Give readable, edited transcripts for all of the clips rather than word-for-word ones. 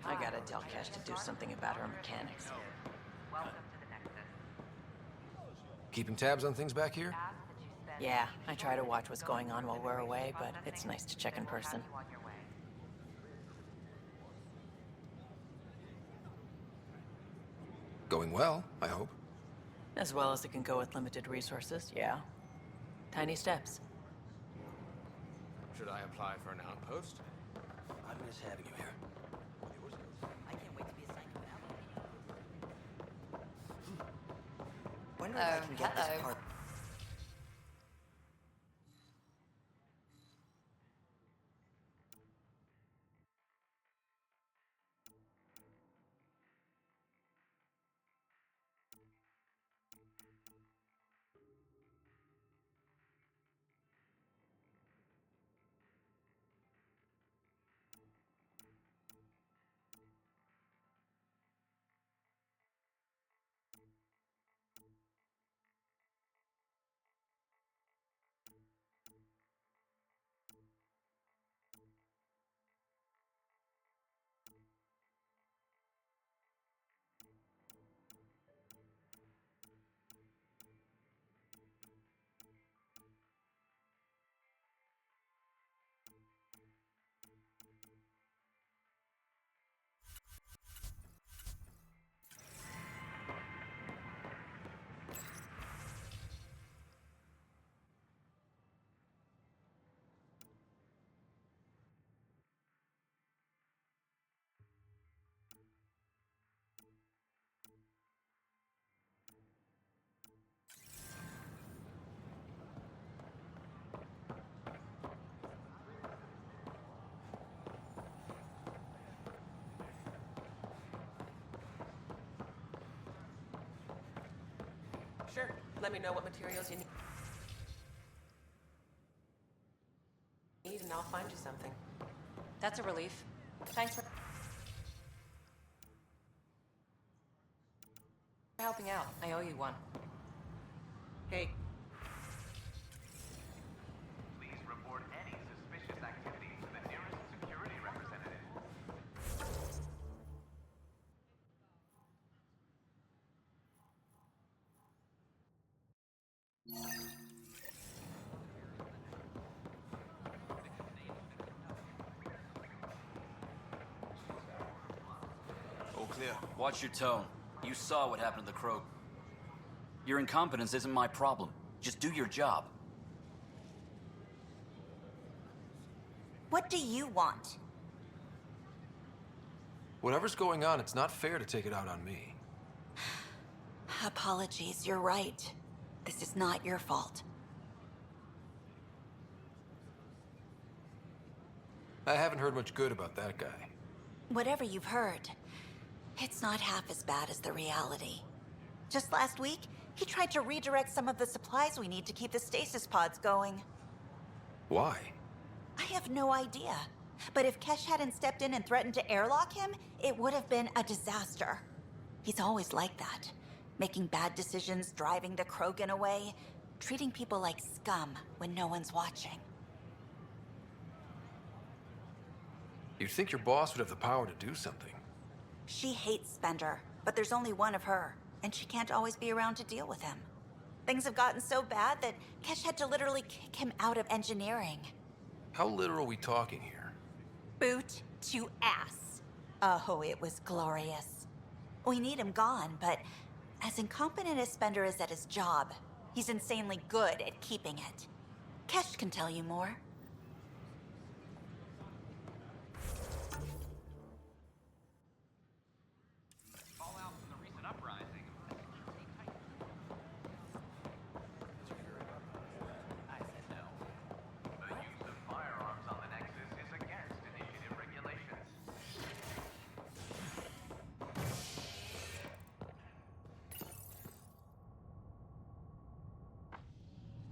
I gotta tell Kesh to do something about her mechanics. Welcome to the Nexus. Keeping tabs on things back here? Ask that you spend Yeah, I try to watch what's going on while we're away, but it's nice to check in person. you on your way. Going well, I hope. As well as it can go with limited resources, yeah. Tiny steps. Should I apply for an outpost? I miss having you here. I can't wait to be assigned to an element. Wonder Oh, if I can get this hello. part. Sure. Let me know what materials you need, and I'll find you something. That's a relief. Thanks for helping out. I owe you one. Hey, Please report any suspicious activity to the nearest security representative. All clear. Watch your tone. You saw what happened to the Crow. Your incompetence isn't my problem. Just do your job. What do you want? Whatever's going on, it's not fair to take it out on me. Apologies, you're right. This is not your fault. I haven't heard much good about that guy. Whatever you've heard, it's not half as bad as the reality. Just last week, he tried to redirect some of the supplies we need to keep the stasis pods going. Why? I have no idea. But if Kesh hadn't stepped in and threatened to airlock him, it would have been a disaster. He's always like that. Making bad decisions, driving the Krogan away, treating people like scum when no one's watching. You'd think your boss would have the power to do something. She hates Spender, but there's only one of her, and she can't always be around to deal with him. Things have gotten so bad that Kesh had to literally kick him out of engineering. How literal are we talking here? Boot to ass. Oh, it was glorious. We need him gone, but as incompetent as Spender is at his job, he's insanely good at keeping it. Kesh can tell you more. Fallout from the recent uprising. I said no. The use of firearms on the Nexus is against initiative regulations.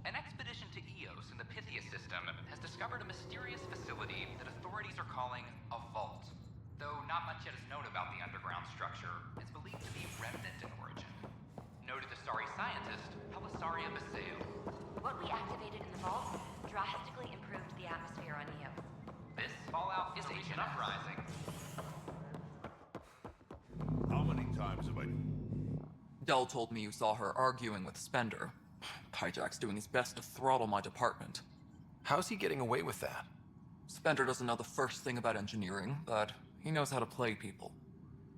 An expedition to Eos in the Pythia system has discovered a mysterious facility that authorities are calling a vault. Though not much yet is known about the underground structure, it's believed to be remnant in origin. Noted Asari scientist Pelisaria Baseo. What we activated in the vault drastically improved the atmosphere on Eos. This Fallout is Ancient Uprising. times have I... Dell told me you saw her arguing with Spender. Hijack's doing his best to throttle my department. How's he getting away with that? Spender doesn't know the first thing about engineering, but he knows how to play people.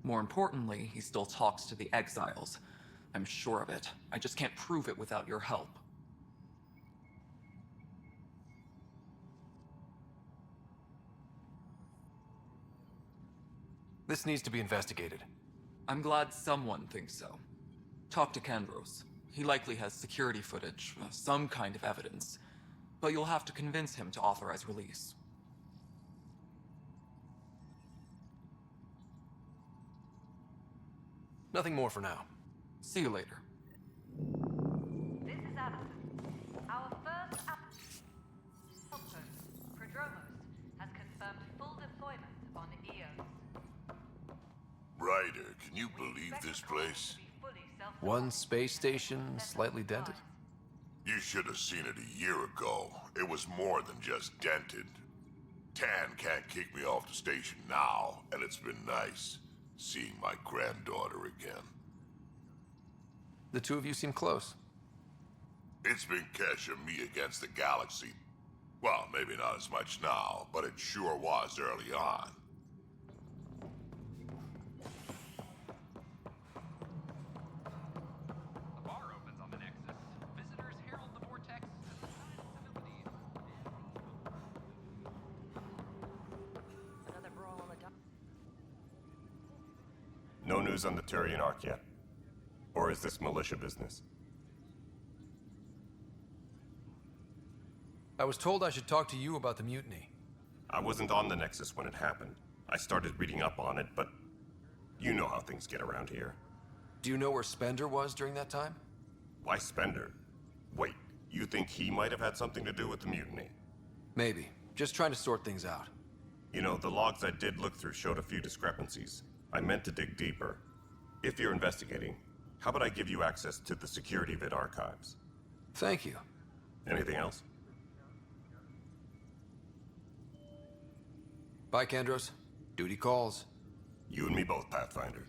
More importantly, he still talks to the exiles. I'm sure of it. I just can't prove it without your help. This needs to be investigated. I'm glad someone thinks so. Talk to Kandros. He likely has security footage, some kind of evidence. But you'll have to convince him to authorize release. Nothing more for now. See you later. This is Addison. Our first outpost, Prodromos, has confirmed full deployment on Eos. Ryder, can you believe this place? One space station, slightly dented. You should have seen it a year ago. It was more than just dented. Tan can't kick me off the station now, and it's been nice seeing my granddaughter again. The two of you seem close. It's been Kesh and me against the galaxy. Well, maybe not as much now, but it sure was early on. The bar opens on the Nexus. Visitors herald the vortex as a sign of civility. Another brawl on the dock. No news on the Turian Ark yet? Or is this militia business? I was told I should talk to you about the mutiny. I wasn't on the Nexus when it happened. I started reading up on it, but you know how things get around here. Do you know where Spender was during that time? Why Spender? Wait, you think he might have had something to do with the mutiny? Maybe. Just trying to sort things out. You know, the logs I did look through showed a few discrepancies. I meant to dig deeper. If you're investigating, how about I give you access to the security vid archives? Thank you. Anything else? Bye, Kandros. Duty calls. You and me both, Pathfinder.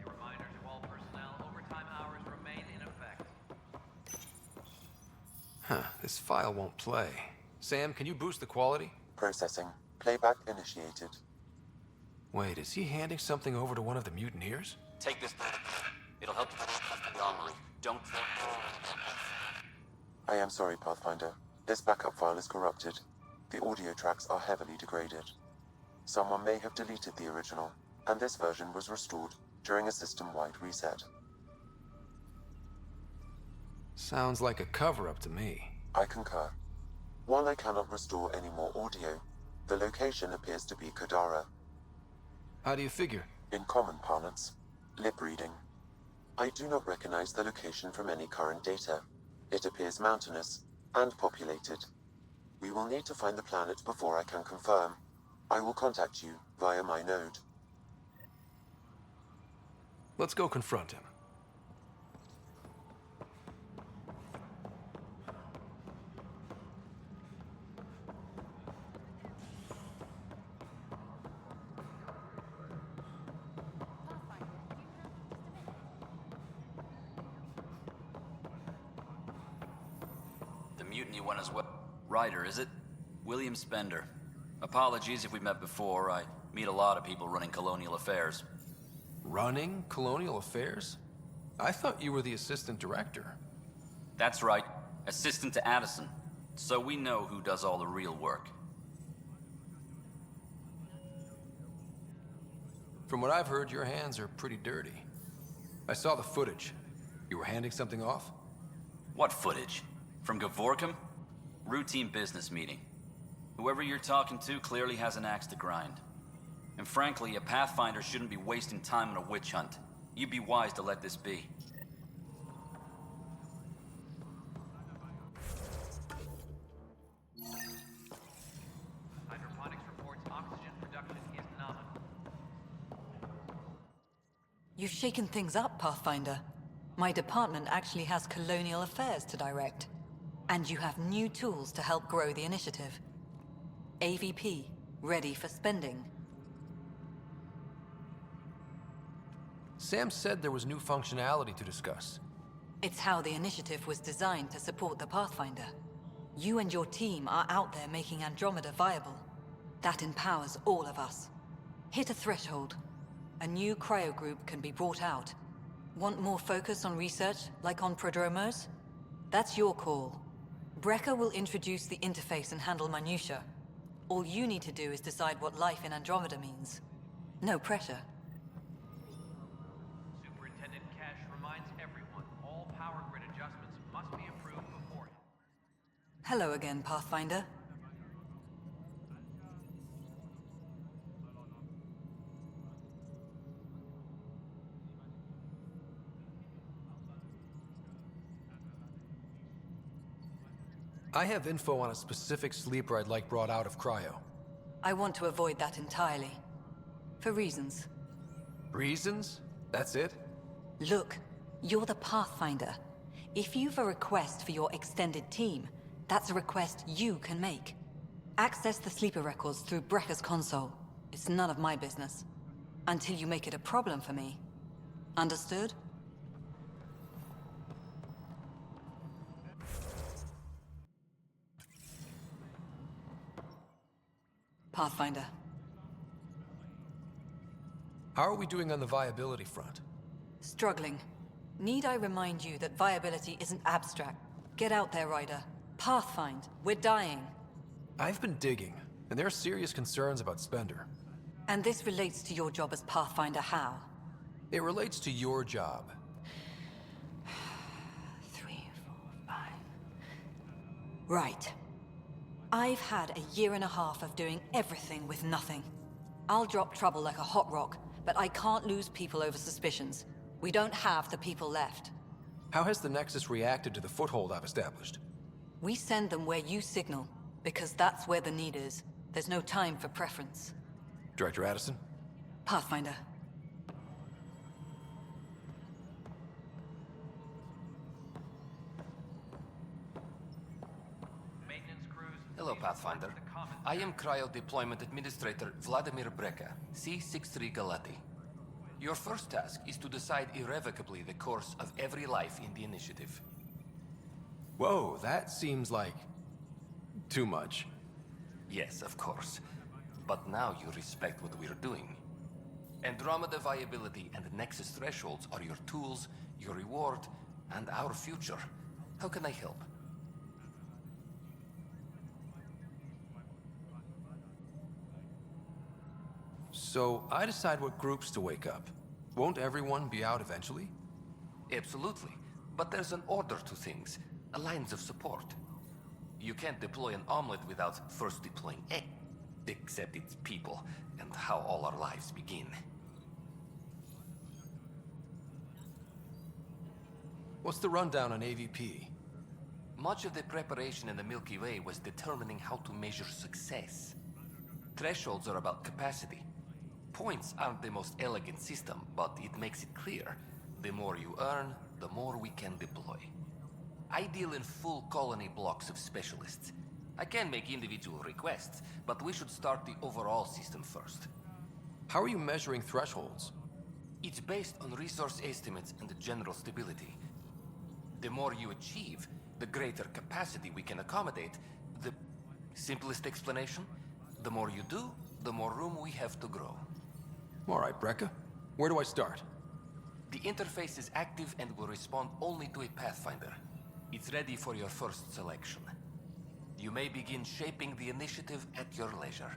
A reminder to all personnel, overtime hours remain in effect. Huh, this file won't play. Sam, can you boost the quality? Processing. Playback initiated. Wait, is he handing something over to one of the mutineers? Take this. It'll help you the armory. Don't. I am sorry, Pathfinder. This backup file is corrupted. The audio tracks are heavily degraded. Someone may have deleted the original, and this version was restored during a system-wide reset. Sounds like a cover-up to me. I concur. While I cannot restore any more audio, the location appears to be Kadara. How do you figure? In common parlance, lip reading. I do not recognize the location from any current data. It appears mountainous and populated. We will need to find the planet before I can confirm. I will contact you via my node. Let's go confront him. The mutiny went as well. Ryder, is it? William Spender. Apologies if we met before. I meet a lot of people running colonial affairs. Running colonial affairs? I thought you were the assistant director. That's right. Assistant to Addison. So we know who does all the real work. From what I've heard, your hands are pretty dirty. I saw the footage. You were handing something off? What footage? From Gavorkum? Routine business meeting. Whoever you're talking to clearly has an axe to grind. And frankly, a Pathfinder shouldn't be wasting time on a witch hunt. You'd be wise to let this be. Hydroponics reports oxygen production is nominal. You've shaken things up, Pathfinder. My department actually has colonial affairs to direct. And you have new tools to help grow the initiative. AVP, ready for spending. Sam said there was new functionality to discuss. It's how the initiative was designed to support the Pathfinder. You and your team are out there making Andromeda viable. That empowers all of us. Hit a threshold. A new cryo group can be brought out. Want more focus on research, like on prodromos? That's your call. Brecker will introduce the interface and handle minutiae. All you need to do is decide what life in Andromeda means. No pressure. Superintendent Cash reminds everyone all power grid adjustments must be approved beforehand. Hello again, Pathfinder. I have info on a specific sleeper I'd like brought out of cryo. I want to avoid that entirely. For reasons. Reasons? That's it? Look, you're the Pathfinder. If you've a request for your extended team, that's a request you can make. Access the sleeper records through Brecker's console. It's none of my business. Until you make it a problem for me. Understood? Pathfinder. How are we doing on the viability front? Struggling. Need I remind you that viability isn't abstract? Get out there, Ryder. Pathfind. We're dying. I've been digging, and there are serious concerns about Spender. And this relates to your job as Pathfinder how? It relates to your job. 3, 4, 5. Right. I've had a year and a half of doing everything with nothing. I'll drop trouble like a hot rock, but I can't lose people over suspicions. We don't have the people left. How has the Nexus reacted to the foothold I've established? We send them where you signal, because that's where the need is. There's no time for preference. Director Addison? Pathfinder. Hello, Pathfinder. I am Cryo Deployment Administrator Vladimir Brecker, C-63 Galati. Your first task is to decide irrevocably the course of every life in the initiative. Whoa, that seems like... too much. Yes, of course. But now you respect what we're doing. Andromeda viability and Nexus thresholds are your tools, your reward, and our future. How can I help? So, I decide what groups to wake up. Won't everyone be out eventually? Absolutely. But there's an order to things, a lines of support. You can't deploy an omelet without first deploying egg. Except it's people, and how all our lives begin. What's the rundown on AVP? Much of the preparation in the Milky Way was determining how to measure success. Thresholds are about capacity. Points aren't the most elegant system, but it makes it clear. The more you earn, the more we can deploy. I deal in full colony blocks of specialists. I can make individual requests, but we should start the overall system first. How are you measuring thresholds? It's based on resource estimates and the general stability. The more you achieve, the greater capacity we can accommodate. The simplest explanation? The more you do, the more room we have to grow. All right, Brecca. Where do I start? The interface is active and will respond only to a Pathfinder. It's ready for your first selection. You may begin shaping the initiative at your leisure.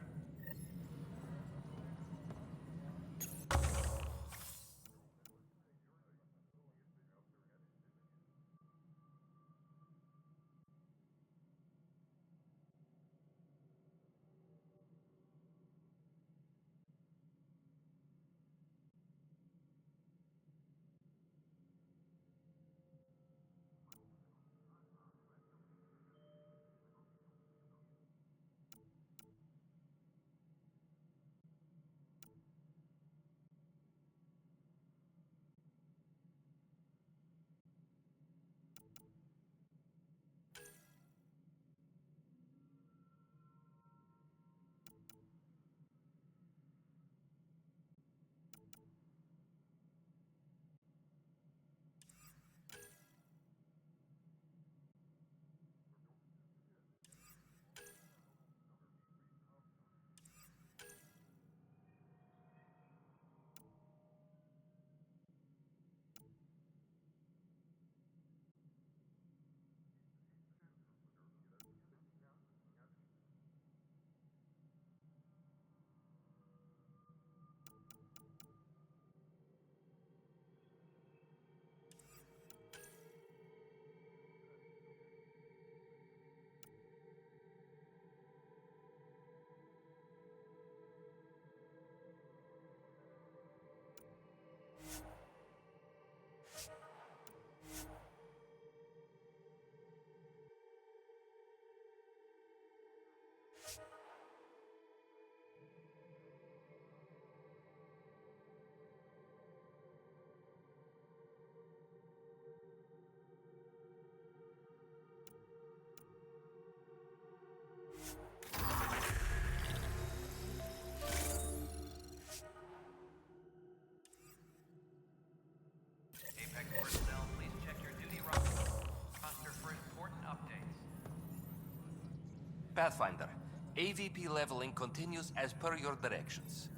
Pathfinder, AVP leveling continues as per your directions.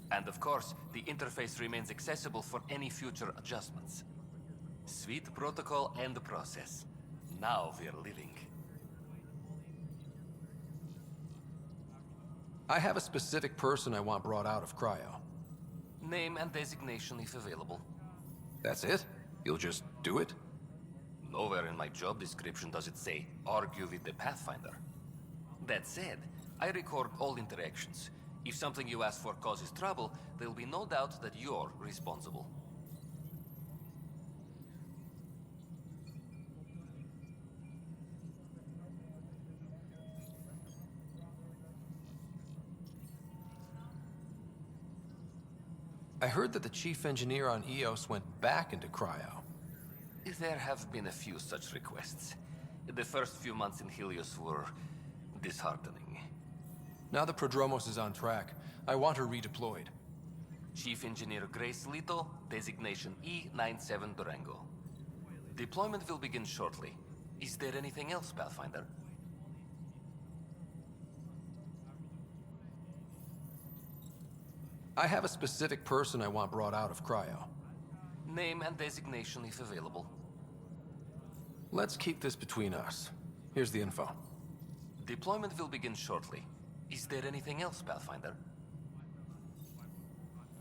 And of course, the interface remains accessible for any future adjustments. Sweet protocol and process. Now we're living. I have a specific person I want brought out of cryo. Name and designation if available. That's it? You'll just do it? Nowhere in my job description does it say, argue with the Pathfinder. That said, I record all interactions. If something you ask for causes trouble, there'll be no doubt that you're responsible. I heard that the chief engineer on EOS went back into cryo. There have been a few such requests. The first few months in Helios were disheartening. Now the Prodromos is on track. I want her redeployed. Chief Engineer Grace Lito, designation E97 Durango. Deployment will begin shortly. Is there anything else, Pathfinder? I have a specific person I want brought out of cryo. Name and designation if available. Let's keep this between us. Here's the info. Deployment will begin shortly. Is there anything else, Pathfinder?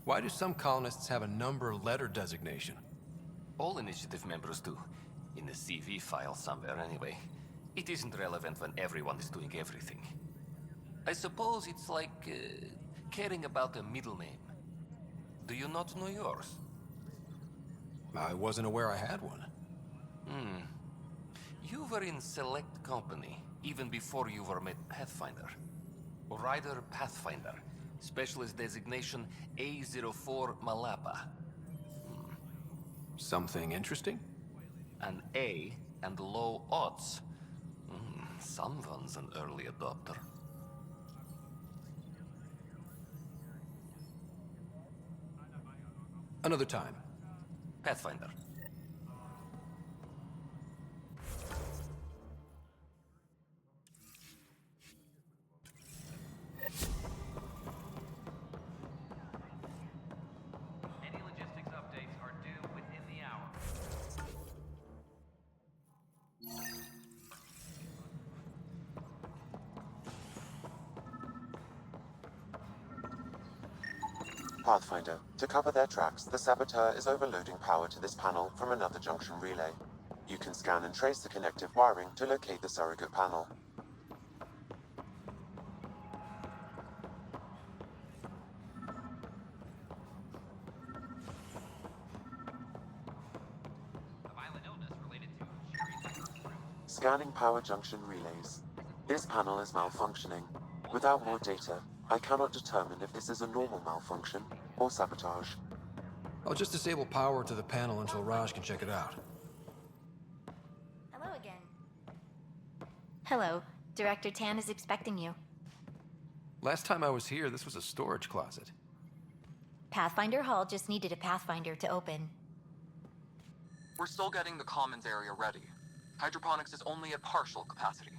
Why do some colonists have a number letter designation? All initiative members do. In the CV file somewhere anyway. It isn't relevant when everyone is doing everything. I suppose it's like caring about a middle name. Do you not know yours? I wasn't aware I had one. You were in select company, even before you were made Pathfinder. Rider Pathfinder. Specialist designation A04 Malapa. Something interesting? An A and low odds. Someone's an early adopter. Another time. Pathfinder. Any logistics updates are due within the hour. Pathfinder, to cover their tracks, the Saboteur is overloading power to this panel from another junction relay. You can scan and trace the connective wiring to locate the surrogate panel. A violent illness related to Sherry's. Scanning power junction relays. This panel is malfunctioning. Without more data, I cannot determine if this is a normal malfunction or sabotage. I'll just disable power to the panel until Raj can check it out. Hello again. Hello. Director Tan is expecting you. Last time I was here, this was a storage closet. Pathfinder Hall just needed a Pathfinder to open. We're still getting the commons area ready. Hydroponics is only at partial capacity.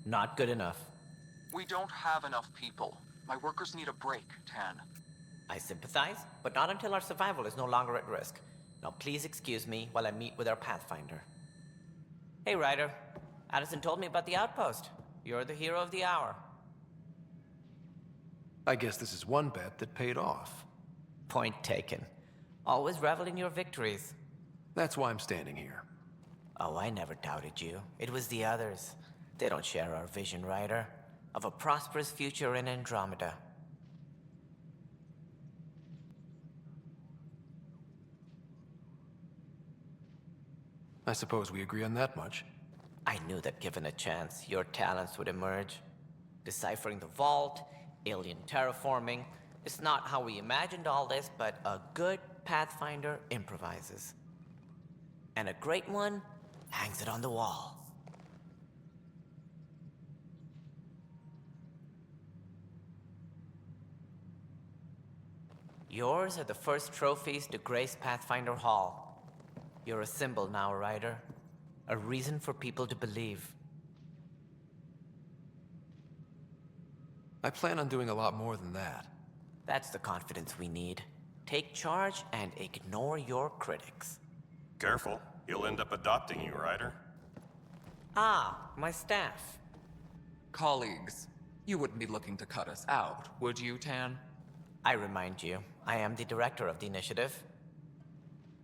Not good enough. We don't have enough people. My workers need a break, Tan. I sympathize, but not until our survival is no longer at risk. Now please excuse me while I meet with our Pathfinder. Hey, Ryder. Addison told me about the outpost. You're the hero of the hour. I guess this is one bet that paid off. Point taken. Always revel in your victories. That's why I'm standing here. Oh, I never doubted you. It was the others. They don't share our vision, Ryder, of a prosperous future in Andromeda. I suppose we agree on that much. I knew that given a chance, your talents would emerge. Deciphering the vault, alien terraforming. It's not how we imagined all this, but a good Pathfinder improvises. And a great one hangs it on the wall. Yours are the first trophies to grace Pathfinder Hall. You're a symbol now, Ryder. A reason for people to believe. I plan on doing a lot more than that. That's the confidence we need. Take charge and ignore your critics. Careful, he'll end up adopting you, Ryder. Ah, my staff. Colleagues, you wouldn't be looking to cut us out, would you, Tan? I remind you, I am the director of the initiative.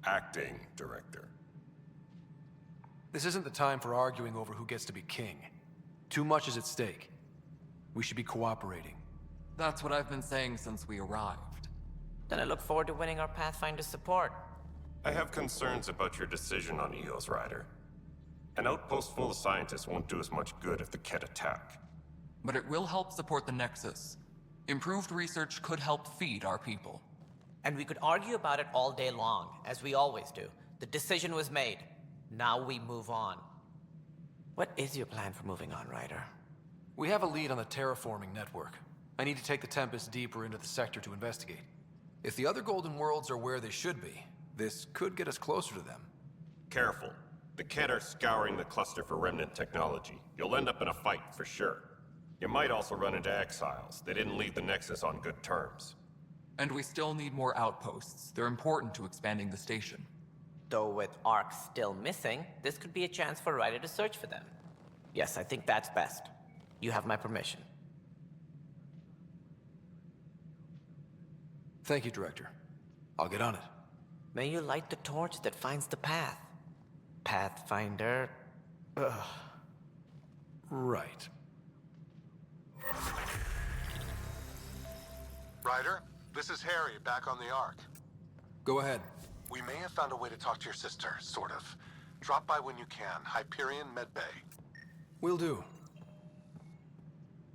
Acting director. This isn't the time for arguing over who gets to be king. Too much is at stake. We should be cooperating. That's what I've been saying since we arrived. Then I look forward to winning our Pathfinder support. I have concerns about your decision on EOS, Ryder. An outpost full of scientists won't do us much good if the Kett attack. But it will help support the Nexus. Improved research could help feed our people. And we could argue about it all day long, as we always do. The decision was made. Now we move on. What is your plan for moving on, Ryder? We have a lead on the terraforming network. I need to take the Tempest deeper into the sector to investigate. If the other Golden Worlds are where they should be, this could get us closer to them. Careful. The Kett are scouring the cluster for remnant technology. You'll end up in a fight, for sure. You might also run into exiles. They didn't leave the Nexus on good terms. And we still need more outposts. They're important to expanding the station. Though with arcs still missing, this could be a chance for Ryder to search for them. Yes, I think that's best. You have my permission. Thank you, Director. I'll get on it. May you light the torch that finds the path. Pathfinder... Ugh. Right. Ryder, this is Harry, back on the Ark. Go ahead. We may have found a way to talk to your sister, sort of. Drop by when you can. Hyperion Medbay. Will do.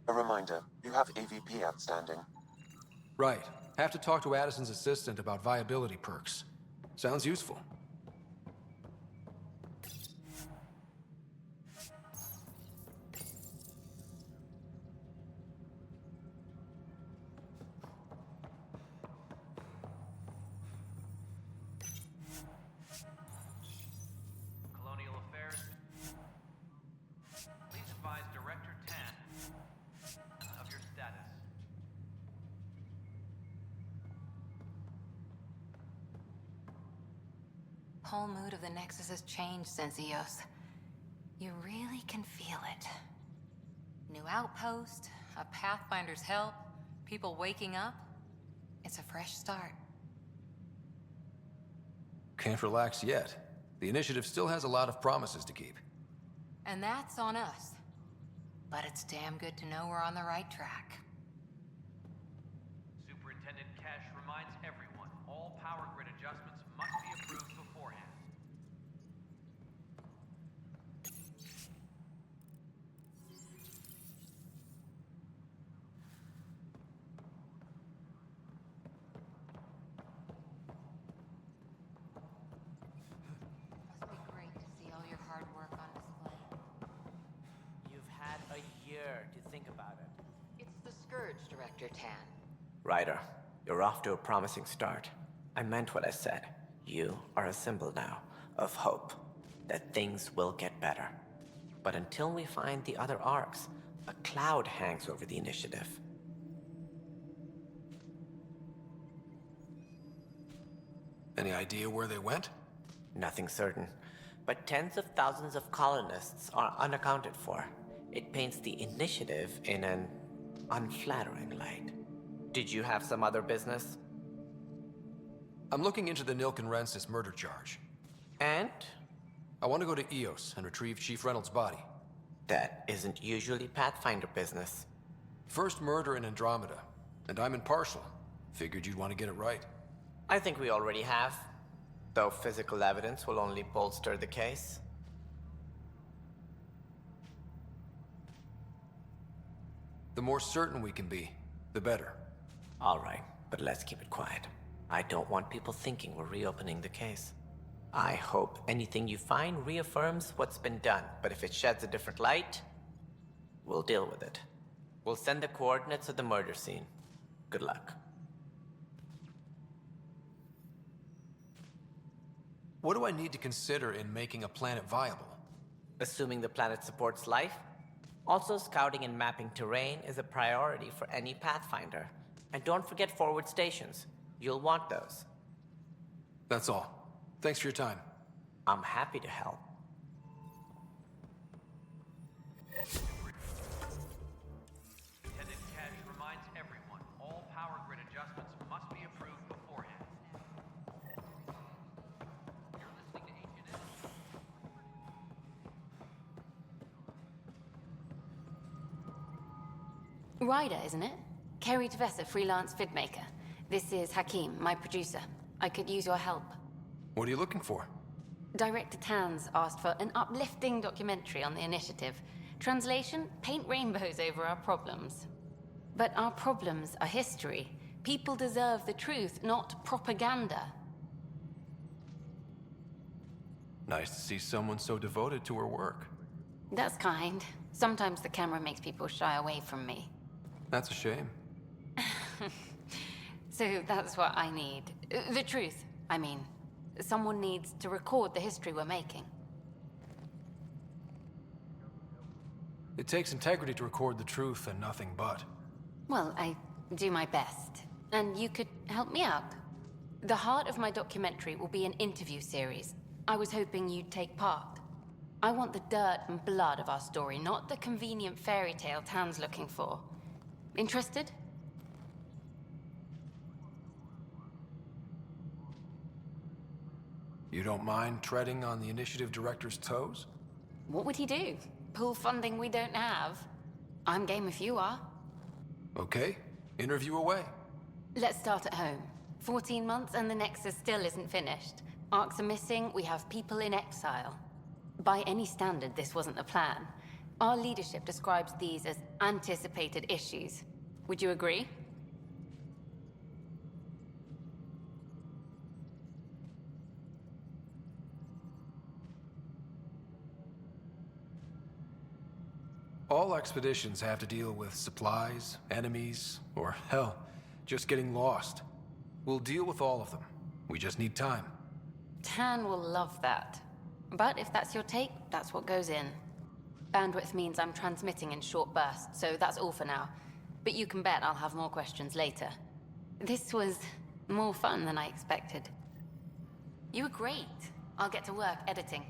A reminder, you have AVP outstanding. Right. Have to talk to Addison's assistant about viability perks. Sounds useful. Colonial Affairs. Please advise Director Tan of your status. Whole mood of the Nexus has changed since EOS. You really can feel it. New outpost, a Pathfinder's help, people waking up. It's a fresh start. Can't relax yet. The initiative still has a lot of promises to keep. And that's on us. But it's damn good to know we're on the right track. Superintendent Cash reminds everyone all power grid adjustments must be approved beforehand. Must be great to see all your hard work on display. You've had a year to think about it. It's the Scourge, Director Tan. Ryder, you're off to a promising start. I meant what I said. You are a symbol now of hope that things will get better. But until we find the other arcs, a cloud hangs over the initiative. Any idea where they went? Nothing certain, but tens of thousands of colonists are unaccounted for. It paints the initiative in an unflattering light. Did you have some other business? I'm looking into the Nilk and Rensis murder charge. And? I want to go to EOS and retrieve Chief Reynolds' body. That isn't usually Pathfinder business. First murder in Andromeda, and I'm impartial. Figured you'd want to get it right. I think we already have, though physical evidence will only bolster the case. The more certain we can be, the better. All right, but let's keep it quiet. I don't want people thinking we're reopening the case. I hope anything you find reaffirms what's been done, but if it sheds a different light, we'll deal with it. We'll send the coordinates of the murder scene. Good luck. What do I need to consider in making a planet viable? Assuming the planet supports life, Also, scouting and mapping terrain is a priority for any Pathfinder. And don't forget forward stations. You'll want those. That's all. Thanks for your time. I'm happy to help. Lieutenant Cash reminds everyone all power grid adjustments must be approved beforehand. You're listening to Ancient Energy. Ryder, isn't it? Kerry Tvessa, freelance vidmaker. This is Hakim, my producer. I could use your help. What are you looking for? Director Tanz asked for an uplifting documentary on the initiative. Translation, paint rainbows over our problems. But our problems are history. People deserve the truth, not propaganda. Nice to see someone so devoted to her work. That's kind. Sometimes the camera makes people shy away from me. That's a shame. So that's what I need. The truth, I mean. Someone needs to record the history we're making. It takes integrity to record the truth and nothing but. Well, I do my best. And you could help me out. The heart of my documentary will be an interview series. I was hoping you'd take part. I want the dirt and blood of our story, not the convenient fairy tale Tan's looking for. Interested? You don't mind treading on the initiative director's toes? What would he do? Pull funding we don't have? I'm game if you are. Okay, interview away. Let's start at home. 14 months and the Nexus still isn't finished. Arcs are missing, we have people in exile. By any standard, this wasn't the plan. Our leadership describes these as anticipated issues. Would you agree? All expeditions have to deal with supplies, enemies, or hell, just getting lost. We'll deal with all of them. We just need time. Tan will love that. But if that's your take, that's what goes in. Bandwidth means I'm transmitting in short bursts, so that's all for now. But you can bet I'll have more questions later. This was more fun than I expected. You were great. I'll get to work editing.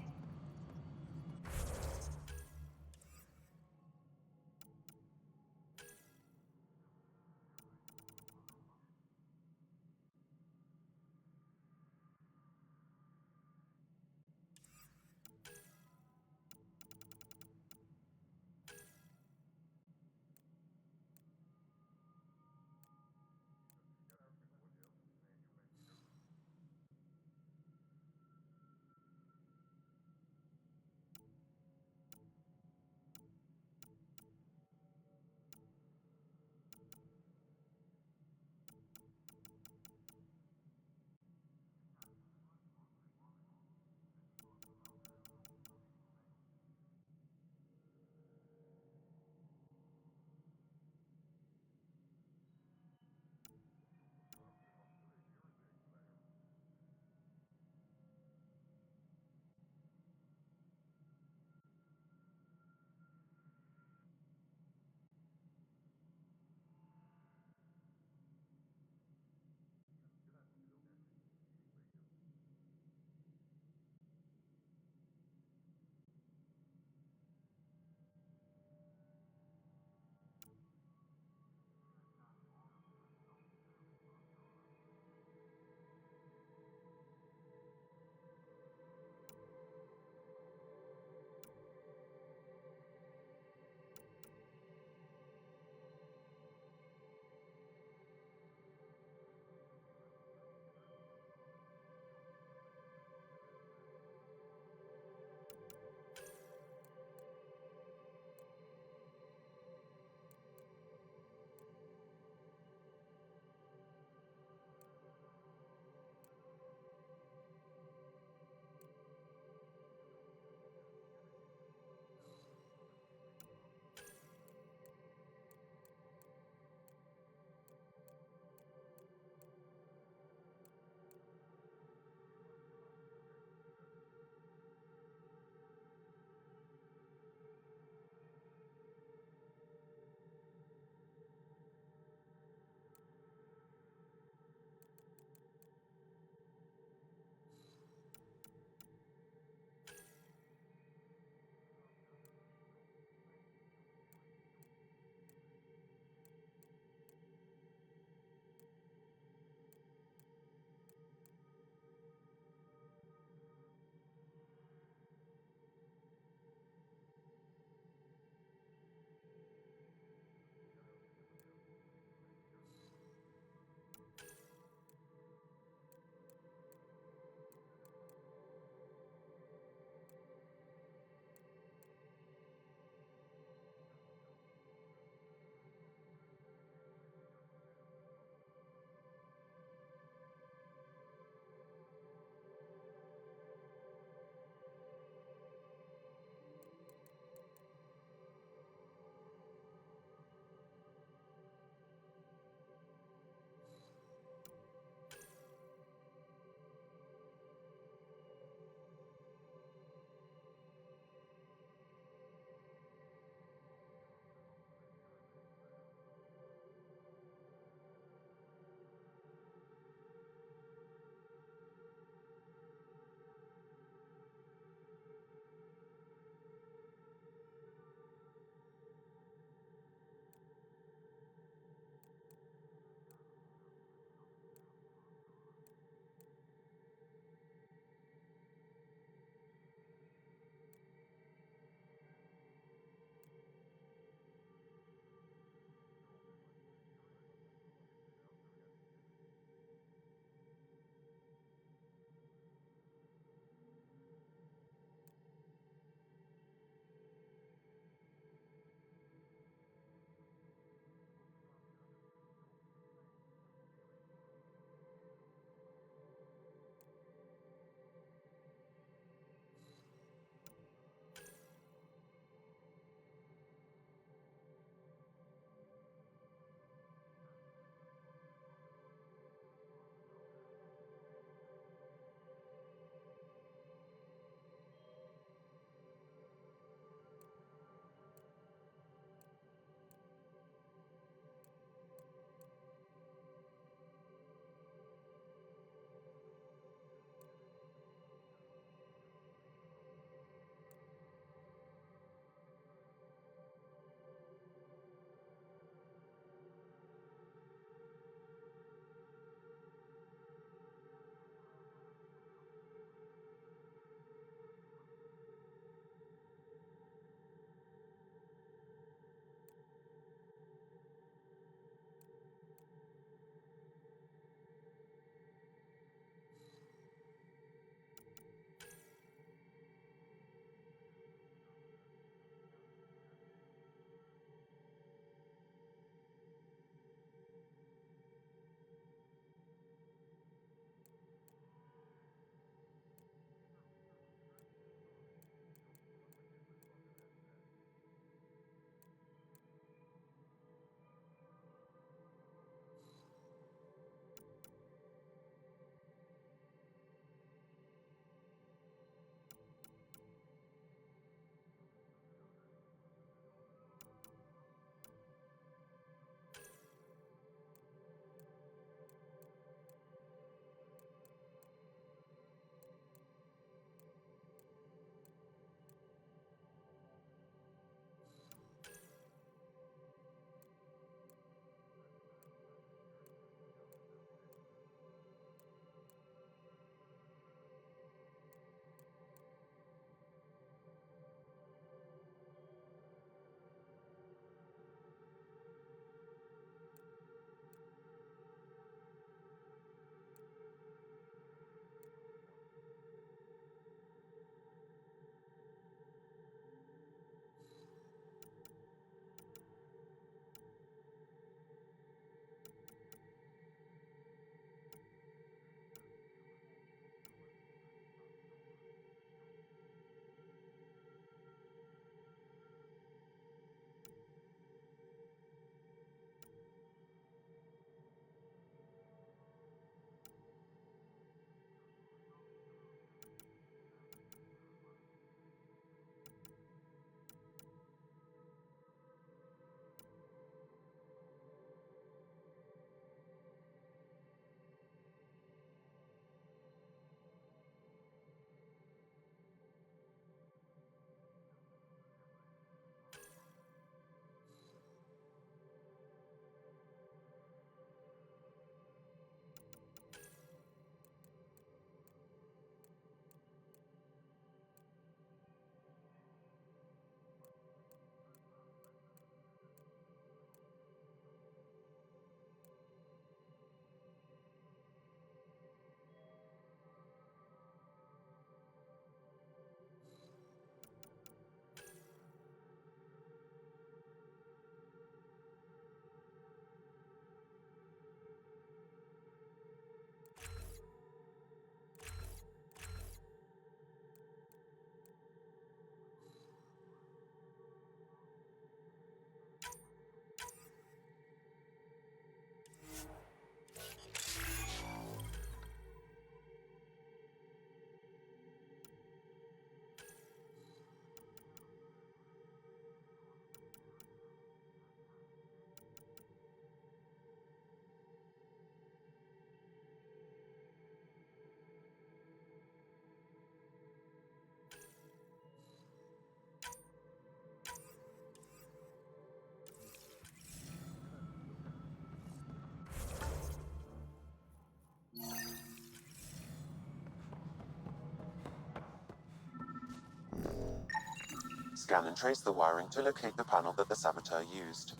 scan and trace the wiring to locate the panel that the saboteur used.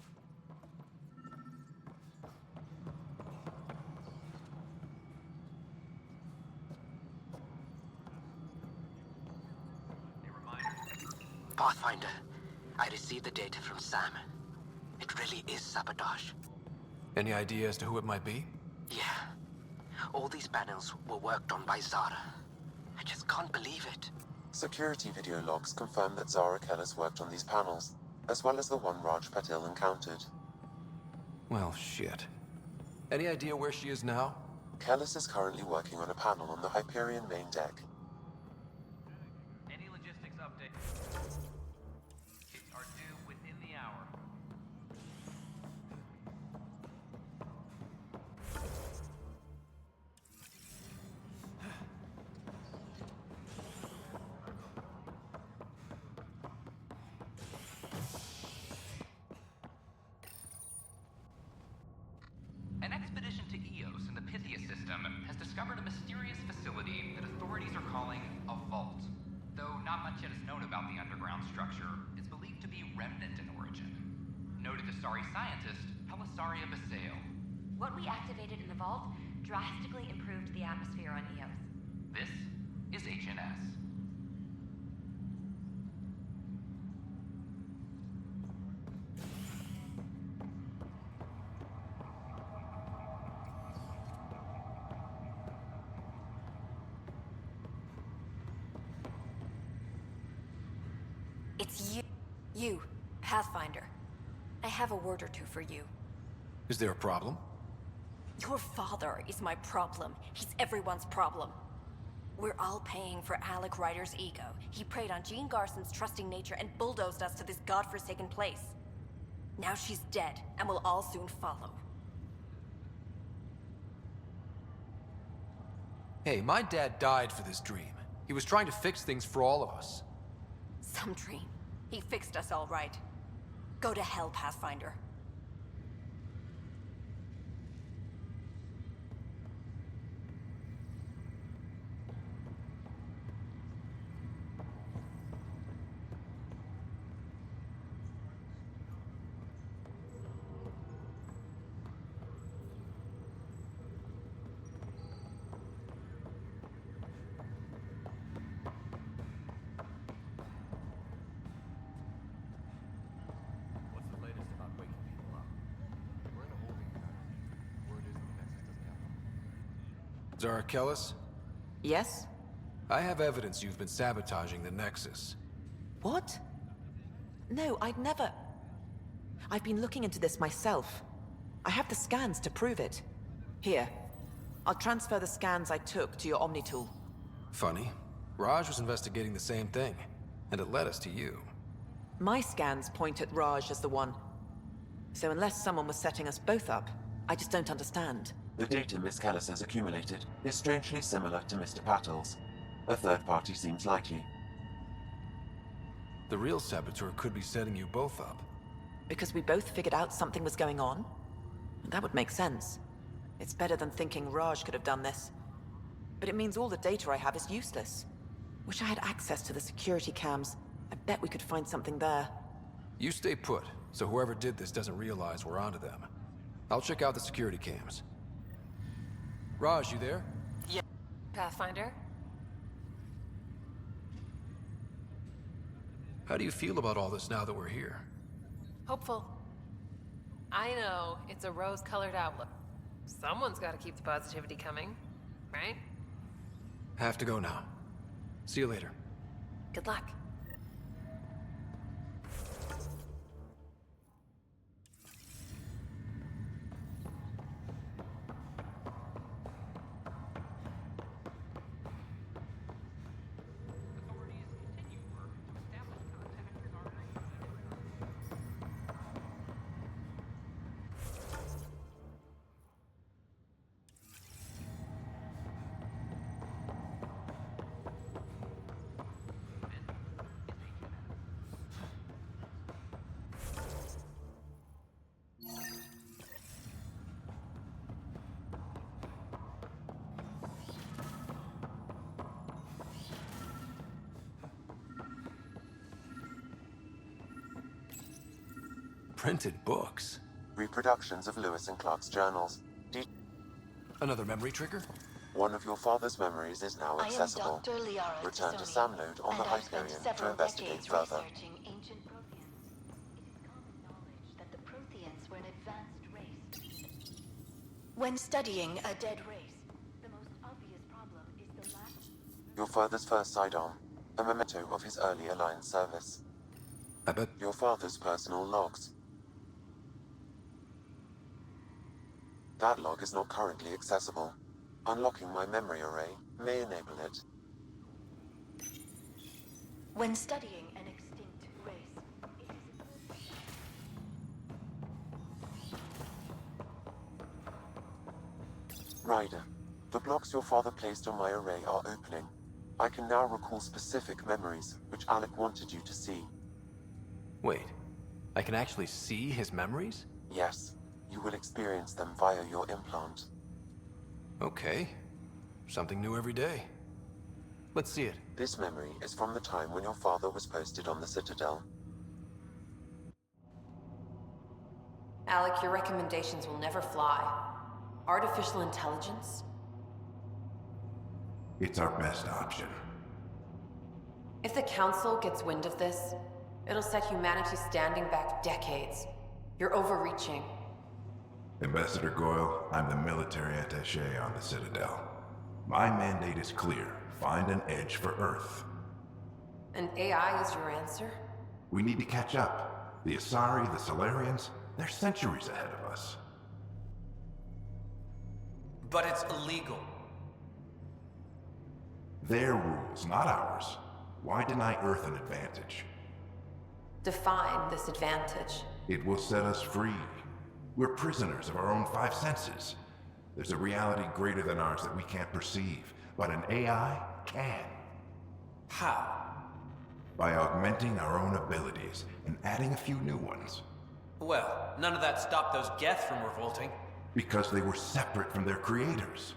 Pathfinder, I received the data from Sam. It really is sabotage. Any idea as to who it might be? Yeah. All these panels were worked on by Zara. I just can't believe it. Security video logs confirm that Zara Kellis worked on these panels, as well as the one Raj Patil encountered. Well, shit. Any idea where she is now? Kellis is currently working on a panel on the Hyperion main deck. Any logistics updates are due within the hour. An expedition to Eos in the Pythia system has discovered a mysterious facility that authorities are calling a vault. Though not much yet is known about the underground structure, it's believed to be remnant in origin. Noted Asari scientist Pelisaria Basale. What we activated in the vault drastically improved the atmosphere on Eos. This is HNS. It's you, Pathfinder. I have a word or two for you. Is there a problem? Your father is my problem. He's everyone's problem. We're all paying for Alec Ryder's ego. He preyed on Jean Garson's trusting nature and bulldozed us to this godforsaken place. Now she's dead, and we'll all soon follow. Hey, my dad died for this dream. He was trying to fix things for all of us. Some dream. He fixed us all right. Go to hell, Pathfinder. Zara Kellis? Yes? I have evidence you've been sabotaging the Nexus. What? No, I'd never... I've been looking into this myself. I have the scans to prove it. Here. I'll transfer the scans I took to your Omni tool. Funny. Raj was investigating the same thing, and it led us to you. My scans point at Raj as the one. So unless someone was setting us both up, I just don't understand. The data Miss Kellis has accumulated is strangely similar to Mr. Patil's. A third party seems likely. The real saboteur could be setting you both up. Because we both figured out something was going on? That would make sense. It's better than thinking Raj could have done this. But it means all the data I have is useless. Wish I had access to the security cams. I bet we could find something there. You stay put, so whoever did this doesn't realize we're onto them. I'll check out the security cams. Raj, you there? Yeah. Pathfinder? How do you feel about all this now that we're here? Hopeful. I know, it's a rose-colored outlook. Someone's got to keep the positivity coming, right? Have to go now. See you later. Good luck. printed books. Reproductions of Lewis and Clark's journals. Another memory trigger? One of your father's memories is now accessible. I am Dr. Liara Return to Tassoni, Sam Node on the and I've spent Hyperion to several investigate decades further. researching ancient Protheans. It is common knowledge that the Protheans were an advanced race. When studying a dead race, the most obvious problem is the lack. Your father's first sidearm, a memento of his early Alliance service. I bet. Your father's personal logs. That log is not currently accessible. Unlocking my memory array may enable it. When studying an extinct race, it is Ryder, the blocks your father placed on my array are opening. I can now recall specific memories, which Alec wanted you to see. Wait, I can actually see his memories? Yes, you will experience them via your implant. Okay. Something new every day. Let's see it. This memory is from the time when your father was posted on the Citadel. Alec, your recommendations will never fly. Artificial intelligence? It's our best option. If the Council gets wind of this, it'll set humanity standing back decades. You're overreaching. Ambassador Goyle, I'm the military attaché on the Citadel. My mandate is clear. Find an edge for Earth. And AI is your answer? We need to catch up. The Asari, the Solarians, they're centuries ahead of us. But it's illegal. Their rules, not ours. Why deny Earth an advantage? Define this advantage. It will set us free. We're prisoners of our own five senses. There's a reality greater than ours that we can't perceive, but an AI can. How? By augmenting our own abilities and adding a few new ones. Well, none of that stopped those Geth from revolting. Because they were separate from their creators.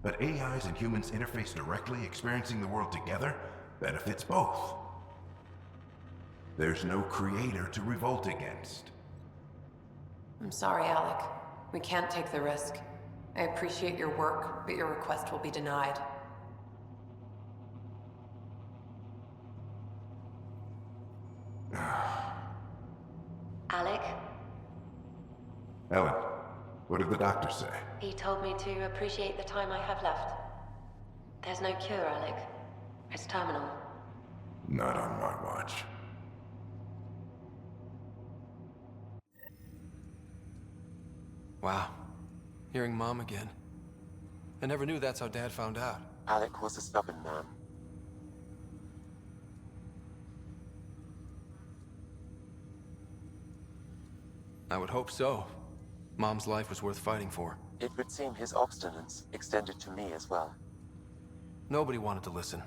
But AIs and humans interface directly, experiencing the world together, benefits both. There's no creator to revolt against. I'm sorry, Alec. We can't take the risk. I appreciate your work, but your request will be denied. Alec, Ellen, what did the doctor say? he told me to appreciate the time I have left. There's no cure, Alec. It's terminal. Not on my watch. Wow. Hearing Mom again. I never knew that's how Dad found out. Alec was a stubborn man. I would hope so. Mom's life was worth fighting for. It would seem his obstinance extended to me as well. Nobody wanted to listen.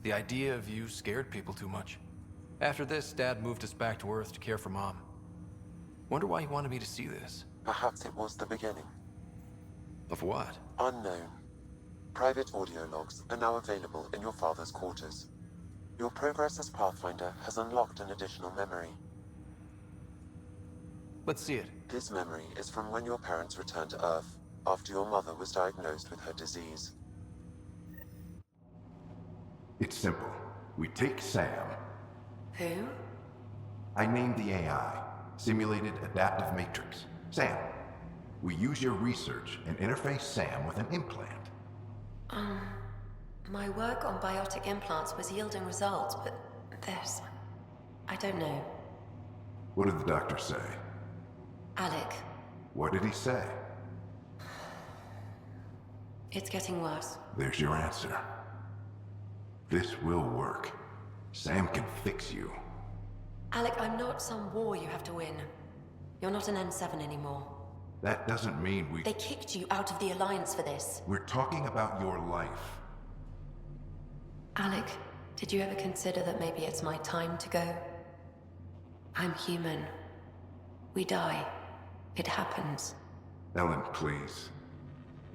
The idea of you scared people too much. After this, Dad moved us back to Earth to care for Mom. Wonder why he wanted me to see this. Perhaps it was the beginning. Of what? Unknown. Private audio logs are now available in your father's quarters. Your progress as Pathfinder has unlocked an additional memory. Let's see it. This memory is from when your parents returned to Earth, after your mother was diagnosed with her disease. It's simple. We take Sam. Who? I named the AI, Simulated Adaptive Matrix. Sam. We use your research and interface Sam with an implant. My work on biotic implants was yielding results, but this... I don't know. What did the doctor say? Alec, What did he say? it's getting worse. There's your answer. This will work. Sam can fix you. Alec, I'm not some war you have to win. You're not an N7 anymore. That doesn't mean we... They kicked you out of the Alliance for this. We're talking about your life. Alec, did you ever consider that maybe it's my time to go? I'm human. We die. It happens. Ellen, please.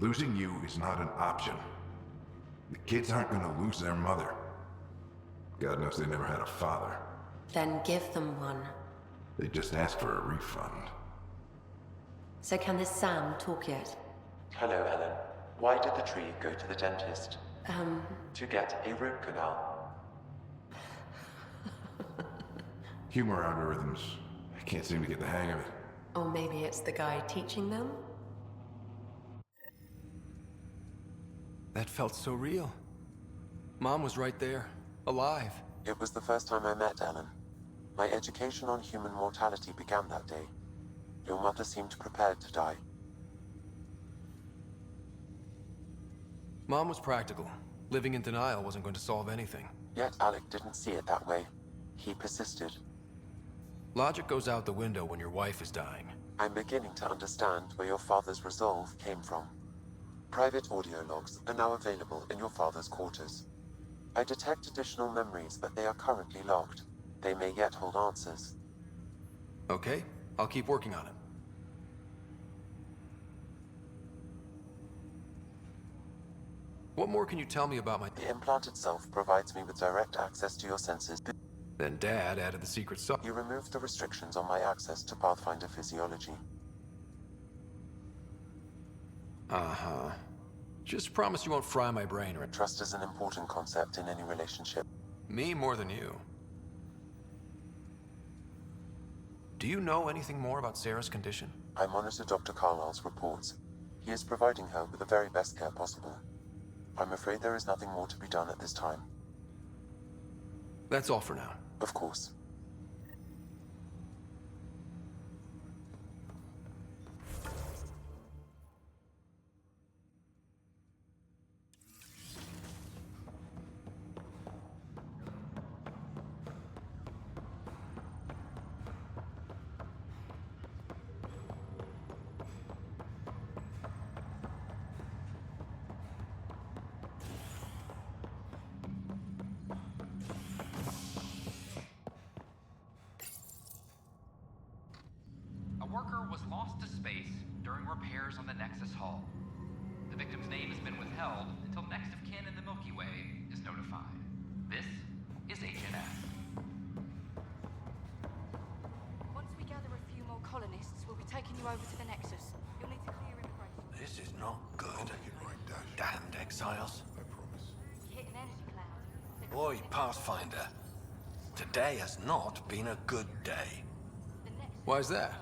Losing you is not an option. The kids aren't gonna lose their mother. God knows they never had a father. Then give them one. They just asked for a refund. So can this Sam talk yet? Hello, Ellen. Why did the tree go to the dentist? To get a root canal. Humor algorithms. I can't seem to get the hang of it. Or maybe it's the guy teaching them? That felt so real. Mom was right there, alive. It was the first time I met Ellen. My education on human mortality began that day. Your mother seemed prepared to die. Mom was practical. Living in denial wasn't going to solve anything. Yet Alec didn't see it that way. He persisted. Logic goes out the window when your wife is dying. I'm beginning to understand where your father's resolve came from. Private audio logs are now available in your father's quarters. I detect additional memories, but they are currently logged. They may yet hold answers. Okay, I'll keep working on it. What more can you tell me about my... The implant itself provides me with direct access to your senses. Then Dad added the secret sauce. You removed the restrictions on my access to Pathfinder physiology. Uh-huh. Just promise you won't fry my brain or... Trust is an important concept in any relationship. Me more than you. Do you know anything more about Sarah's condition? I monitor Dr. Carlisle's reports. He is providing her with the very best care possible. I'm afraid there is nothing more to be done at this time. That's all for now. Of course. A worker was lost to space during repairs on the Nexus hull. The victim's name has been withheld until next of kin in the Milky Way is notified. This is HNS. Once we gather a few more colonists, we'll be taking you over to the Nexus. You'll need to clear immigration. This is not good. Damned exiles. Hit an energy cloud. Boy, Pathfinder. Today has not been a good day. Why's that?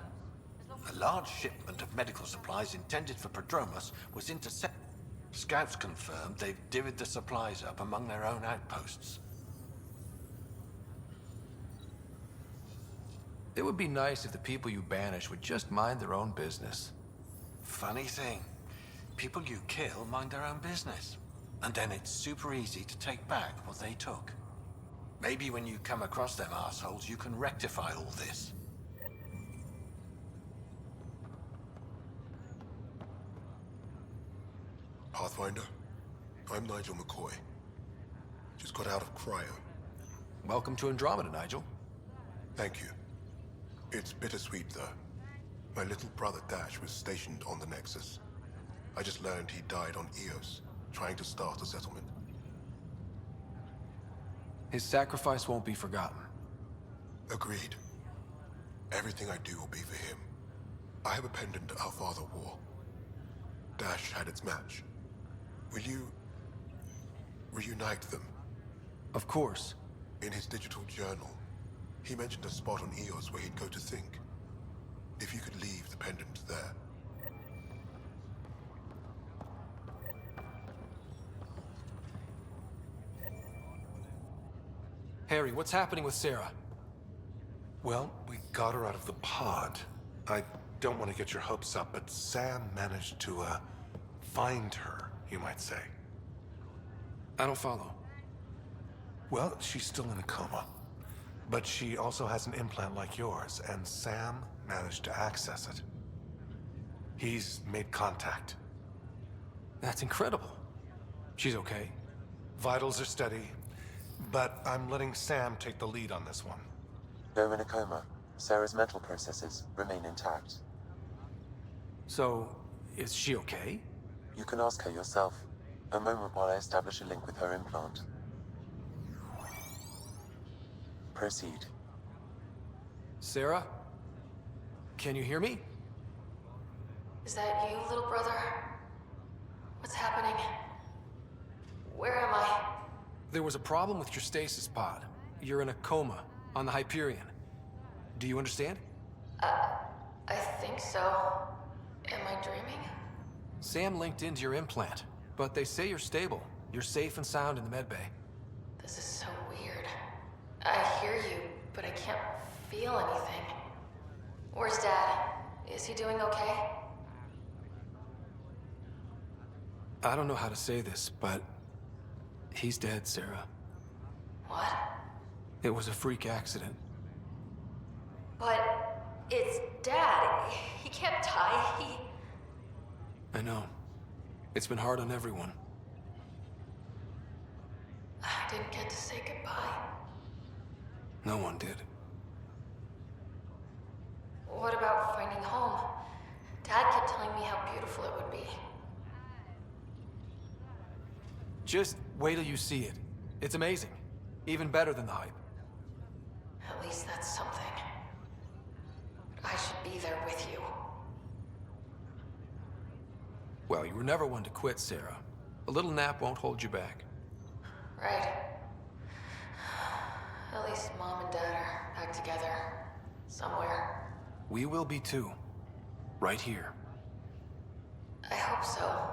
A large shipment of medical supplies intended for Prodromos was intercepted. Scouts confirmed they've divvied the supplies up among their own outposts. It would be nice if the people you banish would just mind their own business. Funny thing. People you kill mind their own business. And then it's super easy to take back what they took. Maybe when you come across them assholes, you can rectify all this. Pathfinder, I'm Nigel McCoy. Just got out of cryo. Welcome to Andromeda, Nigel. Thank you. It's bittersweet, though. My little brother Dash was stationed on the Nexus. I just learned he died on Eos, trying to start a settlement. His sacrifice won't be forgotten. Agreed. Everything I do will be for him. I have a pendant our father wore. Dash had its match. Will you reunite them? Of course. In his digital journal, he mentioned a spot on Eos where he'd go to think. If you could leave the pendant there. Harry, what's happening with Sarah? Well, we got her out of the pod. I don't want to get your hopes up, but Sam managed to, find her, you might say. I don't follow. Well, she's still in a coma. But she also has an implant like yours, and Sam managed to access it. He's made contact. That's incredible. She's okay? Vitals are steady, but I'm letting Sam take the lead on this one. Though in a coma, Sarah's mental processes remain intact. So, is she okay? You can ask her yourself. A moment while I establish a link with her implant. Sarah, Can you hear me? Is that you, little brother? What's happening? Where am I? There was a problem with your stasis pod. You're in a coma on the Hyperion. Do you understand? I think so. Am I dreaming? Sam linked into your implant, but they say you're stable. You're safe and sound in the medbay. This is so weird. I hear you, but I can't feel anything. Where's Dad? Is he doing okay? I don't know how to say this, but he's dead, Sarah. What? It was a freak accident. But it's Dad. He can't die. I know. It's been hard on everyone. I didn't get to say goodbye. No one did. What about finding home? Dad kept telling me how beautiful it would be. Just wait till you see it. It's amazing. Even better than the hype. At least that's something. I should be there with you. Well, you were never one to quit, Sarah. A little nap won't hold you back. Right. At least Mom and Dad are back together. Somewhere. We will be too. Right here. I hope so.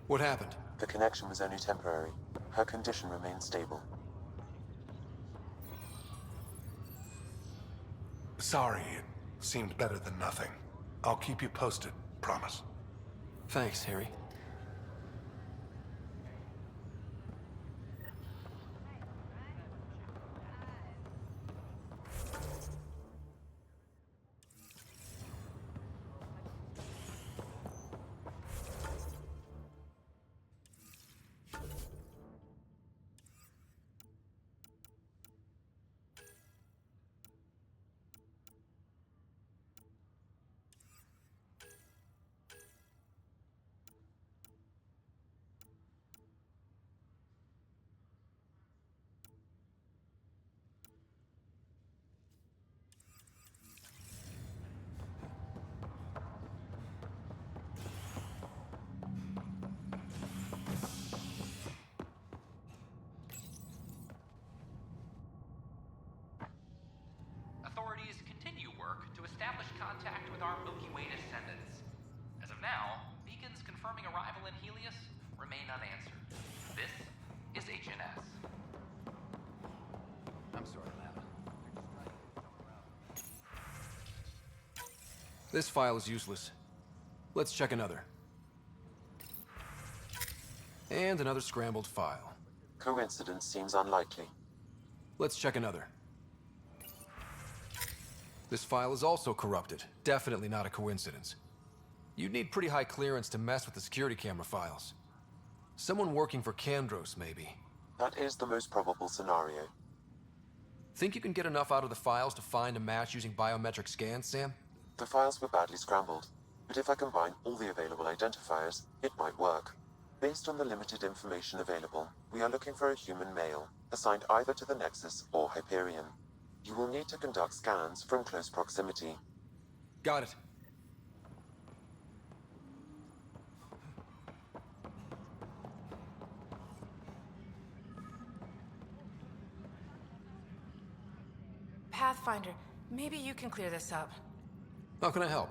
What happened? The connection was only temporary. Her condition remains stable. Sorry, it seemed better than nothing. I'll keep you posted, promise. Thanks, Harry. Authorities continue work to establish contact with our Milky Way descendants. As of now, beacons confirming arrival in Helios remain unanswered. This is HNS. I'm sorry, Lab. This file is useless. Let's check another. And another scrambled file. Coincidence seems unlikely. Let's check another. This file is also corrupted. Definitely not a coincidence. You'd need pretty high clearance to mess with the security camera files. Someone working for Kandros, maybe. That is the most probable scenario. Think you can get enough out of the files to find a match using biometric scans, Sam? The files were badly scrambled, but if I combine all the available identifiers, it might work. Based on the limited information available, we are looking for a human male, assigned either to the Nexus or Hyperion. You will need to conduct scans from close proximity. Got it. Pathfinder, maybe you can clear this up. How can I help?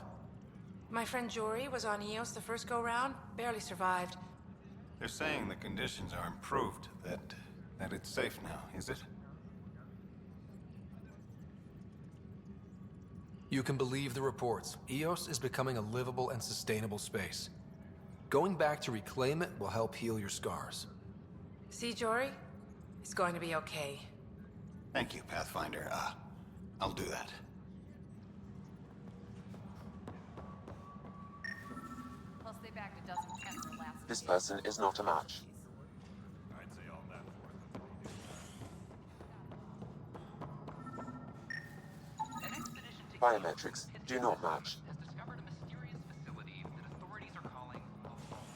My friend Jory was on Eos the first go-round, barely survived. They're saying the conditions are improved, that it's safe now, is it? You can believe the reports. Eos is becoming a livable and sustainable space. Going back to reclaim it will help heal your scars. See, Jory? It's going to be okay. Thank you, Pathfinder. I'll do that. Plus they bagged a dozen tents last This person is not a match. I'd say all that Biometrics do not match. Has discovered a mysterious facility that authorities are calling a vault.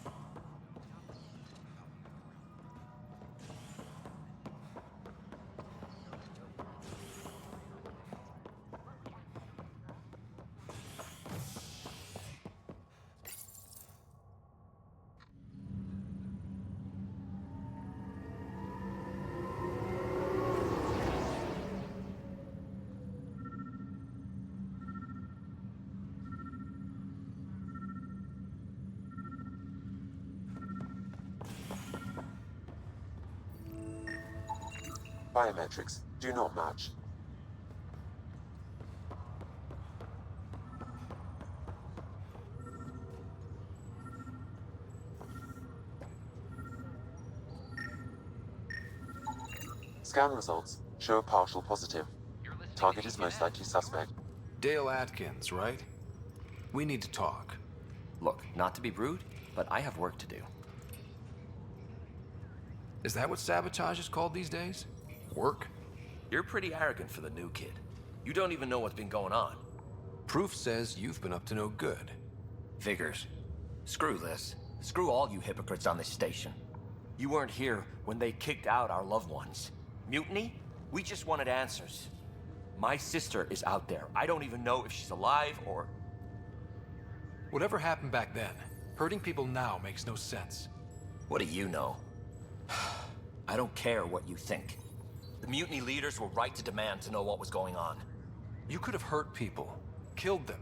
biometrics do not match. Scan results show a partial positive. Target is most likely suspect. Dale Atkins, right? We need to talk. Look, not to be rude, but I have work to do. Is that what sabotage is called these days? Work? You're pretty arrogant for the new kid. You don't even know what's been going on. Proof says you've been up to no good. Figures. Screw this. Screw all you hypocrites on this station. You weren't here when they kicked out our loved ones. Mutiny? We just wanted answers. My sister is out there. I don't even know if she's alive or... Whatever happened back then, hurting people now makes no sense. What do you know? I don't care what you think. The mutiny leaders were right to demand to know what was going on. You could have hurt people, killed them.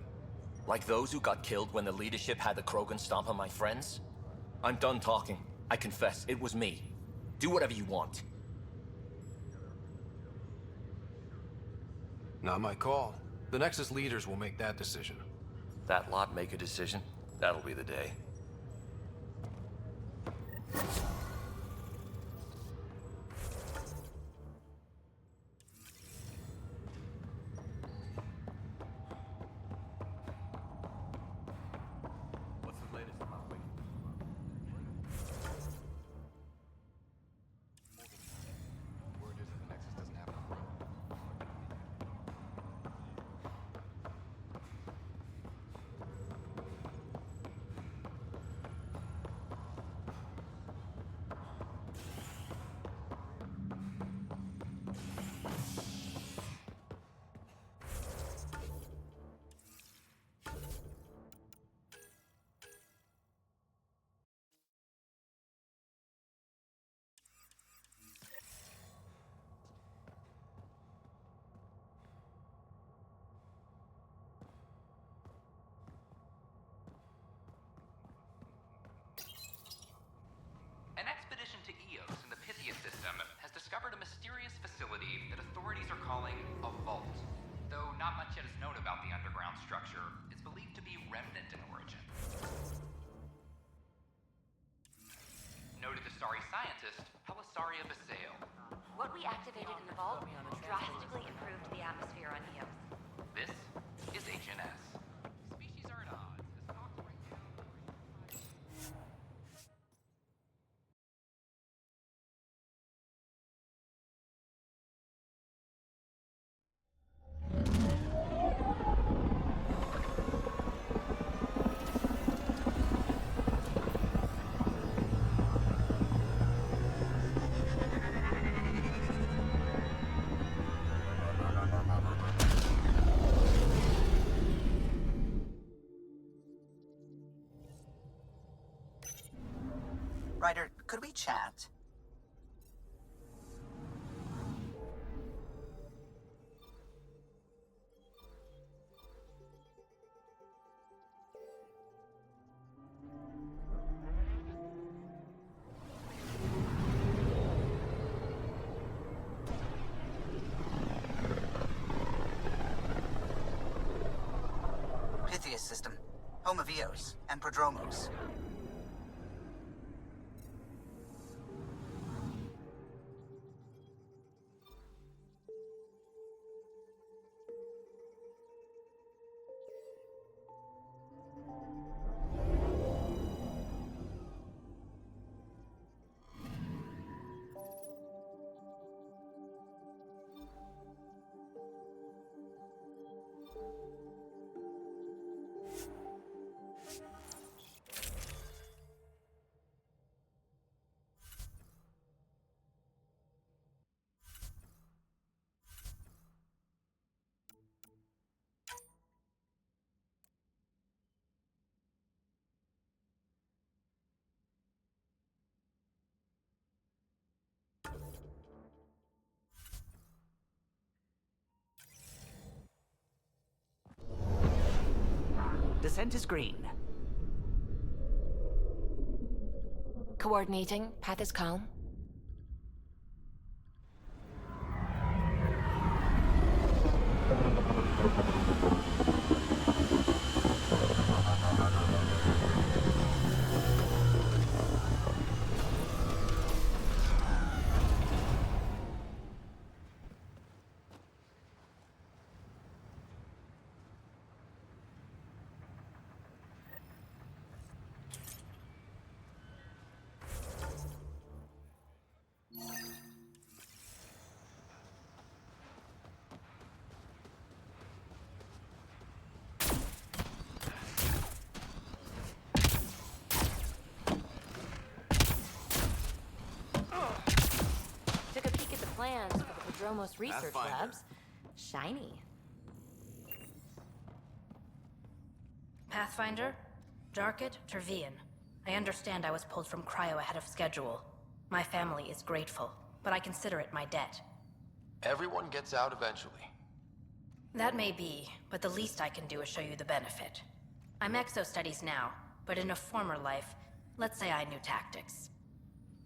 Like those who got killed when the leadership had the Krogan stomp on my friends? I'm done talking. I confess, it was me. Do whatever you want. Not my call. The Nexus leaders will make that decision. That lot make a decision? That'll be the day. What's the latest on that wing? Word is that the Nexus doesn't have enough room. An expedition to Eos in the Pythia system has discovered a mysterious facility that authorities are calling a vault. Though not much yet is known about the underground structure, it's believed to be remnant in origin. Noted Asari scientist, Helisaria Basale. What we activated in the vault drastically improved the atmosphere on Eos. This is HNS. Species are at odds as talks break down. Ryder, could we chat? Pythia system, home of Eos and Prodromos. Descent is green. Coordinating. Path is calm. Nostromo's research Pathfinder. labs. Shiny. Pathfinder? Jarkett, Tervian. I understand I was pulled from cryo ahead of schedule. My family is grateful, but I consider it my debt. Everyone gets out eventually. That may be, but the least I can do is show you the benefit. I'm exo-studies now, but in a former life, let's say I knew tactics.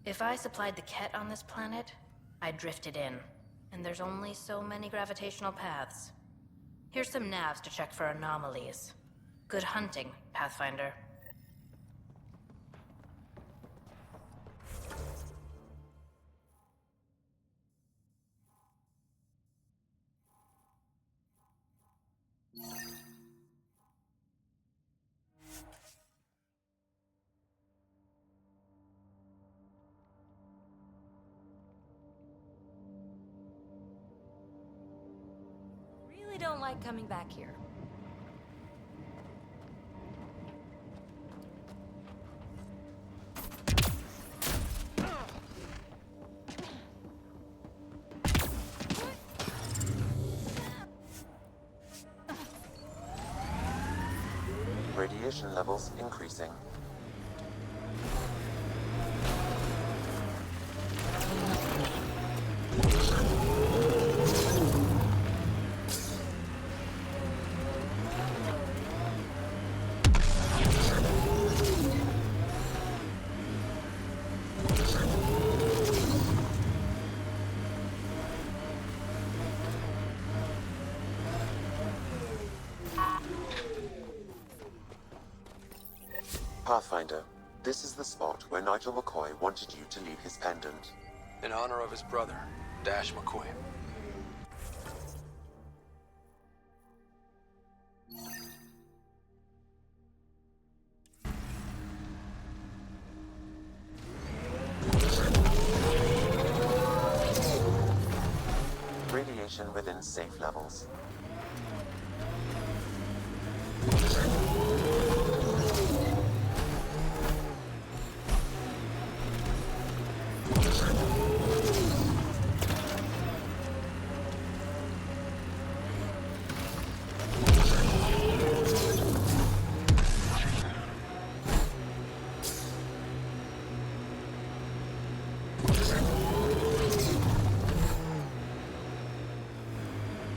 If I supplied the Ket on this planet, I drifted in, and there's only so many gravitational paths. Here's some navs to check for anomalies. Good hunting, Pathfinder. Really don't like coming back here. Radiation levels increasing. Pathfinder, this is the spot where Nigel McCoy wanted you to leave his pendant. In honor of his brother, Dash McCoy. Radiation within safe levels.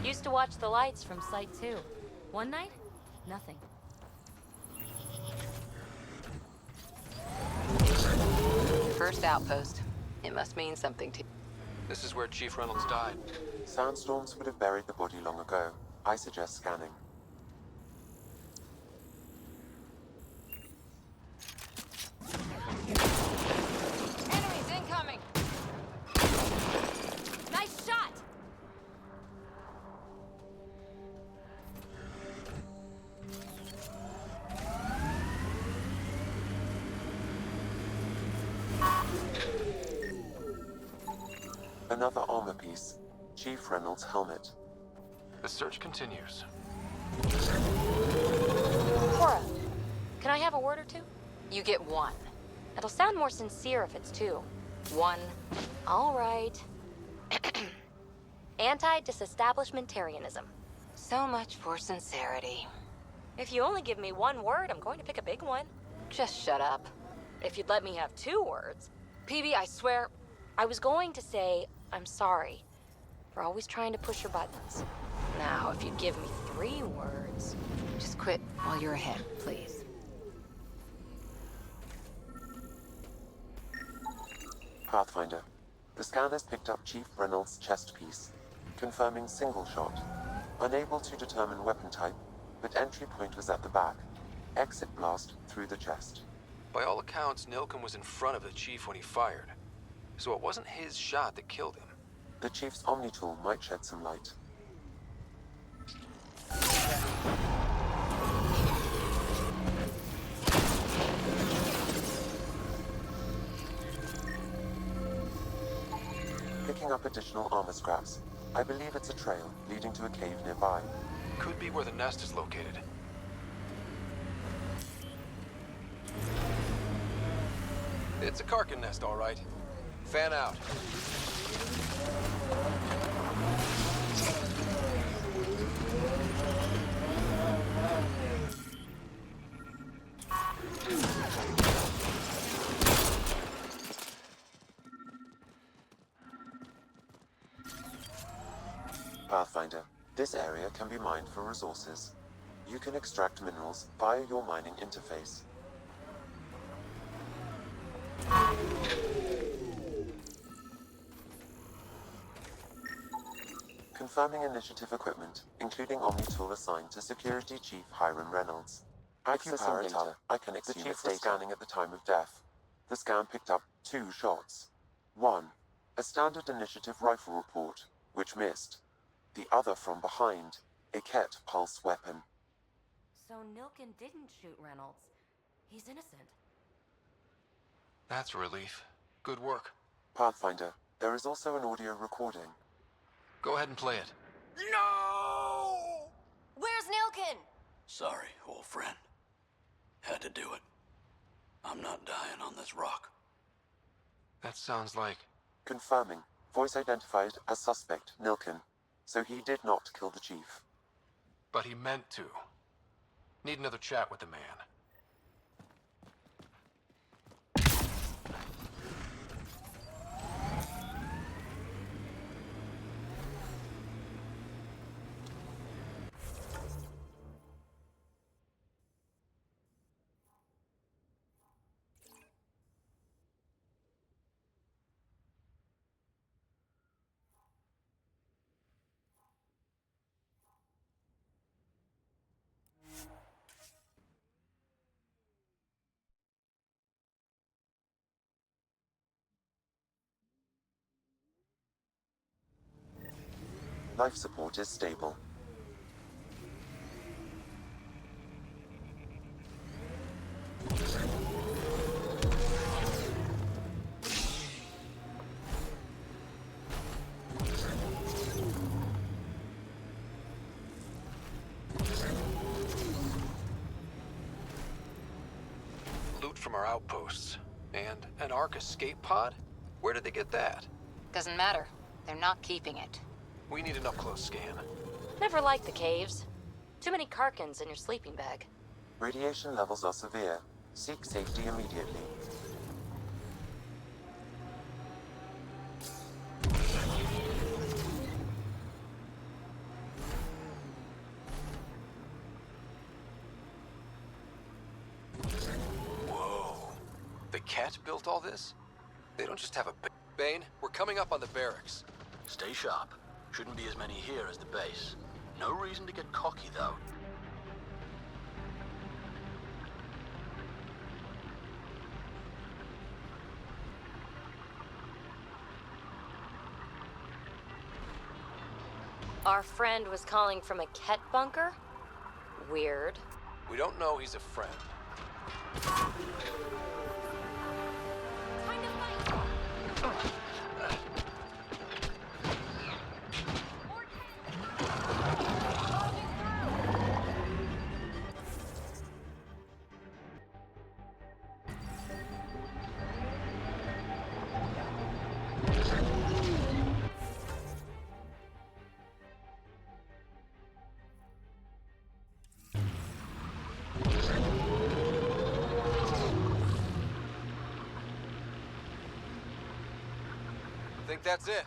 Used to watch the lights from Site 2. One night, nothing. First outpost. It must mean something to you. This is where Chief Reynolds died. Sandstorms would have buried the body long ago. I suggest scanning. Enemies incoming! Nice shot! Another armor piece. Chief Reynolds' helmet. The search continues. Cora, can I have a word or two? You get one. It'll sound more sincere if it's two. One. All right. Anti-disestablishmentarianism. So much for sincerity. If you only give me one word, I'm going to pick a big one. Just shut up. If you'd let me have 2 words. PB, I swear, I was going to say, I'm sorry for always trying to push your buttons. Now, if you'd give me 3 words, Just quit while you're ahead, please. Pathfinder. The scanners picked up Chief Reynolds' chest piece, confirming single shot. Unable to determine weapon type, but entry point was at the back. Exit blast through the chest. By all accounts, Nilken was in front of the Chief when he fired. So it wasn't his shot that killed him. The Chief's Omni-tool might shed some light. Picking up additional armor scraps. I believe it's a trail leading to a cave nearby. Could be where the nest is located. It's a Karkin nest, all right. Fan out. This area can be mined for resources. You can extract minerals via your mining interface. Confirming initiative equipment, including Omni-tool assigned to Security Chief Hiram Reynolds. Accessing data, I can the chief was scanning at the time of death. The scan picked up 2 shots. One, a standard initiative rifle report, which missed. The other from behind, a Ket pulse weapon. So Nilkin didn't shoot Reynolds. He's innocent. That's a relief. Good work. Pathfinder, there is also an audio recording. Go ahead and play it. No! Where's Nilkin? Sorry, old friend. Had to do it. I'm not dying on this rock. That sounds like... Confirming. Voice identified as suspect, Nilkin. So he did not kill the chief. But he meant to. Need another chat with the man. Life support is stable. Loot from our outposts. And an Ark escape pod? Where did they get that? Doesn't matter. They're not keeping it. We need an up-close scan. Never liked the caves. Too many Karkins in your sleeping bag. Radiation levels are severe. Seek safety immediately. Whoa. The Ket built all this? They don't just have a... Bane, we're coming up on the barracks. Stay sharp. Shouldn't be as many here as the base. No reason to get cocky, though. Our friend was calling from a Ket bunker? Weird. We don't know he's a friend. I think that's it.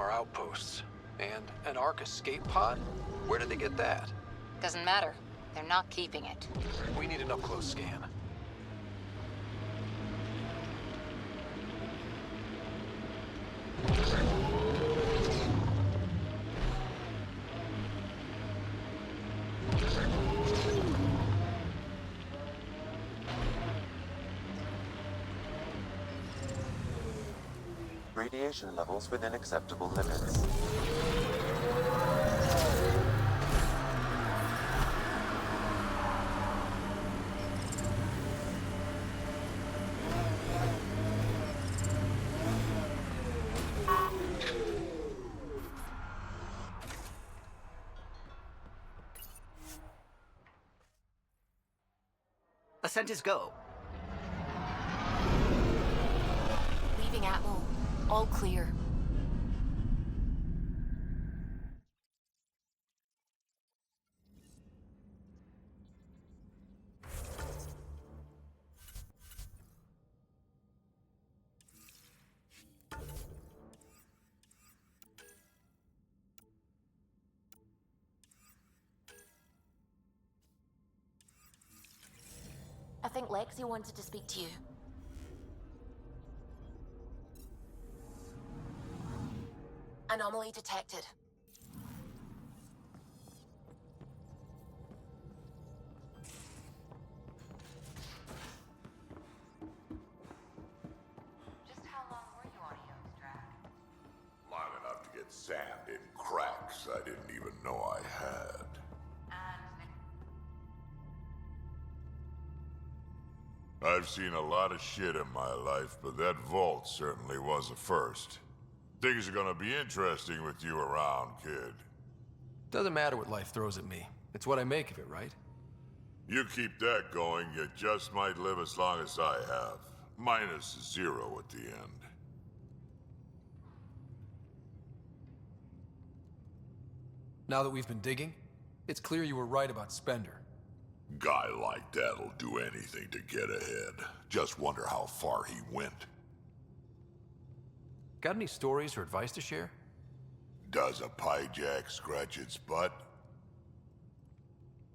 Outposts. And an Ark escape pod? Where did they get that? Doesn't matter. They're not keeping it. We need an up-close scan. Radiation levels within acceptable limits. Ascent is go. Leaving Atmo. All clear. I think Lexi wanted to speak to you. Anomaly detected. Just how long were you on Eos, Drac? Long enough to get sand in cracks I didn't even know I had. I've seen a lot of shit in my life, but that vault certainly was a first. Things are gonna be interesting with you around, kid. Doesn't matter what life throws at me. It's what I make of it, right? You keep that going, you just might live as long as I have. Minus 0 at the end. Now that we've been digging, it's clear you were right about Spender. Guy like that'll do anything to get ahead. Just wonder how far he went. Got any stories or advice to share? Does a pyjak scratch its butt?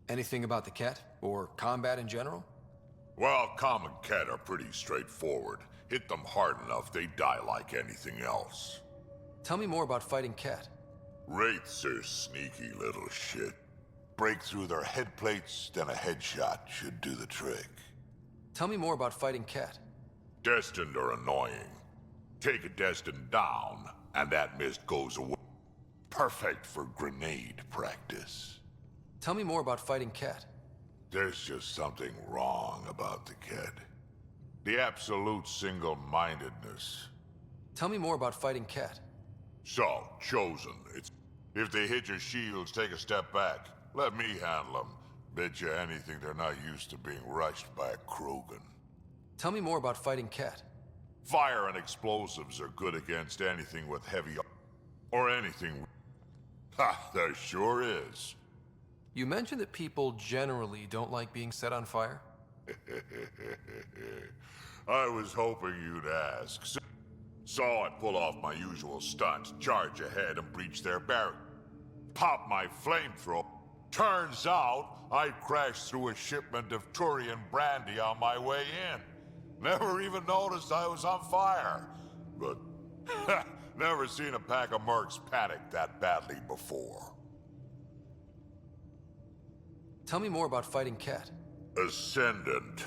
Anything about the Ket? Or combat in general? Well, common Ket are pretty straightforward. Hit them hard enough, they die like anything else. Tell me more about fighting Ket. Wraiths are sneaky little shit. Break through their head plates, then a headshot should do the trick. Tell me more about fighting Ket. Destined are annoying. Take a Destined down, and that mist goes away. Perfect for grenade practice. Tell me more about fighting Ket. There's just something wrong about the Ket. The absolute single-mindedness. Tell me more about fighting Ket. So, Chosen, it's... If they hit your shields, take a step back. Let me handle them. Bet you anything they're not used to being rushed by a Krogan. Tell me more about fighting Ket. Fire and explosives are good against anything with heavy... or anything... Ha! There sure is. You mentioned that people generally don't like being set on fire? I was hoping you'd ask. So I pull off my usual stunts, charge ahead and breach their barrier. Pop my flamethrower. Turns out, I crashed through a shipment of Turian brandy on my way in. Never even noticed I was on fire. But, never seen a pack of mercs panic that badly before. Tell me more about fighting Ket. Ascendant,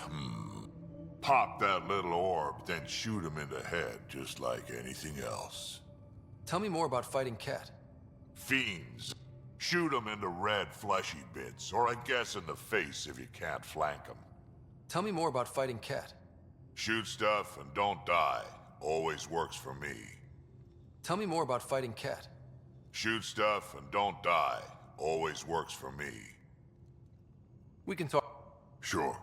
Pop that little orb, then shoot him in the head, just like anything else. Tell me more about fighting Ket. Fiends. Shoot them into red, fleshy bits, or I guess in the face if you can't flank them. Tell me more about fighting Ket. Shoot stuff and don't die. Always works for me. Tell me more about fighting Ket. Shoot stuff and don't die. Always works for me. We can talk. Sure.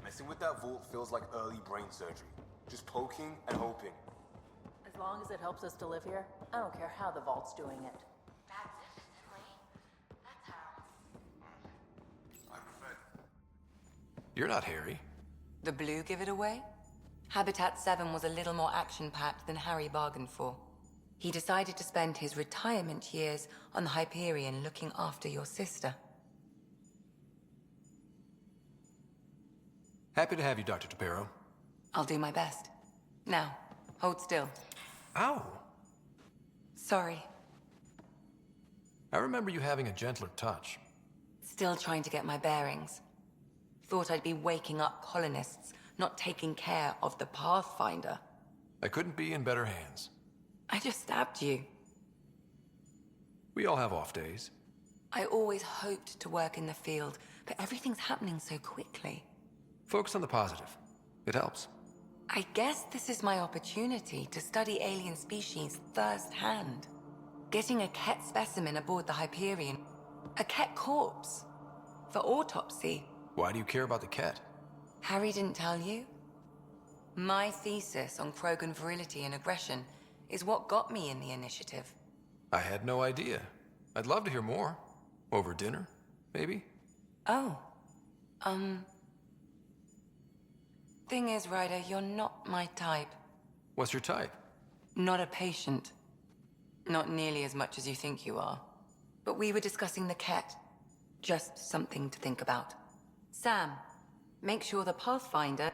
Messing with that vault feels like early brain surgery. Just poking and hoping. As long as it helps us to live here, I don't care how the vault's doing it. You're not Harry. The blue give it away? Habitat 7 was a little more action-packed than Harry bargained for. He decided to spend his retirement years on the Hyperion looking after your sister. Happy to have you, Dr. Tapero. I'll do my best. Now, hold still. Ow! Sorry. I remember you having a gentler touch. Still trying to get my bearings. Thought I'd be waking up colonists, not taking care of the Pathfinder. I couldn't be in better hands. I just stabbed you. We all have off days. I always hoped to work in the field, but everything's happening so quickly. Focus on the positive. It helps. I guess this is my opportunity to study alien species firsthand. Getting a Ket specimen aboard the Hyperion. A Ket corpse. For autopsy. Why do you care about the Ket? Harry didn't tell you? My thesis on Krogan virility and aggression is what got me in the initiative. I had no idea. I'd love to hear more. Over dinner, maybe? Oh. Thing is, Ryder, you're not my type. What's your type? Not a patient. Not nearly as much as you think you are. But we were discussing the Ket. Just something to think about. Sam, make sure the Pathfinder...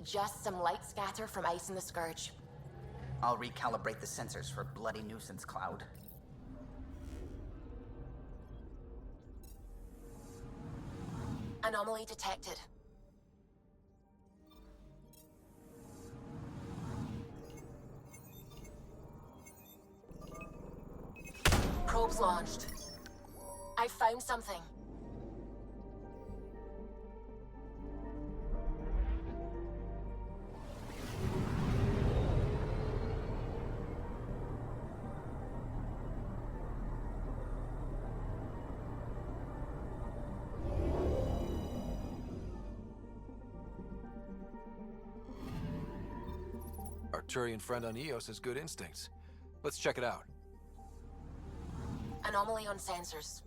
Just some light scatter from Ice and the Scourge. I'll recalibrate the sensors for bloody nuisance cloud. Anomaly detected. Probes launched. I found something. Arturian friend on Eos has good instincts. Let's check it out. Anomaly on sensors.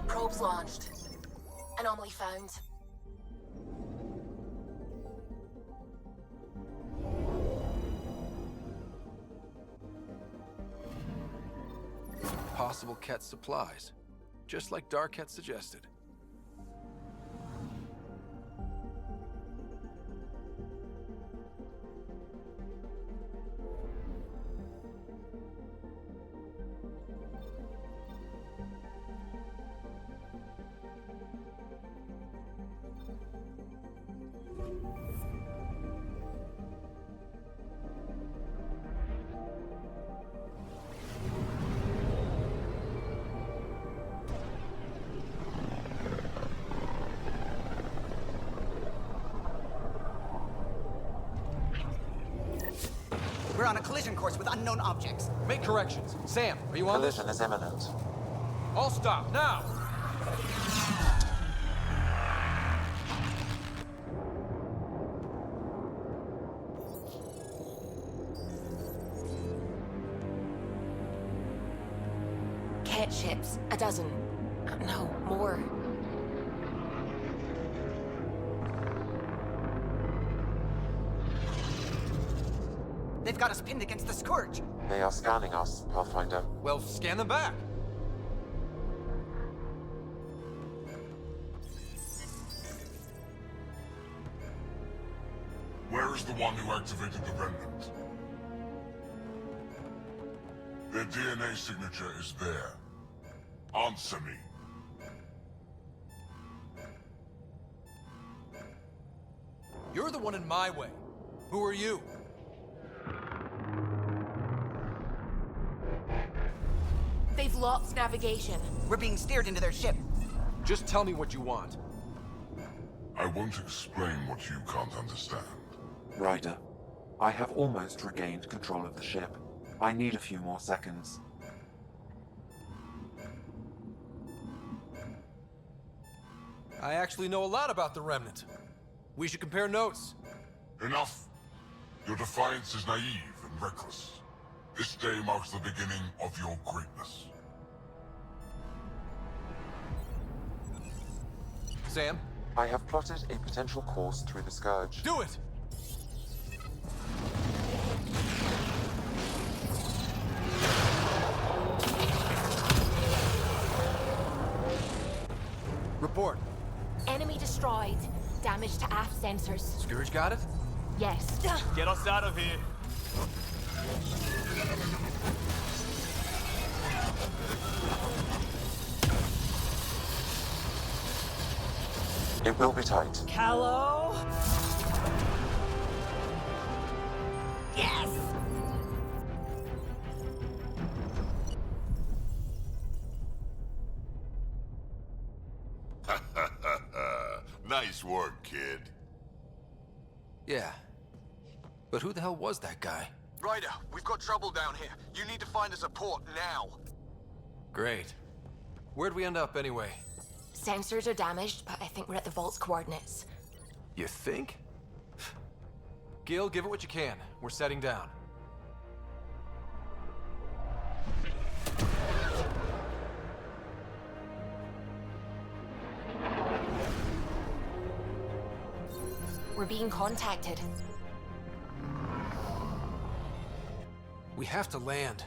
Probes launched. Anomaly found. Possible Ket supplies. Just like Darket suggested. We're on a collision course with unknown objects. Make corrections. Sam, are you on this? Collision is imminent. All stop, now! Ket ships. A dozen. No, more. They've got us pinned against the Scourge. They are scanning us, Pathfinder. Well, scan them back. Where's the one who activated the remnant? Their DNA signature is there. Answer me. You're the one in my way. Who are you? They've lost navigation. We're being steered into their ship. Just tell me what you want. I won't explain what you can't understand. Ryder, I have almost regained control of the ship. I need a few more seconds. I actually know a lot about the Remnant. We should compare notes. Enough! Your defiance is naive and reckless. This day marks the beginning of your greatness. Sam? I have plotted a potential course through the Scourge. Do it! Report. Enemy destroyed. Damage to aft sensors. Scourge got it? Yes. Get us out of here. It will be tight. Callow? Yes! Nice work, kid. Yeah. But who the hell was that guy? Ryder, we've got trouble down here. You need to find us a port now. Great. Where'd we end up anyway? Sensors are damaged, but I think we're at the vault's coordinates. You think? Gil, give it what you can. We're setting down. We're being contacted. We have to land.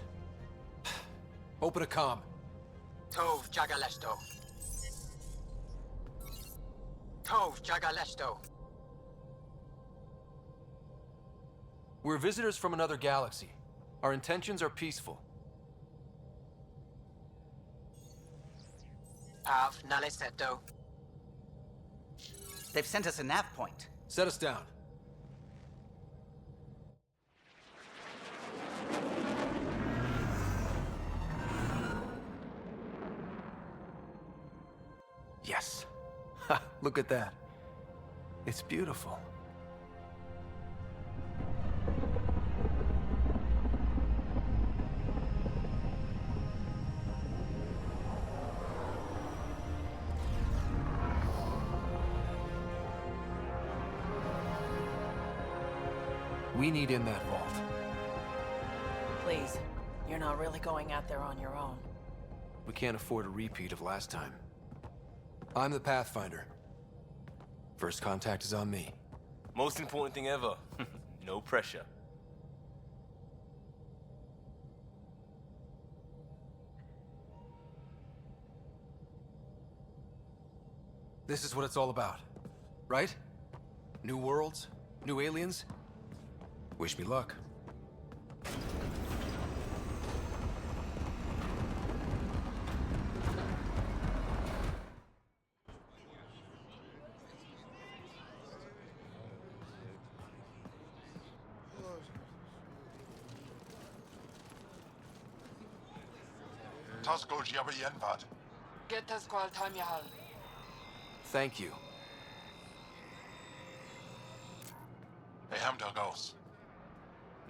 Open a comm. Tov Jagalesto. Tov Jagalesto. We're visitors from another galaxy. Our intentions are peaceful. Av Naleseto. They've sent us a nav point. Set us down. Yes. Ha, look at that. It's beautiful. We need in that vault. Please, you're not really going out there on your own. We can't afford a repeat of last time. I'm the Pathfinder. First contact is on me. Most important thing ever. No pressure. This is what it's all about, right? New worlds, new aliens. Wish me luck. Tasco Jabba Yenvad. Get us qual time yahal. Thank you. They hammed our goals.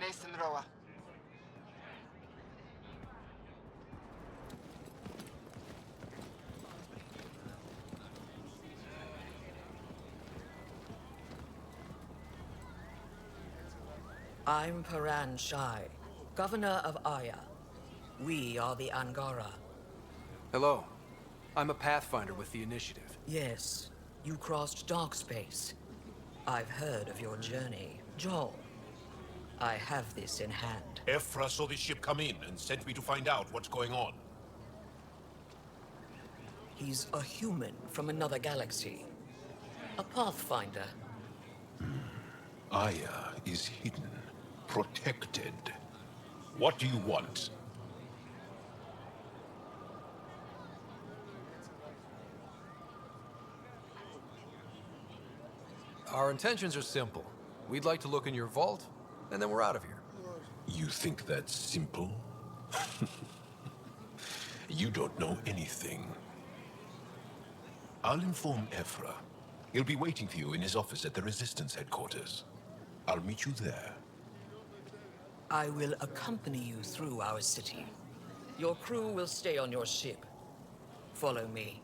Nathan Roa. I'm Paran Shai, Governor of Aya. We are the Angara. Hello. I'm a Pathfinder with the Initiative. Yes, you crossed dark space. I've heard of your journey, Joel. I have this in hand. Ephra saw this ship come in and sent me to find out what's going on. He's a human from another galaxy. A Pathfinder. Aya is hidden, protected. What do you want? Our intentions are simple. We'd like to look in your vault, and then we're out of here. You think that's simple? You don't know anything. I'll inform Ephra. He'll be waiting for you in his office at the Resistance headquarters. I'll meet you there. I will accompany you through our city. Your crew will stay on your ship. Follow me.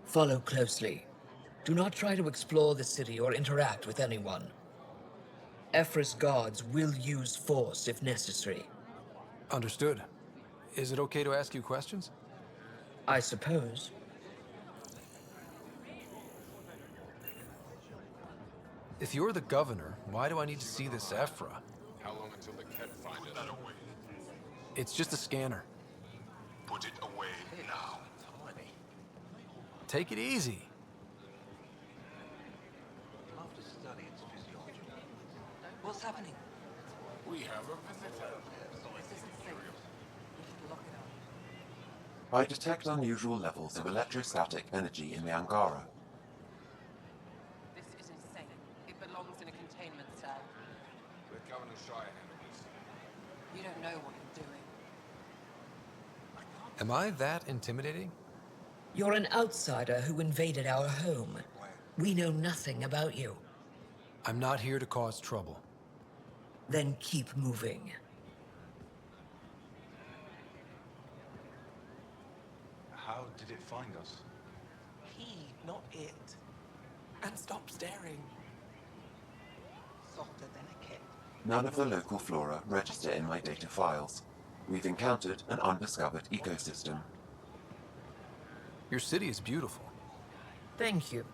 Follow closely. Do not try to explore the city or interact with anyone. Ephra's guards will use force if necessary. Understood. Is it okay to ask you questions? I suppose. If you're the governor, why do I need to see this Ephra? How long until the cat finds us? Put that away. It's just a scanner. Put it away now. Take it easy. What's happening? We have a visitor. I detect unusual levels of electrostatic energy in the Angara. This is insane. It belongs in a containment cell. The Governor Shire handled this. You don't know what you're doing. Am I that intimidating? You're an outsider who invaded our home. We know nothing about you. I'm not here to cause trouble. Then keep moving. How did it find us? He, not it. And stop staring. Softer than a kid. None of the local flora register in my data files. We've encountered an undiscovered ecosystem. Your city is beautiful. Thank you.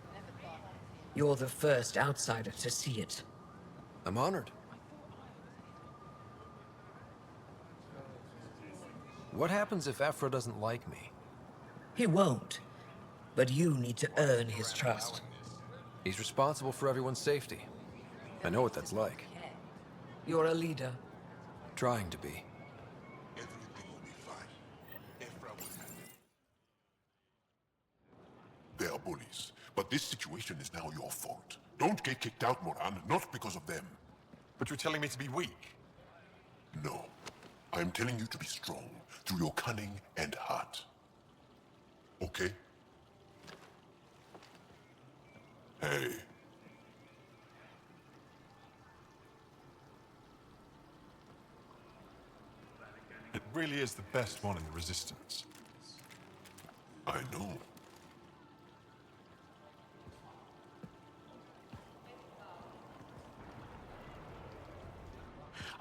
You're the first outsider to see it. I'm honored. What happens if Ephra doesn't like me? He won't. But you need to earn his trust. He's responsible for everyone's safety. I know what that's like. You're a leader. Trying to be. Everything will be fine. Ephra will handle it. They are bullies, but this situation is now your fault. Don't get kicked out, Moran, not because of them. But you're telling me to be weak? No. I am telling you to be strong through your cunning and heart. Okay? Hey. It really is the best one in the Resistance. I know.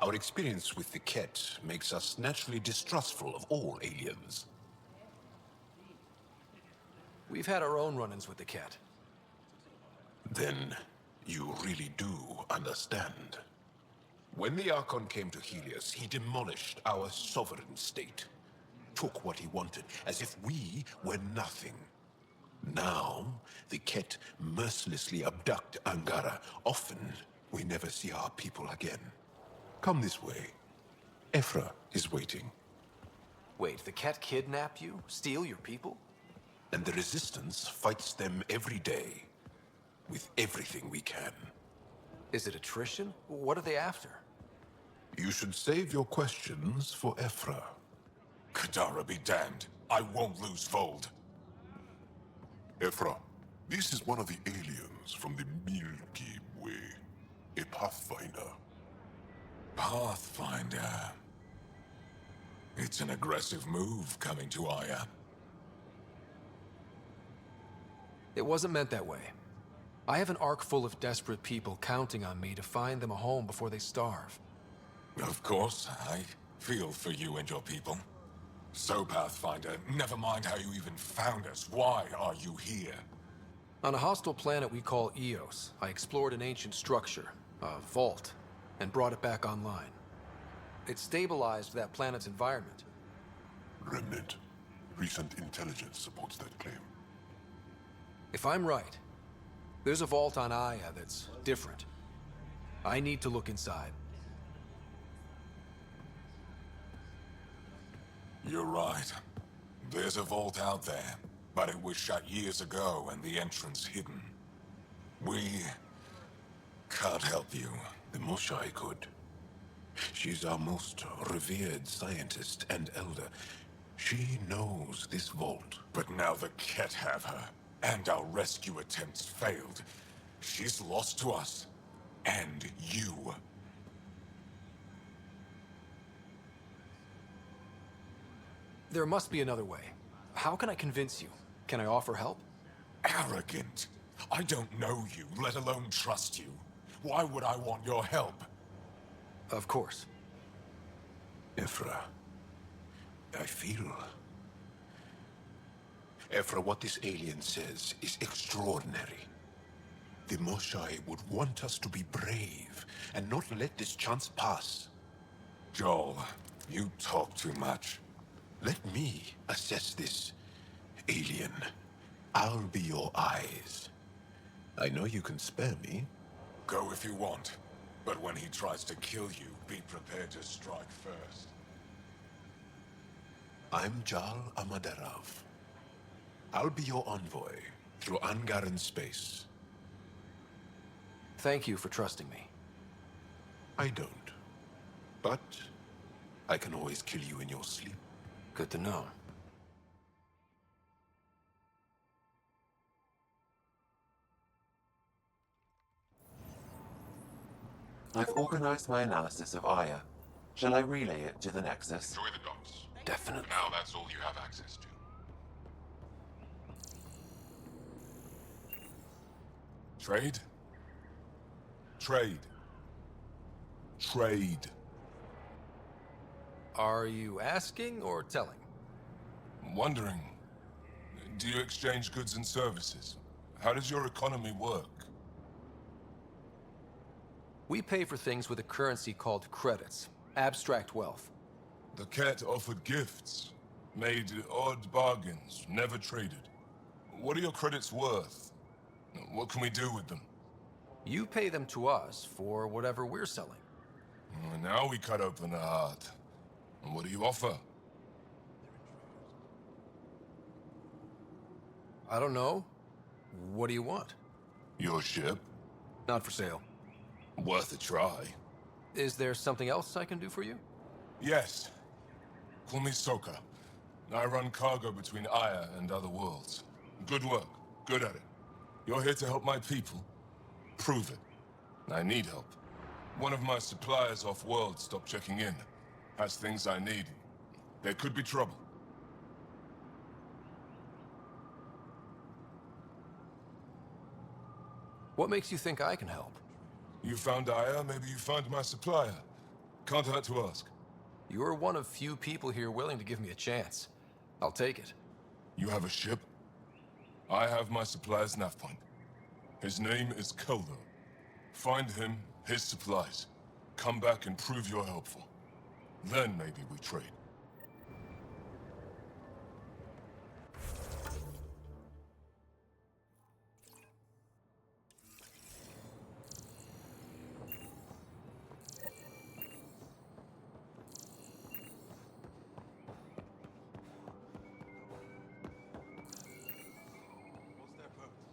Our experience with the Ket makes us naturally distrustful of all aliens. We've had our own run-ins with the Ket. Then you really do understand. When the Archon came to Helios, he demolished our sovereign state. Took what he wanted, as if we were nothing. Now, the Ket mercilessly abduct Angara. Often, we never see our people again. Come this way. Ephra is waiting. Wait, the Ket kidnap you? Steal your people? And the Resistance fights them every day. With everything we can. Is it attrition? What are they after? You should save your questions for Ephra. Kadara be damned. I won't lose Voeld. Ephra, this is one of the aliens from the Milky Way. A Pathfinder. Pathfinder. It's an aggressive move coming to Aya. It wasn't meant that way. I have an ark full of desperate people counting on me to find them a home before they starve. Of course, I feel for you and your people. So, Pathfinder, never mind how you even found us. Why are you here? On a hostile planet we call Eos, I explored an ancient structure, a vault, and brought it back online. It stabilized that planet's environment. Remnant. Recent intelligence supports that claim. If I'm right, there's a vault on Aya that's different. I need to look inside. You're right. There's a vault out there, but it was shut years ago and the entrance hidden. We can't help you. The Moshai could. She's our most revered scientist and elder. She knows this vault. But now the Ket have her, and our rescue attempts failed. She's lost to us. And you. There must be another way. How can I convince you? Can I offer help? Arrogant. I don't know you, let alone trust you. Why would I want your help? Of course. Ephra, I feel... Ephra, what this alien says is extraordinary. The Moshai would want us to be brave and not let this chance pass. Joel, you talk too much. Let me assess this, alien. I'll be your eyes. I know you can spare me. Go if you want, but when he tries to kill you, be prepared to strike first. I'm Jal Amaderov. I'll be your envoy through Angaran space. Thank you for trusting me. I don't. But I can always kill you in your sleep. Good to know. I've organized my analysis of Aya. Shall I relay it to the Nexus? Enjoy the docks. Definitely. Now that's all you have access to. Trade? Trade. Trade. Are you asking or telling? Wondering, do you exchange goods and services? How does your economy work? We pay for things with a currency called credits. Abstract wealth. The Ket offered gifts, made odd bargains, never traded. What are your credits worth? What can we do with them? You pay them to us for whatever we're selling. Now we cut open the heart. And what do you offer? I don't know. What do you want? Your ship? Not for sale. Worth a try. Is there something else I can do for you? Yes. Call me Soka. I run cargo between Aya and other worlds. Good work. Good at it. You're here to help my people. Prove it. I need help. One of my suppliers off-world stopped checking in. Has things I need. There could be trouble. What makes you think I can help? You found Aya, maybe you found my supplier. Can't hurt to ask. You're one of few people here willing to give me a chance. I'll take it. You have a ship? I have my supplier's nav point. His name is Keldo. Find him, his supplies. Come back and prove you're helpful. Then maybe we trade.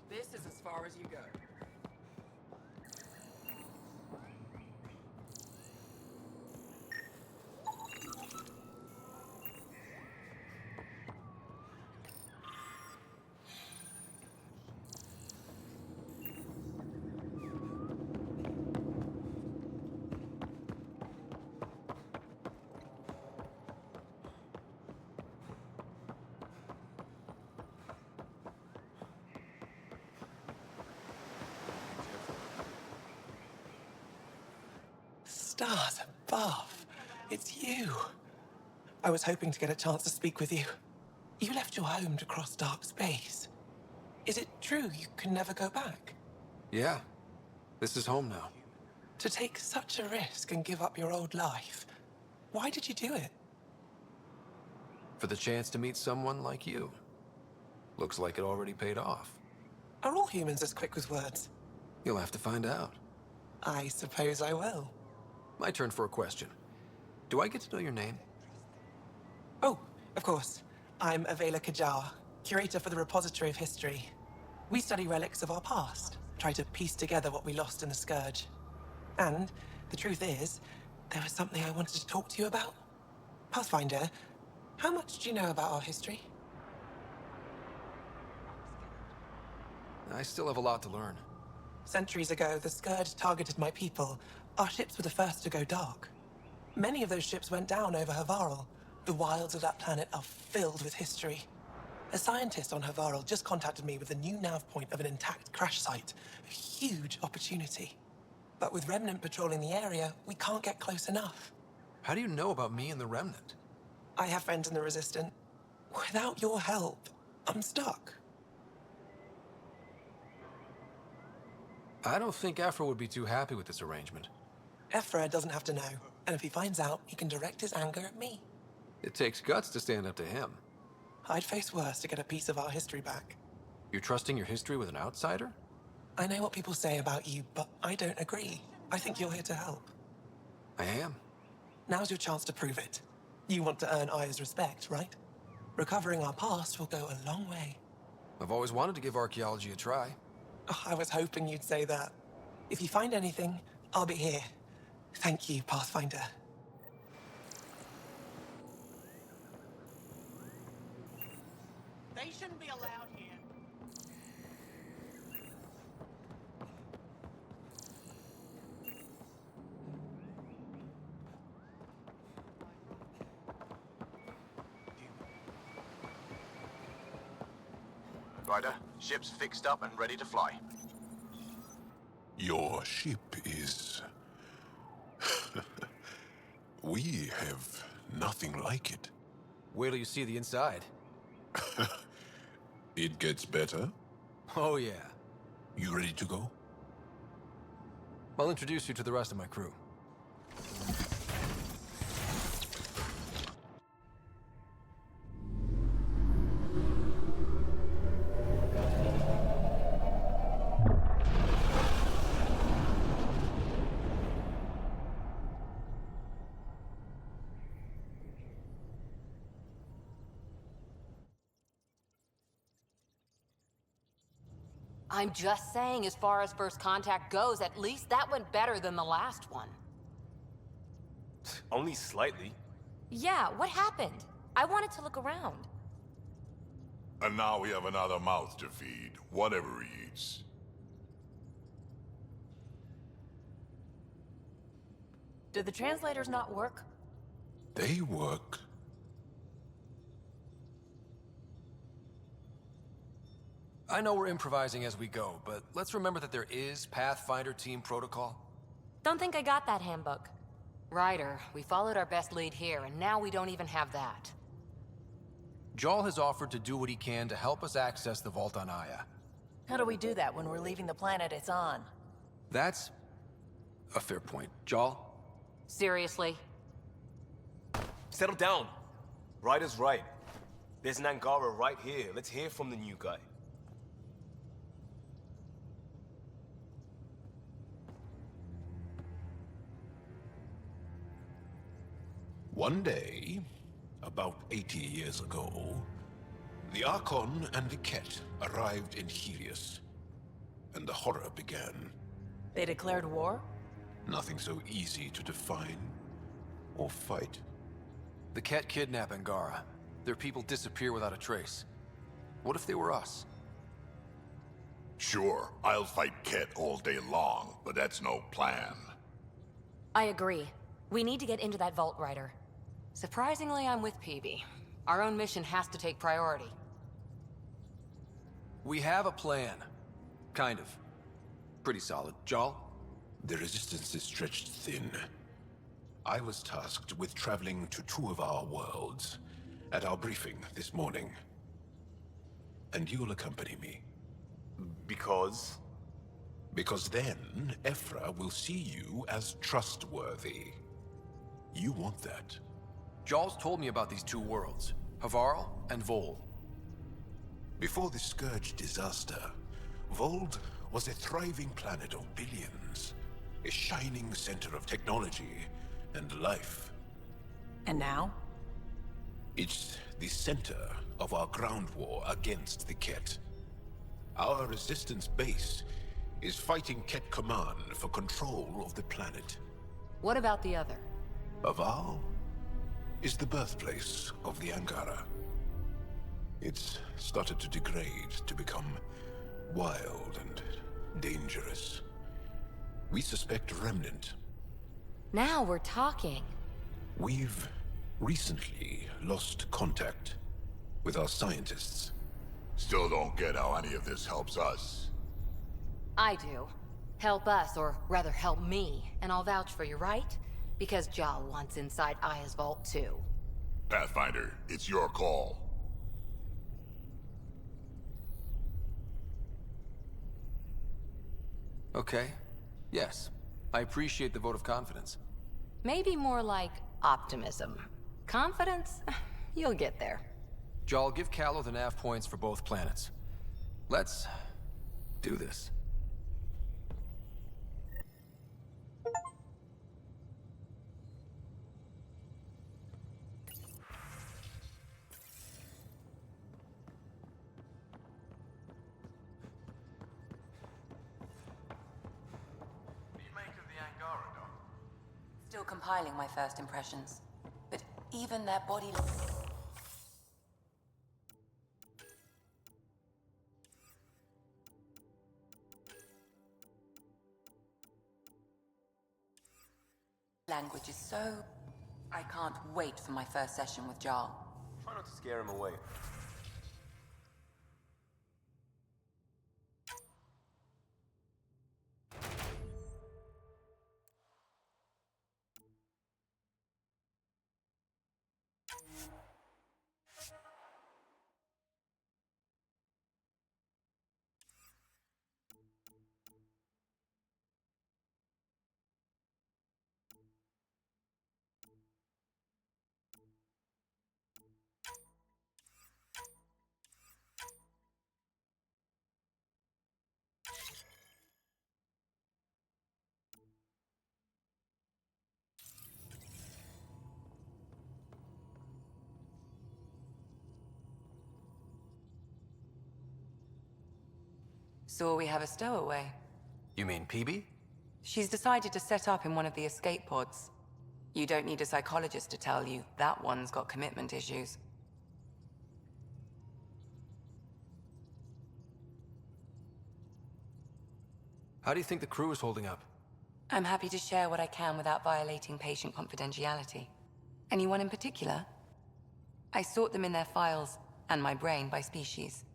This is as far as you go. Stars above. It's you. I was hoping to get a chance to speak with you. You left your home to cross dark space. Is it true you can never go back? Yeah. This is home now. To take such a risk and give up your old life, why did you do it? for the chance to meet someone like you. Looks like it already paid off. Are all humans as quick with words? You'll have to find out. I suppose I will. My turn for a question. Do I get to know your name? Oh, of course. I'm Avela Kajar, curator for the Repository of History. We study relics of our past, try to piece together what we lost in the Scourge. And the truth is, there was something I wanted to talk to you about. Pathfinder, how much do you know about our history? I still have a lot to learn. Centuries ago, the Scourge targeted my people. Our ships were the first to go dark. Many of those ships went down over Havarl. The wilds of that planet are filled with history. A scientist on Havarl just contacted me with a new nav point of an intact crash site. A huge opportunity. But with Remnant patrolling the area, we can't get close enough. How do you know about me and the Remnant? I have friends in the Resistance. Without your help, I'm stuck. I don't think Aphra would be too happy with this arrangement. Ephra doesn't have to know, and if he finds out, he can direct his anger at me. It takes guts to stand up to him. I'd face worse to get a piece of our history back. You're trusting your history with an outsider? I know what people say about you, but I don't agree. I think you're here to help. I am. Now's your chance to prove it. You want to earn Aya's respect, right? Recovering our past will go a long way. I've always wanted to give archaeology a try. Oh, I was hoping you'd say that. If you find anything, I'll be here. Thank you, Pathfinder. They shouldn't be allowed here. Ryder, ship's fixed up and ready to fly. Your ship is... We have nothing like it. Wait till you see the inside. It gets better? Oh, yeah. You ready to go? I'll introduce you to the rest of my crew. I'm just saying, as far as first contact goes, at least that went better than the last one. Only slightly. Yeah, what happened? I wanted to look around. And now we have another mouth to feed, whatever he eats. Did the translators not work? They work. I know we're improvising as we go, but let's remember that there is Pathfinder team protocol. Don't think I got that handbook. Ryder, we followed our best lead here, and now we don't even have that. Jarl has offered to do what he can to help us access the vault on Aya. How do we do that when we're leaving the planet it's on? That's a fair point. Jarl? Seriously? Settle down. Ryder's right. There's an Angara right here. Let's hear from the new guy. One day, about 80 years ago, the Archon and the Ket arrived in Helios, and the horror began. They declared war? Nothing so easy to define or fight. The Ket kidnap Angara. Their people disappear without a trace. What if they were us? Sure, I'll fight Ket all day long, but that's no plan. I agree. We need to get into that vault, Ryder. Surprisingly, I'm with PB. Our own mission has to take priority. We have a plan. Kind of. Pretty solid. Jarl? The resistance is stretched thin. I was tasked with traveling to 2 of our worlds at our briefing this morning. And you'll accompany me. Because? Because then, Ephra will see you as trustworthy. You want that. Jarl's told me about these 2 worlds. Havarl and Voeld. Before the Scourge disaster, Voeld was a thriving planet of billions. A shining center of technology and life. And now? It's the center of our ground war against the Ket. Our resistance base is fighting Ket Command for control of the planet. What about the other? Aval is the birthplace of the Angara. It's started to degrade, to become wild and dangerous. We suspect Remnant. Now we're talking. We've recently lost contact with our scientists. Still don't get how any of this helps us. I do. Help us, or rather help me, and I'll vouch for you, right? Because Jal wants inside Aya's vault too. Pathfinder, it's your call. Okay. Yes. I appreciate the vote of confidence. Maybe more like optimism. Confidence? You'll get there. Jal, give Callow the nav points for both planets. Let's do this. Still compiling my first impressions. But even their body... language is so... I can't wait for my first session with Jarl. Try not to scare him away. So we have a stowaway. You mean PB? She's decided to set up in one of the escape pods. You don't need a psychologist to tell you that one's got commitment issues. How do you think the crew is holding up? I'm happy to share what I can without violating patient confidentiality. Anyone in particular? I sort them in their files, and my brain by species.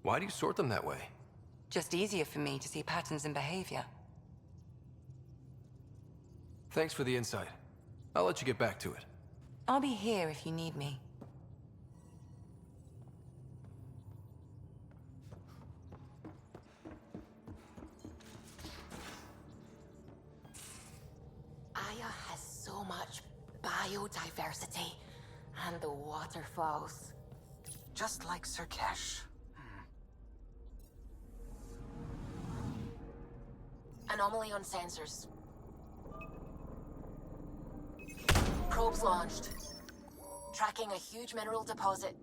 Why do you sort them that way? Just easier for me to see patterns in behavior. Thanks for the insight. I'll let you get back to it. I'll be here if you need me. Aya has so much biodiversity and the waterfalls. Just like Sirkesh. Anomaly on sensors. Probes launched. Tracking a huge mineral deposit.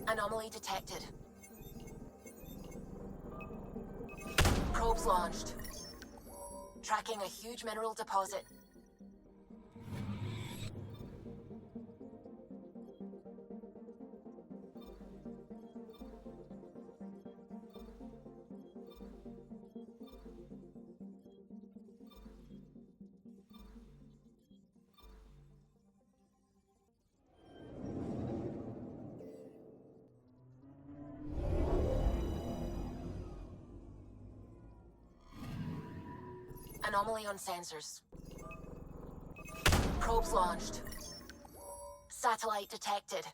Anomaly detected. Probes launched. Tracking a huge mineral deposit. Anomaly on sensors. Probes launched. Satellite detected.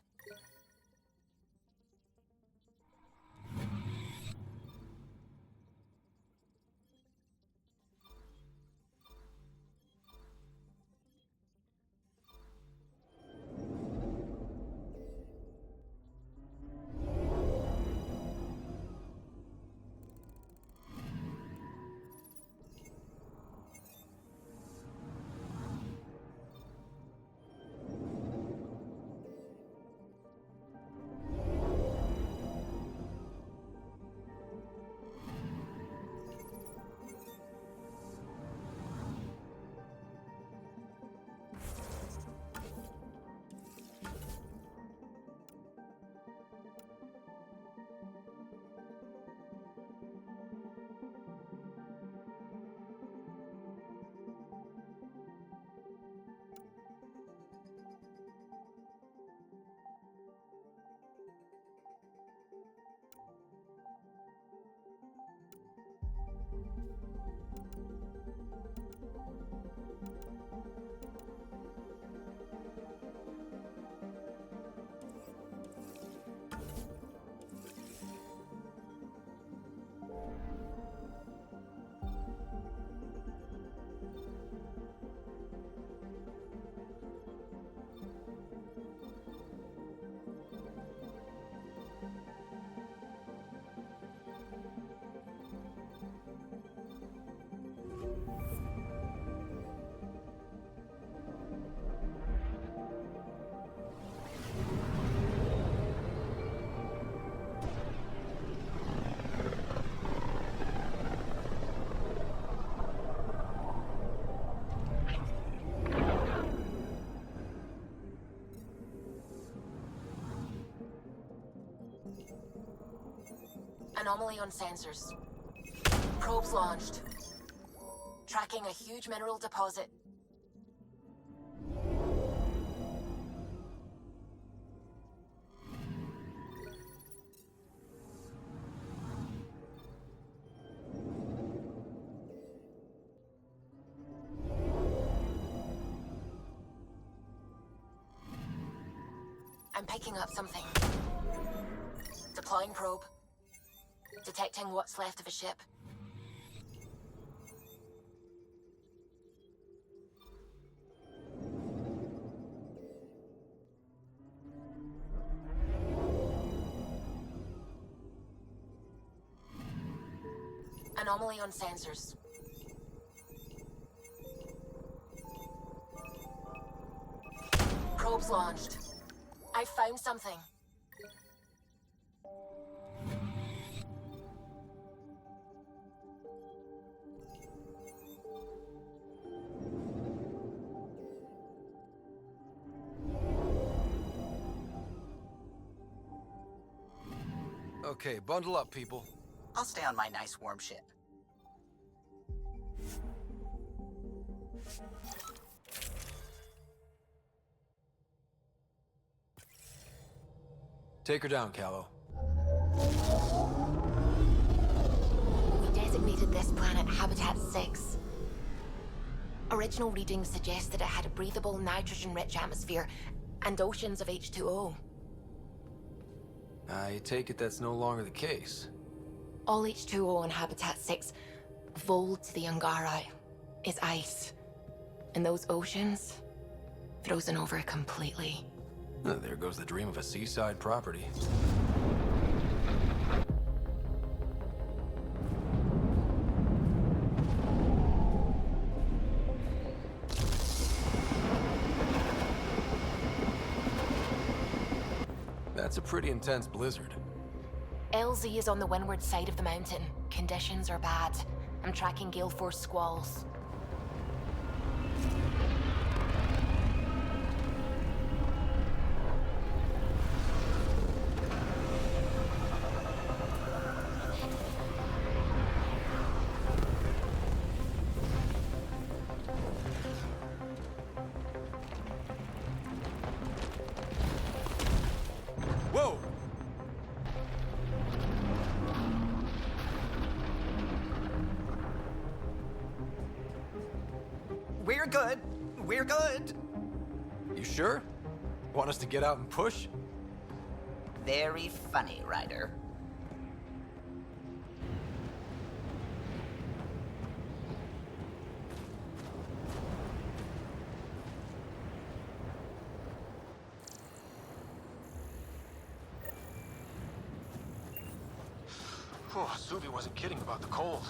Anomaly on sensors. Probes launched. Tracking a huge mineral deposit. I'm picking up something. Deploying probe. Detecting what's left of a ship. Anomaly on sensors. Probes launched. I found something. Okay, bundle up, people. I'll stay on my nice warm ship. Take her down, Callow. We designated this planet Habitat 6. Original readings suggest that it had a breathable, nitrogen-rich atmosphere and oceans of H2O. I take it that's no longer the case. All H2O on Habitat 6, Voeld to the Angaran, is ice. And those oceans, frozen over completely. There goes the dream of a seaside property. That's a pretty intense blizzard. LZ is on the windward side of the mountain. Conditions are bad. I'm tracking gale force squalls. Whoa! We're good. We're good. You sure? Want us to get out and push? Very funny, Ryder. Oh, Suvi wasn't kidding about the cold.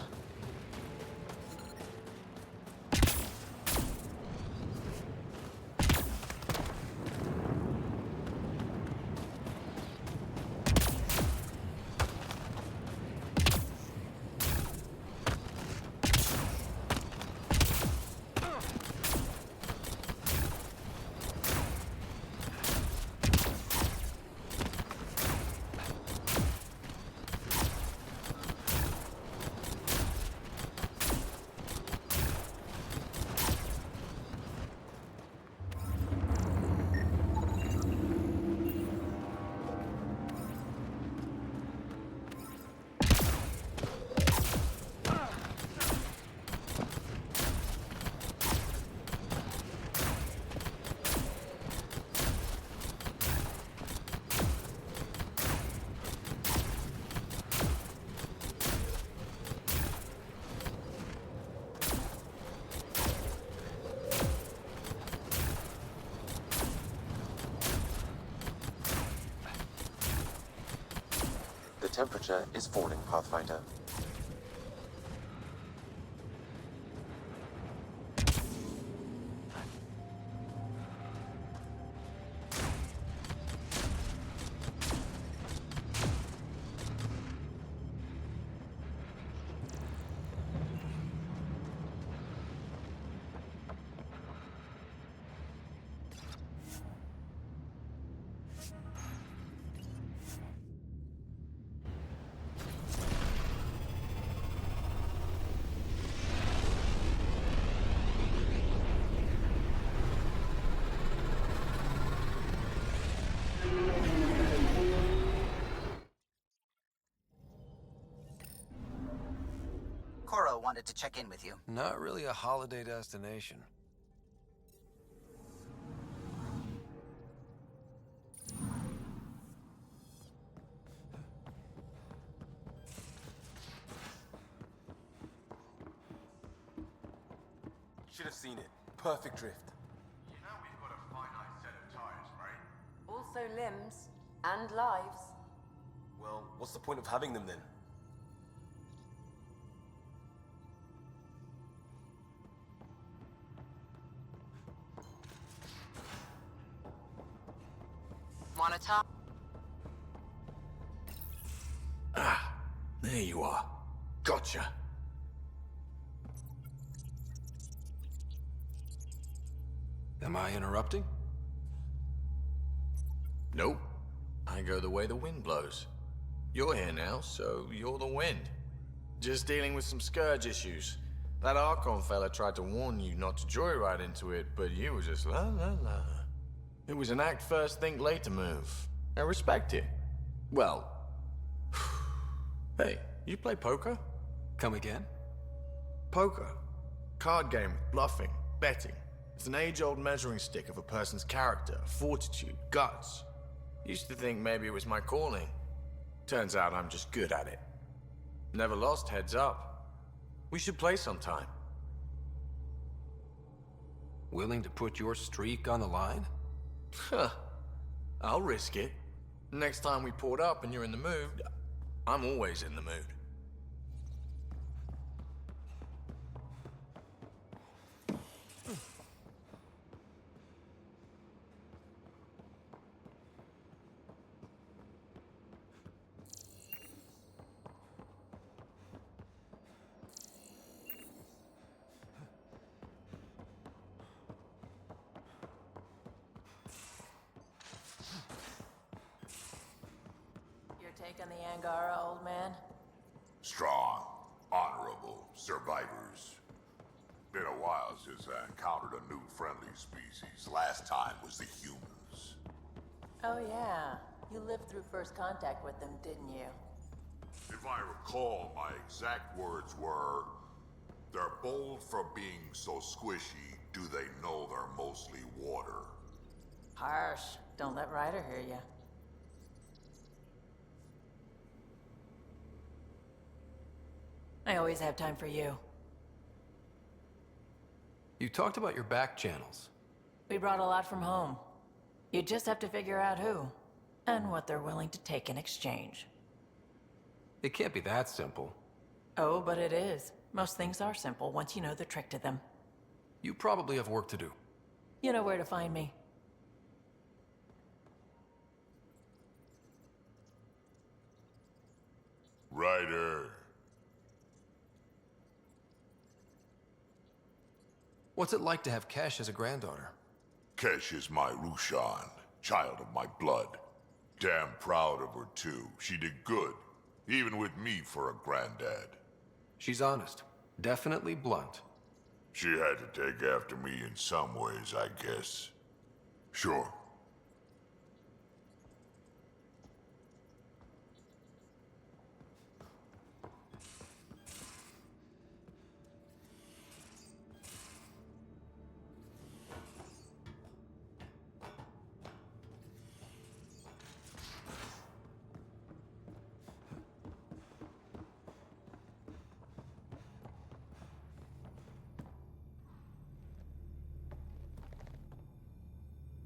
The temperature is falling, Pathfinder. Coro wanted to check in with you. Not really a holiday destination. Should have seen it. Perfect drift. You know we've got a finite set of tires, right? Also limbs and lives. Well, what's the point of having them then? Wanna talk? Ah, there you are. Gotcha. Am I interrupting? Nope. I go the way the wind blows. You're here now, so you're the wind. Just dealing with some scourge issues. That Archon fella tried to warn you not to joyride into it, but you were just la la la. It was an act first, think later move. I respect it. Well... Hey, you play poker? Come again? Poker. Card game with bluffing, betting. It's an age-old measuring stick of a person's character, fortitude, guts. Used to think maybe it was my calling. Turns out I'm just good at it. Never lost, heads up. We should play sometime. Willing to put your streak on the line? Huh. I'll risk it. Next time we port up and you're in the mood, I'm always in the mood. Taking the Angara, old man? Strong, honorable survivors. Been a while since I encountered a new friendly species. Last time was the humans. Oh yeah, you lived through first contact with them, didn't you? If I recall, my exact words were, "They're bold for being so squishy, do they know they're mostly water? Harsh. Don't let Ryder hear you. I always have time for you. You talked about your back channels. We brought a lot from home. You just have to figure out who, and what they're willing to take in exchange. It can't be that simple. Oh, but it is. Most things are simple once you know the trick to them. You probably have work to do. You know where to find me. Ryder. What's it like to have Kesh as a granddaughter? Kesh is my Rushan, child of my blood. Damn proud of her too. She did good, even with me for a granddad. She's honest. Definitely blunt. She had to take after me in some ways, I guess. Sure.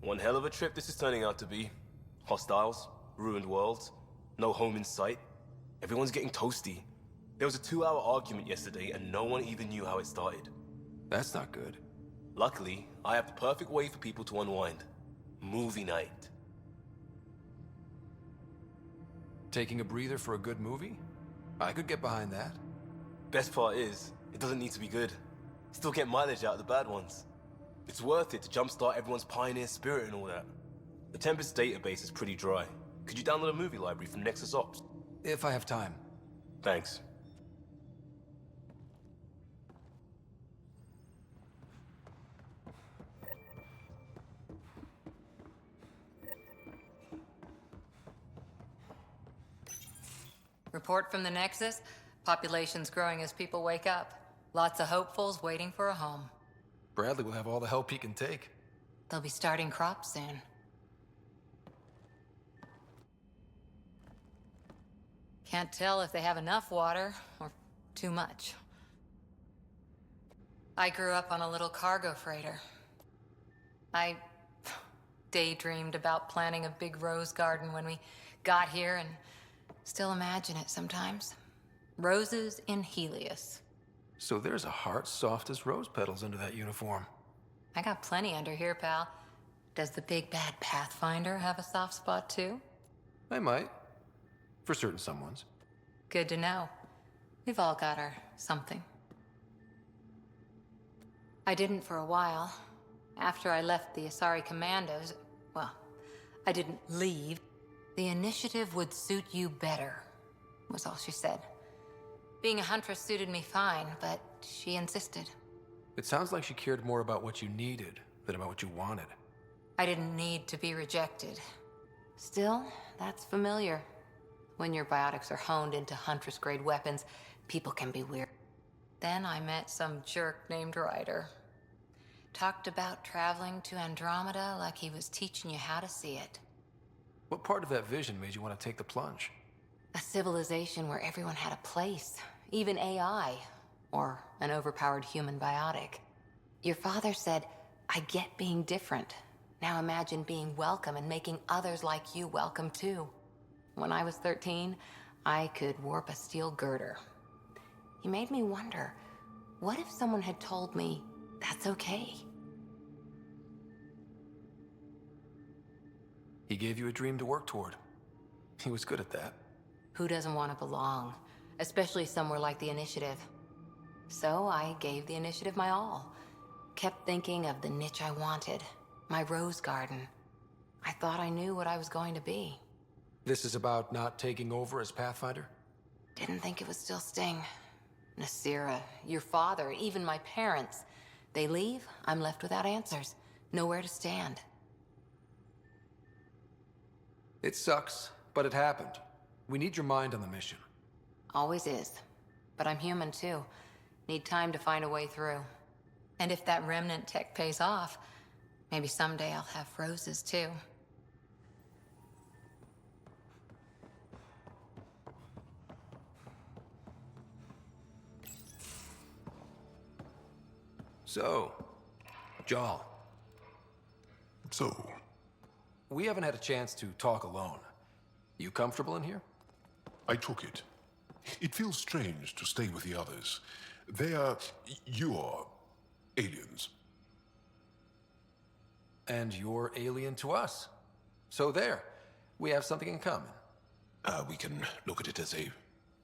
One hell of a trip this is turning out to be. Hostiles, ruined worlds, no home in sight. Everyone's getting toasty. There was a 2-hour argument yesterday and no one even knew how it started. That's not good. Luckily, I have the perfect way for people to unwind. Movie night. Taking a breather for a good movie? I could get behind that. Best part is, it doesn't need to be good. Still get mileage out of the bad ones. It's worth it to jumpstart everyone's pioneer spirit and all that. The Tempest database is pretty dry. Could you download a movie library from Nexus Ops? If I have time. Thanks. Report from the Nexus. Population's growing as people wake up. Lots of hopefuls waiting for a home. Bradley will have all the help he can take. They'll be starting crops soon. Can't tell if they have enough water or too much. I grew up on a little cargo freighter. I daydreamed about planting a big rose garden when we got here and still imagine it sometimes. Roses in Helios. So there's a heart soft as rose petals under that uniform. I got plenty under here, pal. Does the big bad Pathfinder have a soft spot too? I might. For certain someones. Good to know. We've all got our something. I didn't for a while. After I left the Asari Commandos, well, I didn't leave. The initiative would suit you better, was all she said. Being a huntress suited me fine, but she insisted. It sounds like she cared more about what you needed than about what you wanted. I didn't need to be rejected. Still, that's familiar. When your biotics are honed into huntress-grade weapons, people can be weird. Then I met some jerk named Ryder. Talked about traveling to Andromeda like he was teaching you how to see it. What part of that vision made you want to take the plunge? A civilization where everyone had a place, even AI, or an overpowered human biotic. Your father said, I get being different. Now imagine being welcome and making others like you welcome too. When I was 13, I could warp a steel girder. He made me wonder, what if someone had told me that's okay? He gave you a dream to work toward. He was good at that. Who doesn't want to belong? Especially somewhere like the Initiative. So I gave the Initiative my all. Kept thinking of the niche I wanted. My rose garden. I thought I knew what I was going to be. This is about not taking over as Pathfinder? Didn't think it would still sting. Nasira, your father, even my parents. They leave, I'm left without answers. Nowhere to stand. It sucks, but it happened. We need your mind on the mission. Always is. But I'm human too. Need time to find a way through. And if that remnant tech pays off, maybe someday I'll have roses too. So, Jal. So? We haven't had a chance to talk alone. You comfortable in here? I took it. It feels strange to stay with the others. They are... you're... aliens. And you're alien to us. So there. We have something in common. We can look at it as a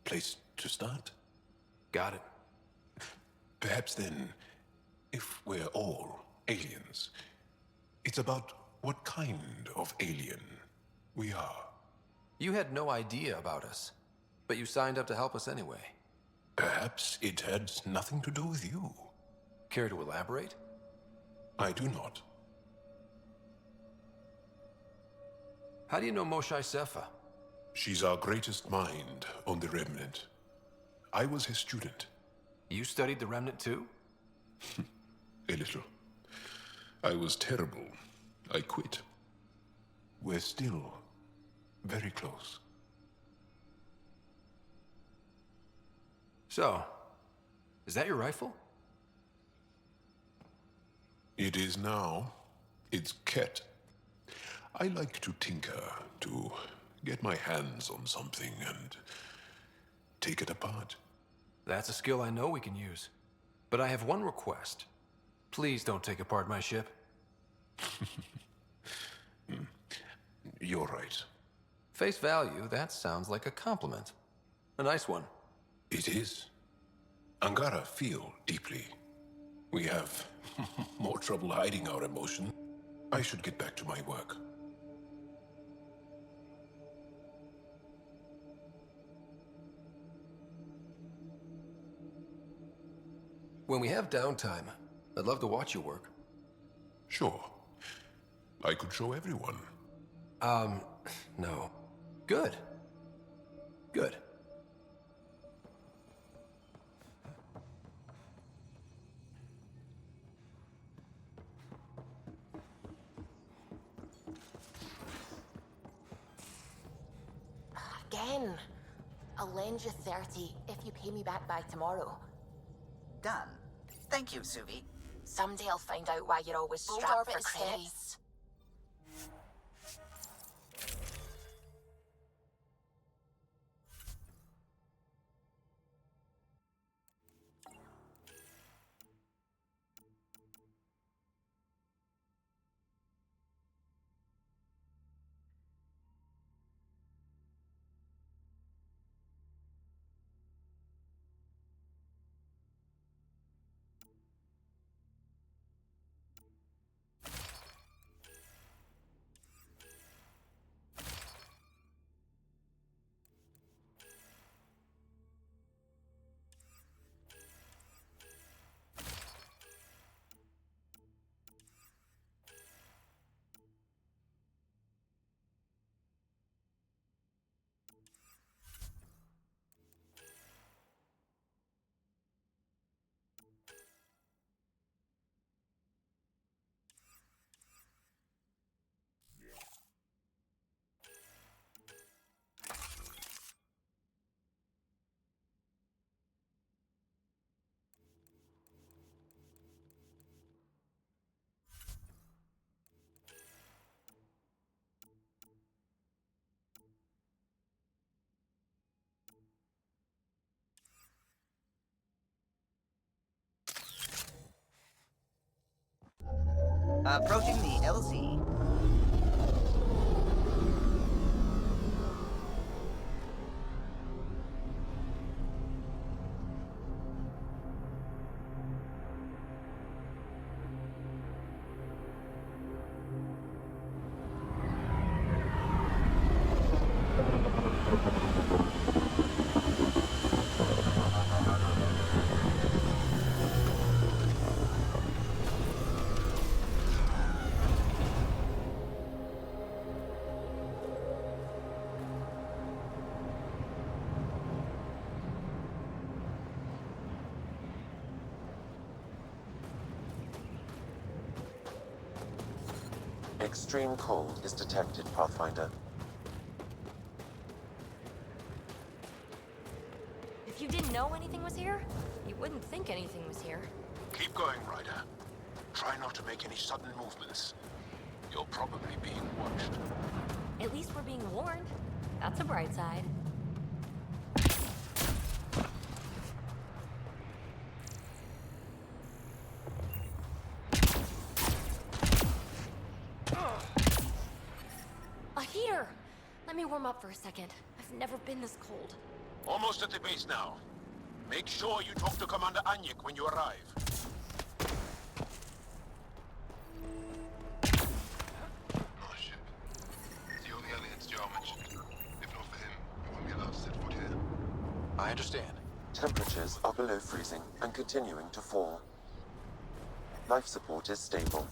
place to start. Got it. Perhaps then, if we're all aliens, it's about what kind of alien we are. You had no idea about us, but you signed up to help us anyway. Perhaps it had nothing to do with you. Care to elaborate? I do not. How do you know Moshae Sefa? She's our greatest mind on the Remnant. I was his student. You studied the Remnant too? A little. I was terrible. I quit. We're still very close. So, is that your rifle? It is now. It's Ket. I like to tinker, to get my hands on something and take it apart. That's a skill I know we can use. But I have one request. Please don't take apart my ship. You're right. Face value, that sounds like a compliment. A nice one. It is. Angara feel deeply. We have more trouble hiding our emotion. I should get back to my work. When we have downtime, I'd love to watch you work. Sure. I could show everyone. No. Good. Good. Again. I'll lend you 30 if you pay me back by tomorrow. Done. Thank you, Suvi. Someday I'll find out why you're always Voeld strapped orbit for is credits. Approaching the LZ. Extreme cold is detected, Pathfinder. If you didn't know anything was here, you wouldn't think anything was here. Keep going, Ryder. Try not to make any sudden movements. You're probably being watched. At least we're being warned. That's a bright side. A heater! Let me warm up for a second. I've never been this cold. Almost at the base now. Make sure you talk to Commander Anyik when you arrive. Nice ship. It's the only aliens Jar mentioned. If not for him, we wouldn't be allowed to set foot here. I understand. Temperatures are below freezing and continuing to fall. Life support is stable.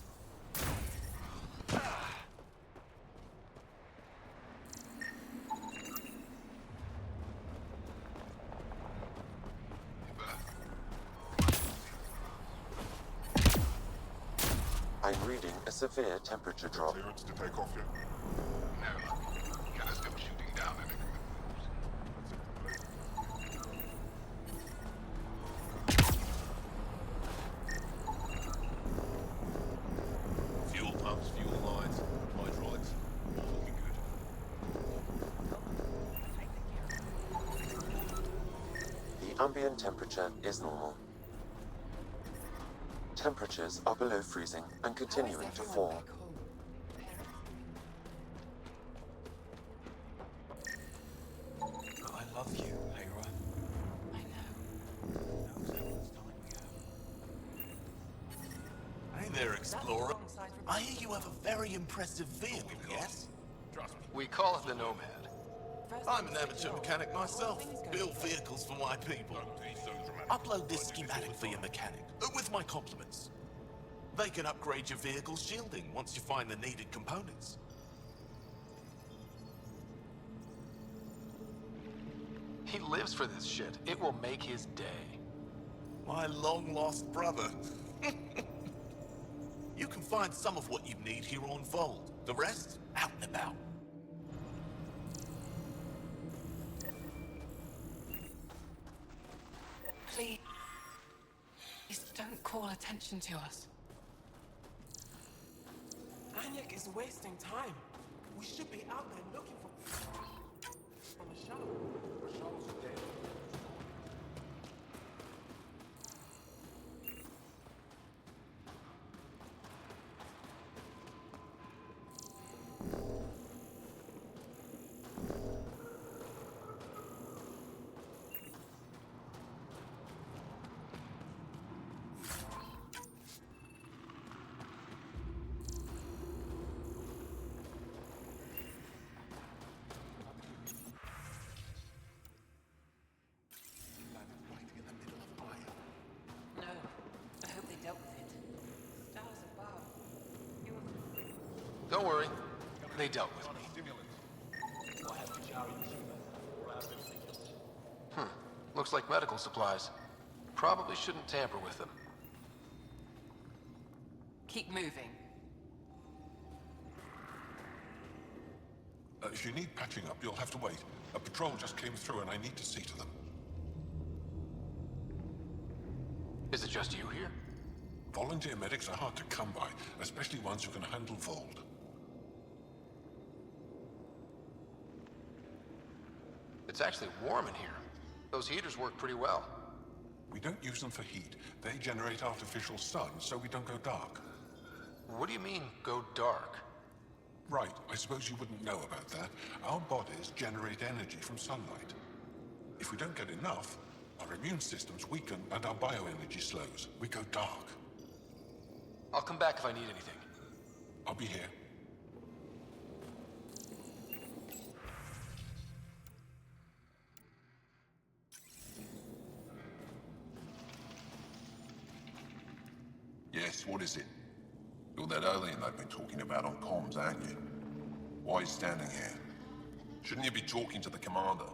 I'm reading a severe temperature drop. Clearance to take off yet? No. Get us still shooting down anything that moves. Fuel pumps, fuel lines, hydraulics. All looking good. The ambient temperature is normal. Temperatures are below freezing and continuing to fall. I love you, Hera. I know. Hey there, Explorer. I hear you have a very impressive vehicle, yes? We call it the Nomad. I'm an amateur mechanic myself. Build vehicles for my people. Upload this schematic for your mechanic, with my compliments. They can upgrade your vehicle's shielding once you find the needed components. He lives for this shit. It will make his day. My long-lost brother. You can find some of what you need here on Voeld. The rest, out and about. Please don't call attention to us. Anyik is wasting time. We should be out there looking for... on the shuttle. The shuttle's dead. Don't worry. They dealt with me. Looks like medical supplies. Probably shouldn't tamper with them. Keep moving. If you need patching up, you'll have to wait. A patrol just came through and I need to see to them. Is it just you here? Volunteer medics are hard to come by, especially ones who can handle Voeld. It's actually warm in here. Those heaters work pretty well. We don't use them for heat. They generate artificial sun, so we don't go dark. What do you mean, go dark? Right, I suppose you wouldn't know about that. Our bodies generate energy from sunlight. If we don't get enough, our immune systems weaken and our bioenergy slows. We go dark. I'll come back if I need anything. I'll be here. Yes, what is it? You're that alien they've been talking about on comms, aren't you? Why are you standing here? Shouldn't you be talking to the commander?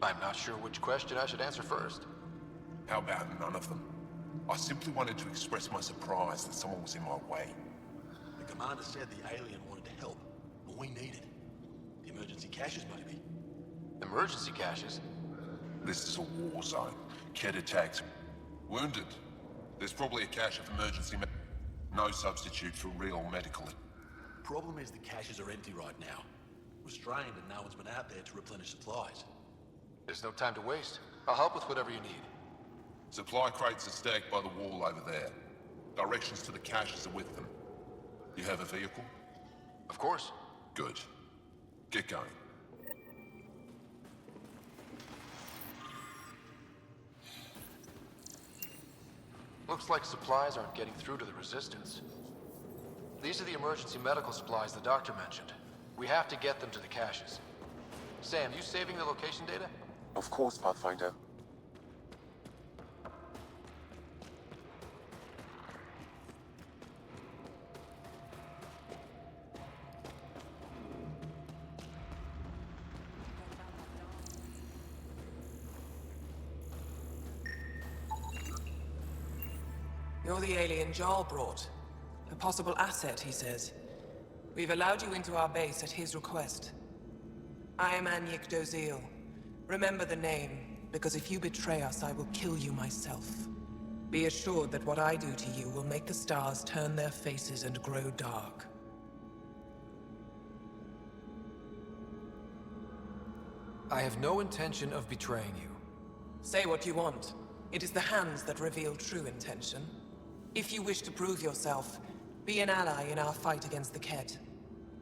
I'm not sure which question I should answer first. How about none of them? I simply wanted to express my surprise that someone was in my way. The commander said the alien wanted to help. What we needed. The emergency caches, maybe. Emergency caches? This is a war zone. Kett attacked. Wounded. There's probably a cache of emergency no substitute for real medical. Problem is the caches are empty right now. We're strained and no one's been out there to replenish supplies. There's no time to waste. I'll help with whatever you need. Supply crates are stacked by the wall over there. Directions to the caches are with them. You have a vehicle? Of course. Good. Get going. Looks like supplies aren't getting through to the Resistance. These are the emergency medical supplies the doctor mentioned. We have to get them to the caches. Sam, you saving the location data? Of course, Pathfinder. You're the alien Jarl brought. A possible asset, he says. We've allowed you into our base at his request. I am Anyik Dozil. Remember the name, because if you betray us, I will kill you myself. Be assured that what I do to you will make the stars turn their faces and grow dark. I have no intention of betraying you. Say what you want. It is the hands that reveal true intention. If you wish to prove yourself, be an ally in our fight against the Kett.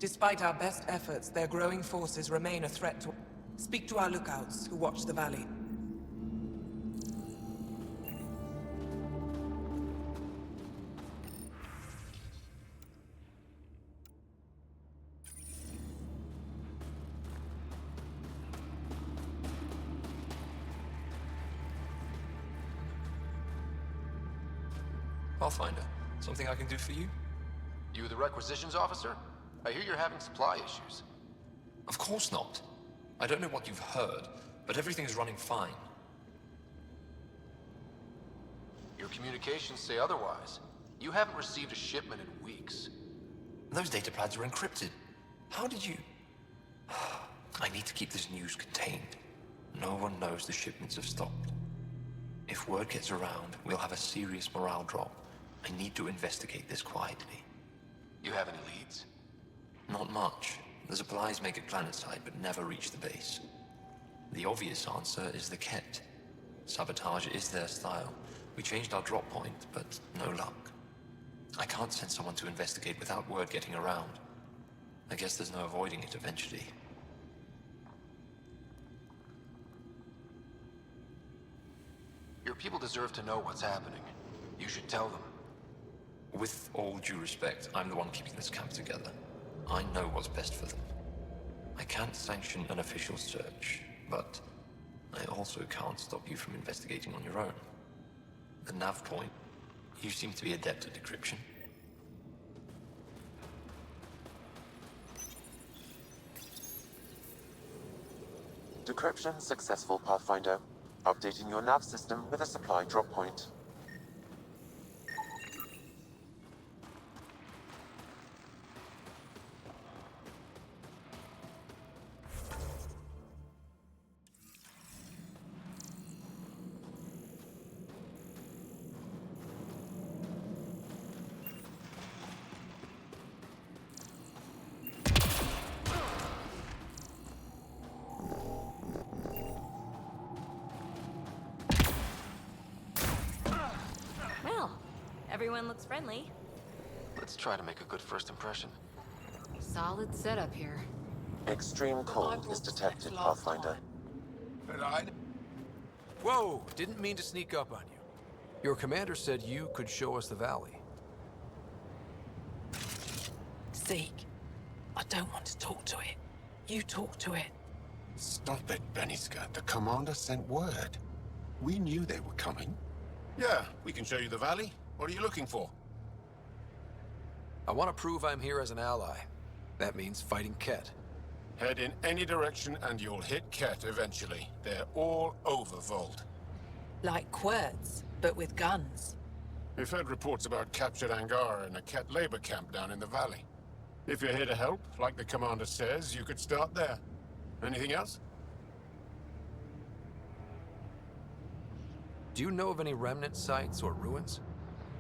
Despite our best efforts, their growing forces remain a threat to... Speak to our lookouts, who watch the valley. Pathfinder, something I can do for you? You the requisitions officer? I hear you're having supply issues. Of course not. I don't know what you've heard, but everything's running fine. Your communications say otherwise. You haven't received a shipment in weeks. Those data pads are encrypted. How did you... I need to keep this news contained. No one knows the shipments have stopped. If word gets around, we'll have a serious morale drop. I need to investigate this quietly. You have any leads? Not much. The supplies make it planetside, but never reach the base. The obvious answer is the Kett. Sabotage is their style. We changed our drop point, but no luck. I can't send someone to investigate without word getting around. I guess there's no avoiding it eventually. Your people deserve to know what's happening. You should tell them. With all due respect, I'm the one keeping this camp together. I know what's best for them. I can't sanction an official search, but I also can't stop you from investigating on your own. The nav point, you seem to be adept at decryption. Decryption successful, Pathfinder. Updating your nav system with a supply drop point. Everyone looks friendly. Let's try to make a good first impression. Solid setup here. Extreme cold is detected, Pathfinder. Whoa! Didn't mean to sneak up on you. Your commander said you could show us the valley. Zeke, I don't want to talk to it. You talk to it. Stop it, Beniska. The commander sent word. We knew they were coming. Yeah, we can show you the valley. What are you looking for? I want to prove I'm here as an ally. That means fighting Kett. Head in any direction and you'll hit Kett eventually. They're all over Voeld. Like Querts, but with guns. We've heard reports about captured Angaran and a Ket labor camp down in the valley. If you're here to help, like the commander says, you could start there. Anything else? Do you know of any remnant sites or ruins?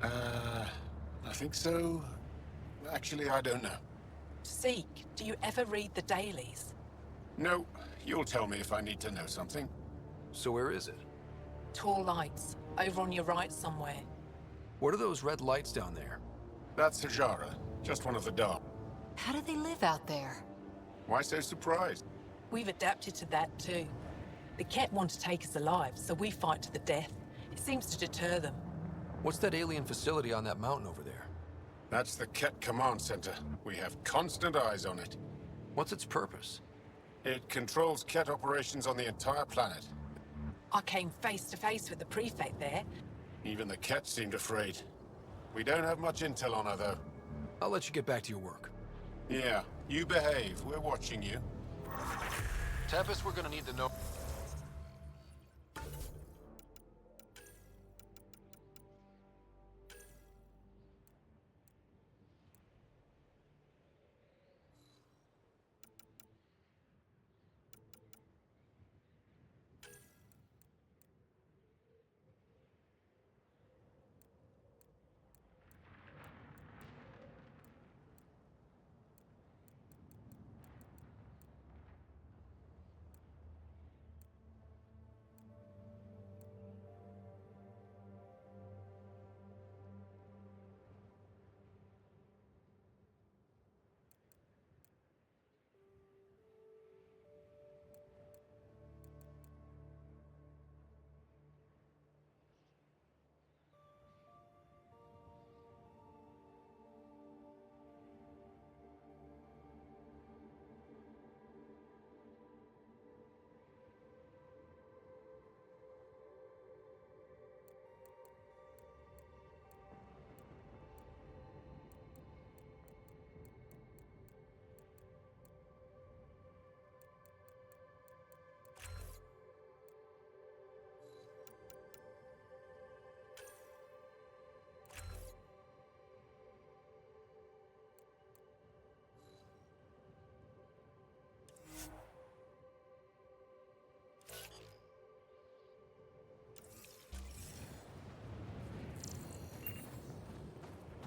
I think so. Actually, I don't know. Zeke, do you ever read the dailies? No, you'll tell me if I need to know something. So where is it? Tall lights, over on your right somewhere. What are those red lights down there? That's Hajara, just one of the dark. How do they live out there? Why so surprised? We've adapted to that too. The Ket want to take us alive, so we fight to the death. It seems to deter them. What's that alien facility on that mountain over there? That's the Ket Command Center. We have constant eyes on it. What's its purpose? It controls Ket operations on the entire planet. I came face to face with the prefect there. Even the Ket seemed afraid. We don't have much intel on her, though. I'll let you get back to your work. Yeah, you behave. We're watching you. Tempest, we're gonna need to know...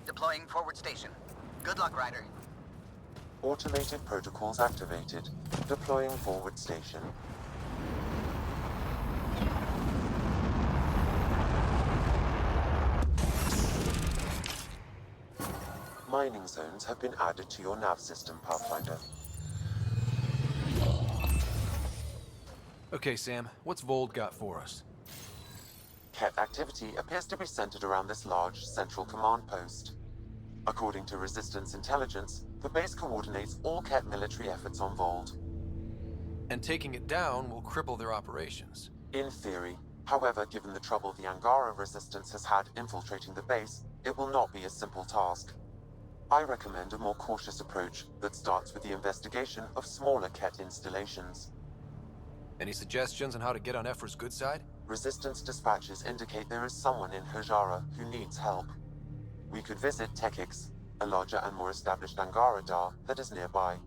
Deploying forward station. Good luck, Ryder. Automated protocols activated. Deploying forward station. Mining zones have been added to your nav system, Pathfinder. Okay, Sam, what's Voeld got for us? Ket activity appears to be centered around this large central command post. According to Resistance intelligence, the base coordinates all Ket military efforts on Voeld. And taking it down will cripple their operations. In theory. However, given the trouble the Angaran Resistance has had infiltrating the base, it will not be a simple task. I recommend a more cautious approach that starts with the investigation of smaller Ket installations. Any suggestions on how to get on Ephra's good side? Resistance dispatches indicate there is someone in Hajara who needs help. We could visit Tekix, a larger and more established Angara Dar that is nearby.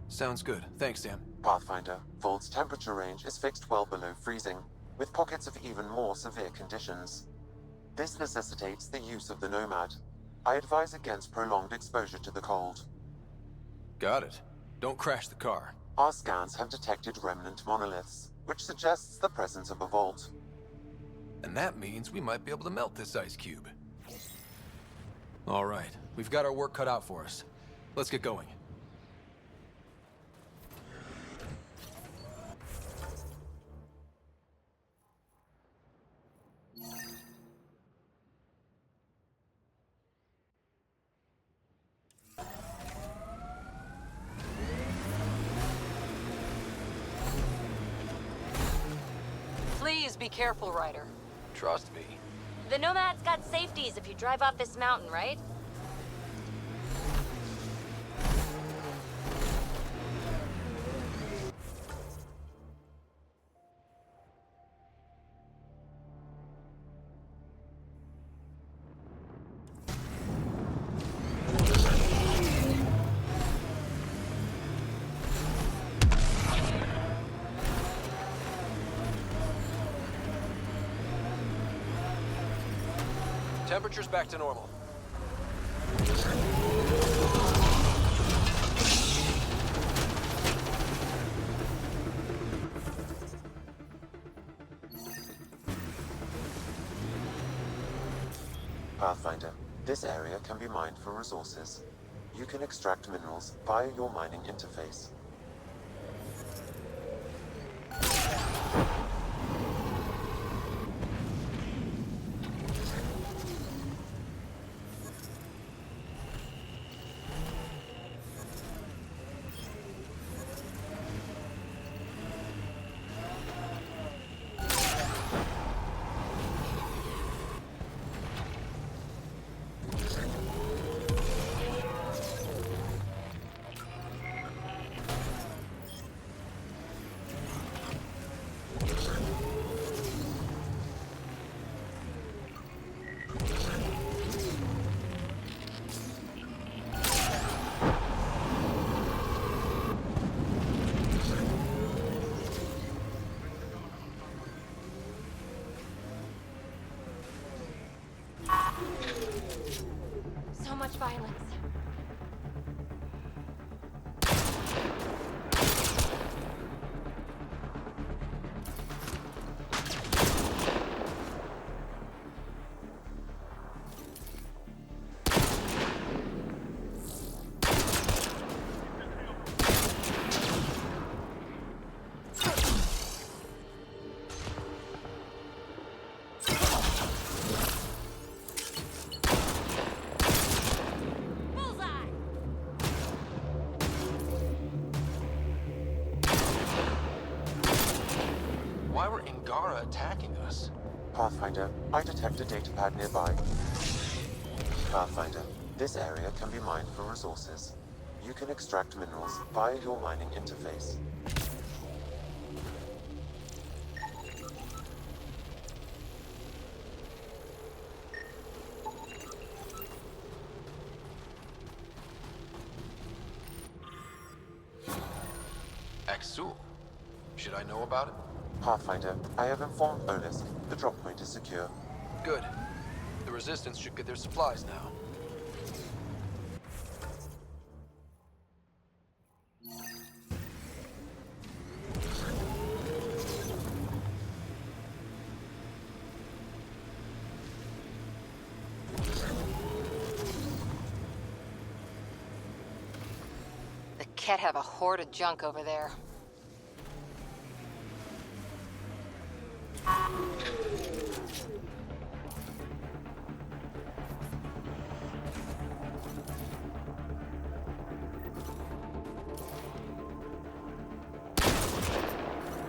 Sounds good. Thanks, Sam. Pathfinder, Vold's temperature range is fixed well below freezing, with pockets of even more severe conditions. This necessitates the use of the Nomad. I advise against prolonged exposure to the cold. Got it. Don't crash the car. Our scans have detected remnant monoliths, which suggests the presence of a vault. And that means we might be able to melt this ice cube. All right, we've got our work cut out for us. Let's get going. Please be careful, Ryder. Trust me. The Nomad's got safeties if you drive off this mountain, right? Temperature's back to normal. Pathfinder, this area can be mined for resources. You can extract minerals via your mining interface. So much violence. Why were Angara attacking us? Pathfinder, I detect a data pad nearby. Pathfinder, this area can be mined for resources. You can extract minerals via your mining interface. Axul. Should I know about it? Pathfinder, I have informed Olisk. The drop point is secure. Good. The Resistance should get their supplies now. The Ket have a horde of junk over there.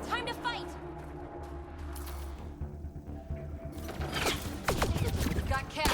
Time to fight! Got Ket.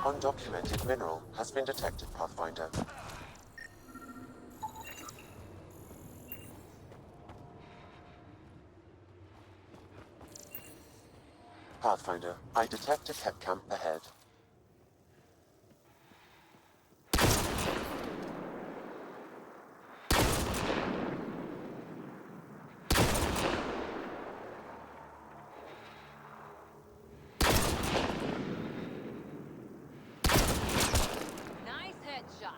undocumented mineral has been detected, Pathfinder. Pathfinder, I detect a Kett camp ahead. Nice headshot.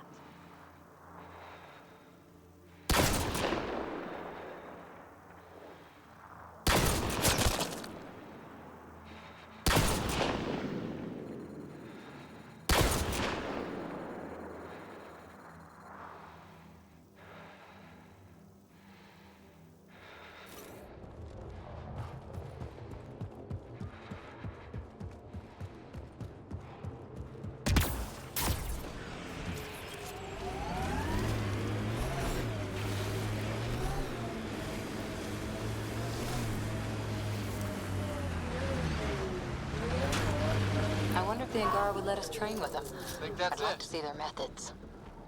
I wonder if the Angara would let us train with them. Think that's I'd like it? to see their methods.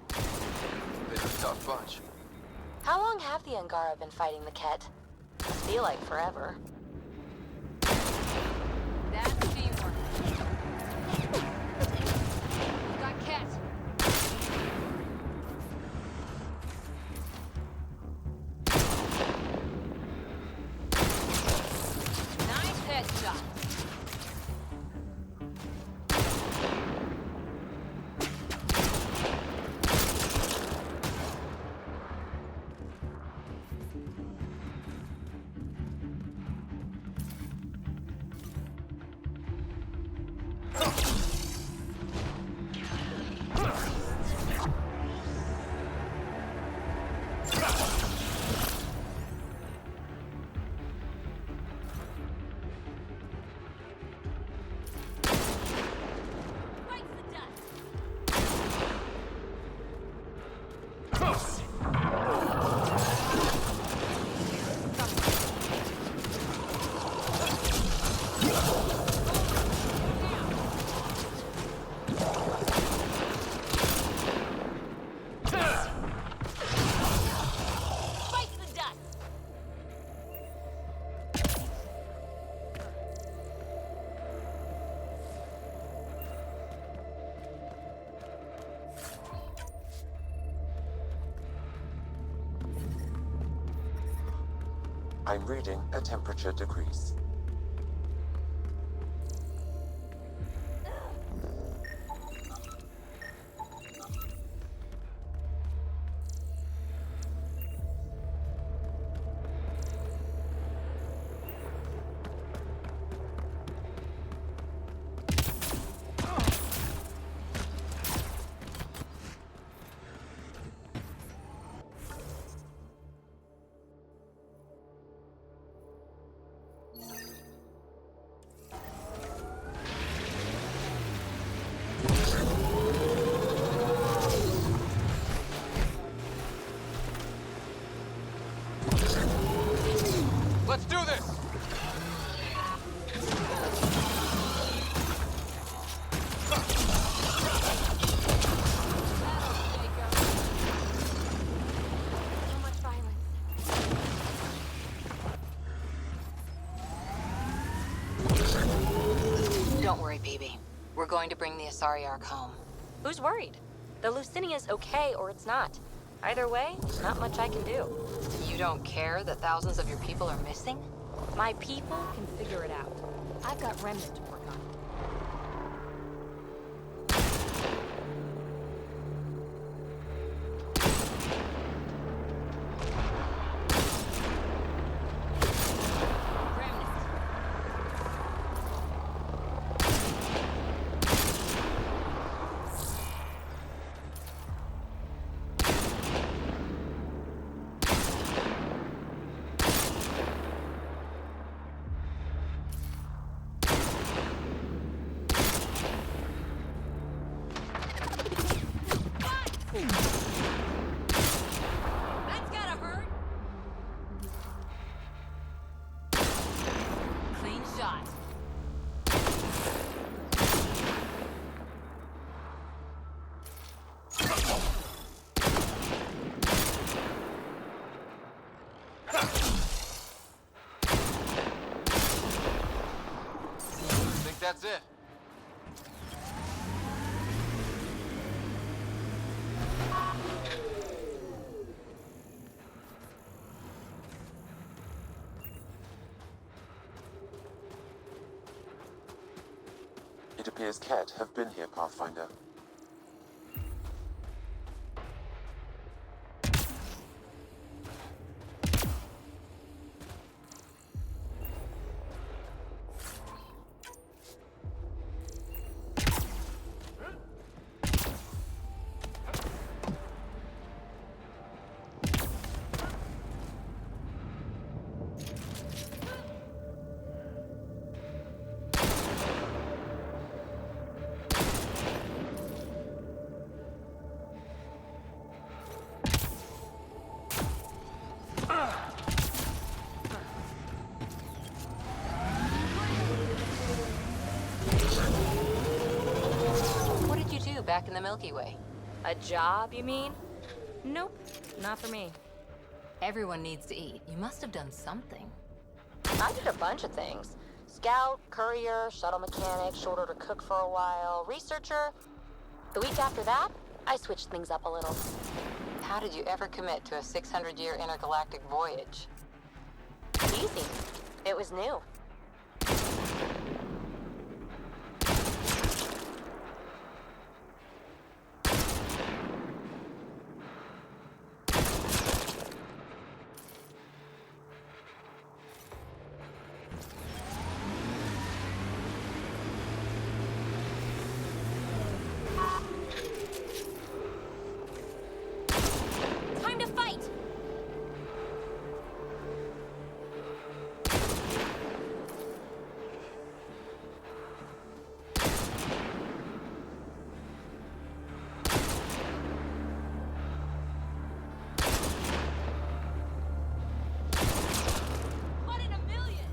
They're a tough bunch. How long have the Angara been fighting the Kett? I feel like forever. That's teamwork. We've got Kett. Nice headshot. I'm reading a temperature decrease. Let's do this! So much violence. Don't worry, BB. We're going to bring the Asari Ark home. Who's worried? The Lucinia's okay or it's not. Either way, not much I can do. You don't care that thousands of your people are missing? My people can figure it out. I've got Remnant to work on. That's gotta hurt. Clean shot. that's it. It appears Ket have been here, Pathfinder. What did you do back in the Milky Way? A job, you mean? Nope, not for me. Everyone needs to eat. You must have done something. I did a bunch of things. Scout, courier, shuttle mechanic, short order cook for a while, researcher. The week after that, I switched things up a little. How did you ever commit to a 600-year intergalactic voyage? Easy. It was new. Time to fight! One in a million!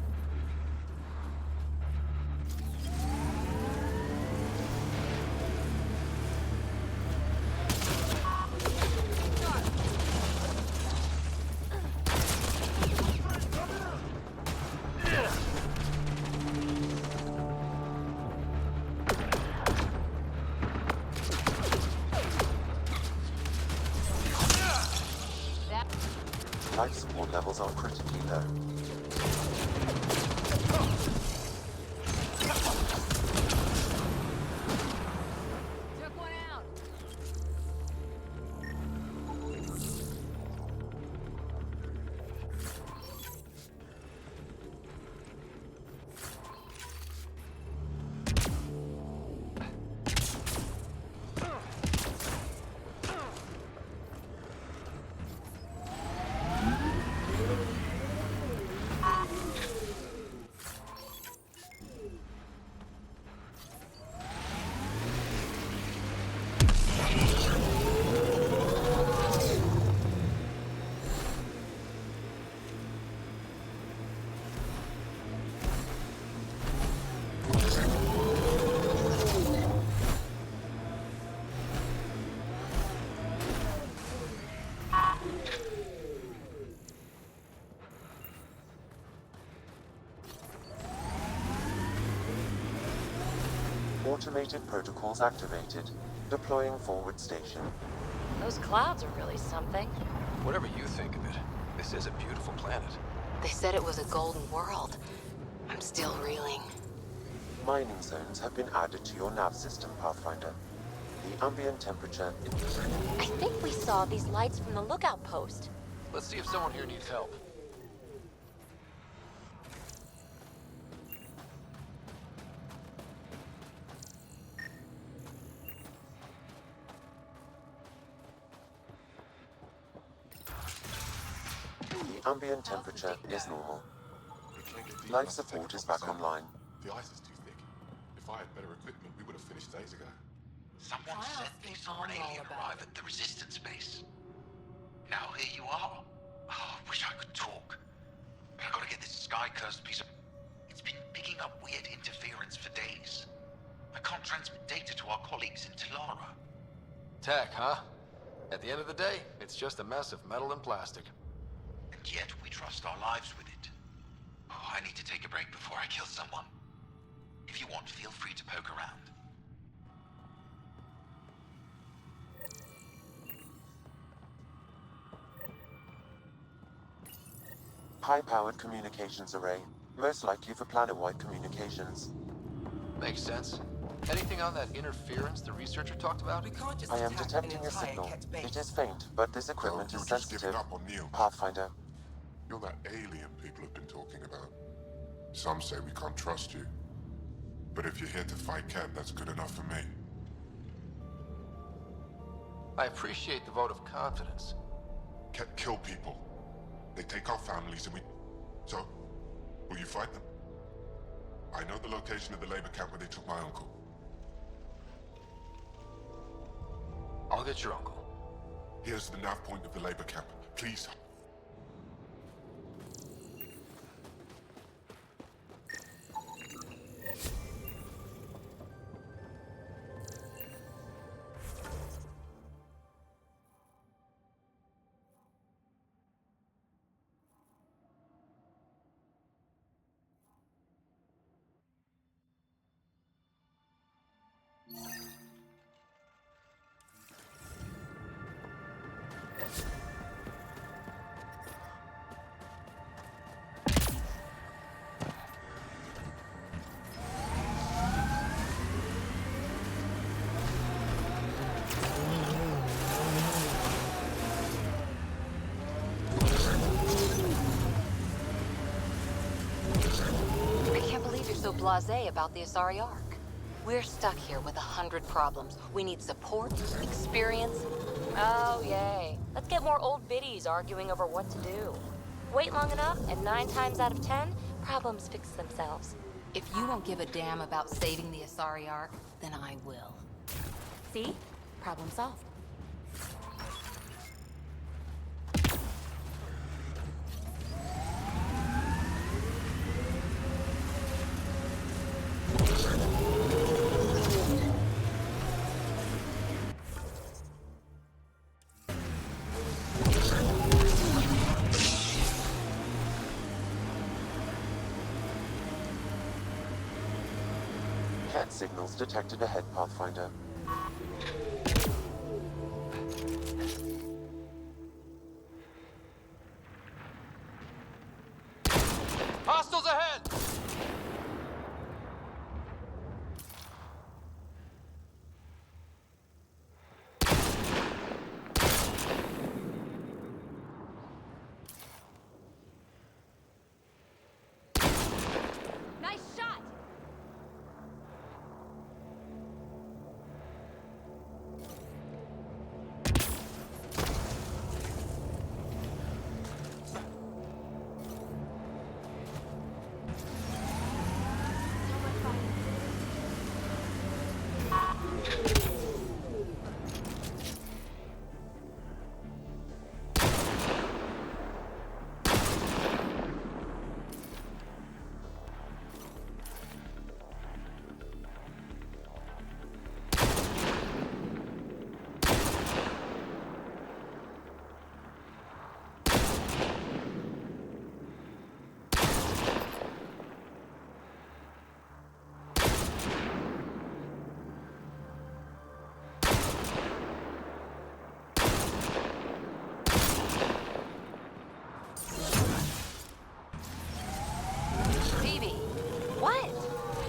Life support levels are critically low. Took one out. Automated protocols activated. Deploying forward station. Those clouds are really something. Whatever you think of it, this is a beautiful planet. They said it was a golden world. I'm still reeling. Mining zones have been added to your nav system, Pathfinder. The ambient temperature... I think we saw these lights from the lookout post. Let's see if someone here needs help. The ambient temperature is normal. Life support is back online. The ice is too thick. If I had better equipment, we would have finished days ago. Someone said they saw an alien arrive at the Resistance base. Now here you are. Oh, I wish I could talk. But I gotta get this sky-cursed piece of... It's been picking up weird interference for days. I can't transmit data to our colleagues in Talara. Tech, huh? At the end of the day, it's just a mess of metal and plastic. And yet we trust our lives with it. Oh, I need to take a break before I kill someone. If If you want, feel free to poke around. High-powered communications array. Most likely for planet-wide communications. Makes sense. Anything on that interference the researcher talked about? I am detecting a signal. It is faint, but this equipment is sensitive. On Neil. Pathfinder. You're that alien people have been talking about. Some say we can't trust you. But if you're here to fight Ket, that's good enough for me. I appreciate the vote of confidence. Ket kill people. They take our families and we... So, will you fight them? I know the location of the labor camp where they took my uncle. I'll get your uncle. Here's the nav point of the labor camp. Please. So blasé about the Asari Ark. We're stuck here with 100 problems. We need support, experience. Oh, yay. Let's get more old biddies arguing over what to do. Wait long enough, and 9 times out of 10, problems fix themselves. If you won't give a damn about saving the Asari Ark, then I will. See? Problem solved. Ket signals detected ahead, Pathfinder. Hostiles ahead! Nice shot!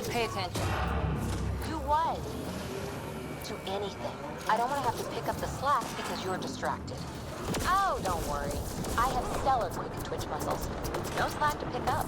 Pay attention. To what? To anything. I don't want to have to pick up the slack because you're distracted. Oh, don't worry. I have stellar quick twitch muscles. No slack to pick up.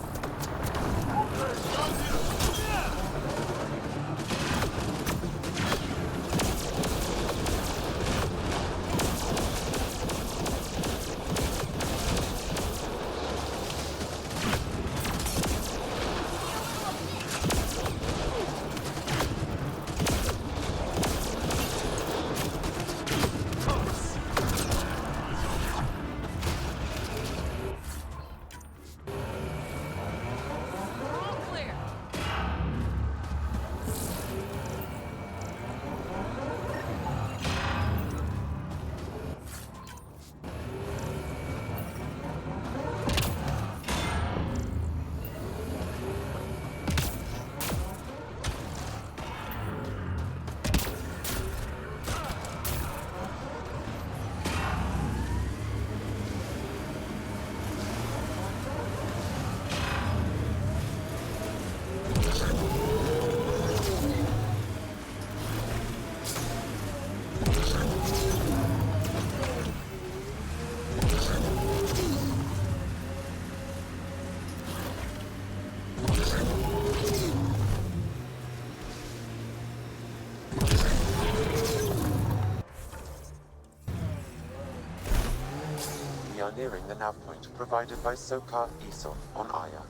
nearing the nav point provided by Sokar Isov on Aya.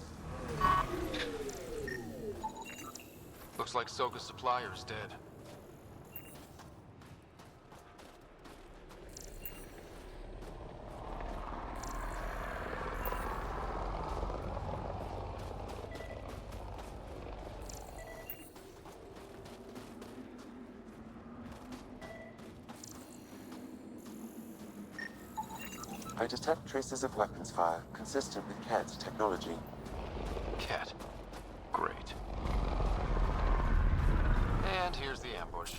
Looks like Soka's supplier is dead. I detect traces of weapons fire consistent with Ked's technology. Cat. Great. And here's the ambush.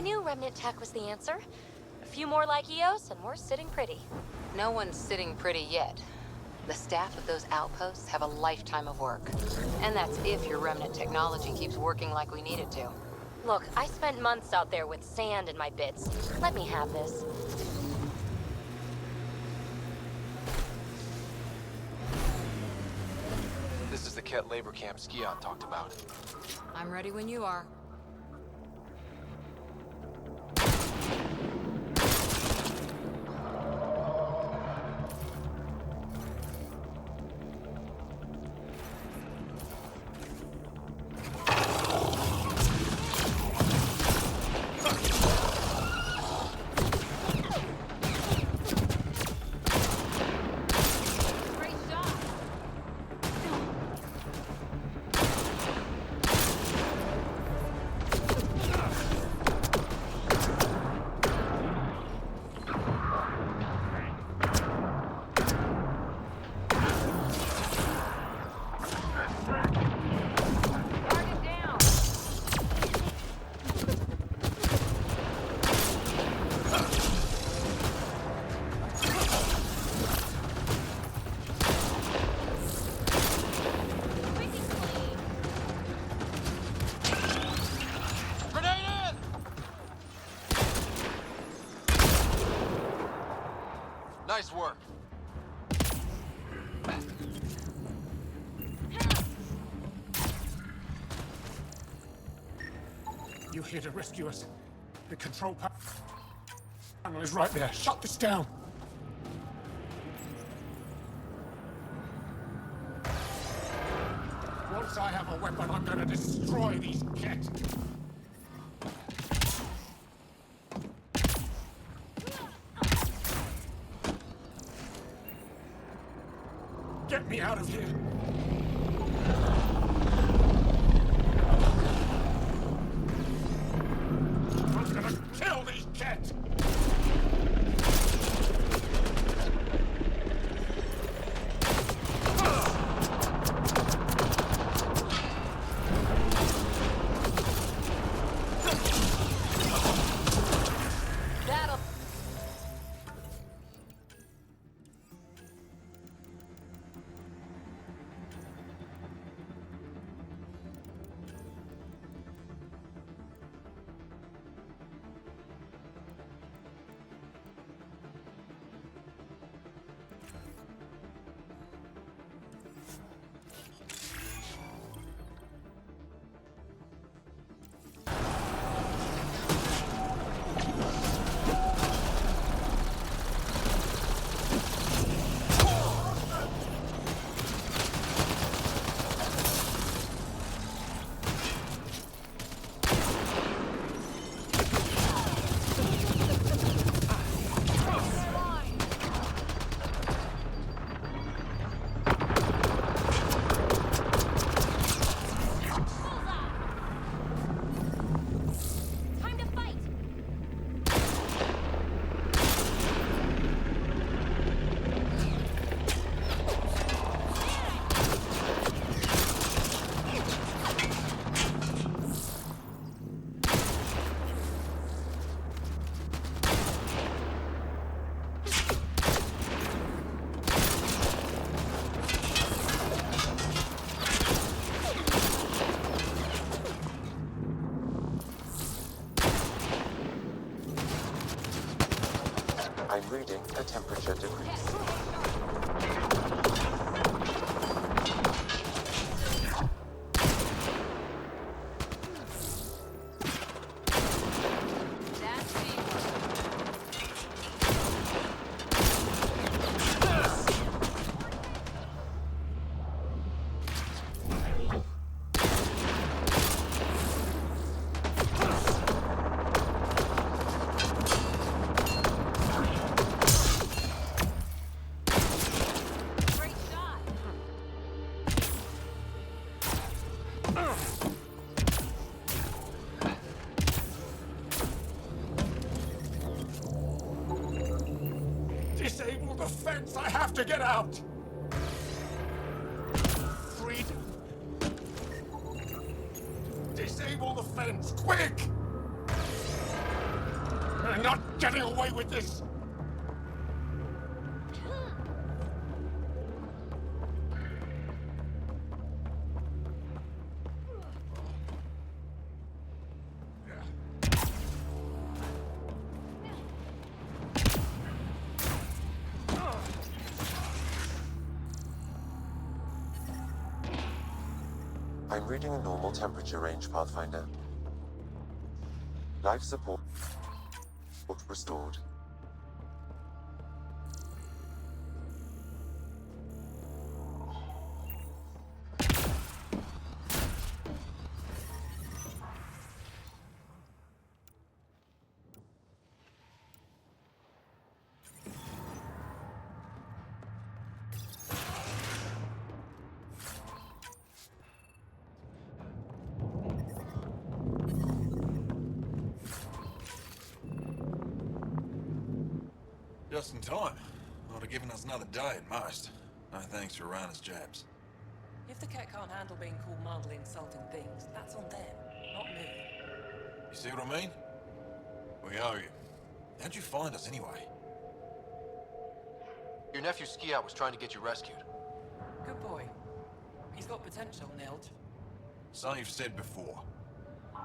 I knew remnant tech was the answer. A few more like EOS, and we're sitting pretty. No one's sitting pretty yet. The staff of those outposts have a lifetime of work. And that's if your remnant technology keeps working like we need it to. Look, I spent months out there with sand in my bits. Let me have this. This is the Ket labor camp Skion talked about. I'm ready when you are. Nice work. You here to rescue us? The control panel is right there. Shut this down. Once I have a weapon, I'm gonna destroy these Ket. Get me out of here! I'm gonna kill these Ket! reading a temperature decrease. Disable the fence! I have to get out! Freedom! Disable the fence, quick! I'm not getting away with this! I'm reading a normal temperature range, Pathfinder. Life support restored. Just in time. Ought have given us another day at most. No thanks for Rana's jabs. If the Ket can't handle being called mildly insulting things, that's on them, not me. You see what I mean? We owe you. How'd you find us anyway? Your nephew Ski-Out was trying to get you rescued. Good boy. He's got potential, Nilge. So you've said before.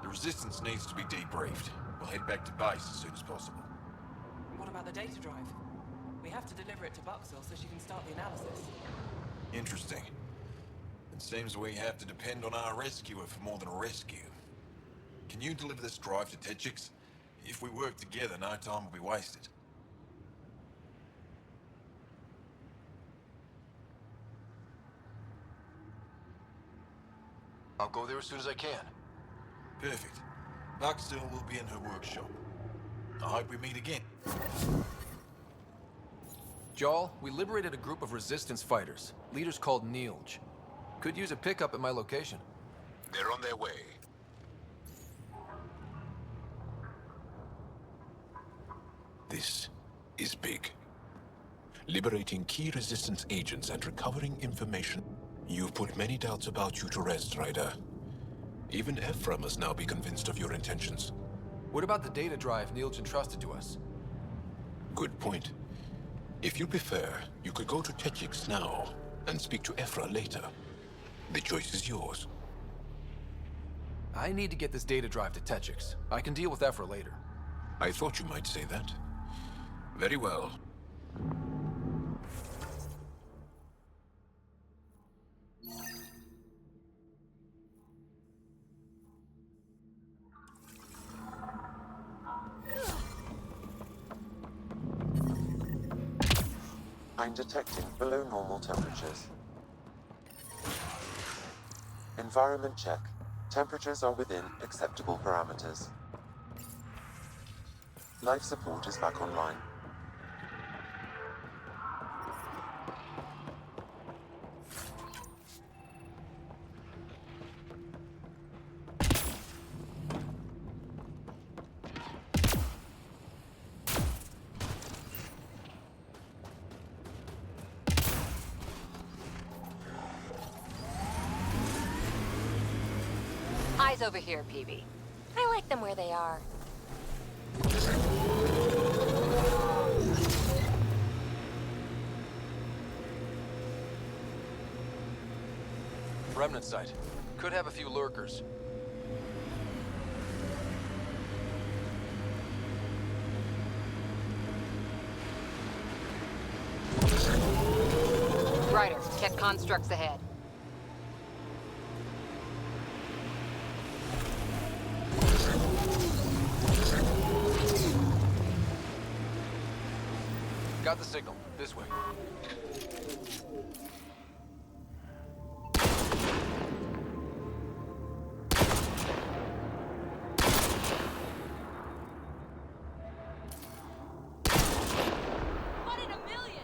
The Resistance needs to be debriefed. We'll head back to base as soon as possible. What about the data drive? We have to deliver it to Buxel so she can start the analysis. Interesting. It seems we have to depend on our rescuer for more than a rescue. Can you deliver this drive to Techix? If we work together, no time will be wasted. I'll go there as soon as I can. Perfect. Buxel will be in her workshop. I hope we meet again. Jarl, we liberated a group of Resistance fighters, leaders called Nilge. Could use a pickup at my location. They're on their way. This is big. Liberating key Resistance agents and recovering information. You've put many doubts about you to rest, Ryder. Even Ephra must now be convinced of your intentions. What about the data drive Nilge entrusted to us? Good point. If you prefer, you could go to Techix now and speak to Ephra later. The choice is yours. I need to get this data drive to Techix. I can deal with Ephra later. I thought you might say that. Very well. I'm detecting below normal temperatures. Environment check. Temperatures are within acceptable parameters. Life support is back online. Eyes over here, PB. I like them where they are. Remnant site. Could have a few lurkers. Strider, check constructs ahead. Got the signal. This way. One in a million!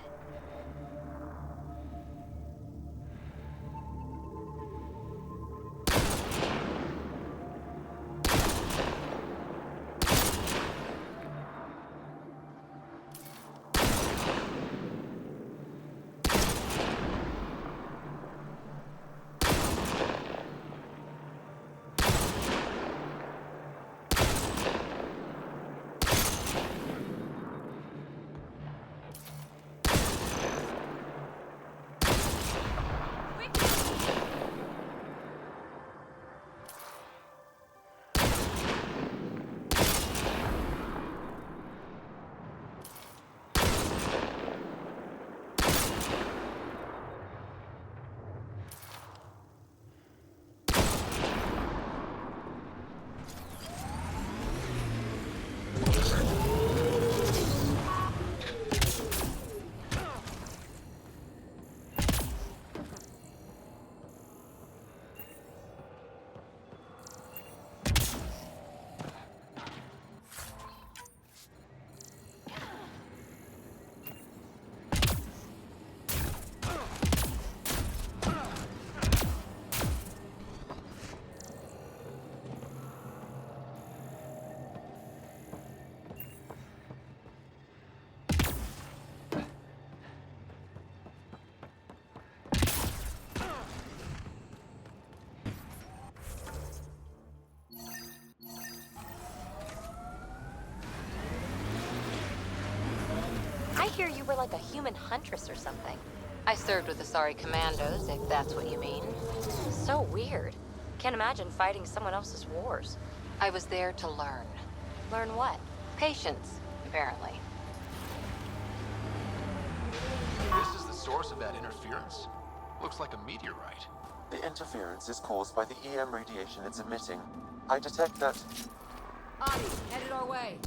I hear you were like a human huntress or something. I served with the Sorry Commandos, if that's what you mean. So weird. Can't imagine fighting someone else's wars. I was there to learn. Learn what? Patience, apparently. This is the source of that interference? Looks like a meteorite. The interference is caused by the EM radiation it's emitting. I detect that... Adi, headed our way.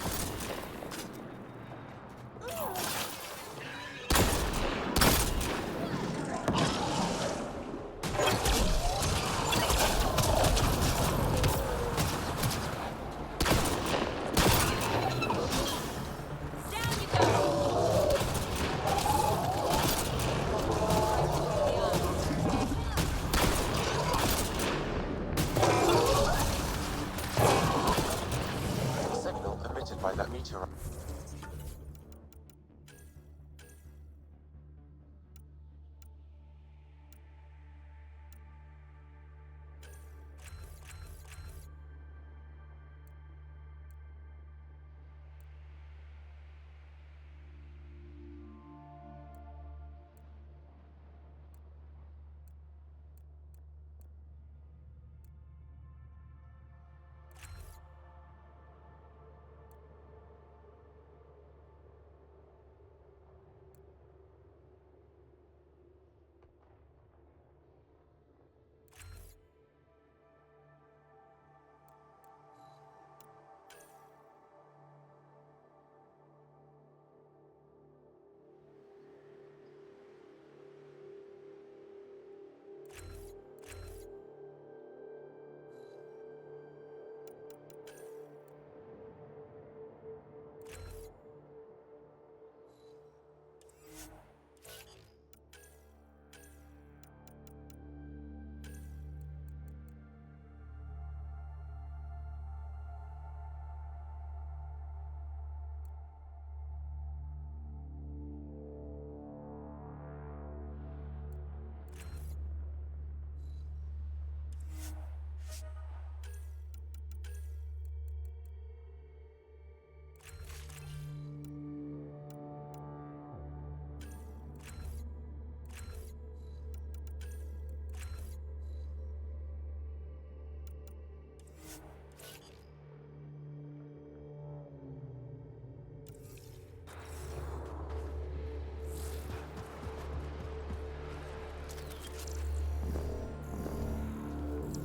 the signal emitted by that meteorite.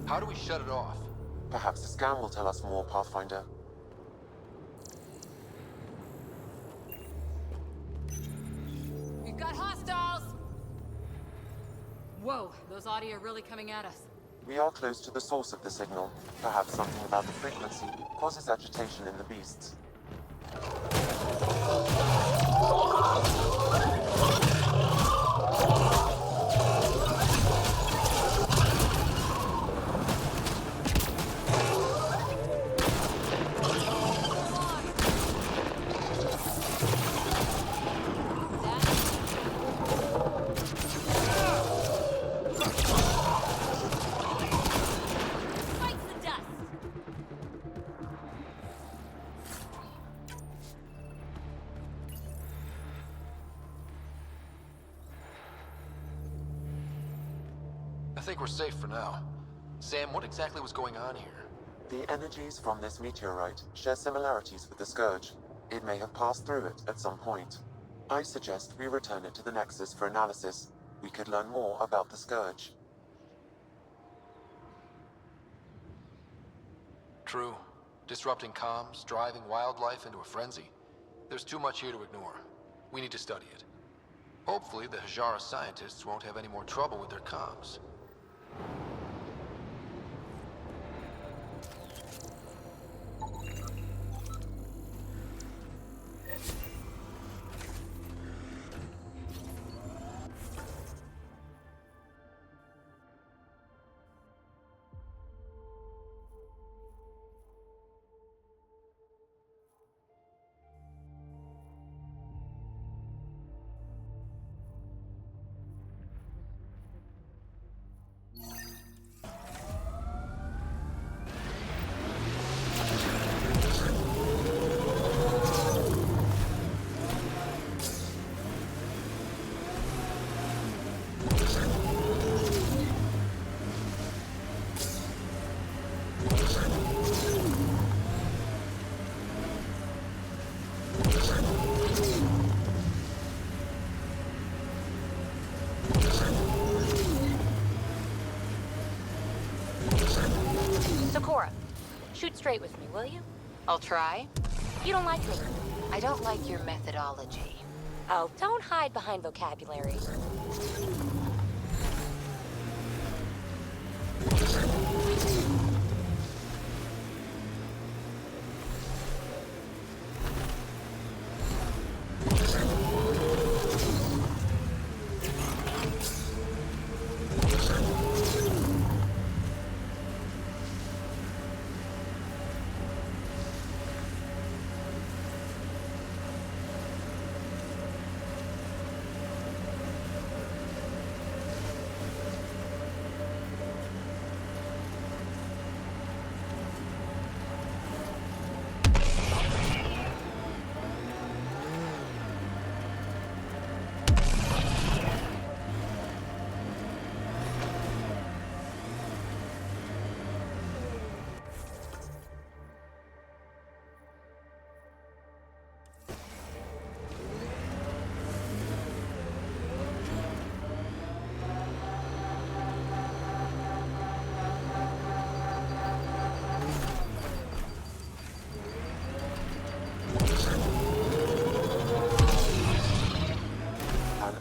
How do we shut it off? Perhaps the scan will tell us more, Pathfinder. We've got hostiles! Whoa, those audio are really coming at us. We are close to the source of the signal. Perhaps something about the frequency causes agitation in the beasts. I think we're safe for now. Sam, what exactly was going on here? The energies from this meteorite share similarities with the Scourge. It may have passed through it at some point. I suggest we return it to the Nexus for analysis. We could learn more about the Scourge. True. Disrupting comms, driving wildlife into a frenzy. There's too much here to ignore. We need to study it. Hopefully, the Hajara scientists won't have any more trouble with their comms. Shoot straight with me, will you? I'll try. You don't like me. I don't like your methodology. Oh, don't hide behind vocabulary.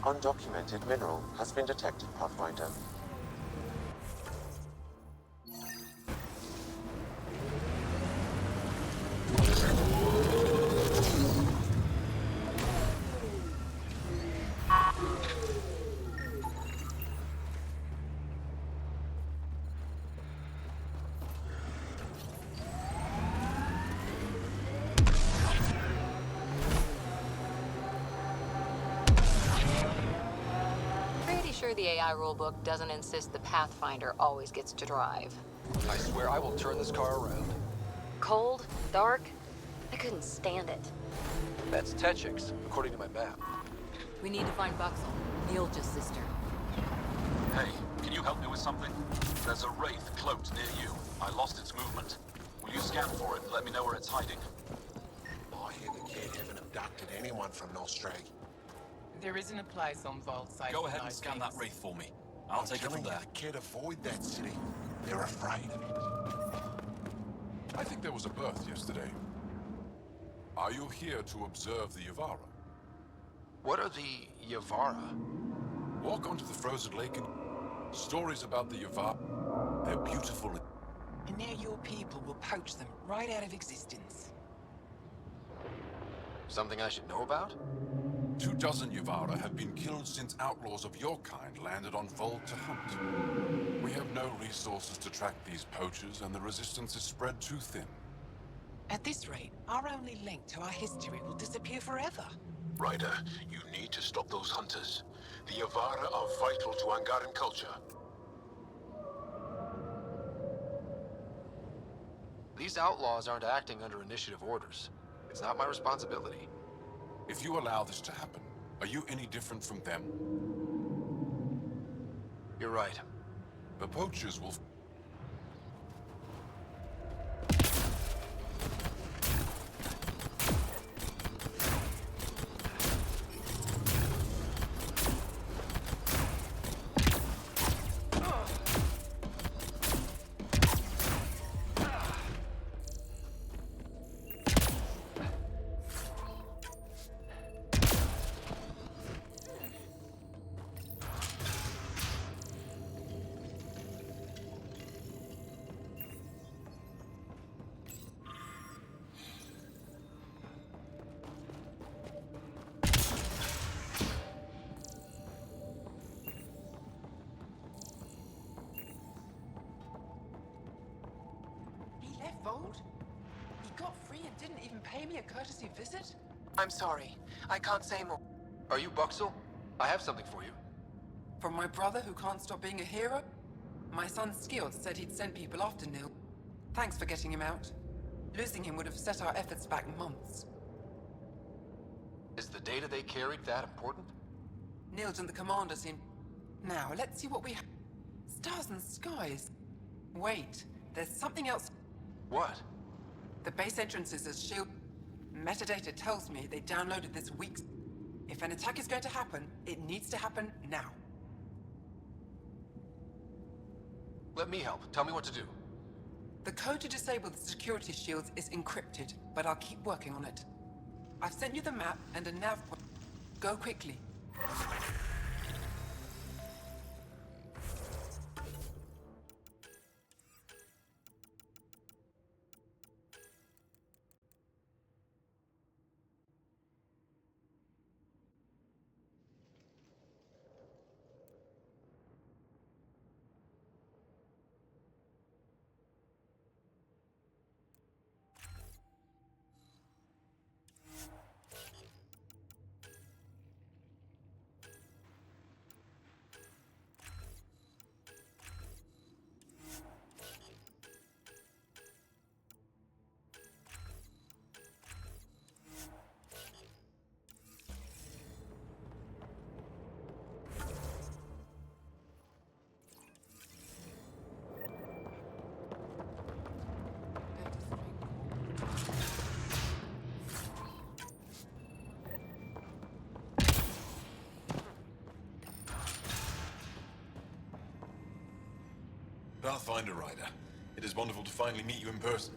Undocumented mineral has been detected, Pathfinder. Sure the AI rulebook doesn't insist the Pathfinder always gets to drive. I swear I will turn this car around. Cold, dark, I couldn't stand it. That's Techix, according to my map. We need to find Buxel, Neil's sister. Hey, can you help me with something? There's a wraith cloaked near you. I lost its movement. Will you scan for it and let me know where it's hiding? I hear the kid haven't abducted anyone from Nostray. There isn't a place on Voeld site. Go ahead and scan that wraith for me. I'll take it from there. The kid avoid that city. They're afraid. I think there was a birth yesterday. Are you here to observe the Yavara? What are the Yavara? Walk onto the frozen lake and stories about the Yavara. They're beautiful. And now your people will poach them right out of existence. Something I should know about? 24 Yavara have been killed since outlaws of your kind landed on Voeld to hunt. We have no resources to track these poachers, and the resistance is spread too thin. At this rate, our only link to our history will disappear forever. Ryder, you need to stop those hunters. The Yavara are vital to Angaran culture. These outlaws aren't acting under initiative orders. It's not my responsibility. If you allow this to happen, are you any different from them? You're right. The poachers will... Voeld? He got free and didn't even pay me a courtesy visit? I'm sorry. I can't say more. Are you Buxel? I have something for you. From my brother who can't stop being a hero? My son Skilled said he'd send people after Nil. Thanks for getting him out. Losing him would have set our efforts back months. Is the data they carried that important? Nils and the commander seem... Now, let's see what we have. Stars and skies. Wait, there's something else. What? The base entrances as shield... Metadata tells me they downloaded this week's... If an attack is going to happen, it needs to happen now. Let me help. Tell me what to do. The code to disable the security shields is encrypted, but I'll keep working on it. I've sent you the map and a nav point. Go quickly. Pathfinder Rider, it is wonderful to finally meet you in person.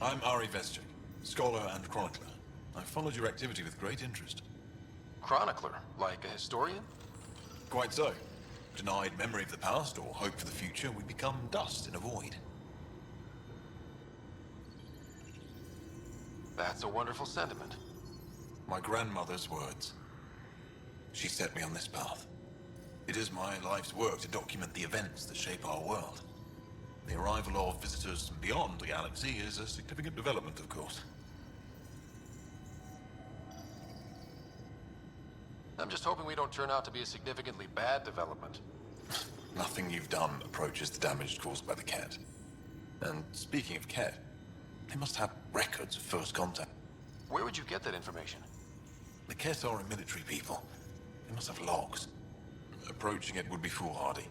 I'm Ari Vestchik, scholar and chronicler. I've followed your activity with great interest. Chronicler? Like a historian? Quite so. Denied memory of the past or hope for the future, we become dust in a void. That's a wonderful sentiment. My grandmother's words. She set me on this path. It is my life's work to document the events that shape our world. The arrival of visitors from beyond the galaxy is a significant development, of course. I'm just hoping we don't turn out to be a significantly bad development. Nothing you've done approaches the damage caused by the Ket. And speaking of Ket, they must have records of first contact. Where would you get that information? The Ket are a military people. They must have logs. Approaching it would be foolhardy.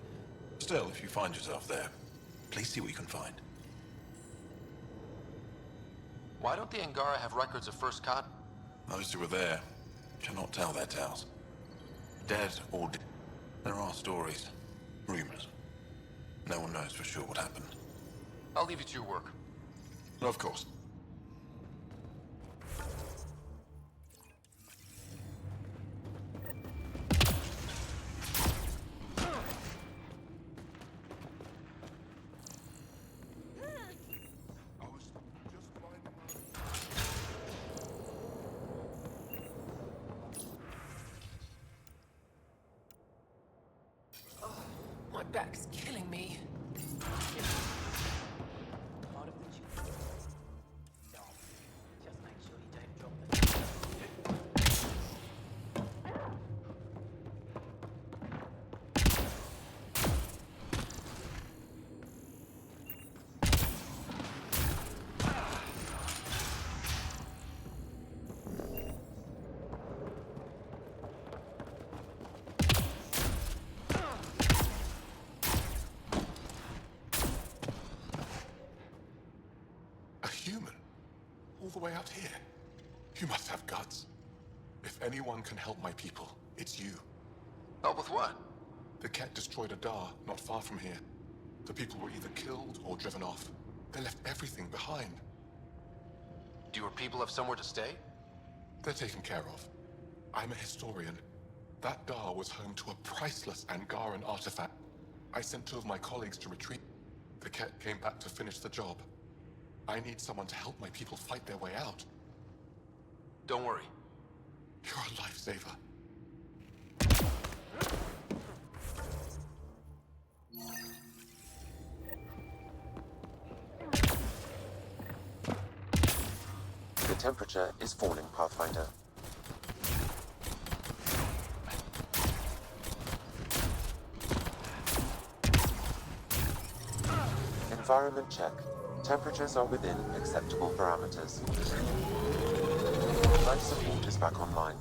Still, if you find yourself there, please see what you can find. Why don't the Angara have records of first contact? Those who were there cannot tell their tales. Dead or dead. There are stories, rumors. No one knows for sure what happened. I'll leave you to your work. Of course. My back's killing me. A human? All the way out here? You must have guts. If anyone can help my people, it's you. Help with what? The Ket destroyed a Dar not far from here. The people were either killed or driven off. They left everything behind. Do your people have somewhere to stay? They're taken care of. I'm a historian. That Dar was home to a priceless Angaran artifact. I sent 2 of my colleagues to retrieve. The Ket came back to finish the job. I need someone to help my people fight their way out. Don't worry. You're a lifesaver. The temperature is falling, Pathfinder. Environment check. Temperatures are within acceptable parameters. Life support is back online.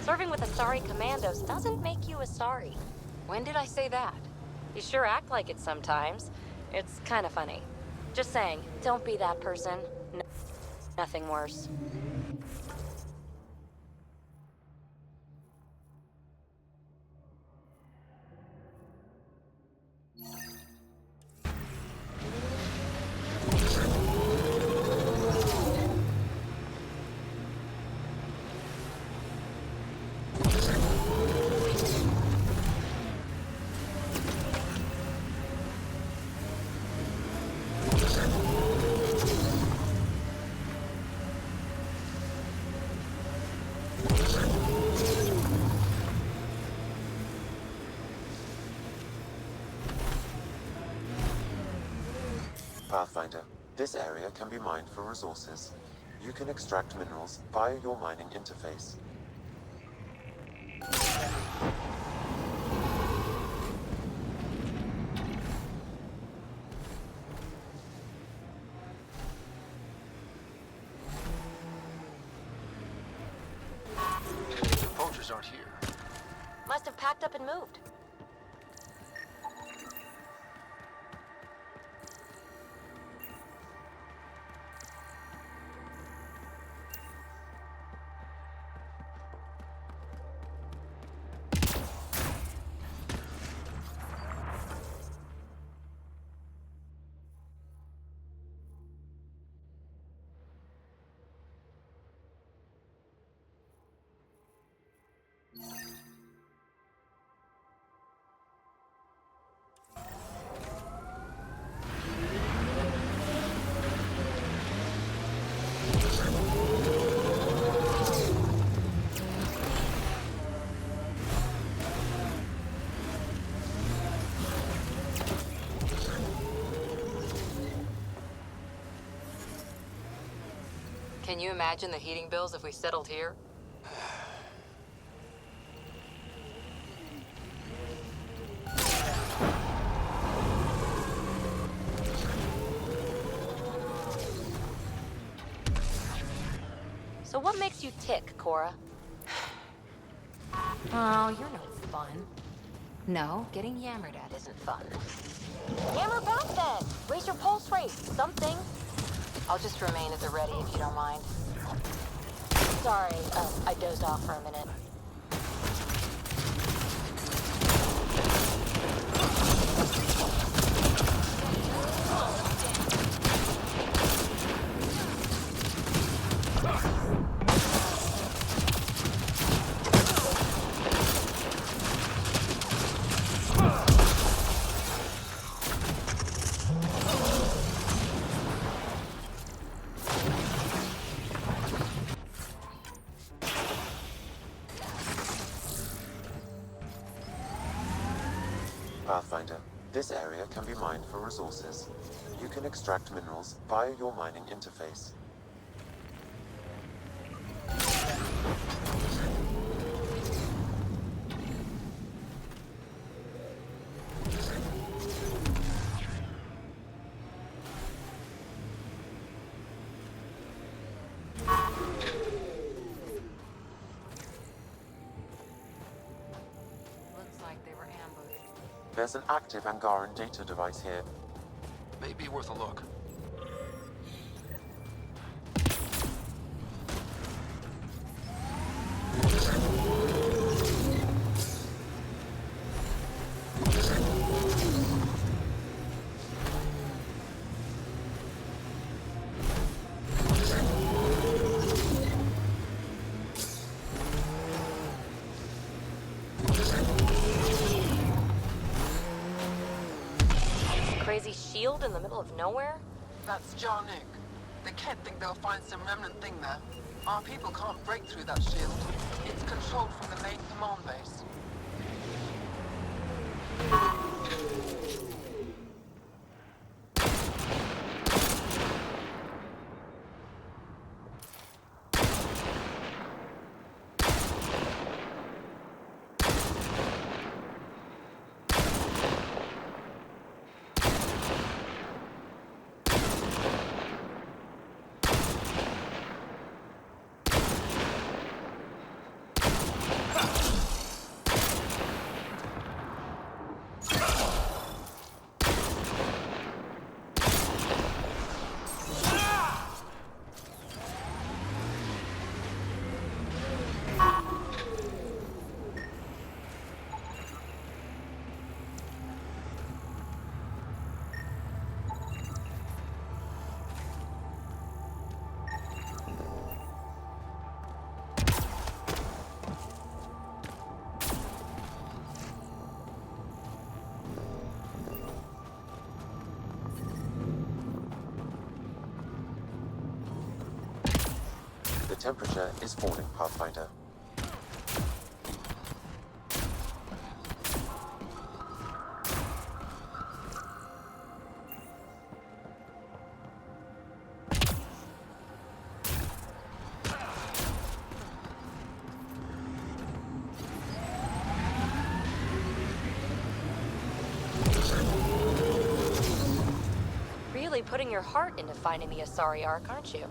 Serving with Asari commandos doesn't make you Asari. When did I say that? You sure act like it sometimes. It's kind of funny. Just saying, don't be that person. No, nothing worse. Pathfinder, this area can be mined for resources. You can extract minerals via your mining interface. The poachers aren't here. Must have packed up and moved. Can you imagine the heating bills if we settled here? So what makes you tick, Cora? Oh, you're no fun. No, getting yammered at isn't fun. Hammer back then! Raise your pulse rate, something. I'll just remain at the ready if you don't mind. Sorry, I dozed off for a minute. Pathfinder, this area can be mined for resources. You can extract minerals via your mining interface. Looks like they were ambushed. There's an active Angaran data device here. Maybe worth a look. Crazy shield in the middle of nowhere? That's Jarnik. The Kett think they'll find some remnant thing there. Our people can't break through that shield. It's controlled from the main command base. The temperature is falling, Pathfinder. Really putting your heart into finding the Asari Ark, aren't you?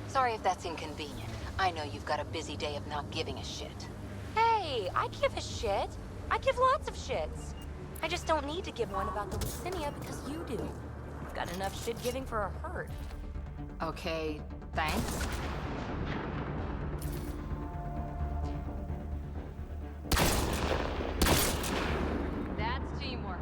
Sorry if that's inconvenient. I know you've got a busy day of not giving a shit. Hey, I give a shit. I give lots of shits. I just don't need to give one about the Lucinia because you do. You've got enough shit giving for a herd. Okay, thanks. That's teamwork.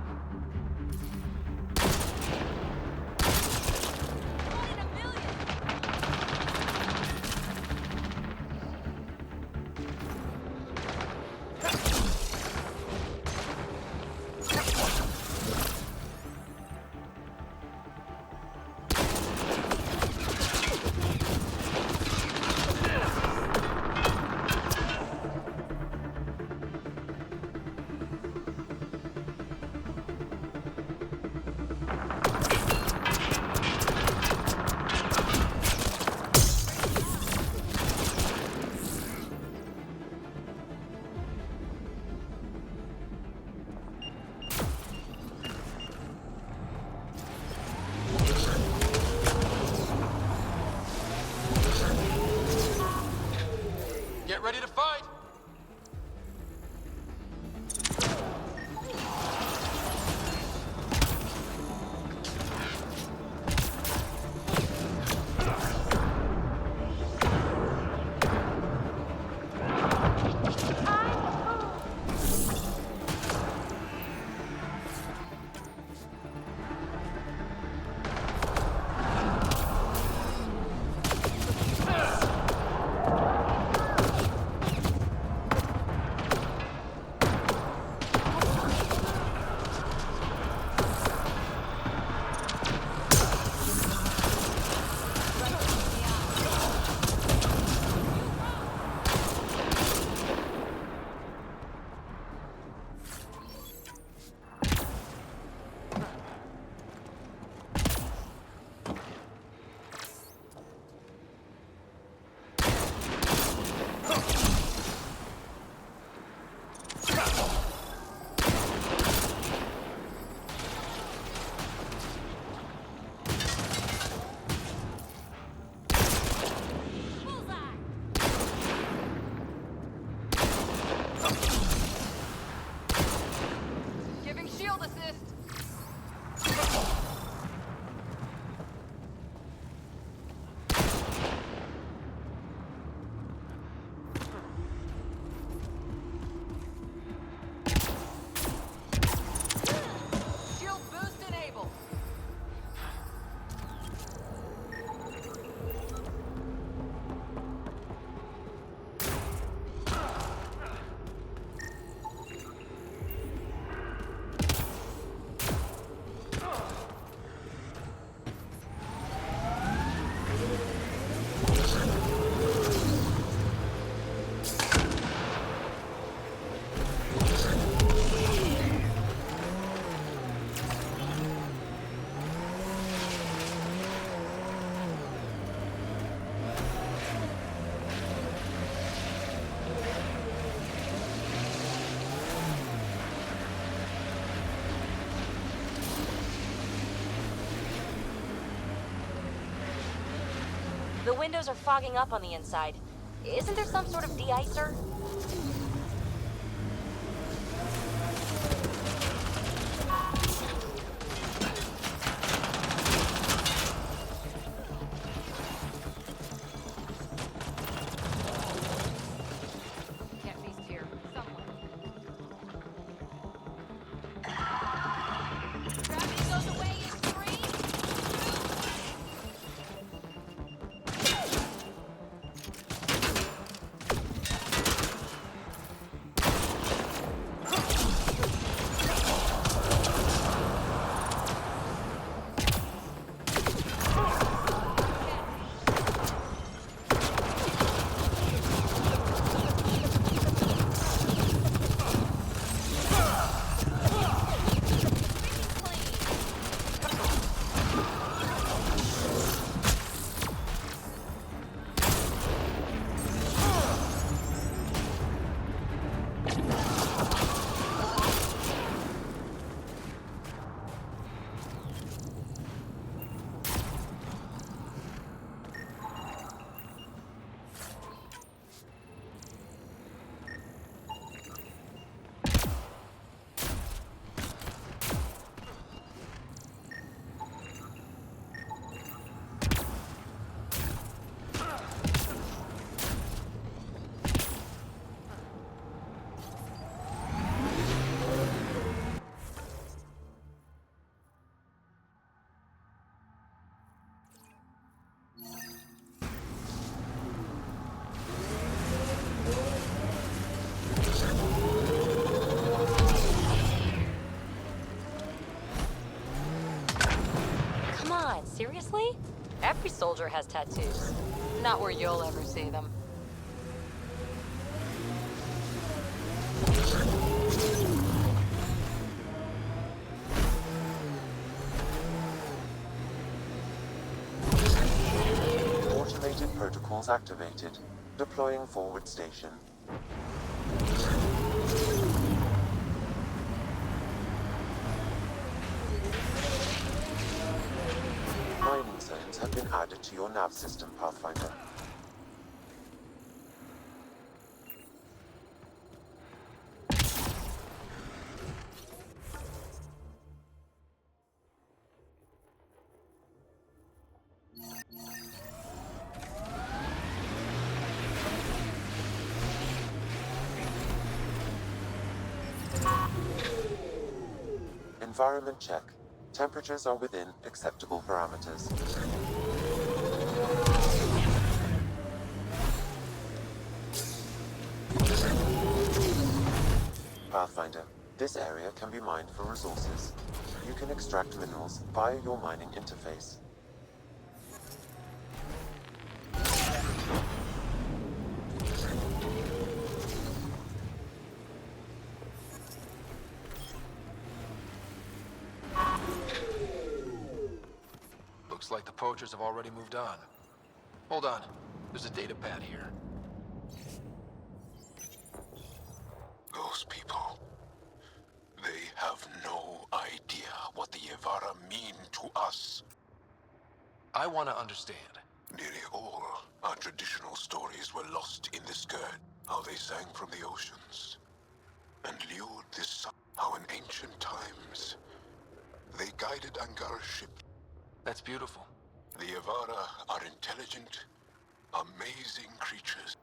The windows are fogging up on the inside. Isn't there some sort of de-icer? Cat beast here, somewhere. Gravity goes away in 3, 3. Come on, seriously? Every soldier has tattoos. Not where you'll ever see them. Automated protocols activated. Deploying forward station. Mining zones have been added to your nav system, Pathfinder. Environment check. Temperatures are within acceptable parameters. Pathfinder, this area can be mined for resources. You can extract minerals via your mining interface. Looks like the poachers have already moved on. Hold on. There's a data pad here. Those people. They have no idea what the Yevara mean to us. I want to understand. Nearly all our traditional stories were lost in the Scourge. How they sang from the oceans and lured this sun. How in ancient times they guided Angar's ship. That's beautiful. The Yevara are intelligent, amazing creatures.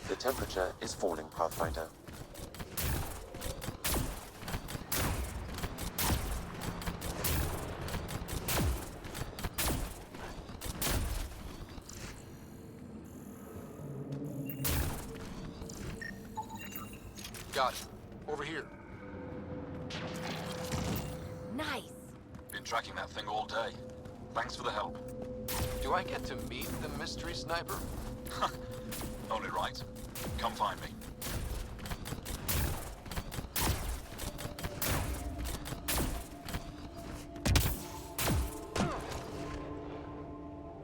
The temperature is falling, Pathfinder. Got it. Over here. Nice. Been tracking that thing all day. Thanks for the help. Do I get to meet the mystery sniper? Only right. Come find me.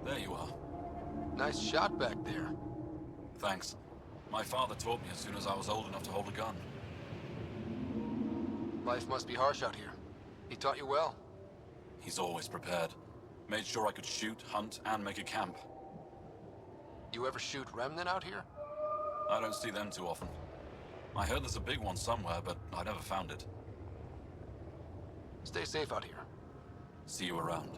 There you are. Nice shot back there. Thanks. My father taught me as soon as I was old enough to hold a gun. Life must be harsh out here. He taught you well. He's always prepared. Made sure I could shoot, hunt, and make a camp. You ever shoot Remnant out here? I don't see them too often. I heard there's a big one somewhere, but I never found it. Stay safe out here. See you around.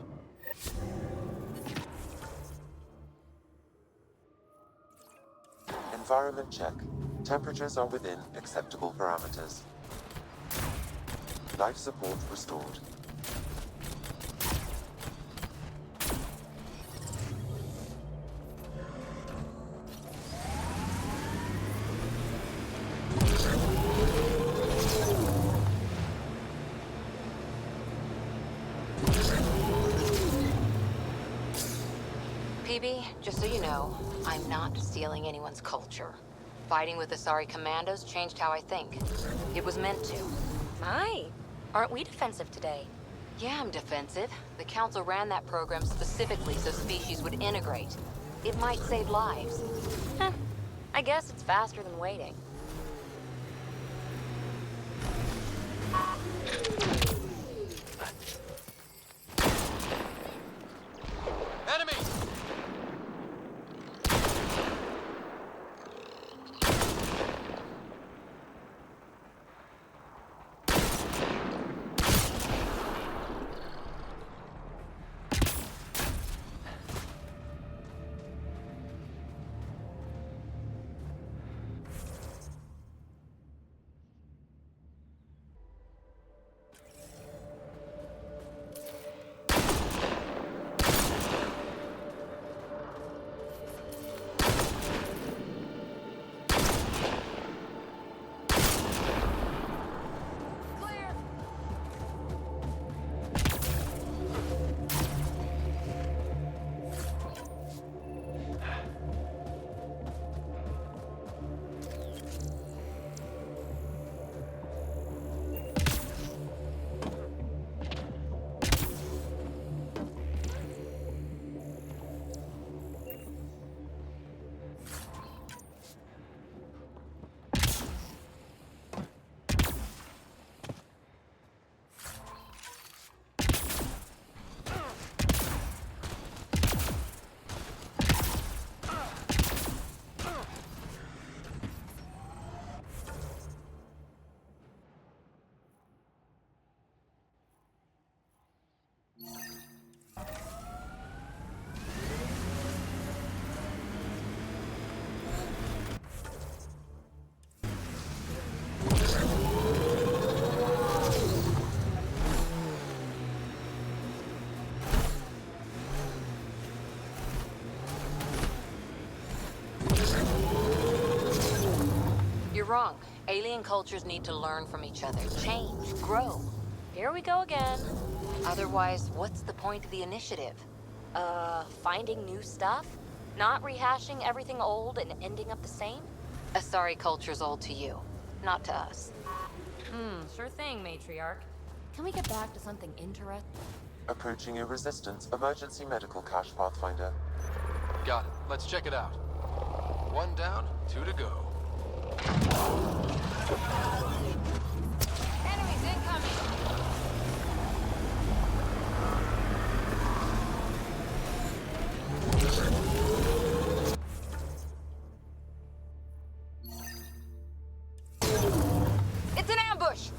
Environment check. Temperatures are within acceptable parameters. Life support restored. PB, just so you know, I'm not stealing anyone's culture. Fighting with Asari commandos changed how I think. It was meant to. My, aren't we defensive today? Yeah, I'm defensive. The Council ran that program specifically so species would integrate. It might save lives. Heh. I guess it's faster than waiting. Enemy! You're wrong. Alien cultures need to learn from each other, change, grow. Here we go again. Otherwise, what's the point of the initiative? Finding new stuff? Not rehashing everything old and ending up the same? Asari culture's old to you, not to us. Sure thing, Matriarch. Can we get back to something interesting? Approaching a resistance emergency medical cache, Pathfinder. Got it. Let's check it out. One down, two to go. Enemies incoming! It's an ambush!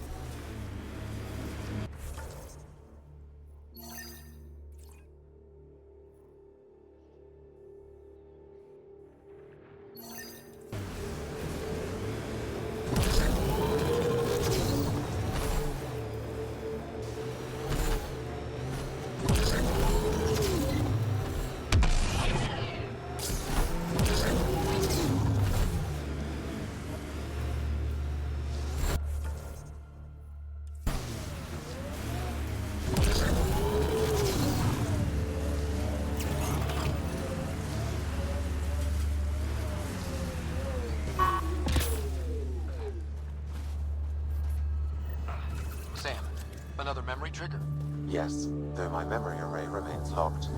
trigger? Yes, though my memory array remains locked.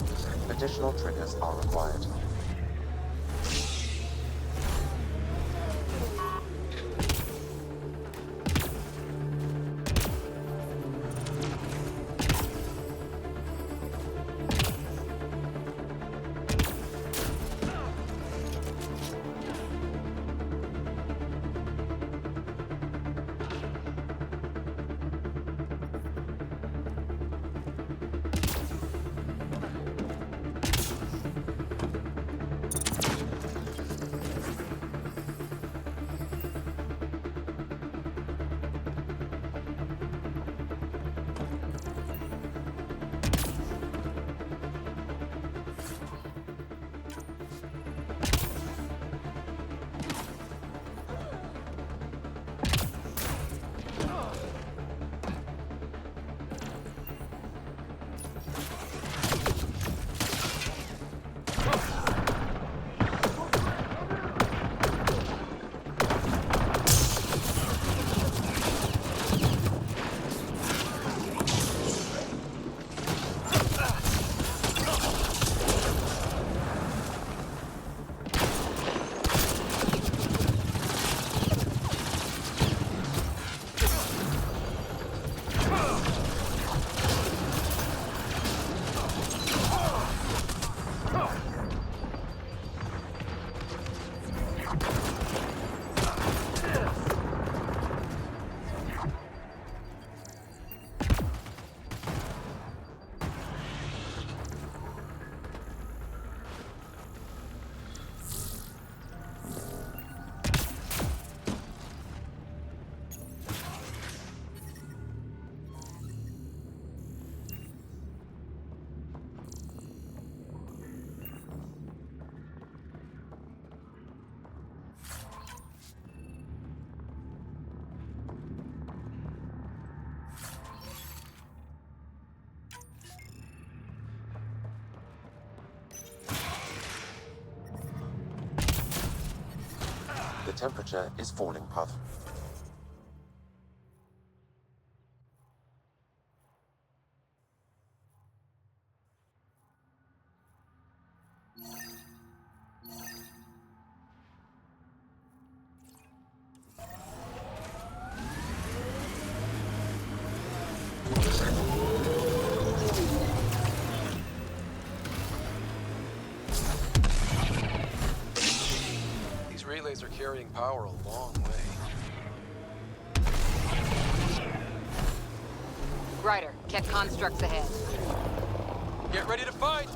Additional triggers are required. The temperature is falling, Puff. These relays are carrying power a long way. Ryder, Ket constructs ahead. Get ready to fight!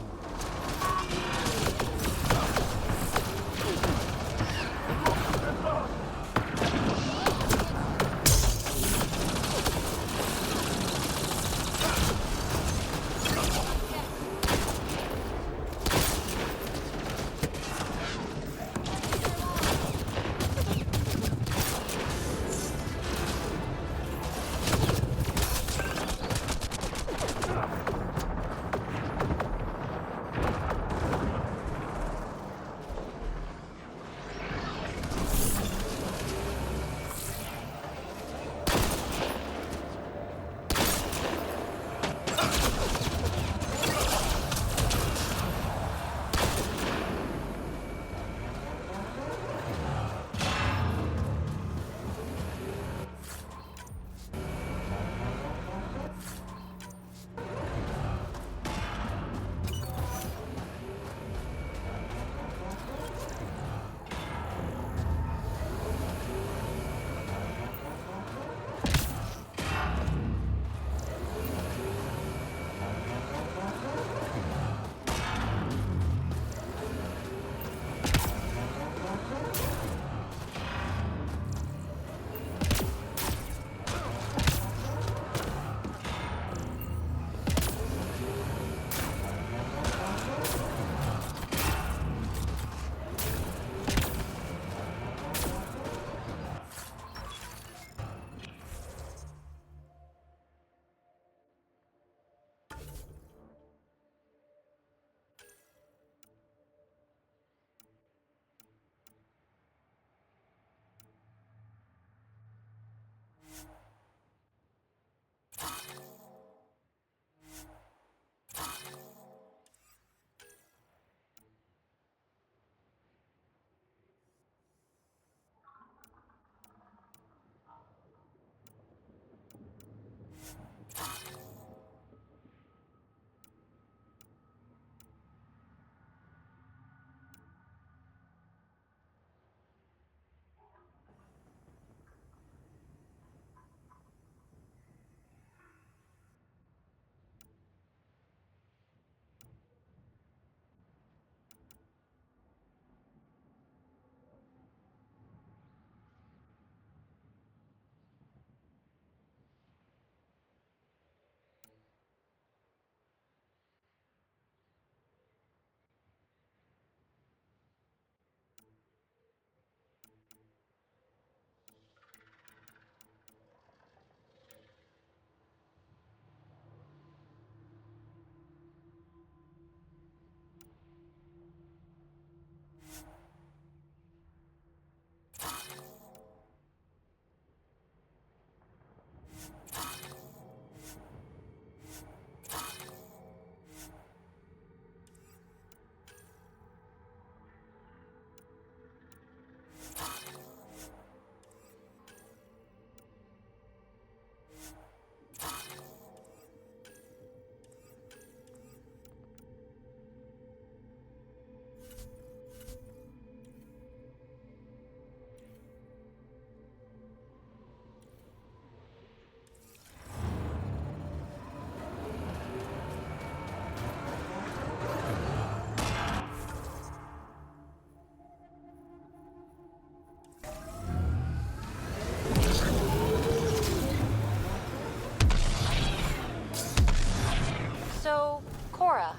So, Cora,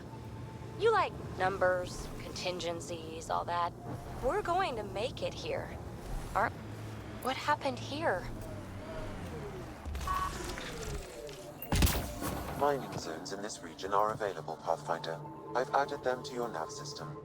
you like numbers, contingencies, all that. We're going to make it here. Aren't... What happened here? Mining zones in this region are available, Pathfinder. I've added them to your nav system.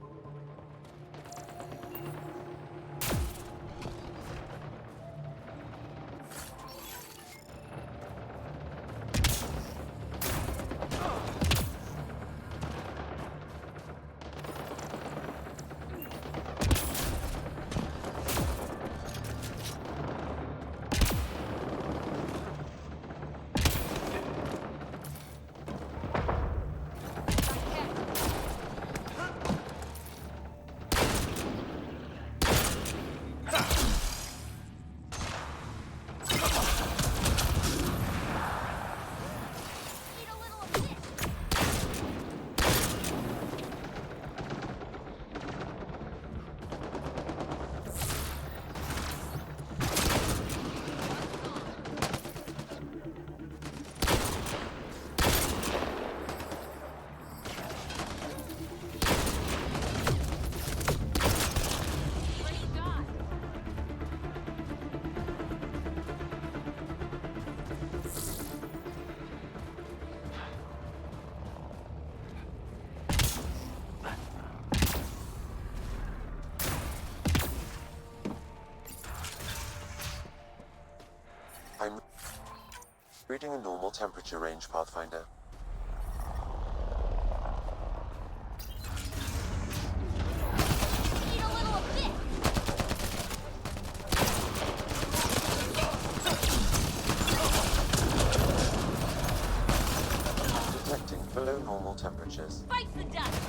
I'm reading a normal temperature range, Pathfinder. Detecting below normal temperatures. Fight the dust!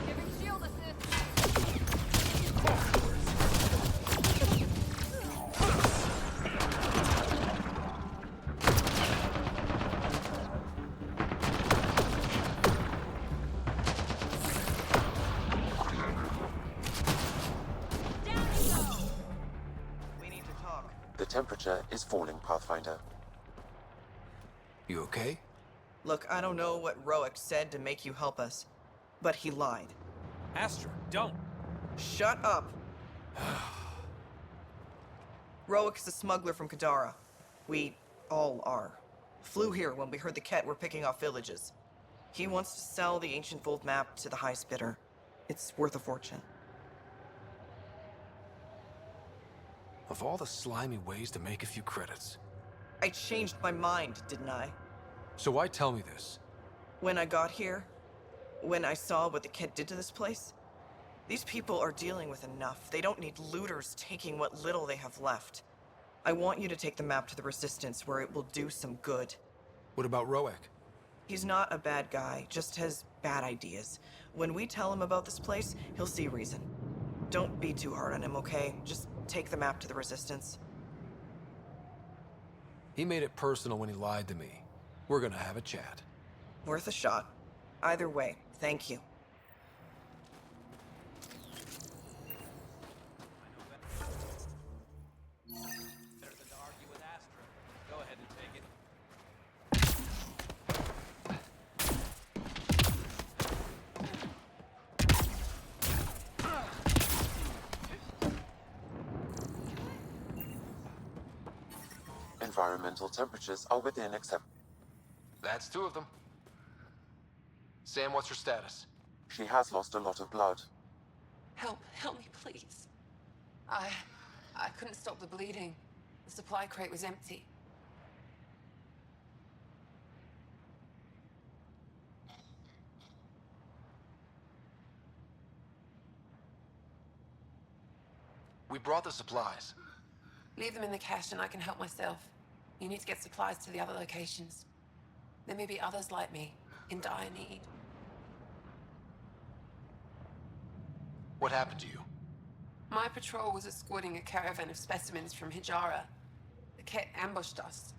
Giving shield assist! The temperature is falling, Pathfinder. You okay? Look, I don't know what Roic said to make you help us, but he lied. Astra, don't! Shut up! Roic's a smuggler from Kadara. We all are. Flew here when we heard the Ket were picking off villages. He wants to sell the ancient Voeld map to the highest bidder. It's worth a fortune. Of all the slimy ways to make a few credits. I changed my mind, didn't I? So why tell me this? When I got here, when I saw what the Ket did to this place, these people are dealing with enough. They don't need looters taking what little they have left. I want you to take the map to the Resistance where it will do some good. What about Roic? He's not a bad guy, just has bad ideas. When we tell him about this place, he'll see reason. Don't be too hard on him, okay? Just take the map to the Resistance. He made it personal when he lied to me. We're gonna have a chat. Worth a shot. Either way, thank you. Environmental temperatures are within accept. That's two of them. Sam, what's her status? She has lost a lot of blood. Help me, please. I couldn't stop the bleeding. The supply crate was empty. We brought the supplies. Leave them in the cache and I can help myself. You need to get supplies to the other locations. There may be others like me, in dire need. What happened to you? My patrol was escorting a caravan of specimens from Hijara. The Ket ambushed us.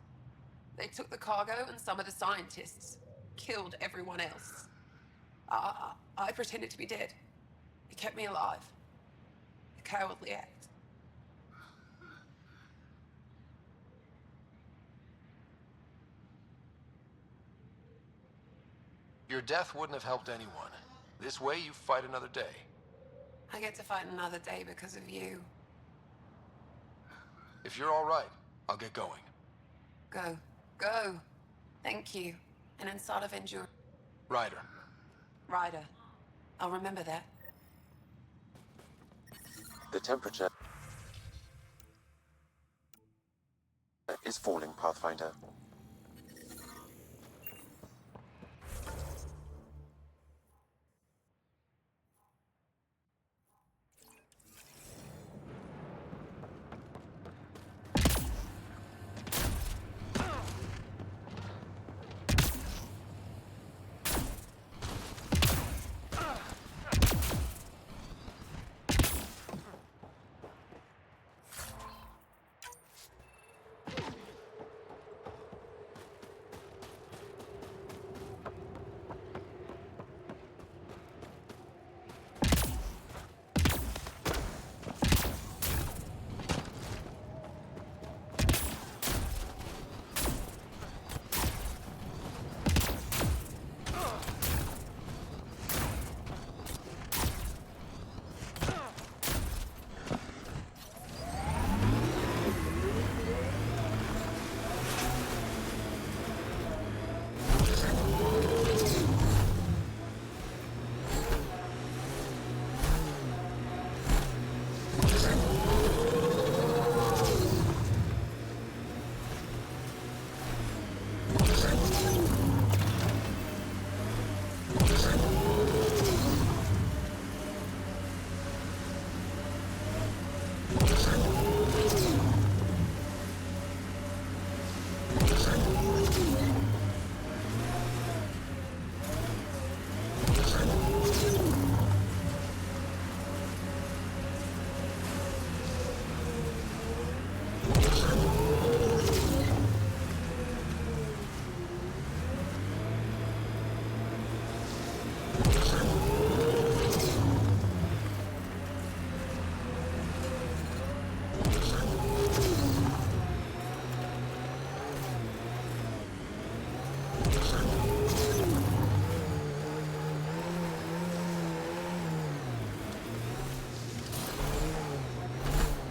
They took the cargo and some of the scientists. Killed everyone else. I pretended to be dead. It kept me alive. A cowardly act. Your death wouldn't have helped anyone. This way, you fight another day. I get to fight another day because of you. If you're all right, I'll get going. Go. Go. Thank you. And inside of Endure. Ryder. Ryder. I'll remember that. The temperature is falling, Pathfinder.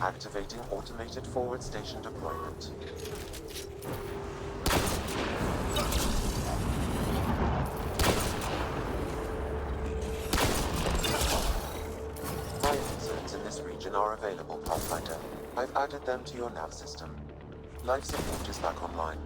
Activating automated forward station deployment. Bioconcerns in this region are available, Pathfinder. I've added them to your nav system. Life support is back online.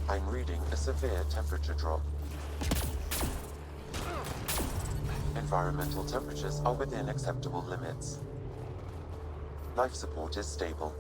I'm reading a severe temperature drop. Environmental temperatures are within acceptable limits. Life support is stable.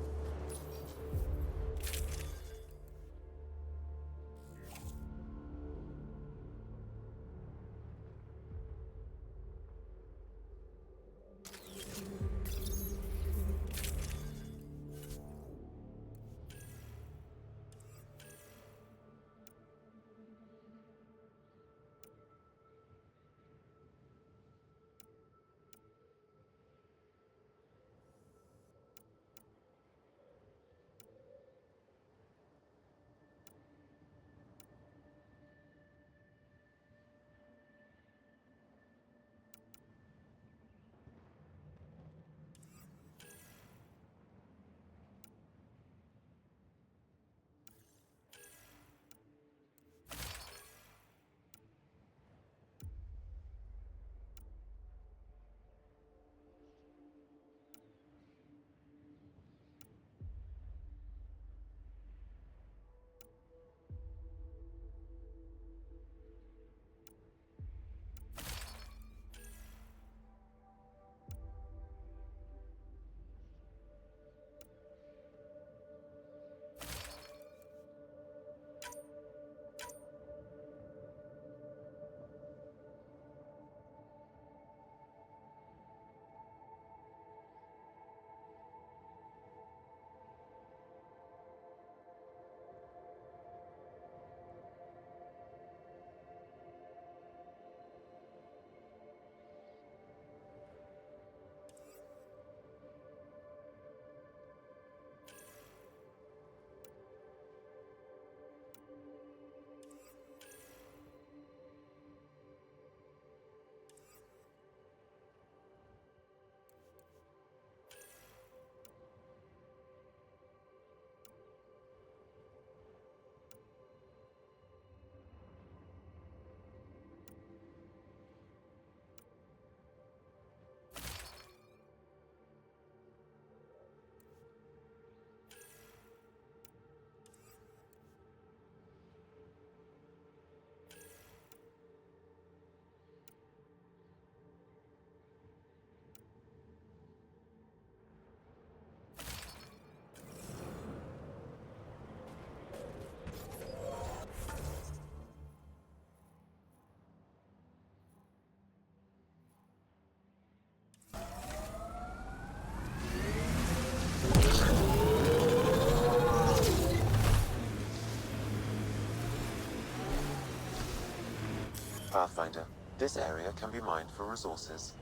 Pathfinder, this area can be mined for resources.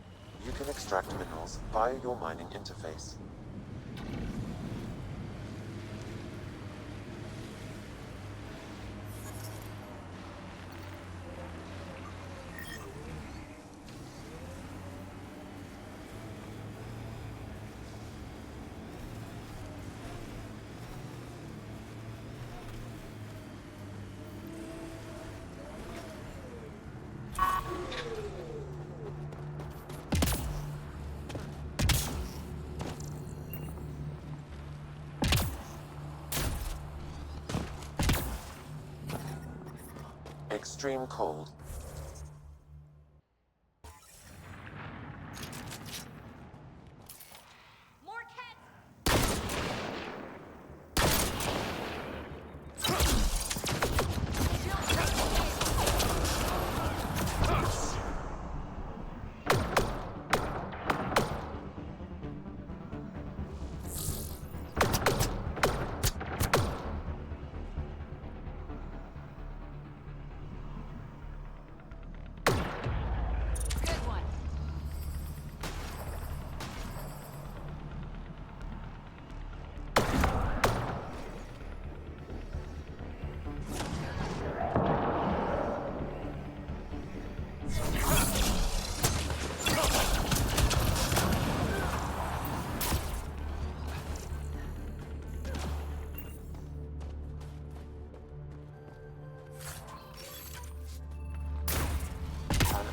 You can extract minerals via your mining interface. Extreme cold.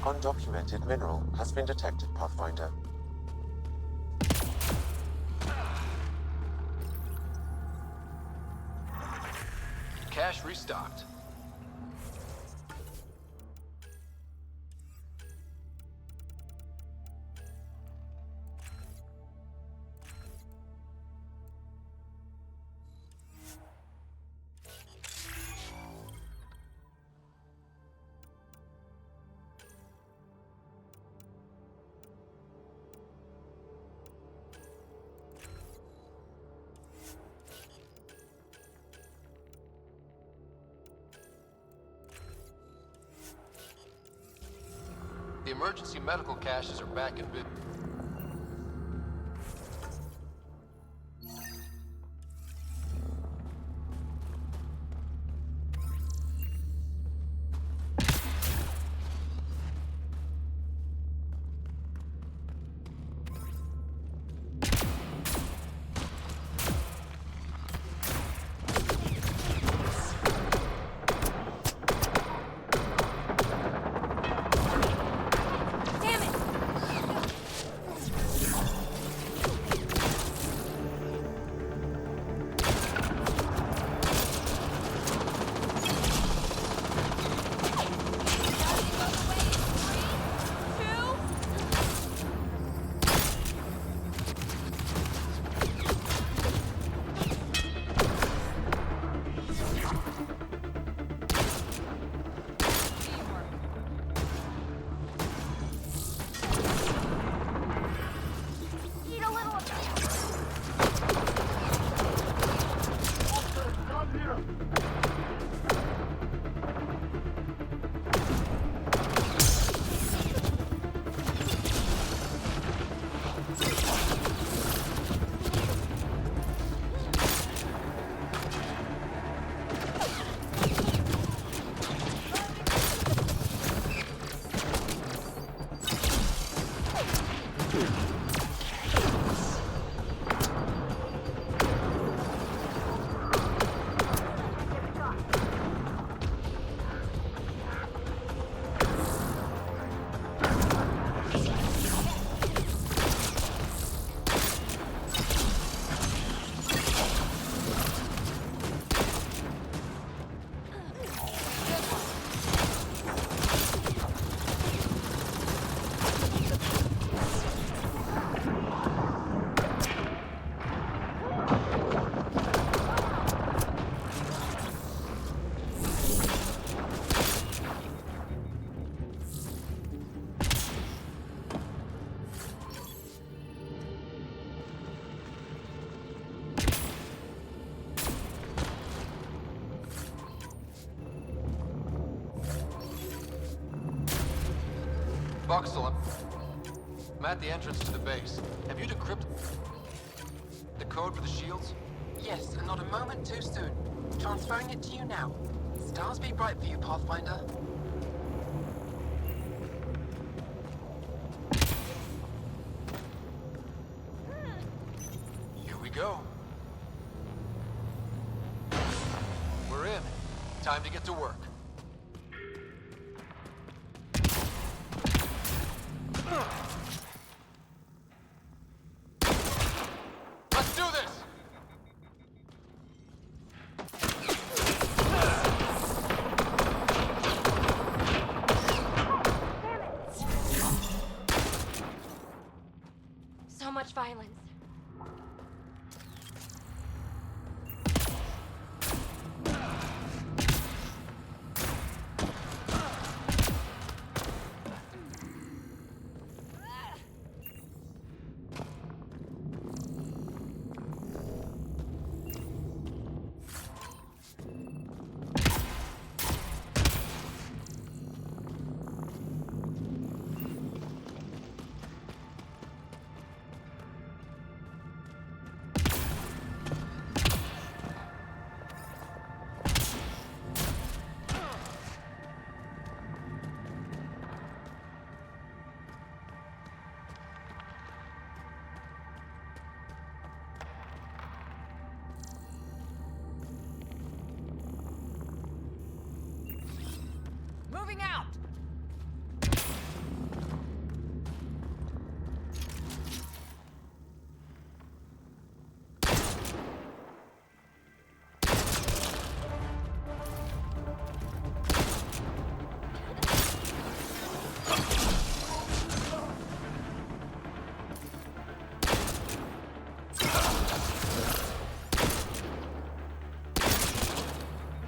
Undocumented mineral has been detected, Pathfinder. Cache restocked. The emergency medical caches are back in business. Buxel, I'm at the entrance to the base. Have you decrypted the code for the shields? Yes, and not a moment too soon. Transferring it to you now. Stars be bright for you, Pathfinder. Here we go. We're in. Time to get to work. Let's do this! So much violence. Moving out!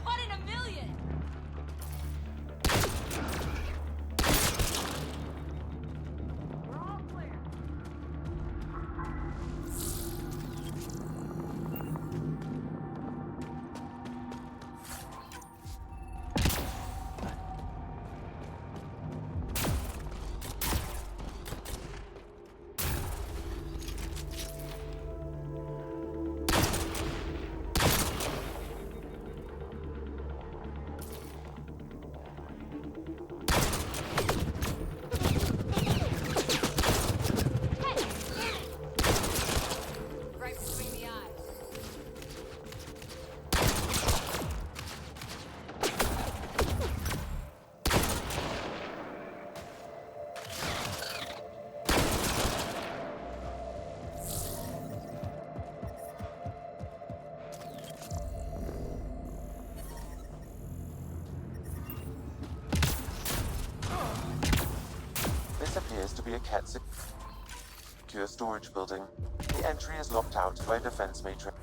One in a million! Right between the eyes. This appears to be a Cat secure storage building. The entry is locked out by a defense matrix.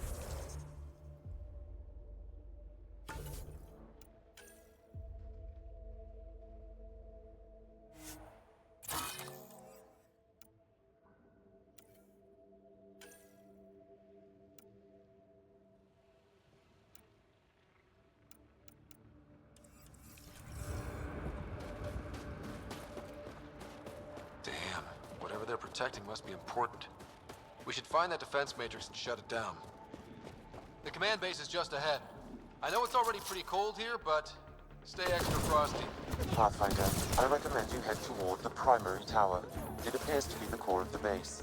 Damn. Whatever they're protecting must be important. We should find that defense matrix and shut it down. The command base is just ahead. I know it's already pretty cold here, but stay extra frosty. Pathfinder, I recommend you head toward the primary tower. It appears to be the core of the base.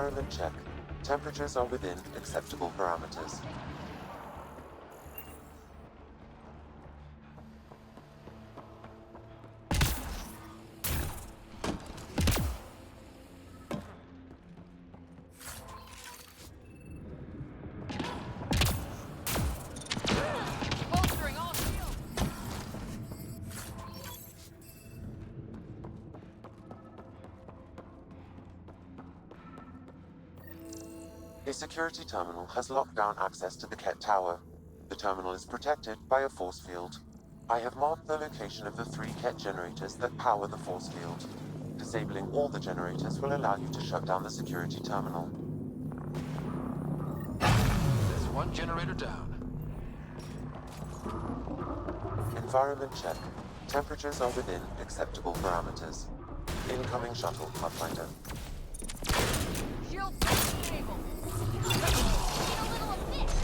Environment check. Temperatures are within acceptable parameters. A security terminal has locked down access to the Ket Tower. The terminal is protected by a force field. I have marked the location of the 3 Ket generators that power the force field. Disabling all the generators will allow you to shut down the security terminal. There's 1 generator down. Environment check. Temperatures are within acceptable parameters. Incoming shuttle, Pathfinder. Shield disabled. Need a little assist.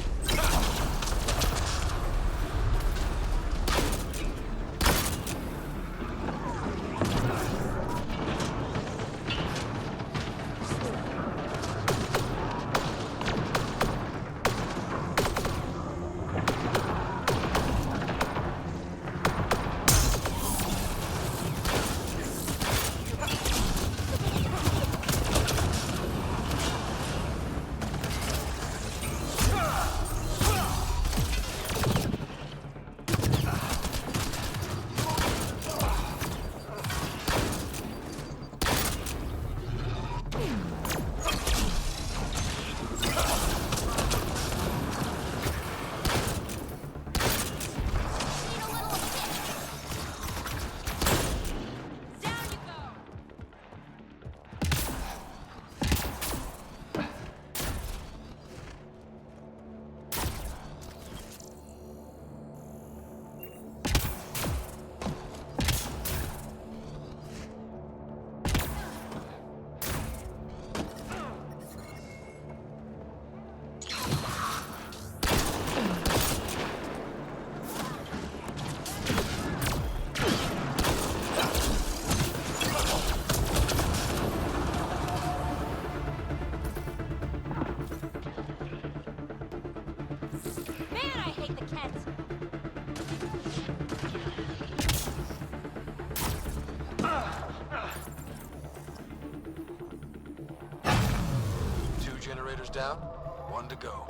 Generators down, 1 to go.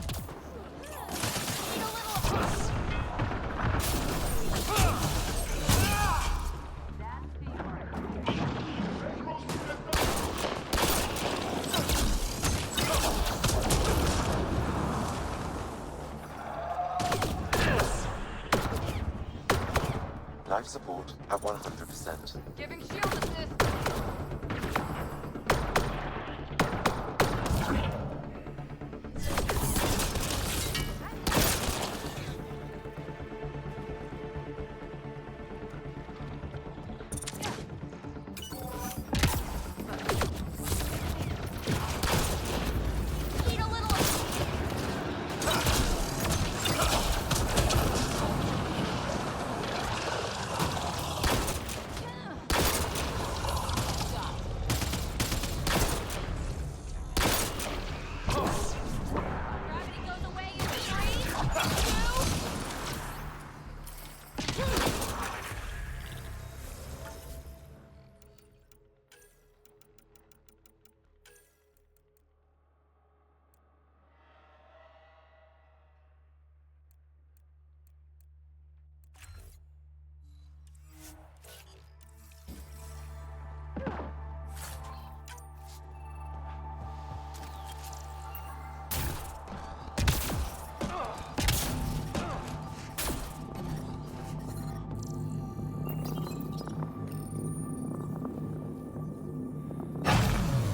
Life support at 100%. Giving shield assist.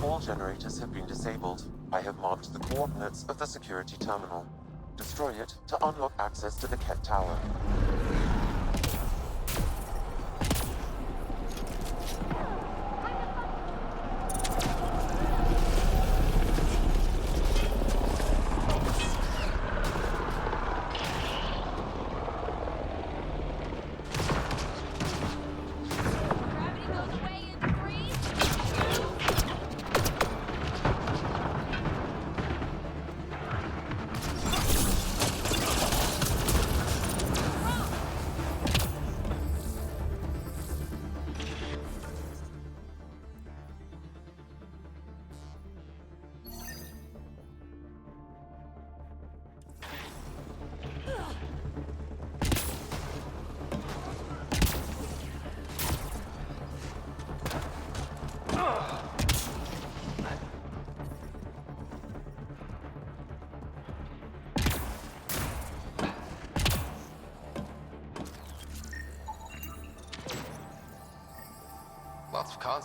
All generators have been disabled. I have marked the coordinates of the security terminal. Destroy it to unlock access to the Ket Tower.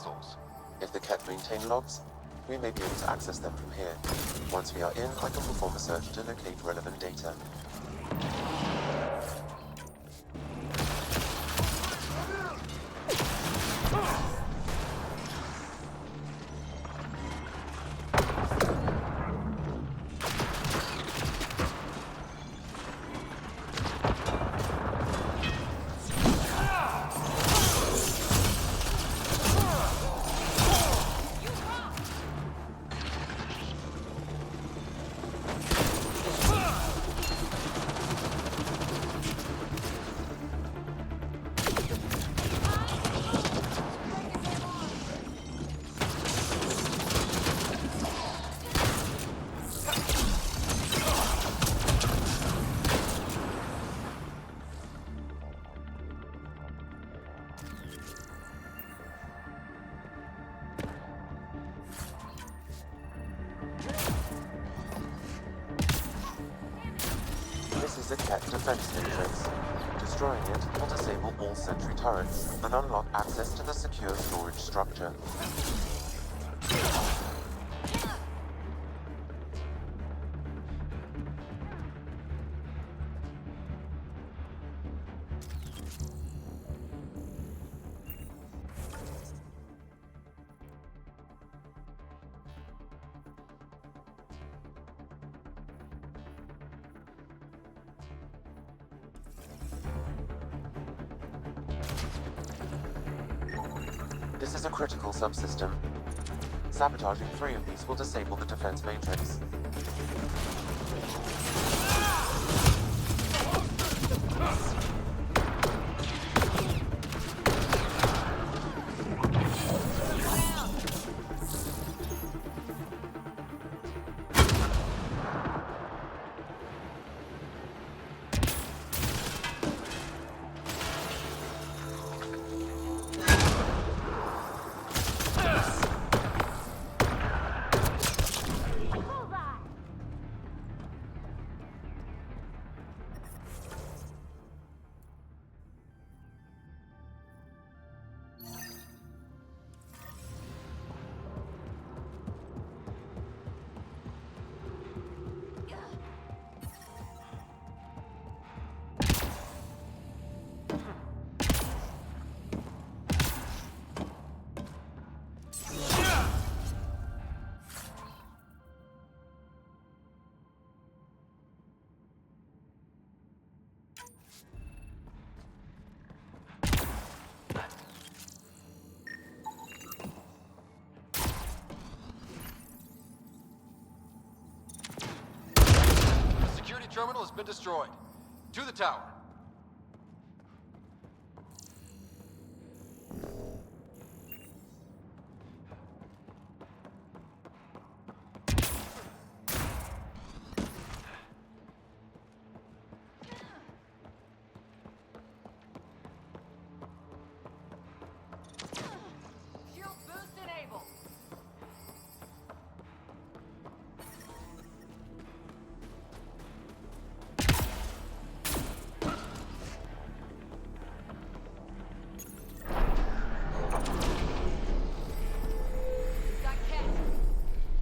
consoles. If the Ket maintain logs, we may be able to access them from here. Once we are in, I can perform a search to locate relevant data. This is a Ket defense matrix. Destroying it will disable all sentry turrets and unlock access to the secure storage structure. This is a critical subsystem. Sabotaging 3 of these will disable the defense matrix. Terminal has been destroyed. To the tower. Shield boost enabled.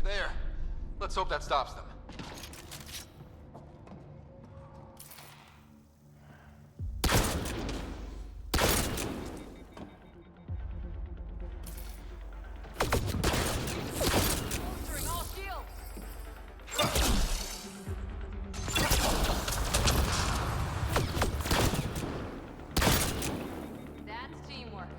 There. Let's hope that stops them. Bolstering all shields. That's teamwork.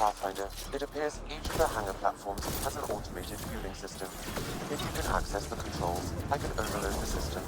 Pathfinder, it appears each of the hangar platforms has an automated fueling system. If you can access the controls, I can overload the system.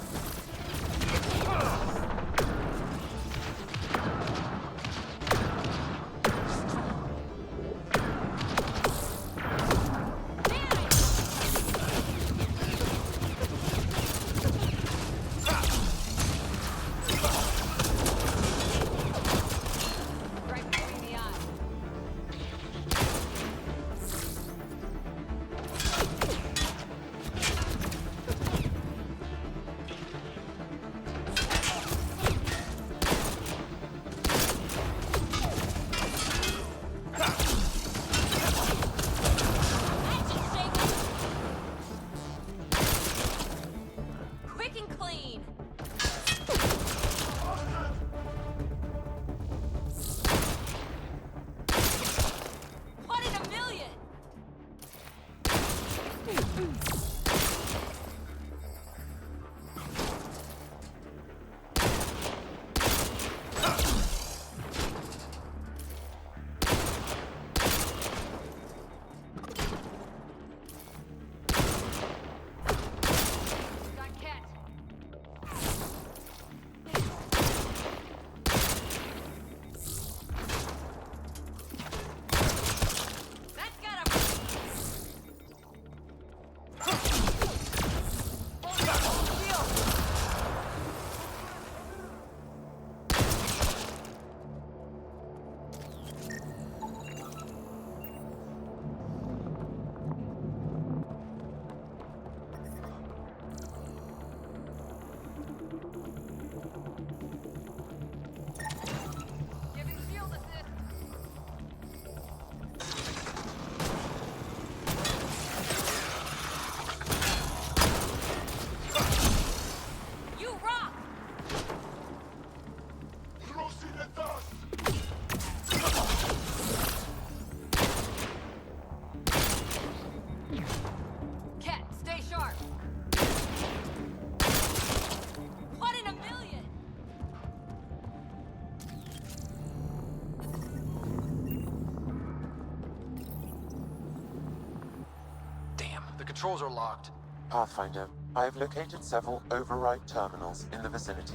The controls are locked. Pathfinder, I have located several override terminals in the vicinity.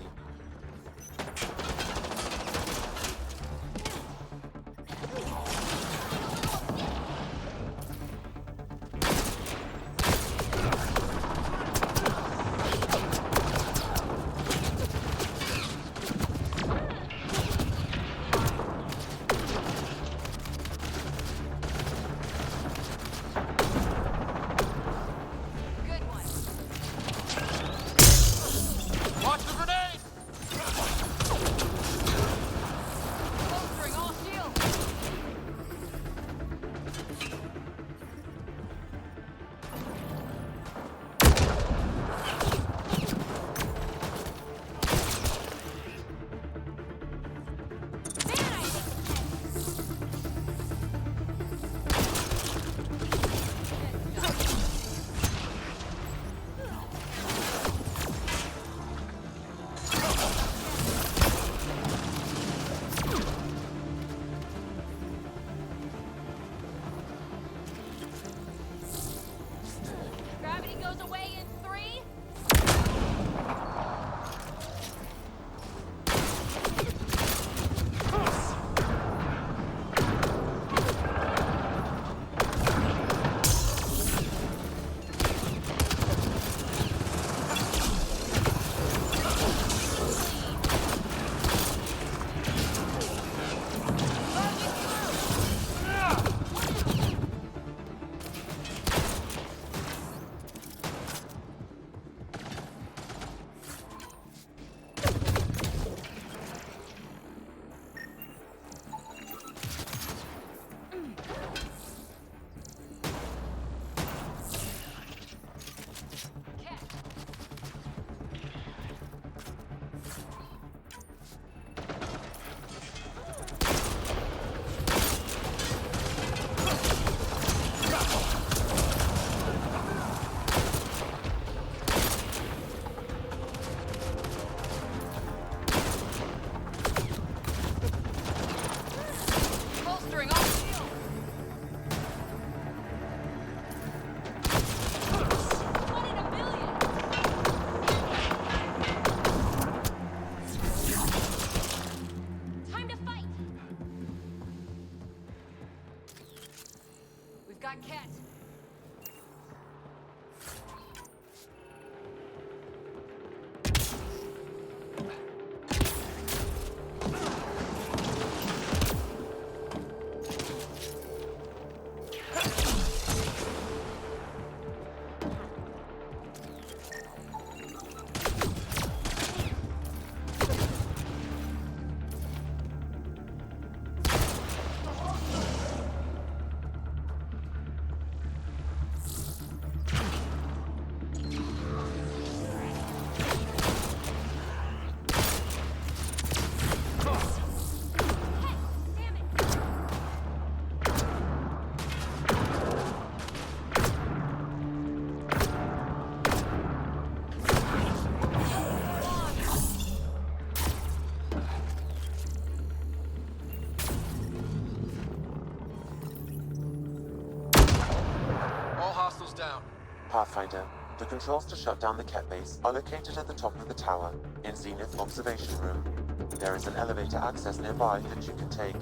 Watch the grenade! We've got Ket. Down. Pathfinder, the controls to shut down the Ket base are located at the top of the tower, in Zenith Observation Room. There is an elevator access nearby that you can take.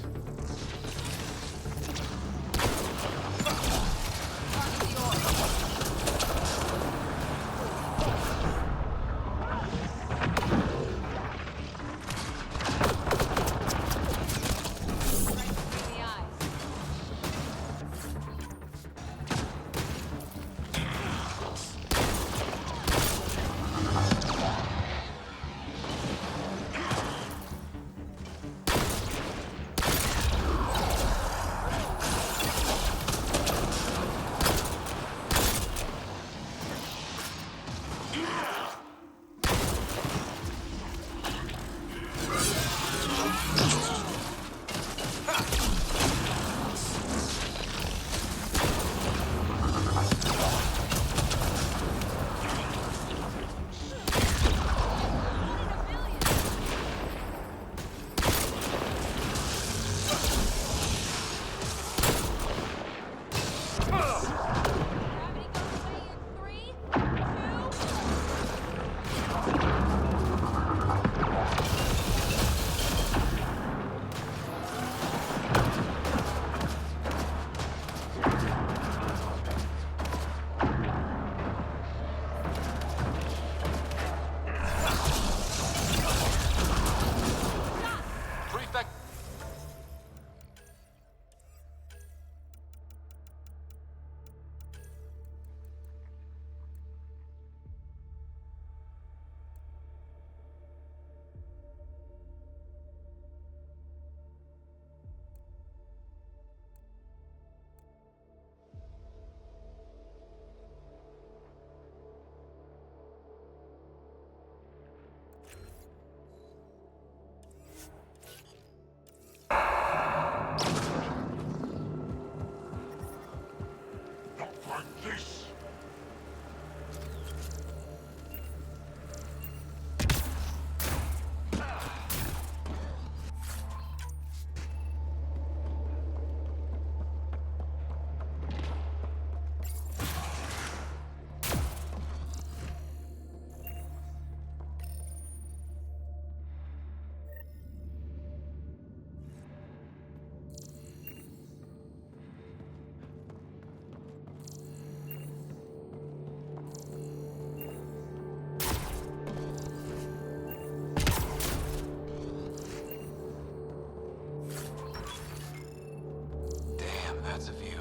That's a view.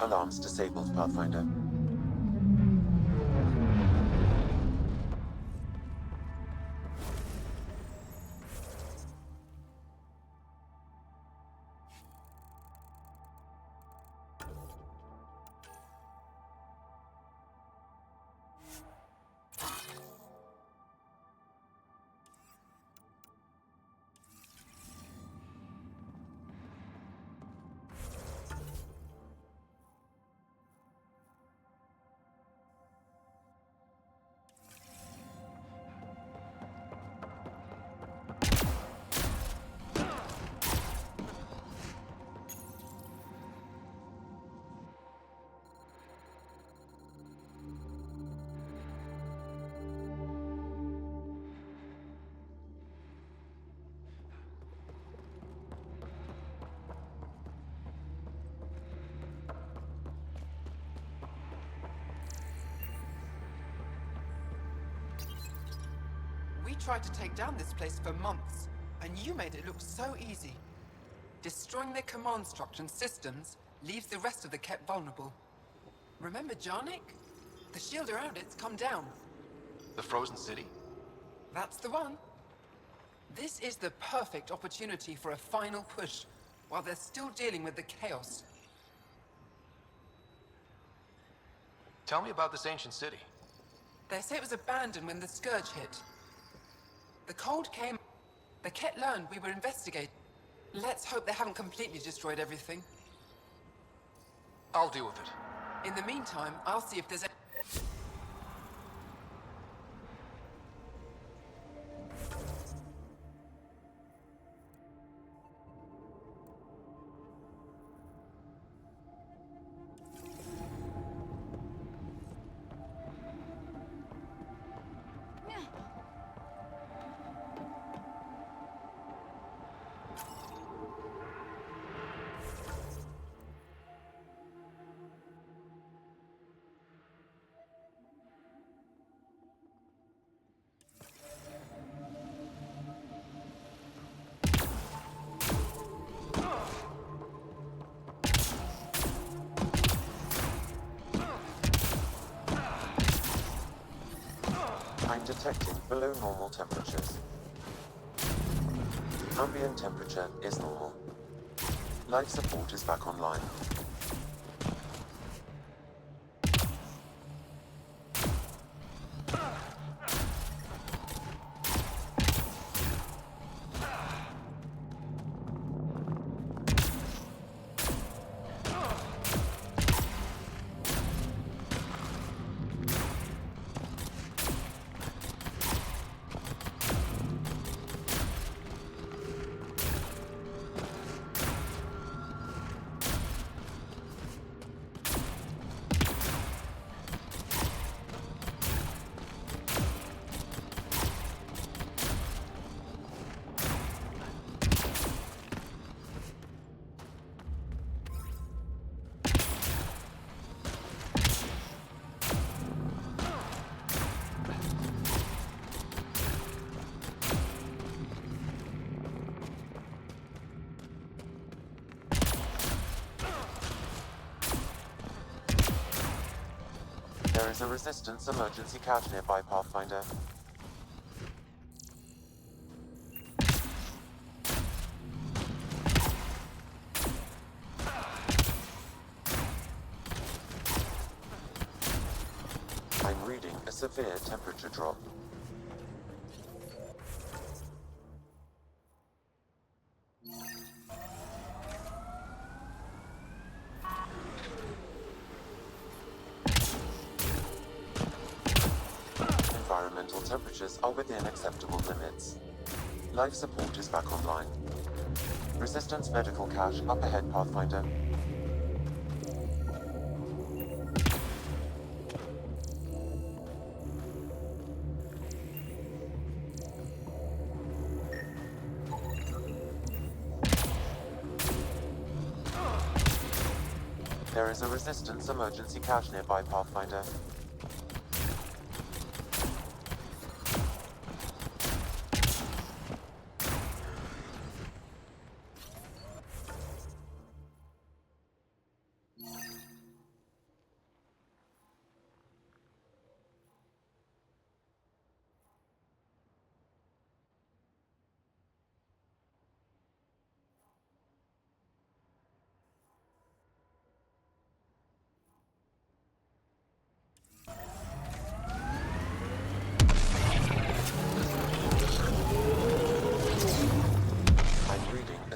Alarms disabled, Pathfinder. We tried to take down this place for months, and you made it look so easy. Destroying their command structure and systems leaves the rest of the Kett vulnerable. Remember Jarnik? The shield around it's come down. The frozen city? That's the one. This is the perfect opportunity for a final push, while they're still dealing with the chaos. Tell me about this ancient city. They say it was abandoned when the Scourge hit. The cold came. The Kett learned we were investigating. Let's hope they haven't completely destroyed everything. I'll deal with it. In the meantime, I'll see if there's I'm detecting below normal temperatures. Ambient temperature is normal. Life support is back online. There is a Resistance emergency cache nearby, Pathfinder. I'm reading a severe temperature drop. Environmental temperatures are within acceptable limits. Life support is back online. Resistance medical cache up ahead, Pathfinder. There is a Resistance emergency cache nearby, Pathfinder.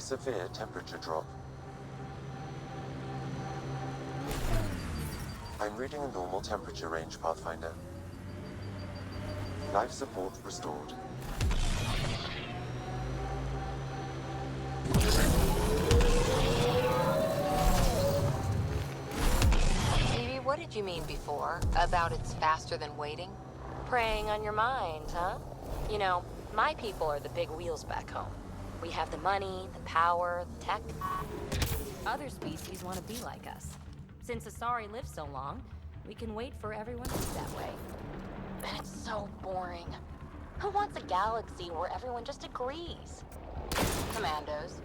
severe temperature drop. I'm reading a normal temperature range, Pathfinder. Life support restored. Phoebe, what did you mean before about it's faster than waiting? Preying on your mind, huh? You know, my people are the big wheels back home. We have the money, the power, the tech. Other species want to be like us. Since Asari live so long, we can wait for everyone to be that way. And it's so boring. Who wants a galaxy where everyone just agrees? Commandos.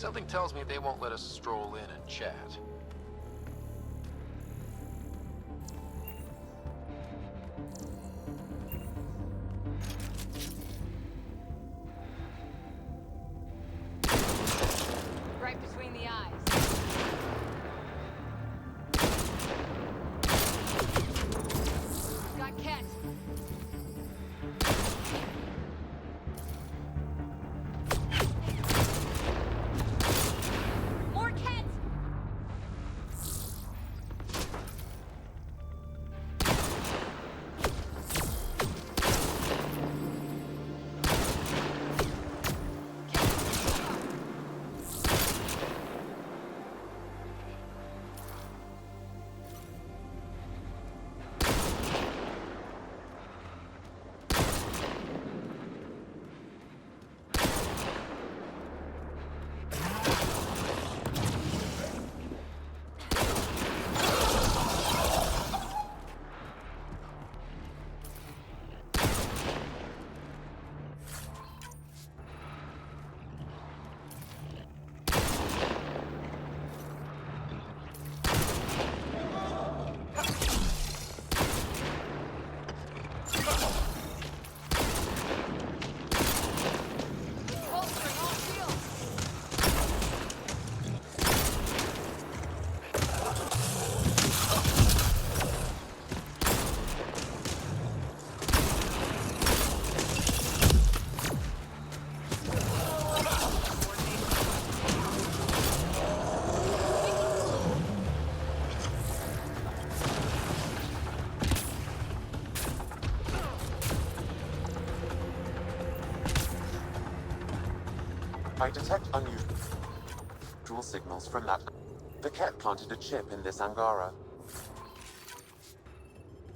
Something tells me they won't let us stroll in and chat. Right between the eyes. Got Ket. More Ket! I detect unusual signals from that. The Ket planted a chip in this Angara.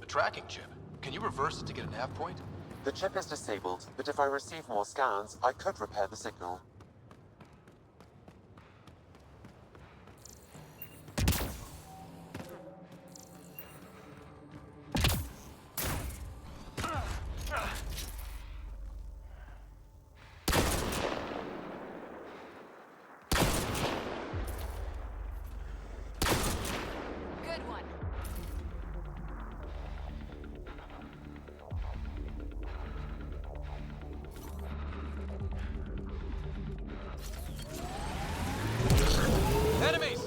A tracking chip? Can you reverse it to get a nav point? The chip is disabled, but if I receive more scans, I could repair the signal. Good one. Enemies!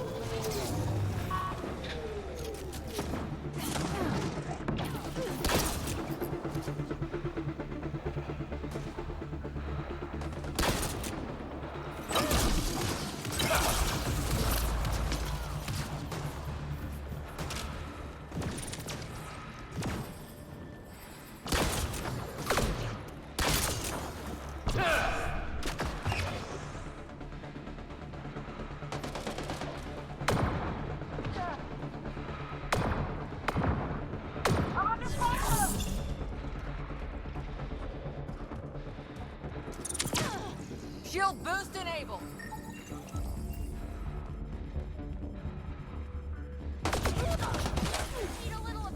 Shield boost enabled. Need a little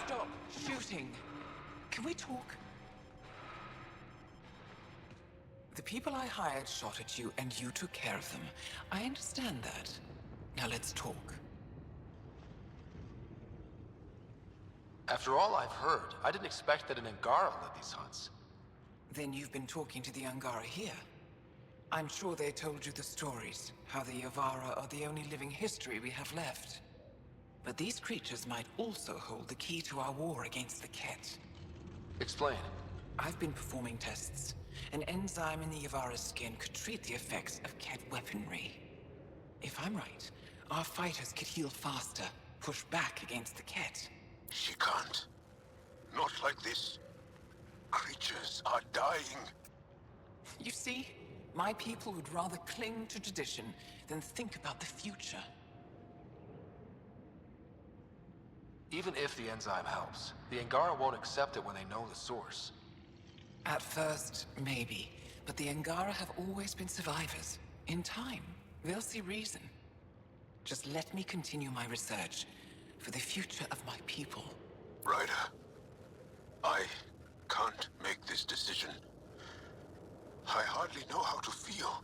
Stop shooting. Can we talk? The people I hired shot at you, and you took care of them. I understand that. Now let's talk. After all I've heard, I didn't expect that an Angara led these hunts. Then you've been talking to the Angara here. I'm sure they told you the stories, how the Yavara are the only living history we have left. But these creatures might also hold the key to our war against the Ket. Explain. I've been performing tests. An enzyme in the Yavara's skin could treat the effects of Ket weaponry. If I'm right, our fighters could heal faster, push back against the Ket. She can't. Not like this. Creatures are dying. You see, my people would rather cling to tradition than think about the future. Even if the enzyme helps, the Angaran won't accept it when they know the source. At first, maybe. But the Angara have always been survivors. In time, they'll see reason. Just let me continue my research for the future of my people. Ryder, I can't make this decision. I hardly know how to feel.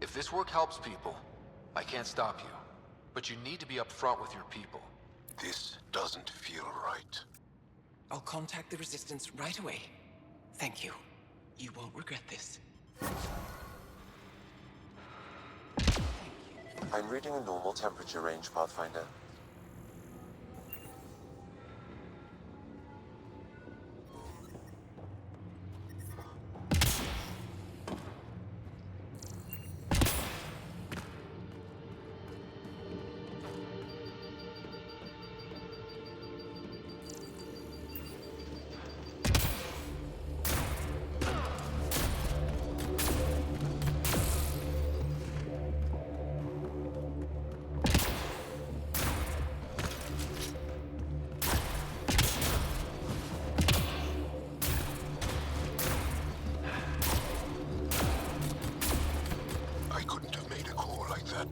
If this work helps people, I can't stop you. But you need to be upfront with your people. This doesn't feel right. I'll contact the Resistance right away. Thank you. You won't regret this. I'm reading a normal temperature range, Pathfinder.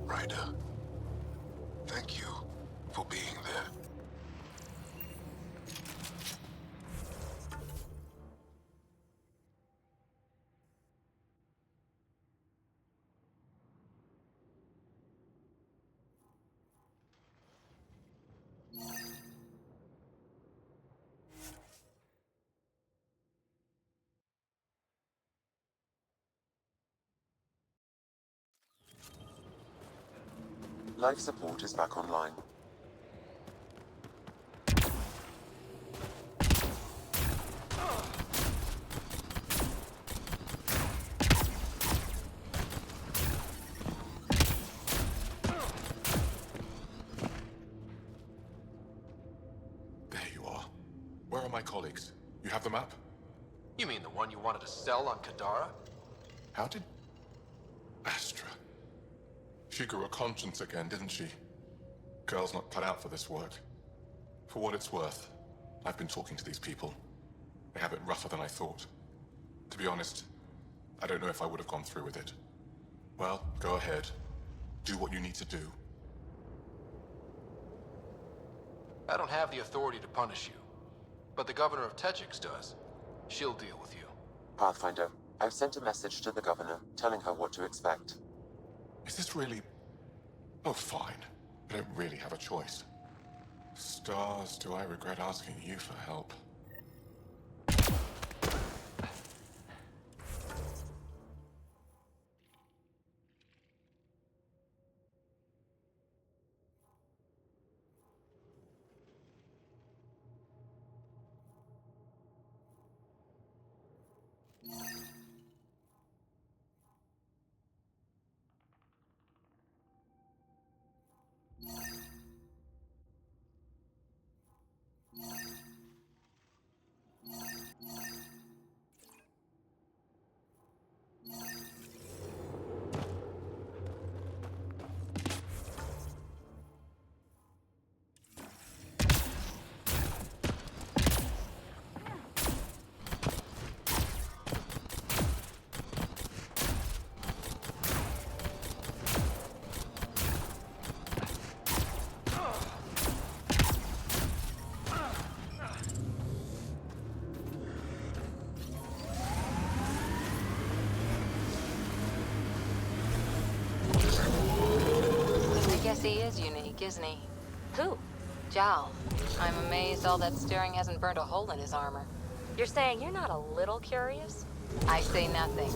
Ryder. Thank you for being there. Life support is back online. There you are. Where are my colleagues? You have the map? You mean the one you wanted to sell on Kadara? How did... Astra. She grew a conscience again, didn't she? Girl's not cut out for this work. For what it's worth, I've been talking to these people. They have it rougher than I thought. To be honest, I don't know if I would have gone through with it. Well, go ahead. Do what you need to do. I don't have the authority to punish you, but the governor of Techix does. She'll deal with you. Pathfinder, I've sent a message to the governor, telling her what to expect. Is this really... Oh, fine. I don't really have a choice. Stars, do I regret asking you for help? He is unique, isn't he? Who? Jal. I'm amazed all that staring hasn't burnt a hole in his armor. You're saying you're not a little curious? I say nothing.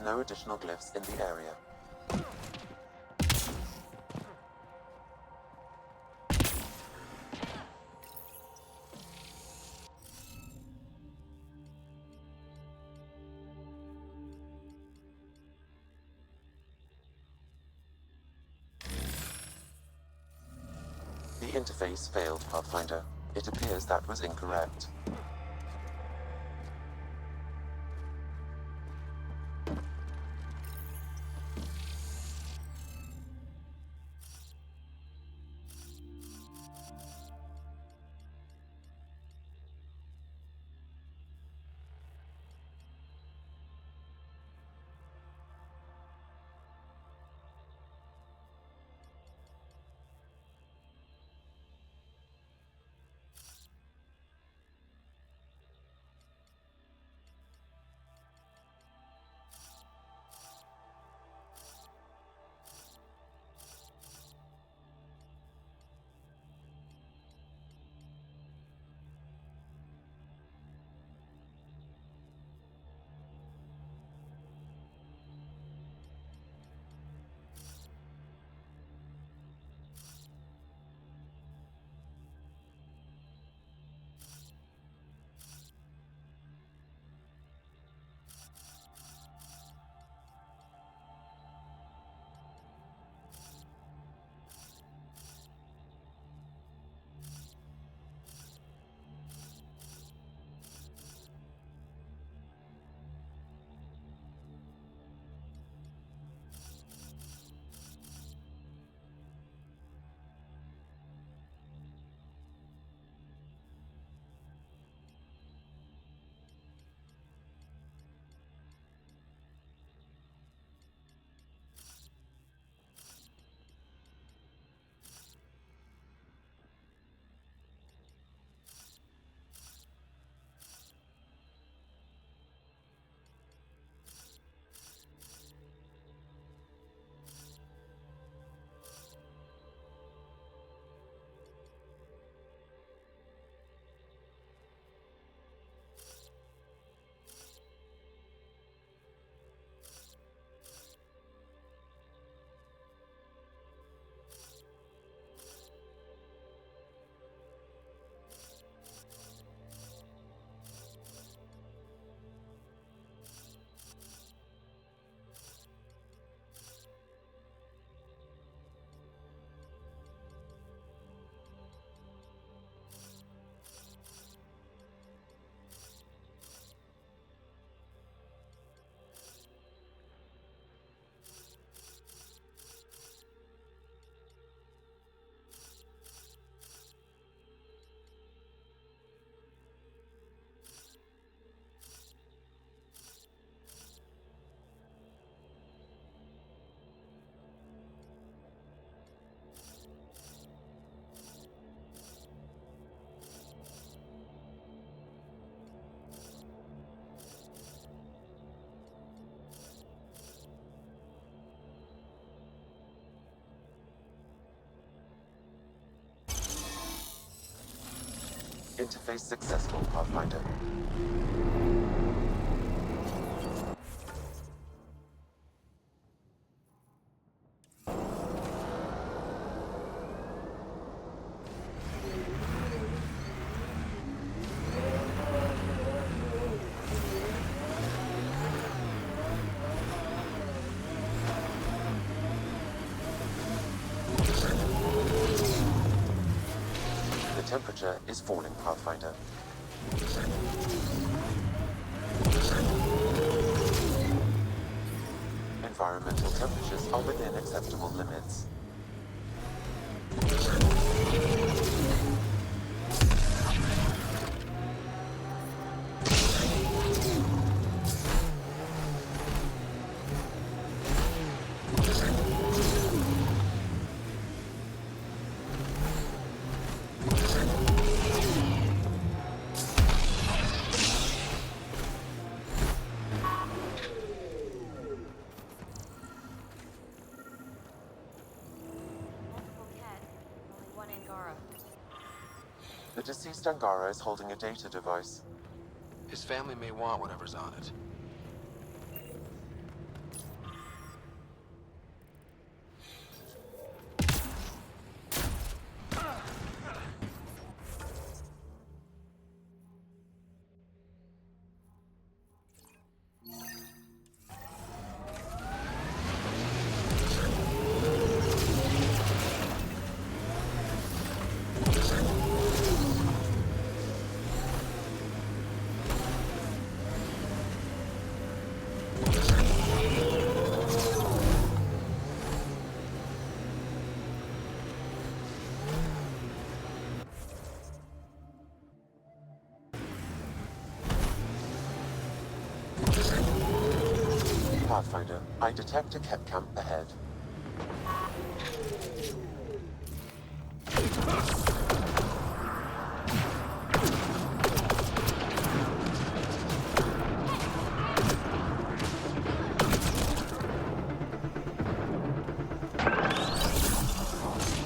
no additional glyphs in the area. The interface failed, Pathfinder. It appears that was incorrect. Interface successful, Pathfinder. The temperature is falling, Pathfinder. Environmental temperatures are within acceptable limits. The deceased Angara is holding a data device. His family may want whatever's on it. Pathfinder, I detect a Ket camp ahead.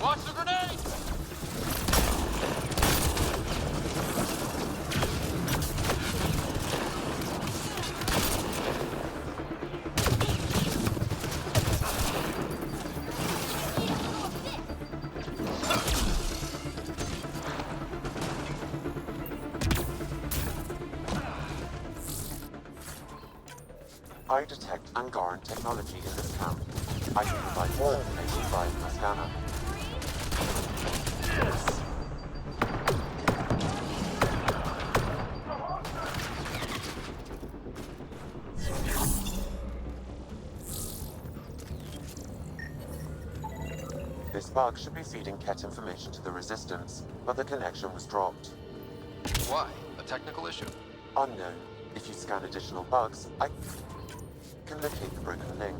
Watch the grenade! I detect Angaran technology in this camp. I can provide more information via my scanner. This bug should be feeding Ket information to the Resistance, but the connection was dropped. Why? A technical issue? Unknown. If you scan additional bugs, I can locate the broken link.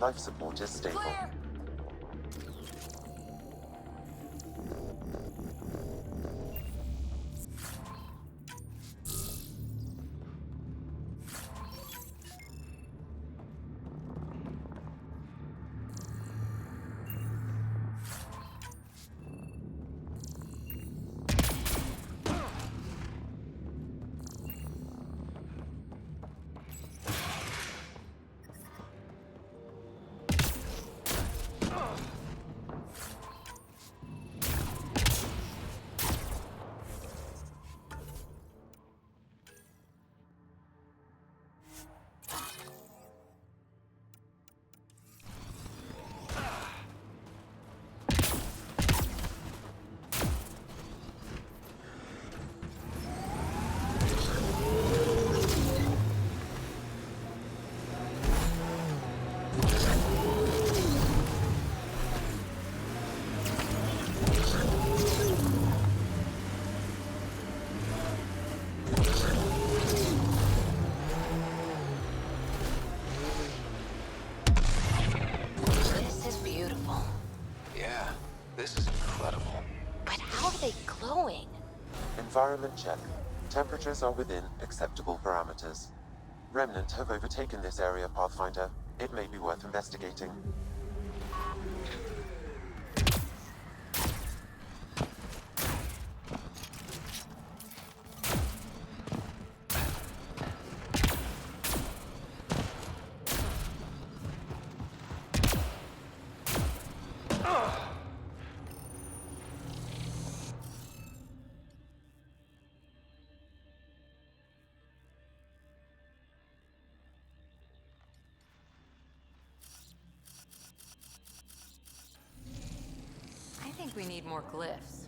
Life support is stable. Environment check. Temperatures are within acceptable parameters. Remnant have overtaken this area, Pathfinder. It may be worth investigating. I think we need more glyphs.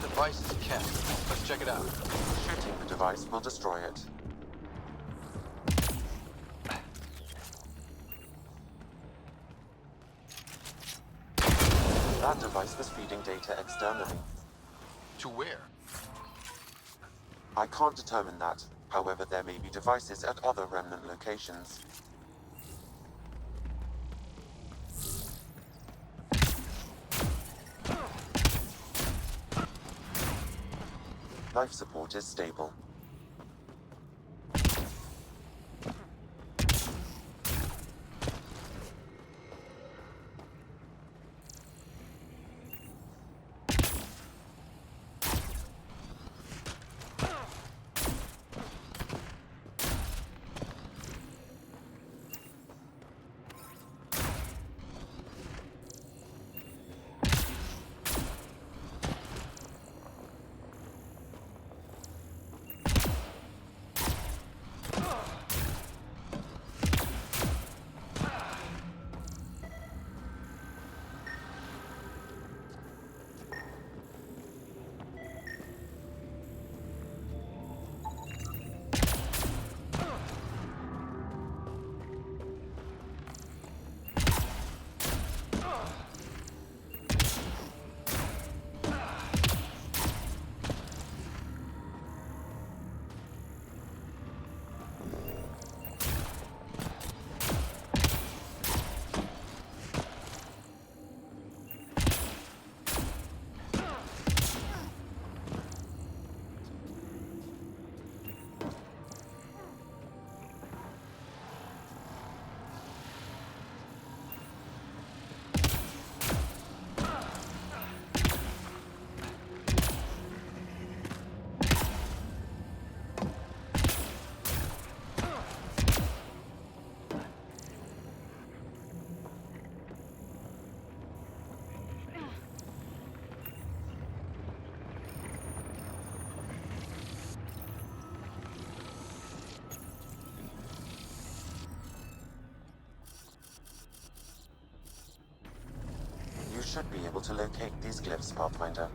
Device is kept. Let's check it out. Shooting the device will destroy it. That device was feeding data externally. To where? I can't determine that. However, there may be devices at other Remnant locations. Life support is stable. You should be able to locate these glyphs, Pathfinder.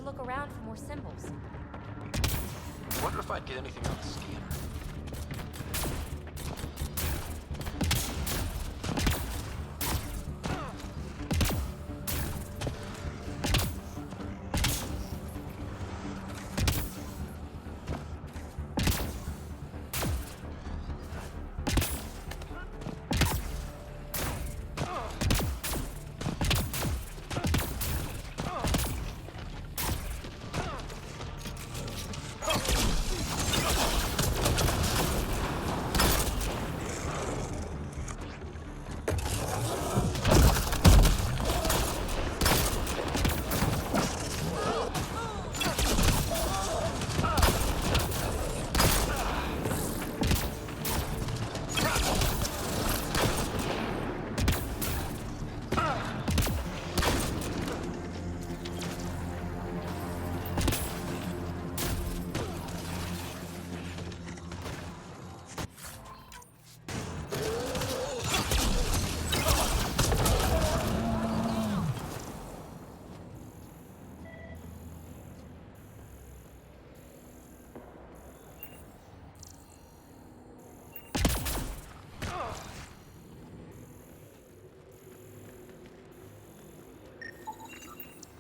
look around for more symbols. Wonder if I'd get anything on the scanner.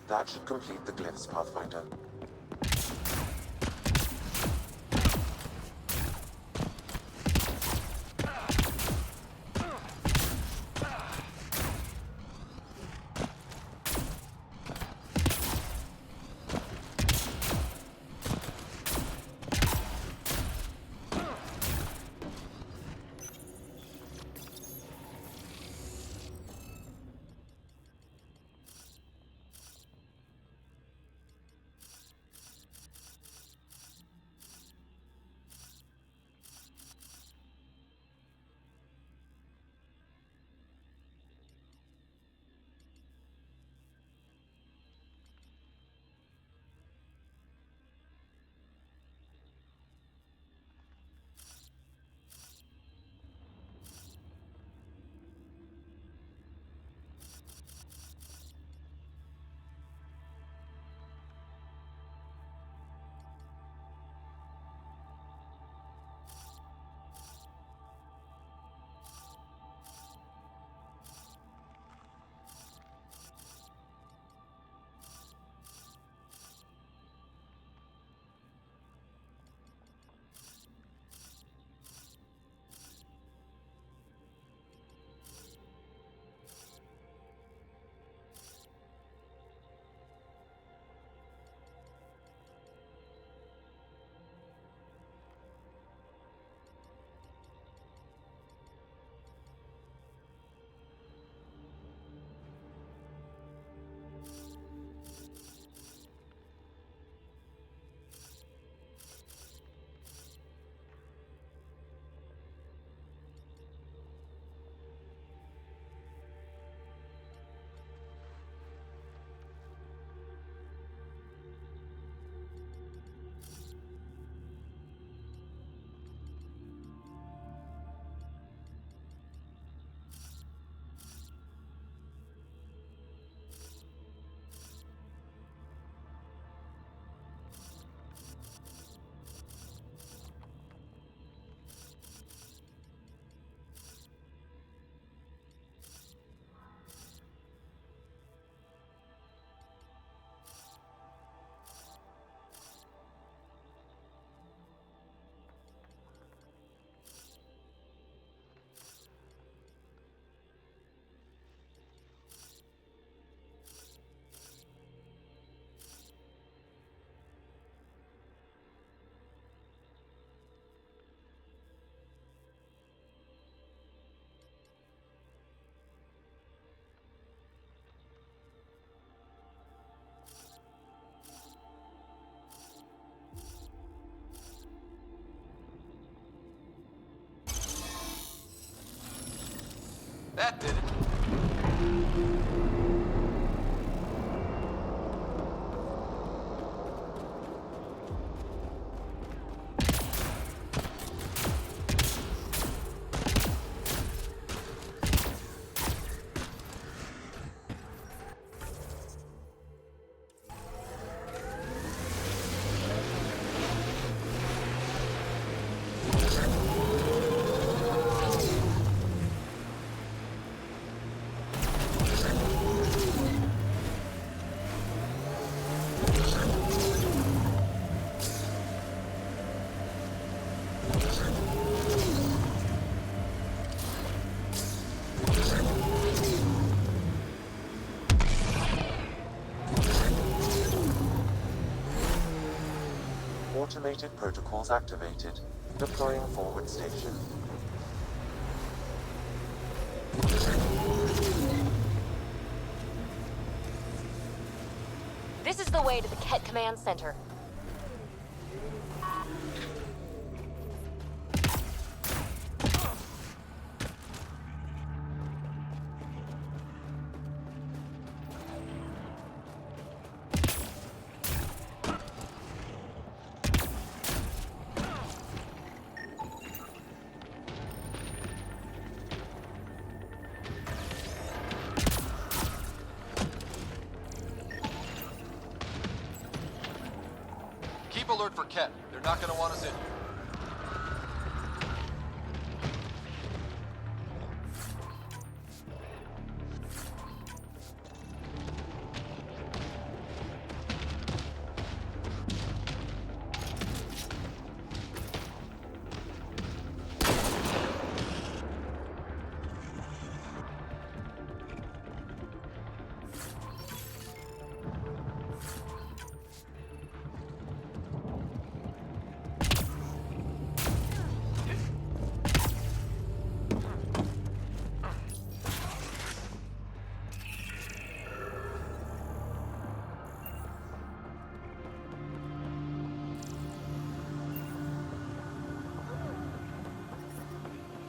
That should complete the glyphs, Pathfinder. That did it. Automated protocols activated. Deploying forward station. This is the way to the Ket Command Center. Keep alert for Ket. They're not gonna want us in here.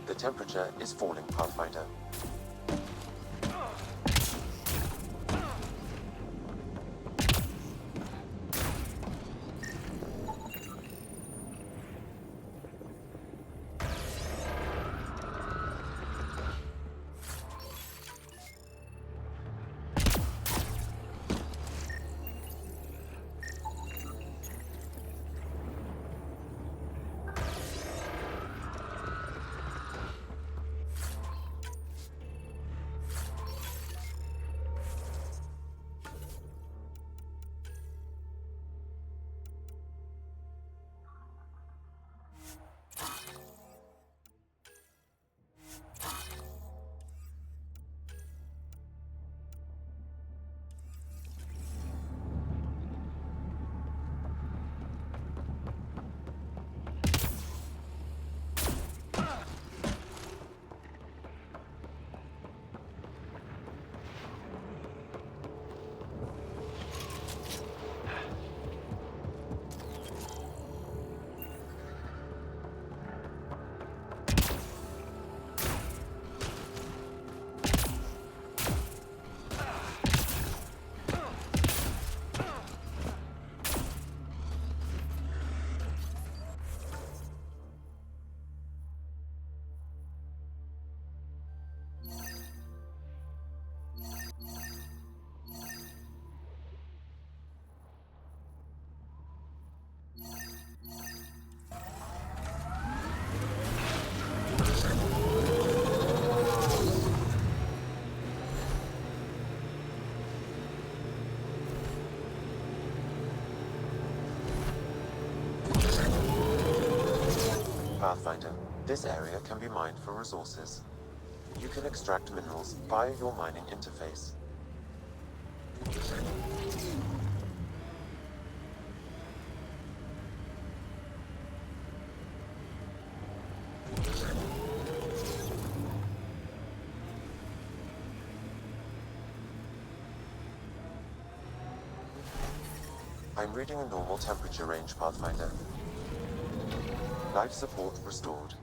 The temperature is falling, Pathfinder. Pathfinder, this area can be mined for resources. You can extract minerals via your mining interface. I'm reading a normal temperature range, Pathfinder. Life support restored.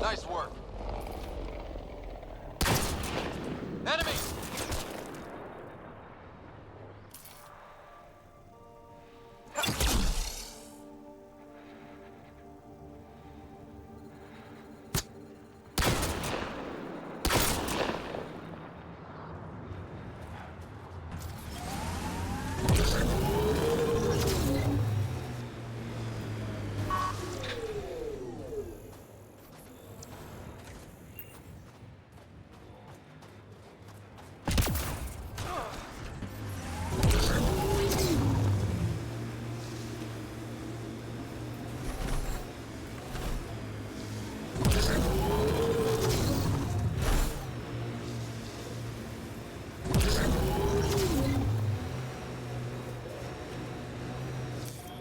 Nice work. Enemy!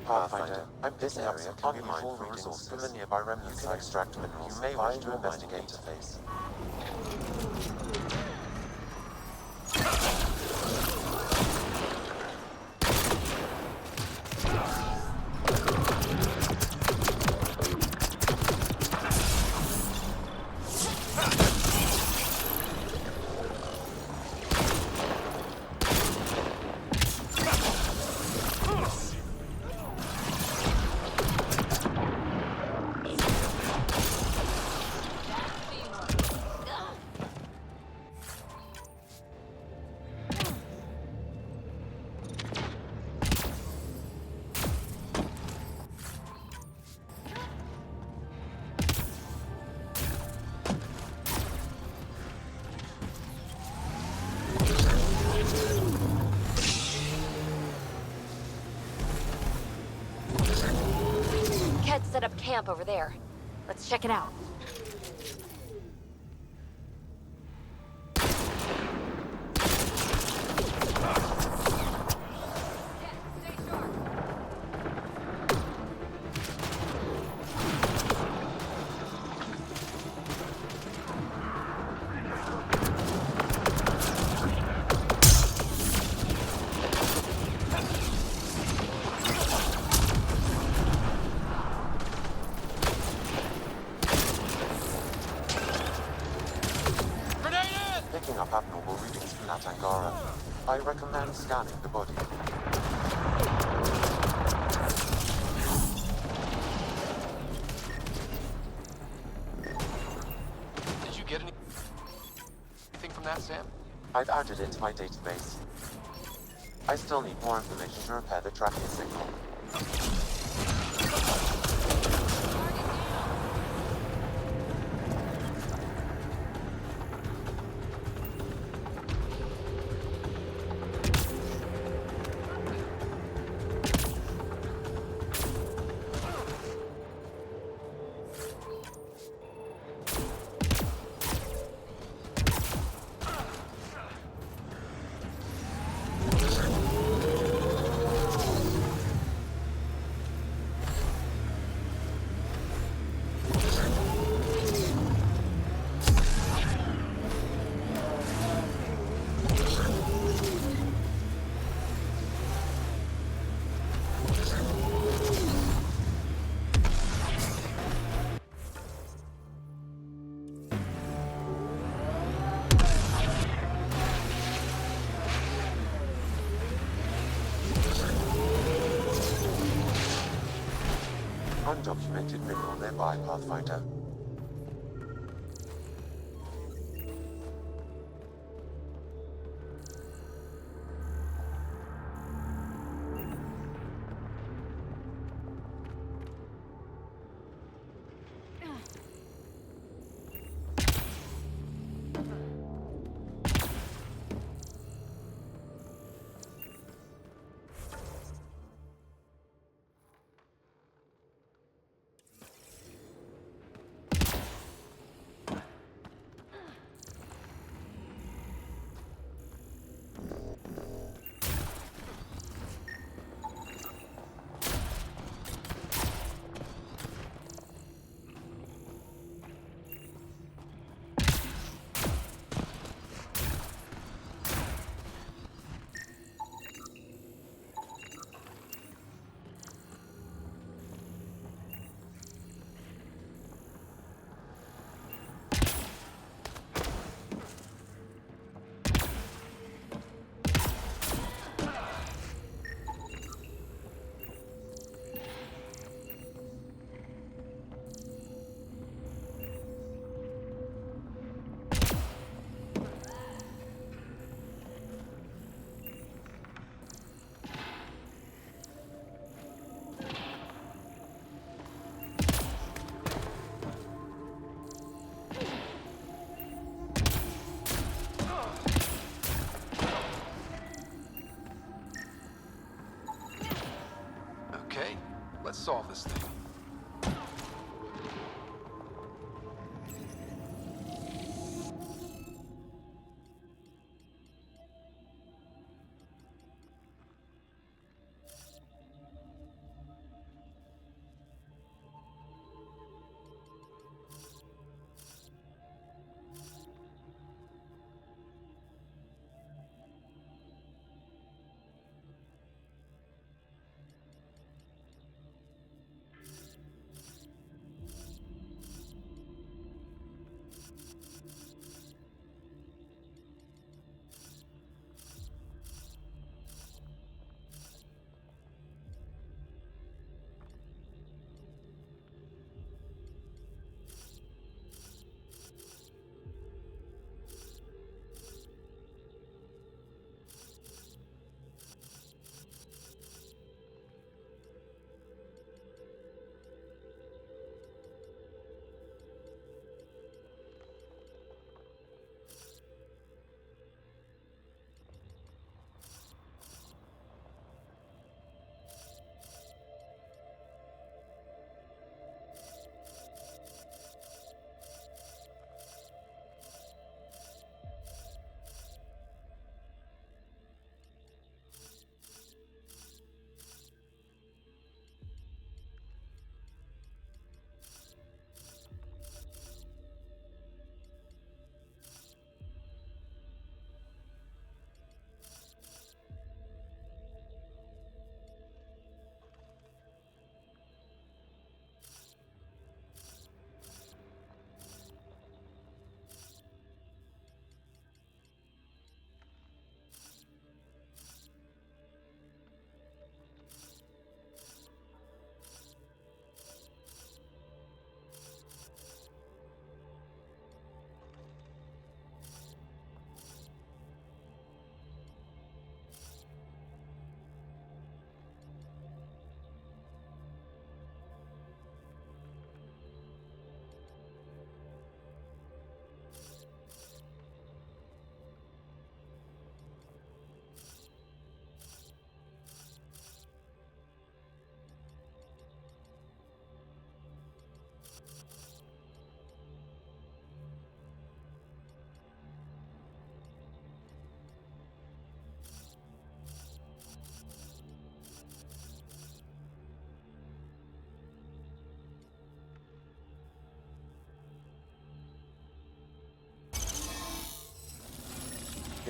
Pathfinder, this area can be mined for resources from the nearby remnant site. Extract minerals. You may wish to investigate interface. Set up camp over there. Let's check it out. Picking up abnormal readings from that Angaran. I recommend scanning the body. Did you get anything from that, Sam? I've added it to my database. I still need more information to repair the tracking signal. Undocumented mineral nearby, Pathfinder.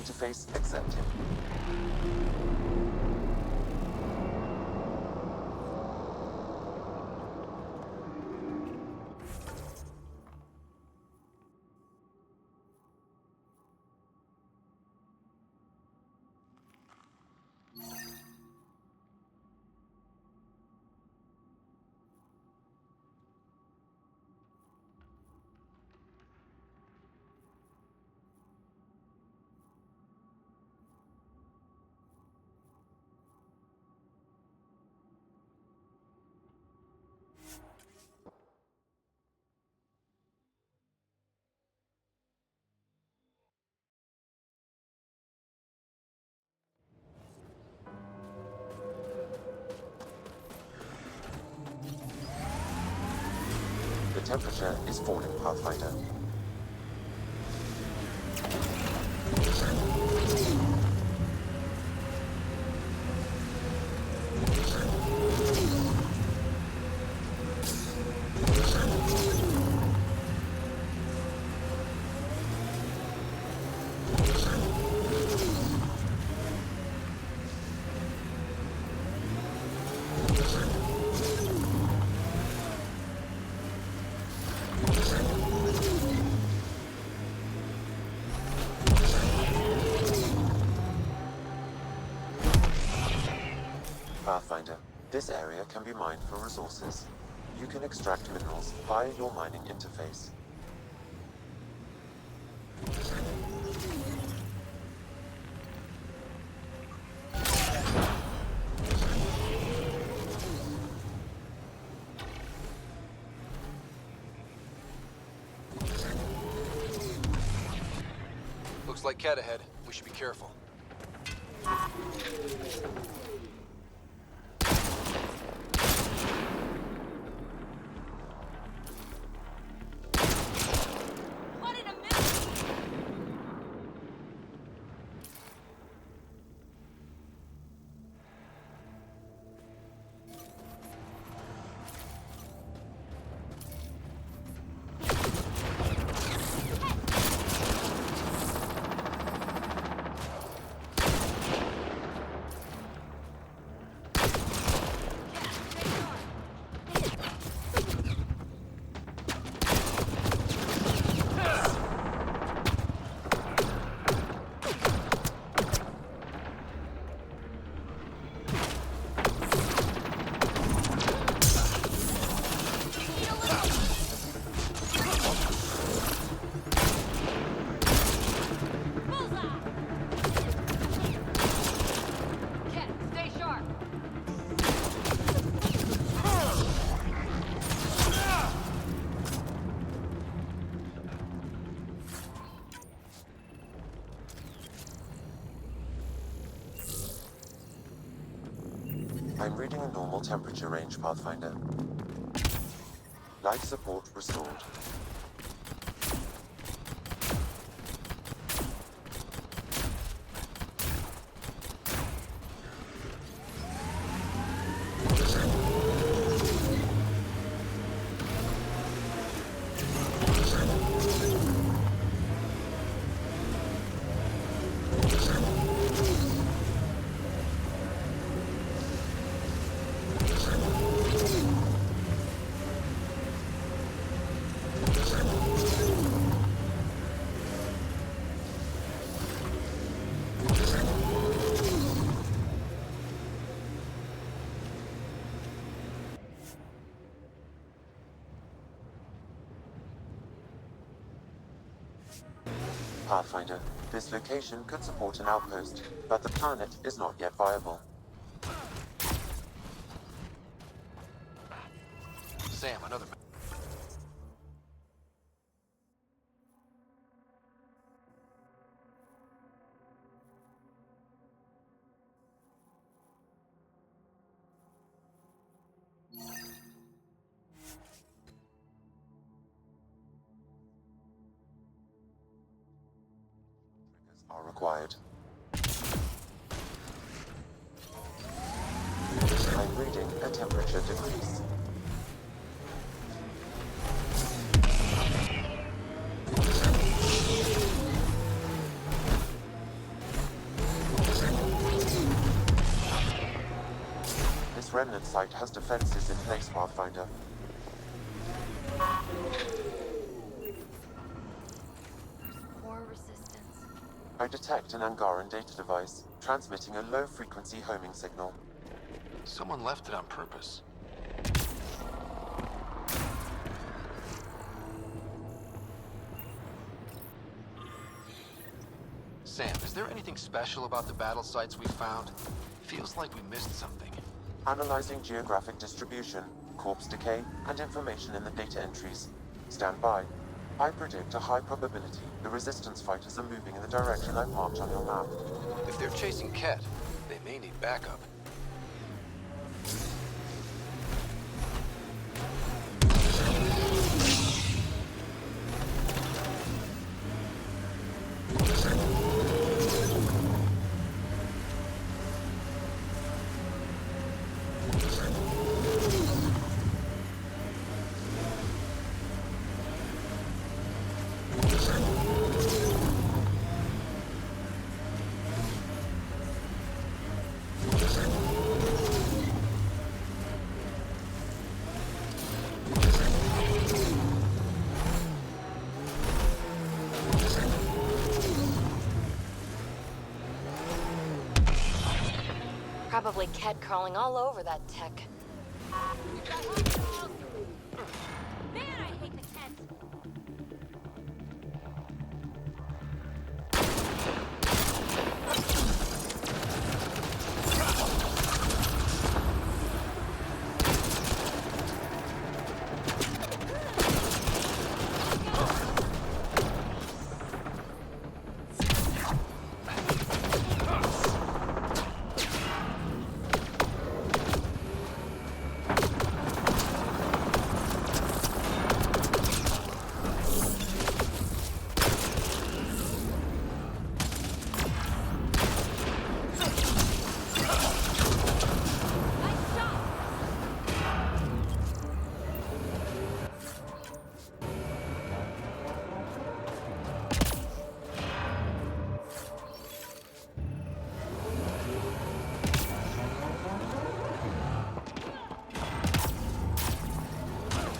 Interface accepted. The temperature is falling, Pathfinder. Pathfinder, this area can be mined for resources. You can extract minerals via your mining interface. Looks like Cat ahead. We should be careful. I'm reading a normal temperature range, Pathfinder. Life support restored. Pathfinder, this location could support an outpost, but the planet is not yet viable. Sam, another... Are required. I'm reading a temperature decrease. remnant site has defenses in place, Pathfinder. Poor resistance. I detect an Angaran data device, transmitting a low-frequency homing signal. Someone left it on purpose. Sam, is there anything special about the battle sites we found? Feels like we missed something. Analyzing geographic distribution, corpse decay, and information in the data entries. Stand by. I predict a high probability the Resistance fighters are moving in the direction I've marked on your map. If they're chasing Ket, they may need backup. Probably Ket crawling all over that tech. Man, I hate the Ket.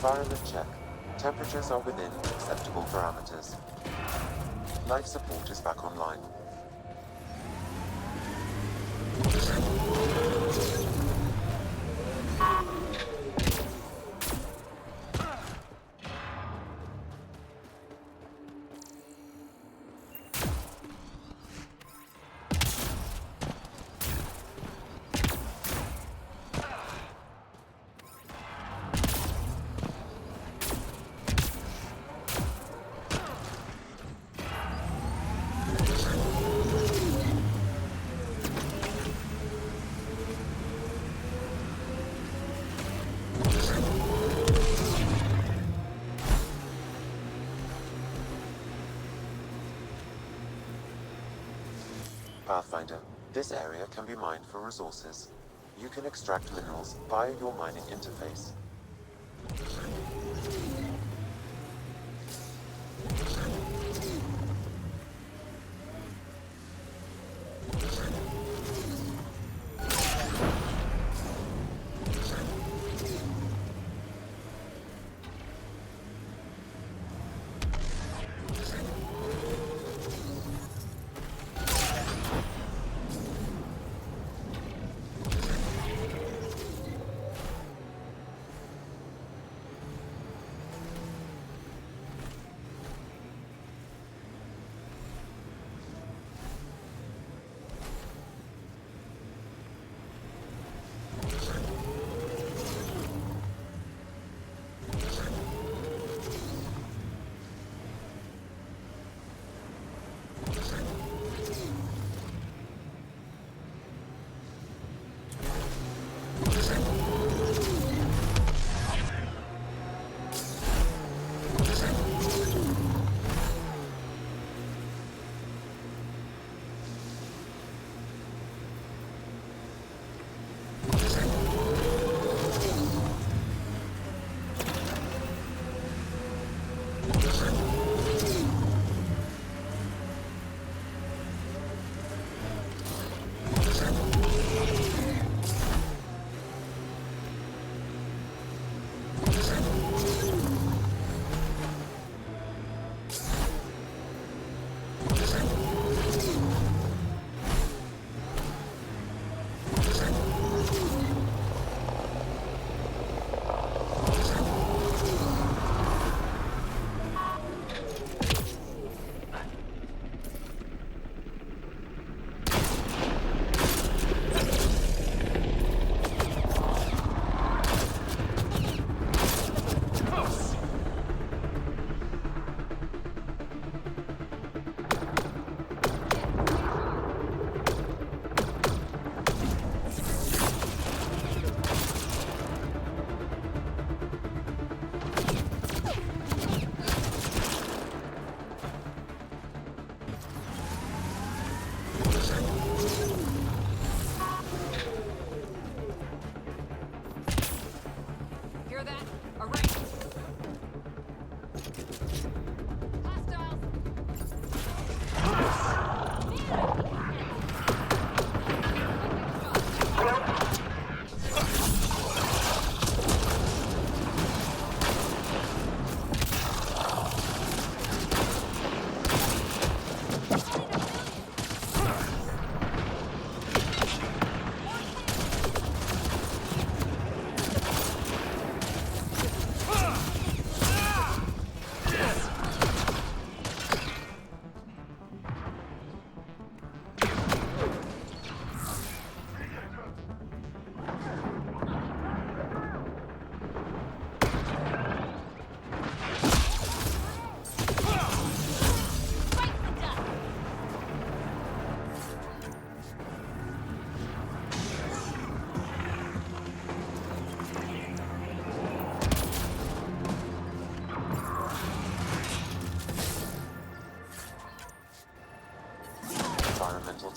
Environment check. Temperatures are within acceptable parameters. Life support is back online. Pathfinder, this area can be mined for resources. You can extract minerals via your mining interface.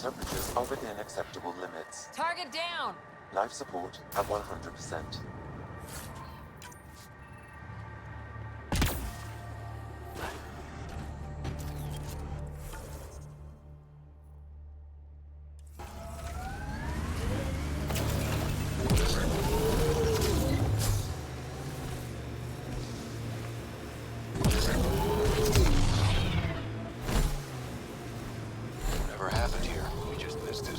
temperatures are within acceptable limits. Target down! Life support at 100%. Whatever happened here? We just missed it.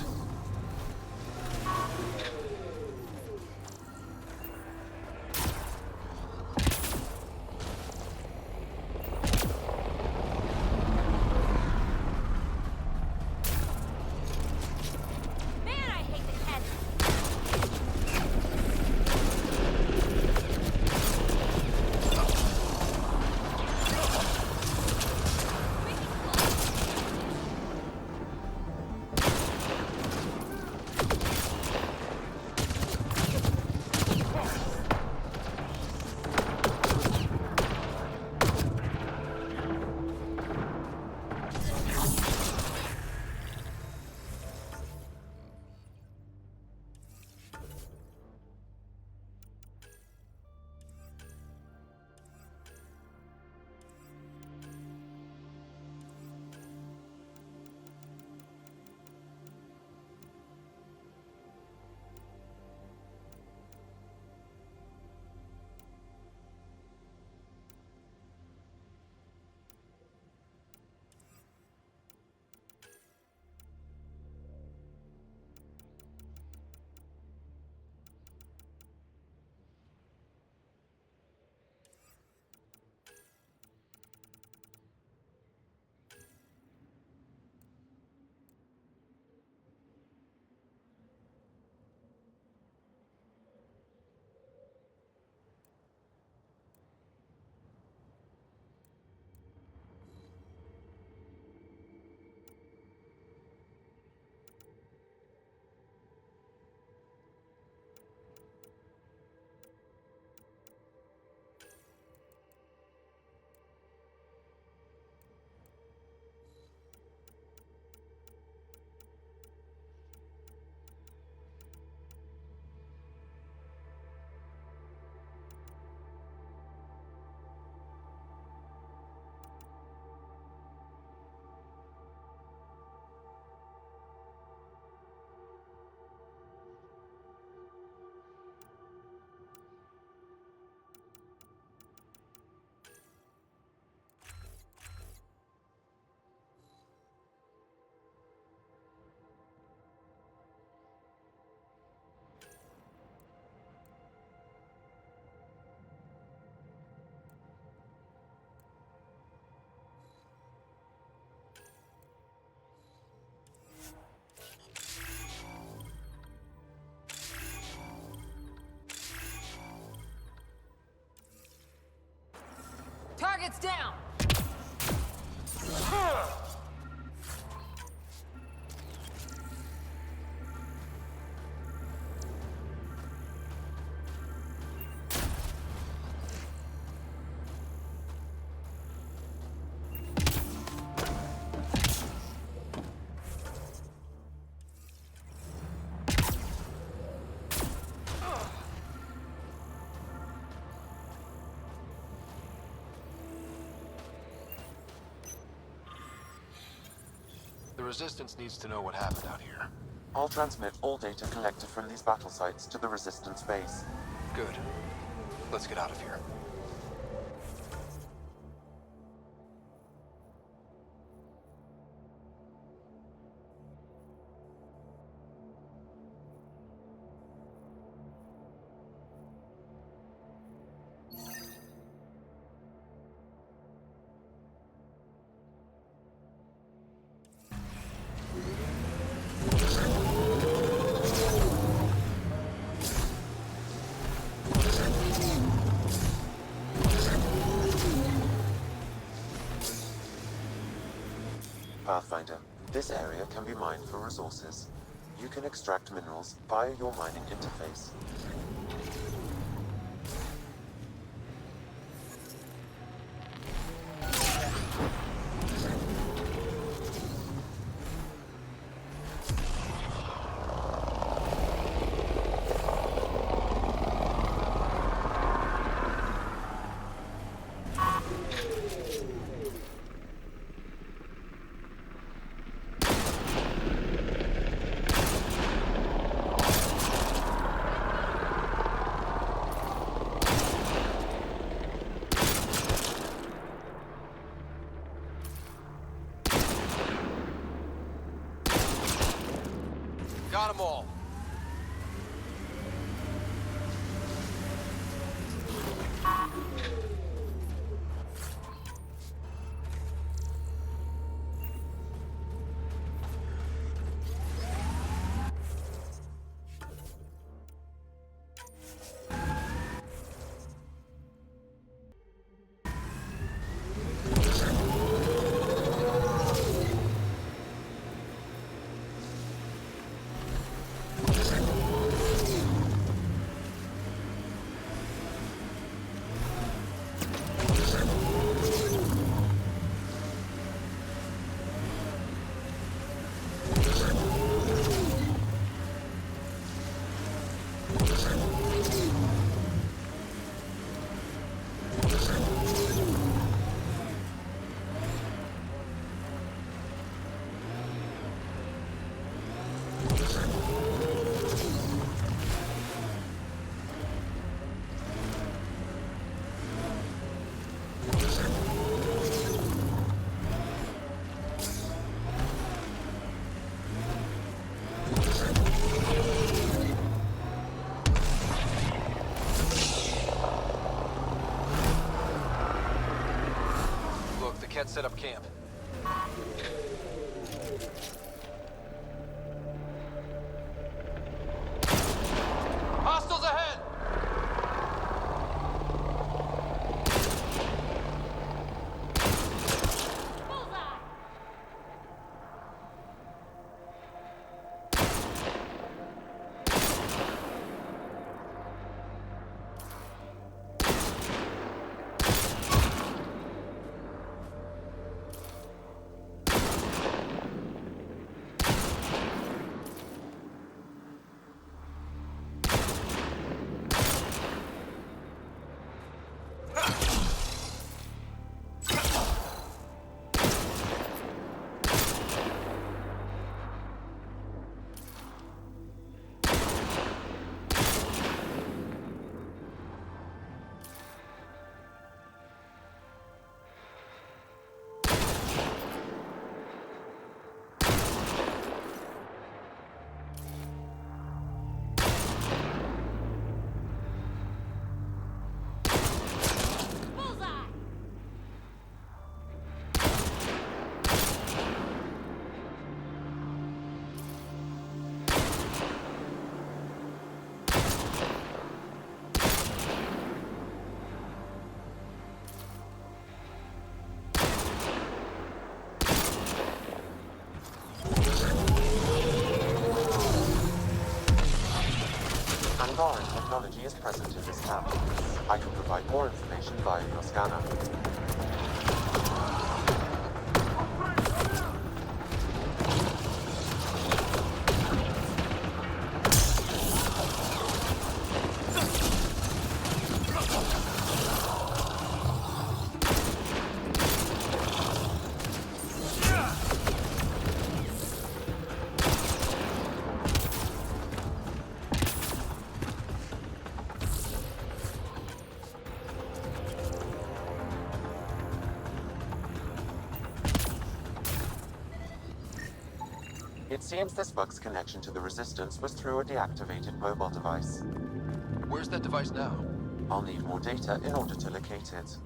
Man, I hate the cat. Target's down! The Resistance needs to know what happened out here. I'll transmit all data collected from these battle sites to the Resistance base. Good. Let's get out of here. Pathfinder, this area can be mined for resources. You can extract minerals via your mining interface. Got them all. Kett set up camp. Hostiles ahead! Angaran technology is present in this map. I can provide more information via your scanner. It seems this bug's connection to the Resistance was through a deactivated mobile device. Where's that device now? I'll need more data in order to locate it.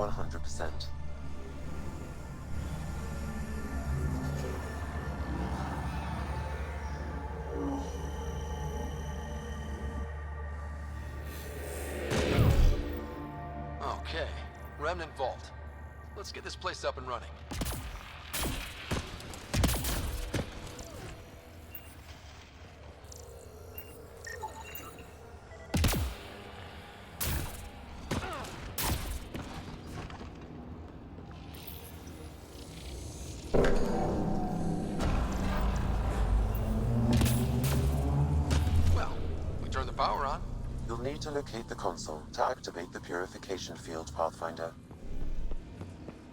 100%. Okay, Remnant Vault. Let's get this place up and running. Well, we turn the power on. You'll need to locate the console to activate the purification field, Pathfinder.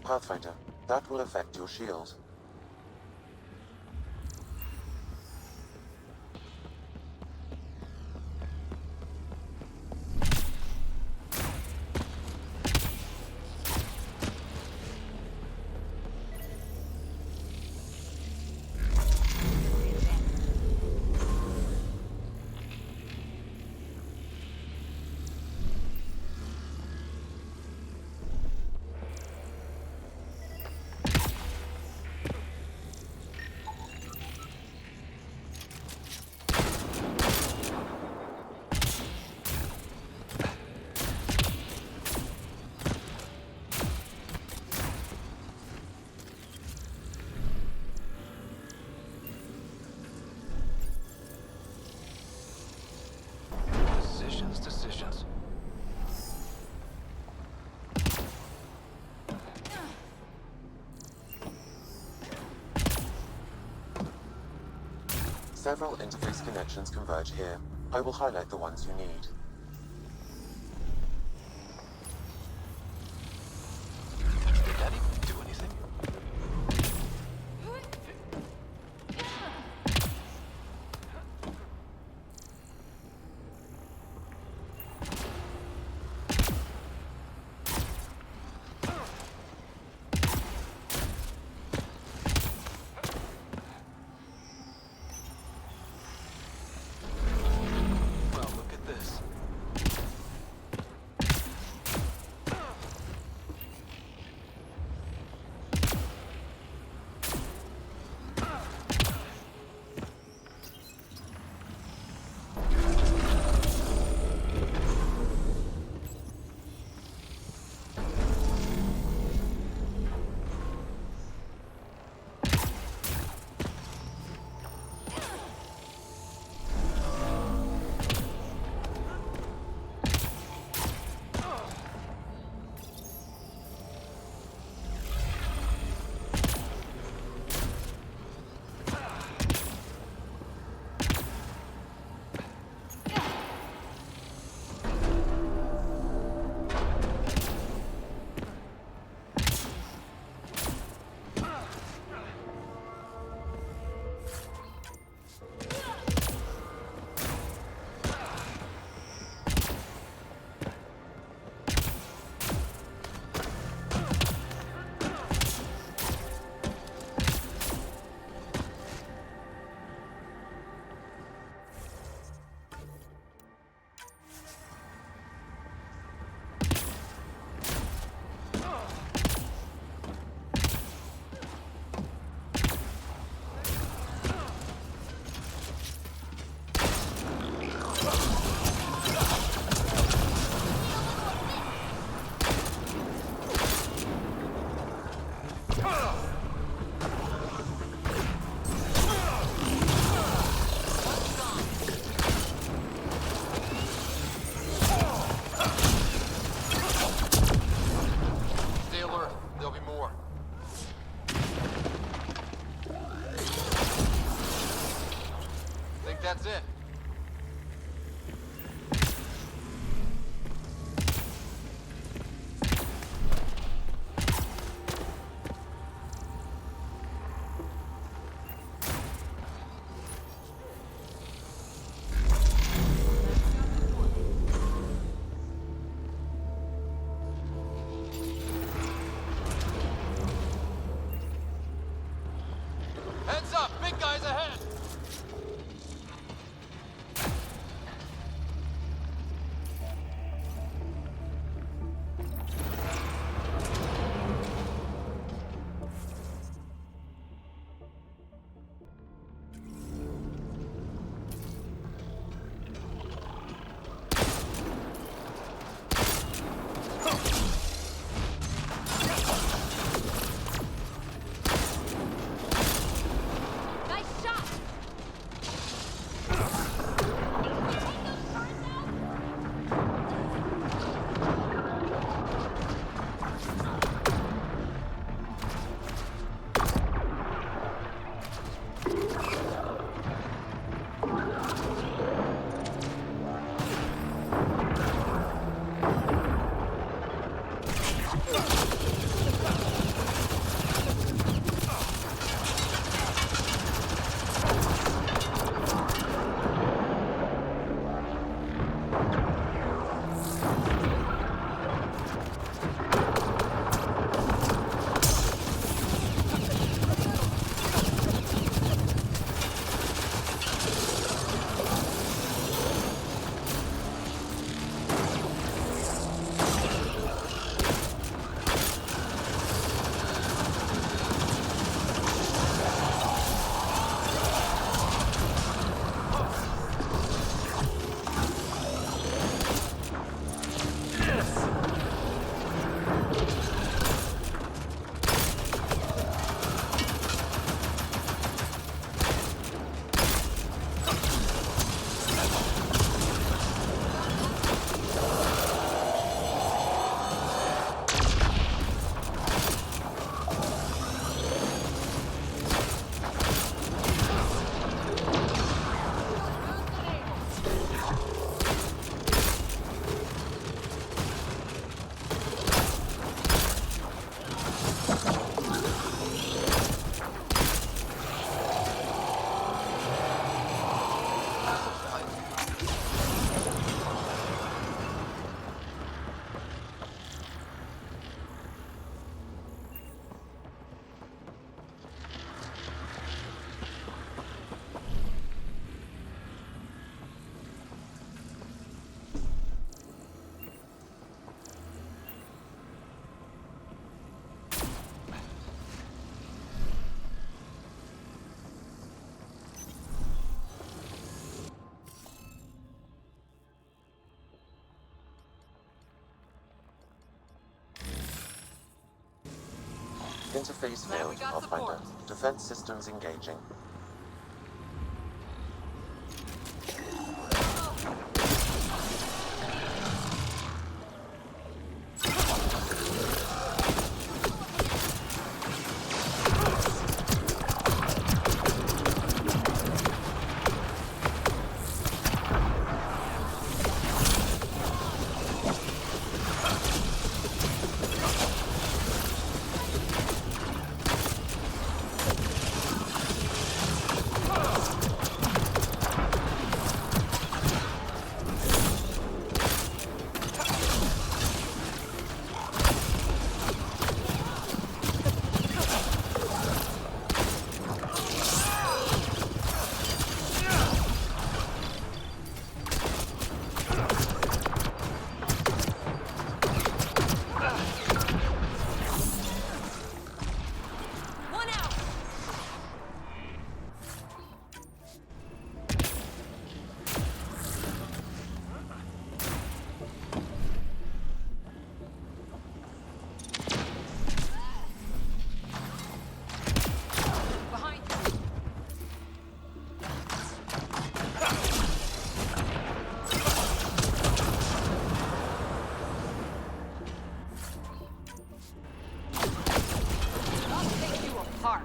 Pathfinder, that will affect your shield. Decisions. Several interface connections converge here. I will highlight the ones you need. Did that even do anything? Well, look at this. That's it. Heads up, big guys ahead! Interface Glad we failed, got Pathfinder. support. Defense systems engaging. One out! Behind you. I'll take you apart.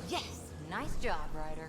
Yes! Nice job, Ryder.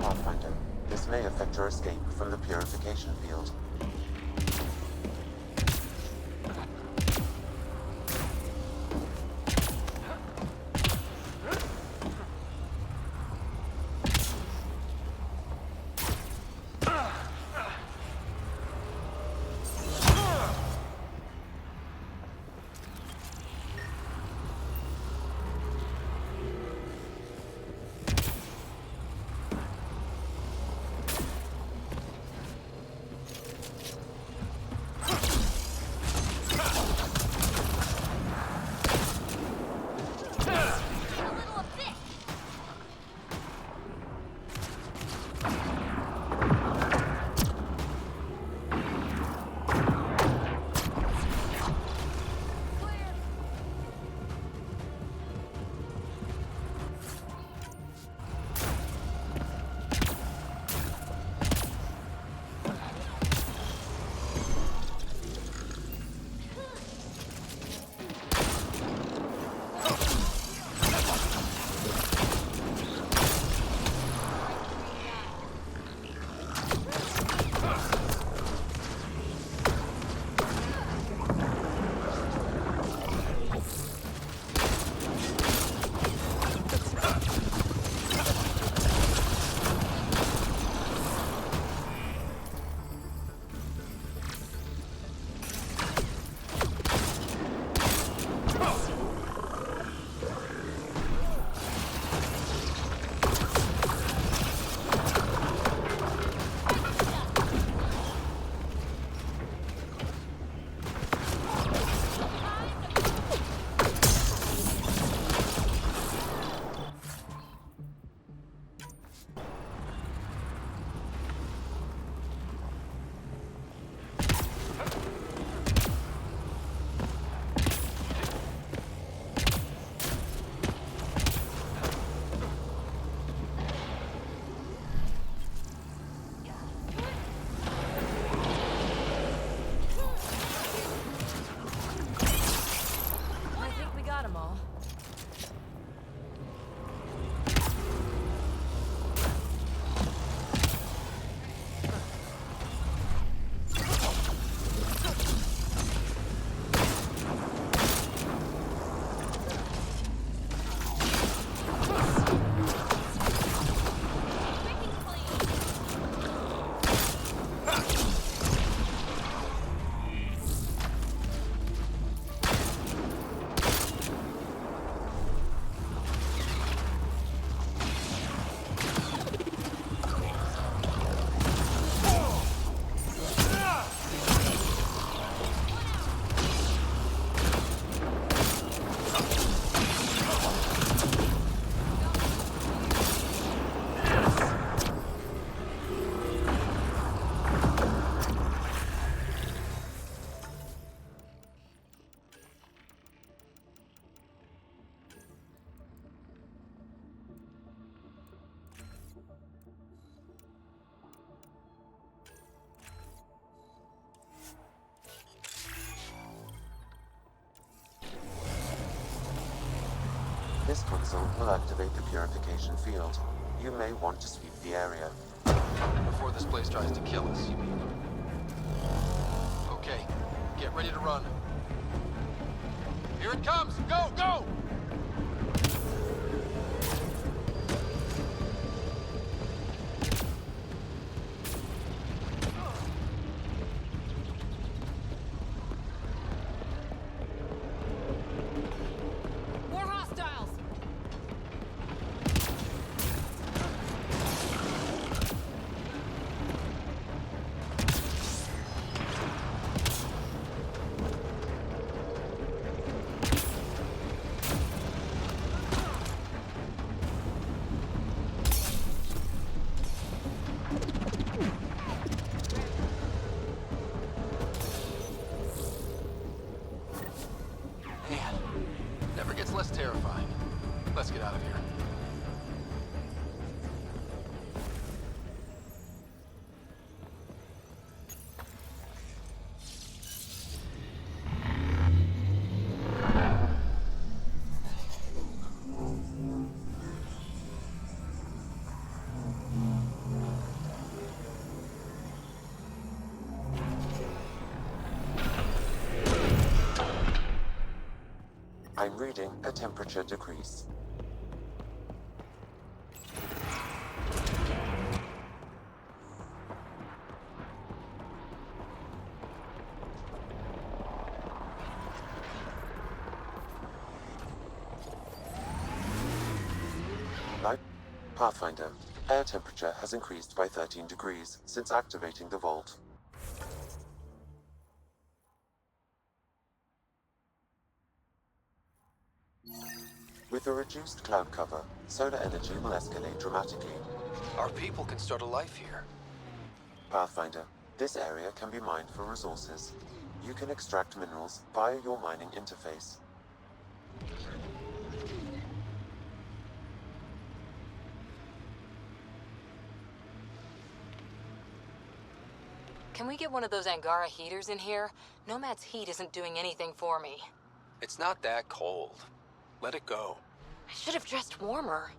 Pathfinder, this may affect your escape from the purification field. This console will activate the purification field. You may want to sweep the area. Before this place tries to kill us, you mean? Okay, get ready to run. Here it comes! Go, go! More hostiles! Man, never gets less terrifying. Let's get out of here. I'm reading a temperature decrease. Pathfinder, air temperature has increased by 13 degrees since activating the vault. With a reduced cloud cover, solar energy will escalate dramatically. Our people can start a life here. Pathfinder, this area can be mined for resources. You can extract minerals via your mining interface. Can we get one of those Angara heaters in here? Nomad's heat isn't doing anything for me. It's not that cold. Let it go. I should have dressed warmer.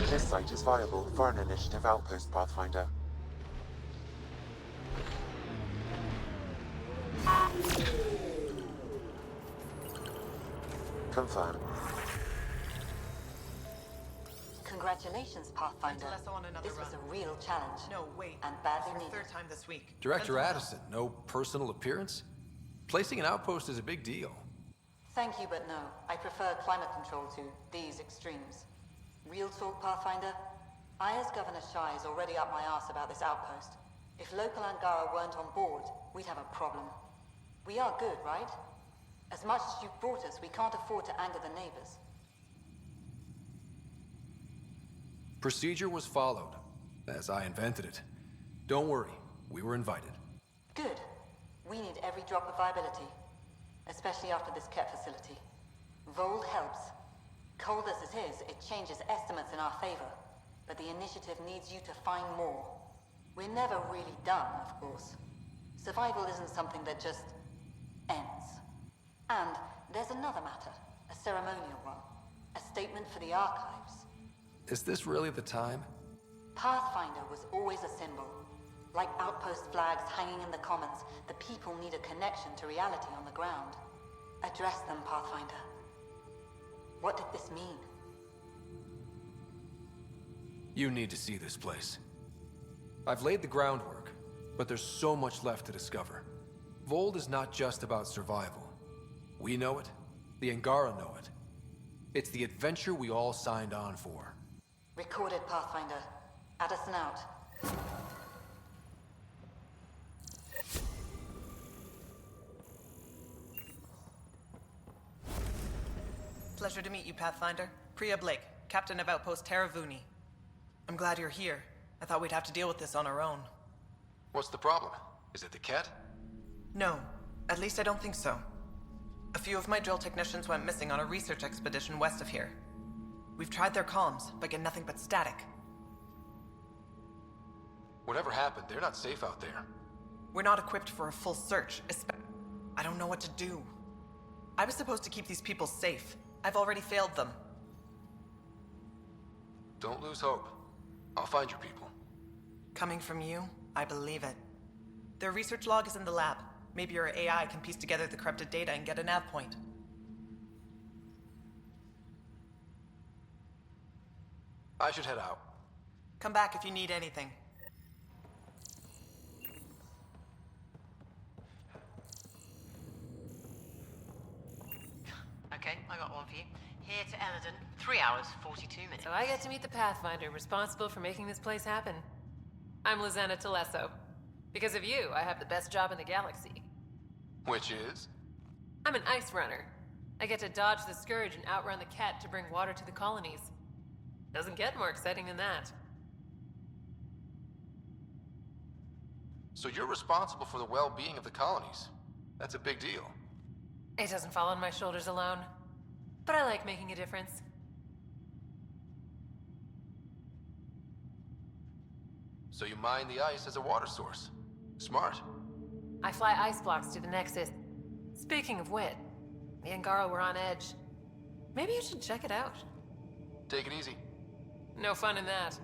This site is viable for an initiative outpost, Pathfinder. Confirm. Congratulations, Pathfinder. This was a real challenge. No, wait. And badly It's needed. our third time this week. Director Addison, no personal appearance? Placing an outpost is a big deal. Thank you, but no. I prefer climate control to these extremes. Real talk, Pathfinder? I, as Governor Shai, is already up my arse about this outpost. If local Angara weren't on board, we'd have a problem. We are good, right? As much as you've brought us, we can't afford to anger the neighbors. Procedure was followed, as I invented it. Don't worry, we were invited. Good. We need every drop of viability. Especially after this Ket facility. Voeld helps. Cold as it is, it changes estimates in our favor. But the initiative needs you to find more. We're never really done, of course. Survival isn't something that just ends. And there's another matter, a ceremonial one. A statement for the archives. Is this really the time? Pathfinder was always a symbol. Like outpost flags hanging in the commons, the people need a connection to reality on the ground. Address them, Pathfinder. What did this mean? You need to see this place. I've laid the groundwork, but there's so much left to discover. Voeld is not just about survival. We know it, the Angaran know it. It's the adventure we all signed on for. Recorded, Pathfinder. Addison out. Pleasure to meet you, Pathfinder. Priya Blake, Captain of Outpost Taravuni. I'm glad you're here. I thought we'd have to deal with this on our own. What's the problem? Is it the Ket? No, at least I don't think so. A few of my drill technicians went missing on a research expedition west of here. We've tried their comms, but get nothing but static. Whatever happened, they're not safe out there. We're not equipped for a full search. I don't know what to do. I was supposed to keep these people safe. I've already failed them. Don't lose hope. I'll find your people. Coming from you, I believe it. Their research log is in the lab. Maybe your AI can piece together the corrupted data and get a nav point. I should head out. Come back if you need anything. Okay, I got one for you. Here to Eladon, 3 hours, 42 minutes. So I get to meet the Pathfinder responsible for making this place happen. I'm Lizanna Telesso. Because of you, I have the best job in the galaxy. Which is? I'm an ice runner. I get to dodge the Scourge and outrun the Ket to bring water to the colonies. Doesn't get more exciting than that. So you're responsible for the well-being of the colonies. That's a big deal. It doesn't fall on my shoulders alone. But I like making a difference. So you mine the ice as a water source. Smart. I fly ice blocks to the Nexus. Speaking of wit, me and Garl were on edge. Maybe you should check it out. Take it easy. No fun in that.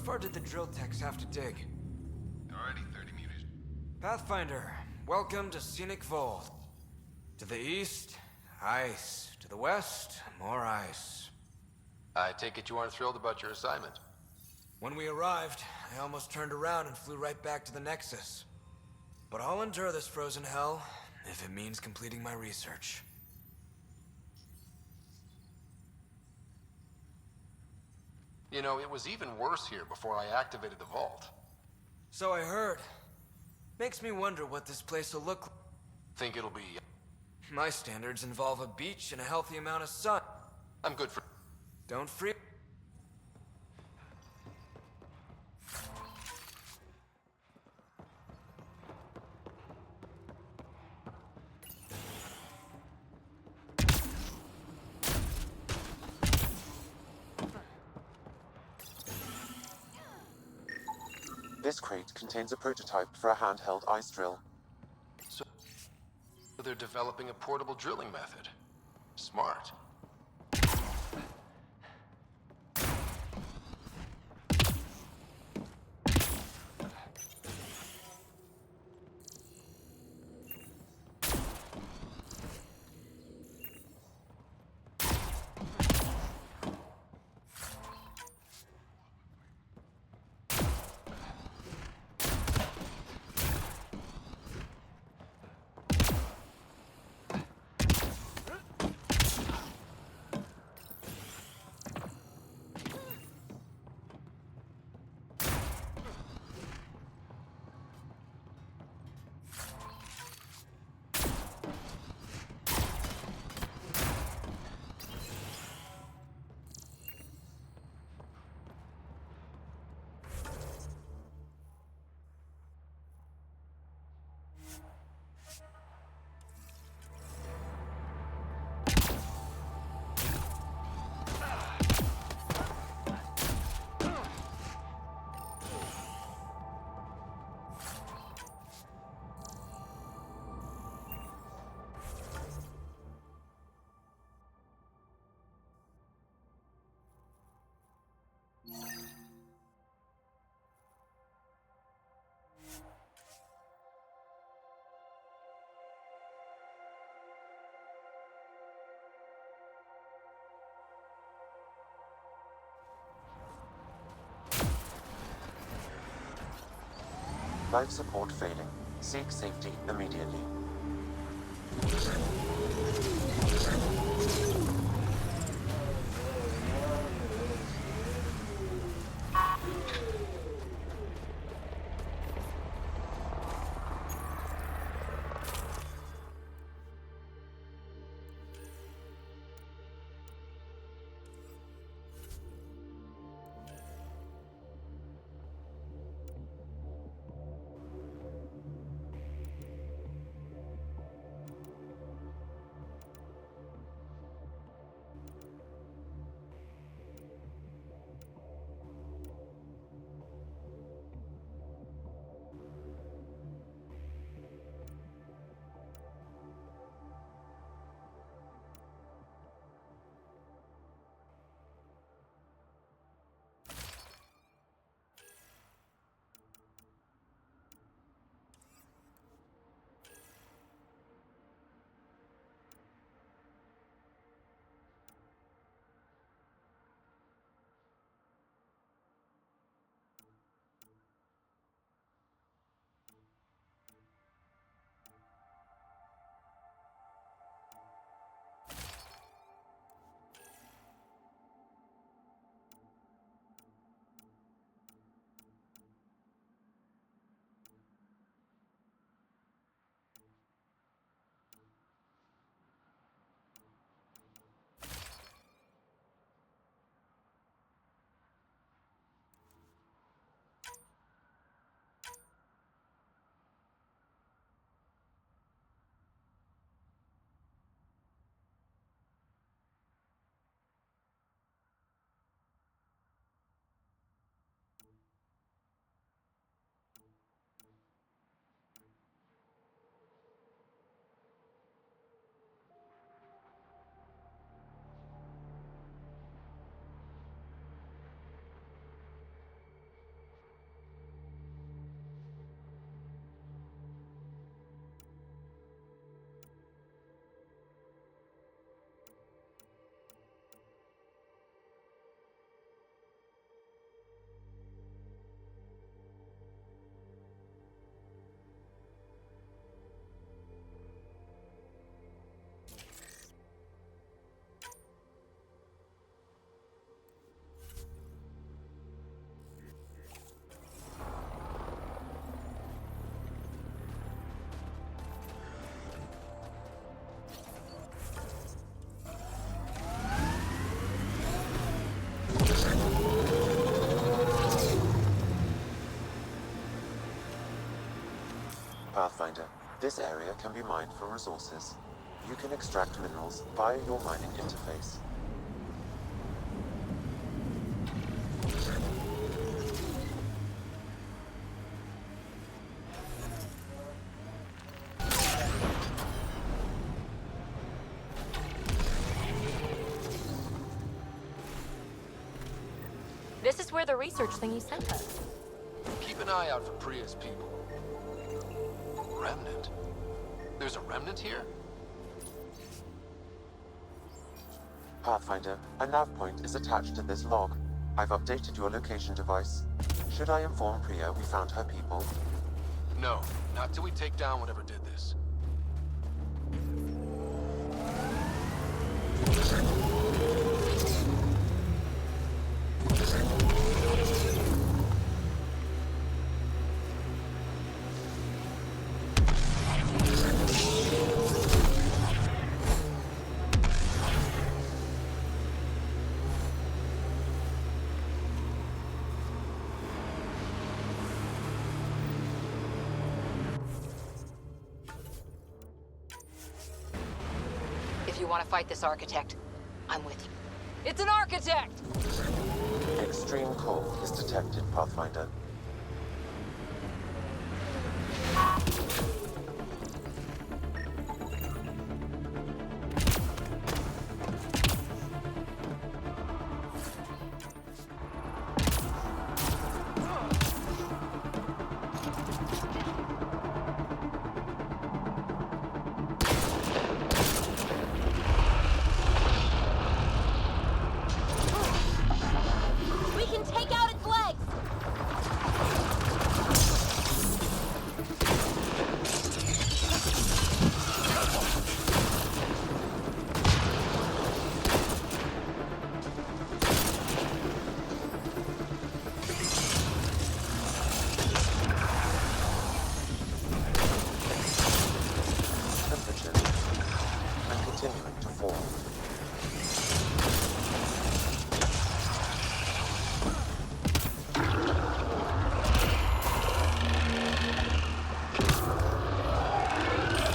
far did the drill techs have to dig? Already 30 meters. Pathfinder, welcome to scenic Voeld. To the east, ice. To the west, more ice. I take it you aren't thrilled about your assignment. When we arrived, I almost turned around and flew right back to the Nexus. But I'll endure this frozen hell if it means completing my research. You know, it was even worse here before I activated the vault. So I heard. Makes me wonder what this place will look like. Think it'll be... My standards involve a beach and a healthy amount of sun. I'm good for... Don't freak. This crate contains a prototype for a handheld ice drill. So they're developing a portable drilling method. Smart. Life support failing. Seek safety immediately. Pathfinder, this area can be mined for resources. You can extract minerals via your mining interface. This is where the research thingy sent us. Keep an eye out for Priya's people. Remnant? There's a remnant here? Pathfinder, a nav point is attached to this log. I've updated your location device. Should I inform Priya we found her people? No, not till we take down whatever did this. If you want to fight this architect, I'm with you. It's an architect! Extreme cold is detected, Pathfinder. We can take out its legs! Temperature and continuing to fall.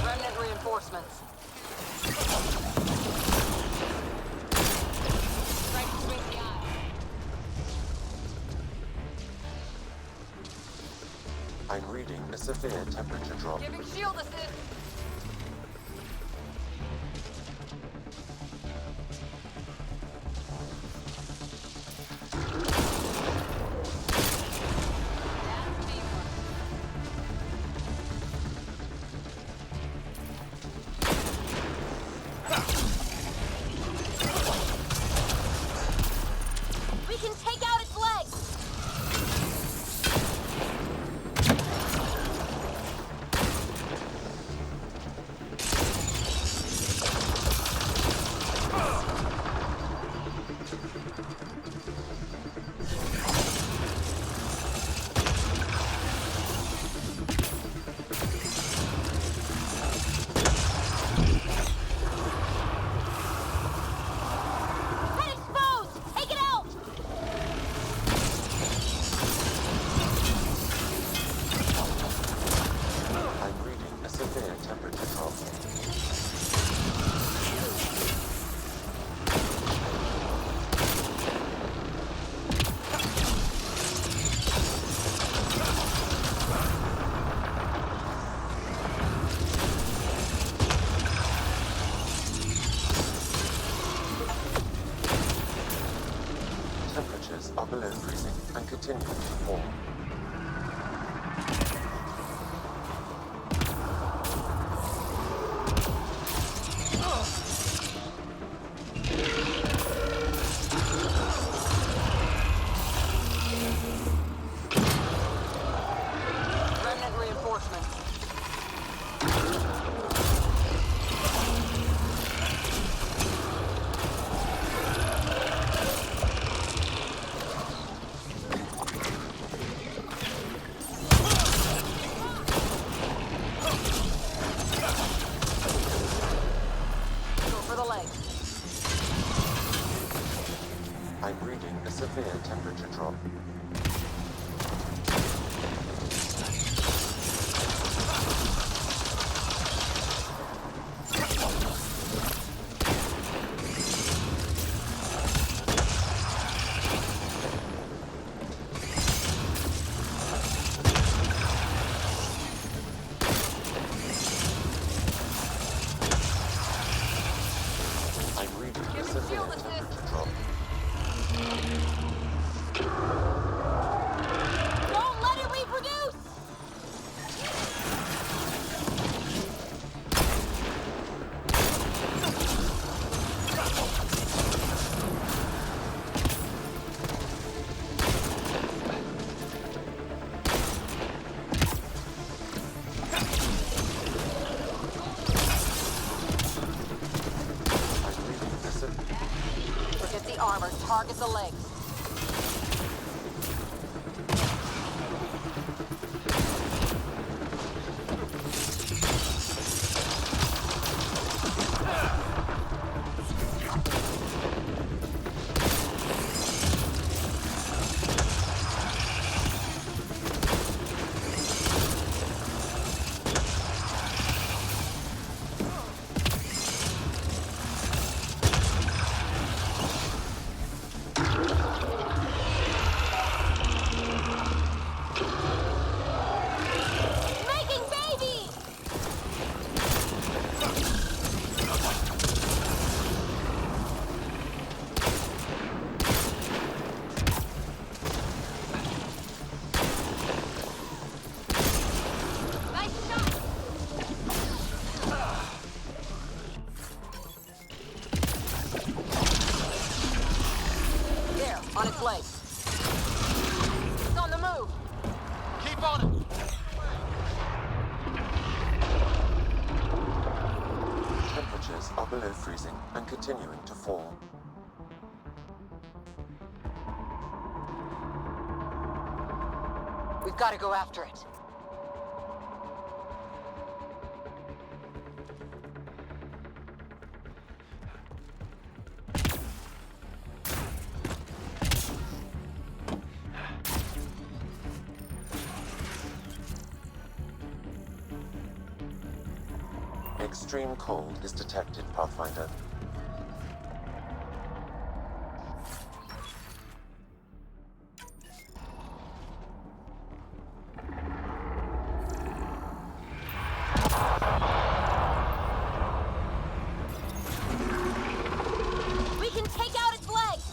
Remnant reinforcements. Right between the eyes. I'm reading a severe temperature drop. Giving shield assist. We can take out its legs! Head exposed! Take it out! I'm reading a severe temperature drop. Temperatures are below freezing and continuing to fall. Remnant reinforcements. We've got to go after it. Extreme cold is detected, Pathfinder. We can take out its legs!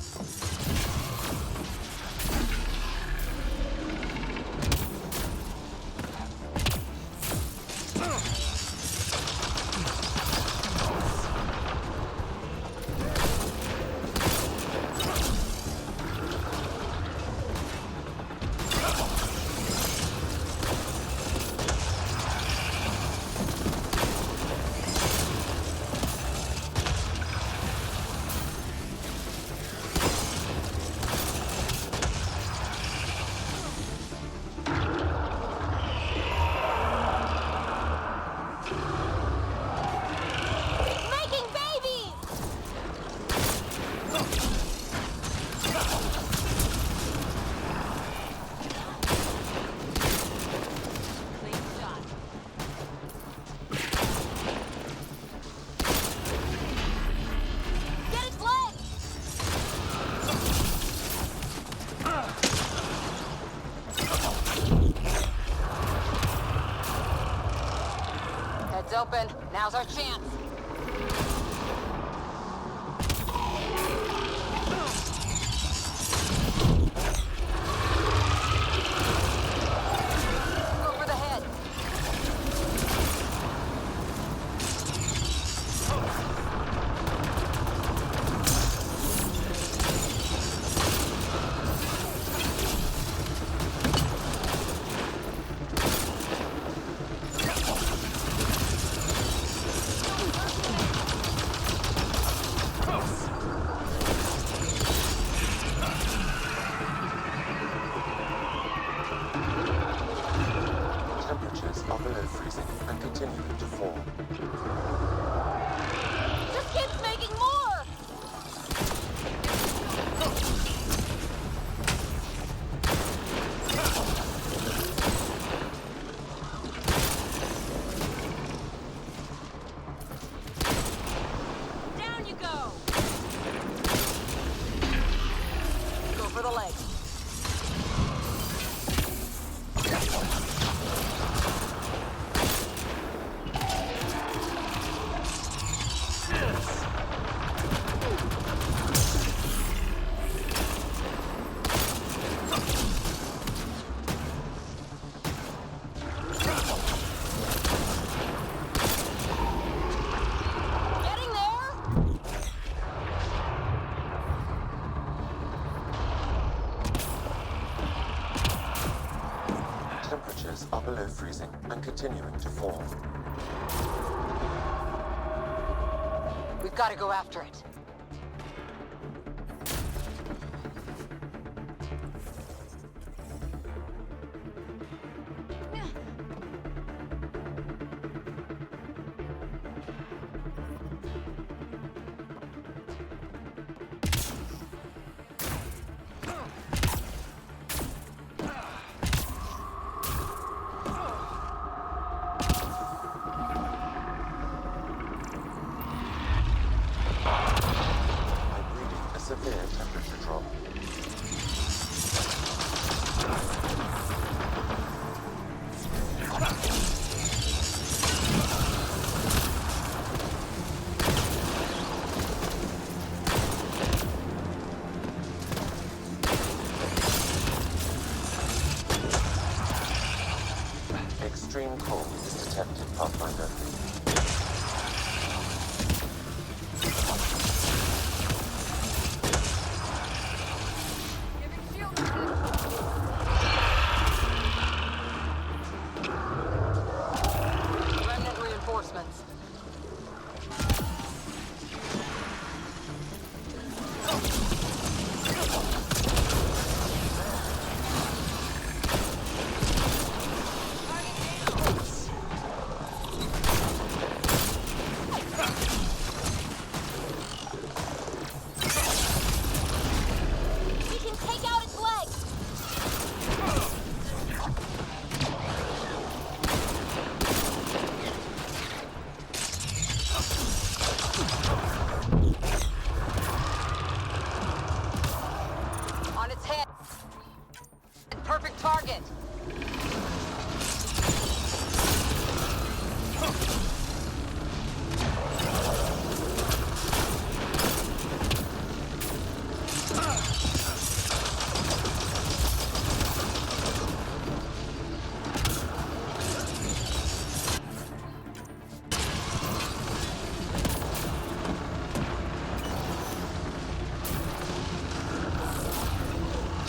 Heads open. Now's our chance. Go for the head. Temperatures are below freezing and continuing to fall. This kid's making more! Down you go! Go for the leg. Getting there? Temperatures are below freezing and continuing to fall. We've got to go after it. I'm reading a severe temperature drop. Extreme cold is detected, Pathfinder. Remnant reinforcements. perfect target.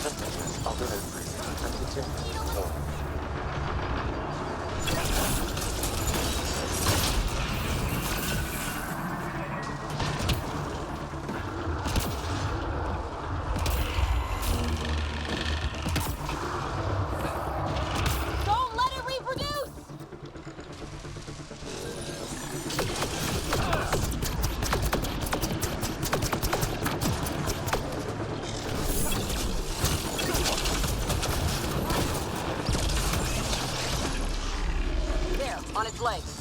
Temperatures are below freezing and continuing to fall. Don't let it reproduce! There, on its legs.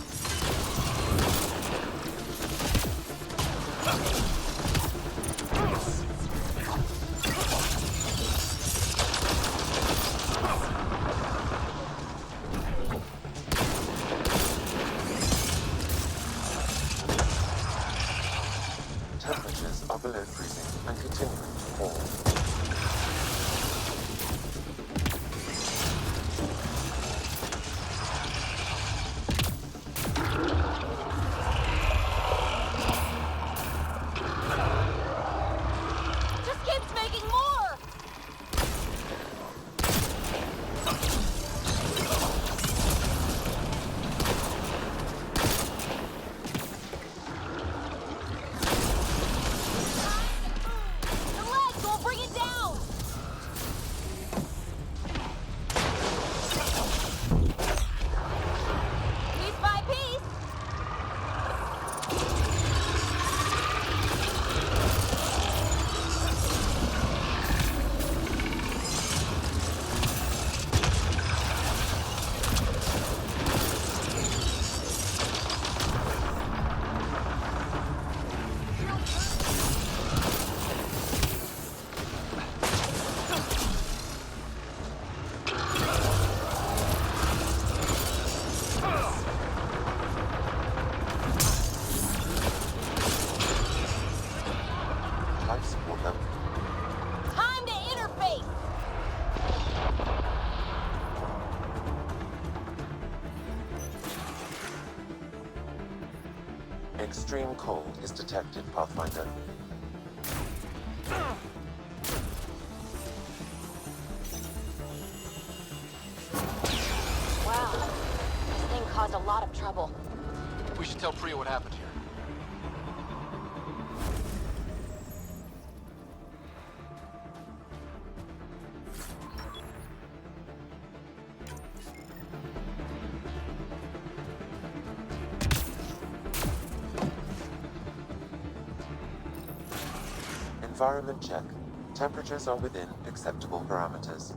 Temperatures are below freezing and continuing to fall. Just keeps making more! The legs will bring it down! Piece by piece! Life support level. Time to interface! Extreme cold is detected, Pathfinder. Wow. This thing caused a lot of trouble. We should tell Priya what happened here. Environment check. Temperatures are within acceptable parameters.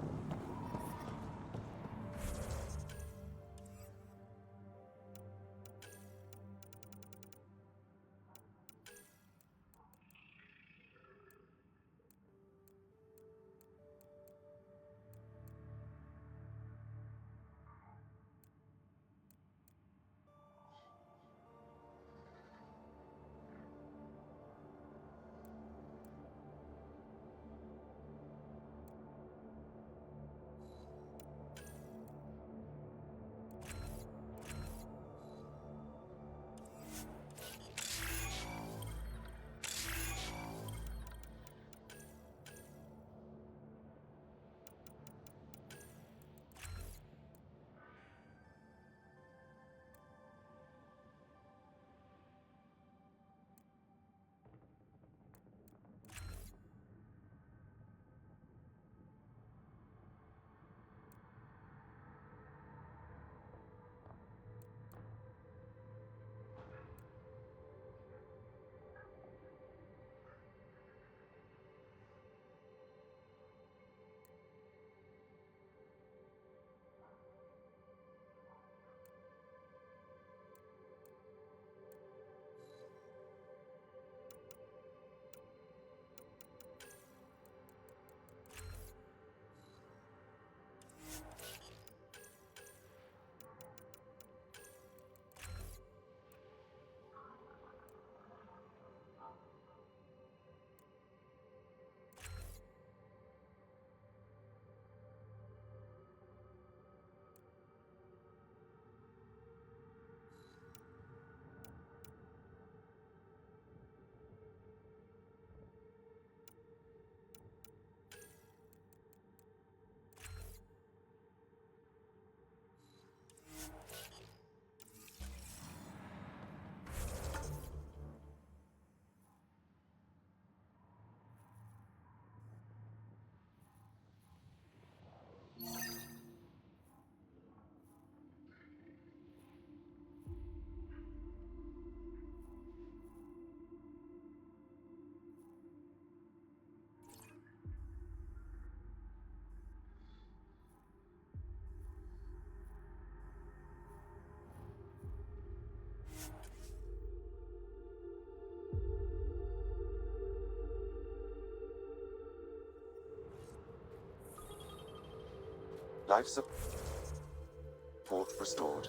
Life support restored.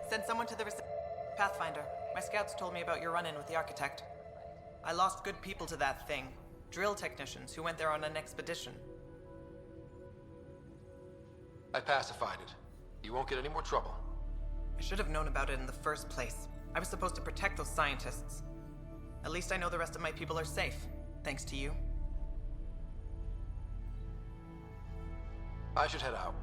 Send someone to the Pathfinder. My scouts told me about your run-in with the architect. I lost good people to that thing. Drill technicians who went there on an expedition. I pacified it. You won't get any more trouble. I should have known about it in the first place. I was supposed to protect those scientists. At least I know the rest of my people are safe, thanks to you. I should head out.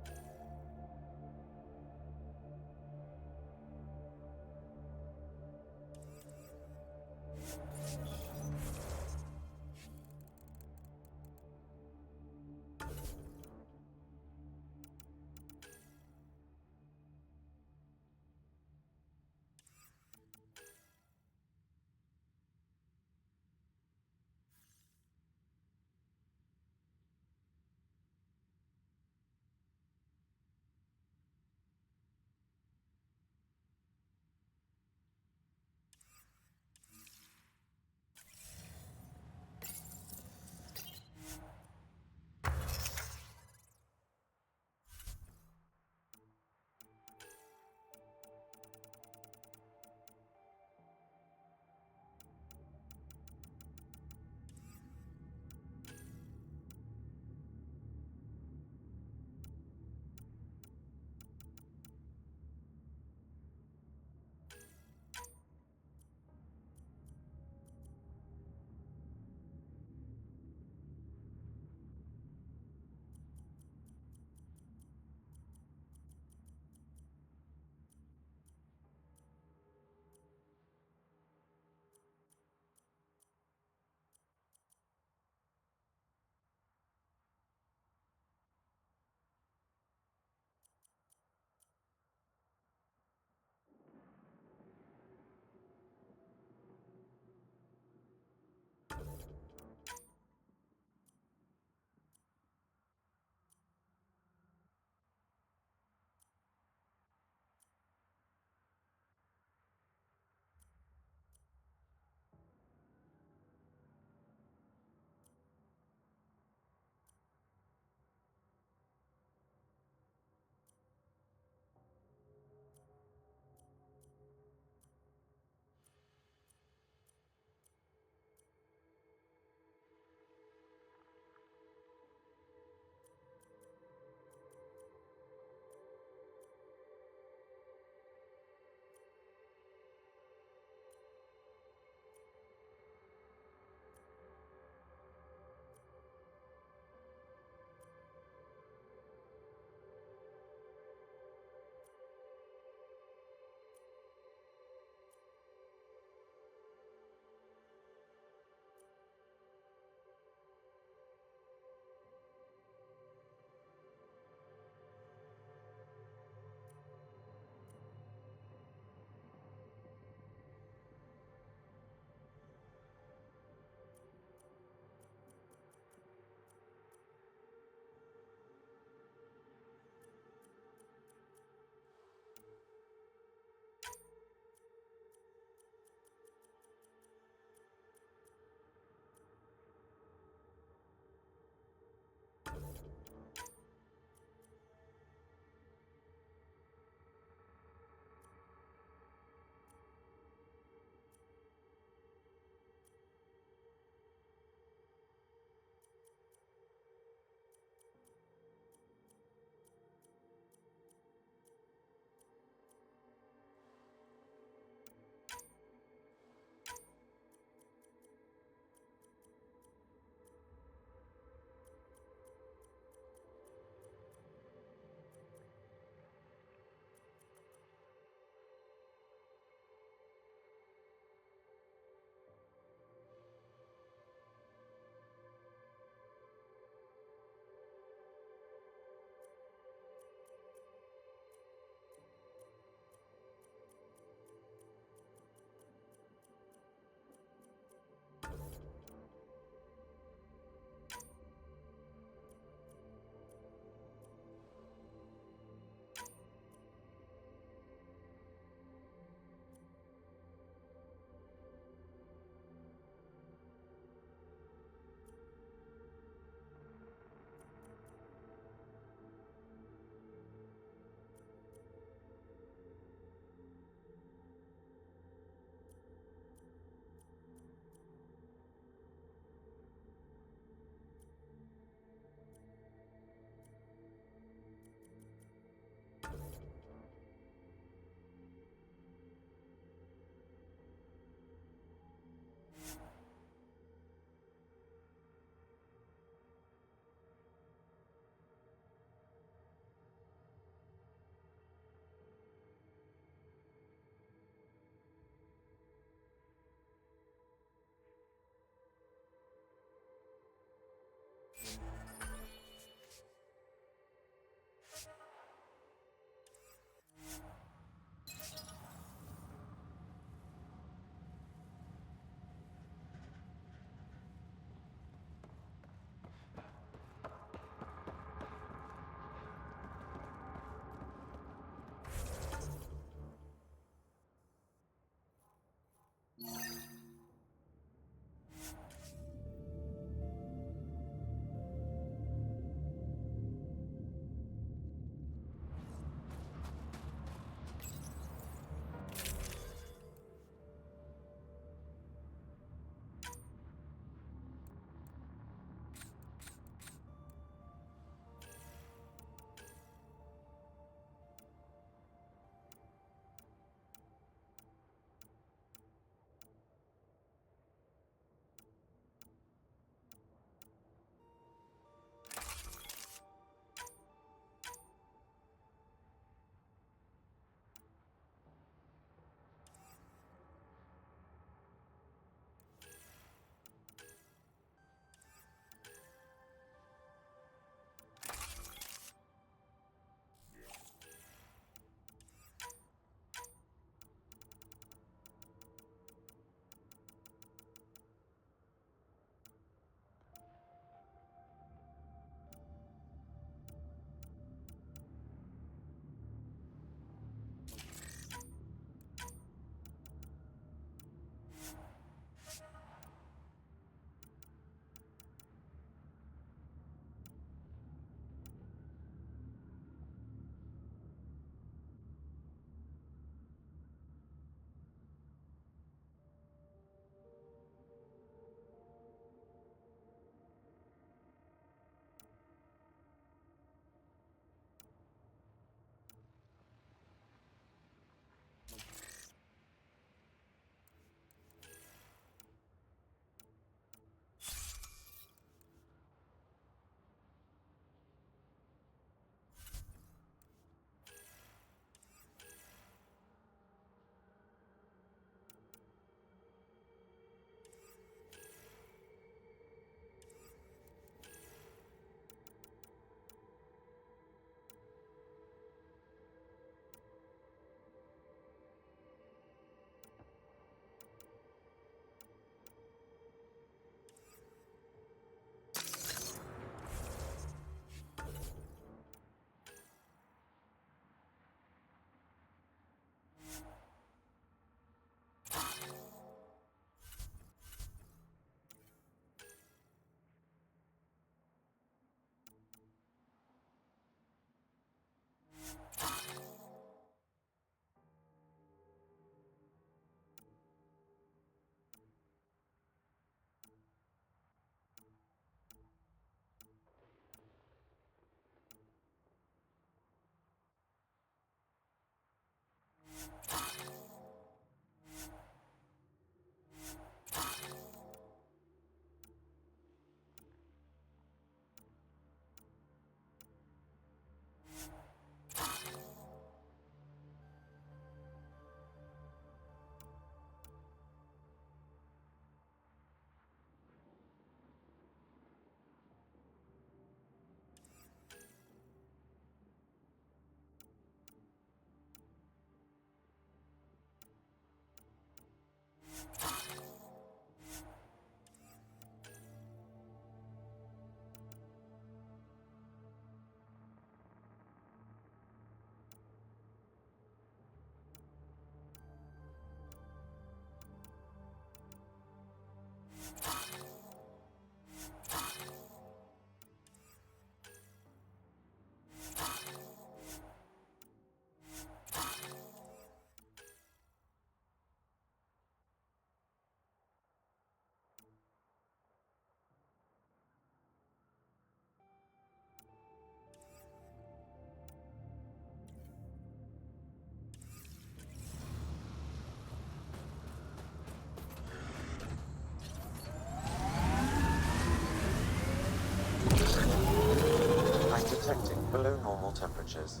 I'm detecting below normal temperatures.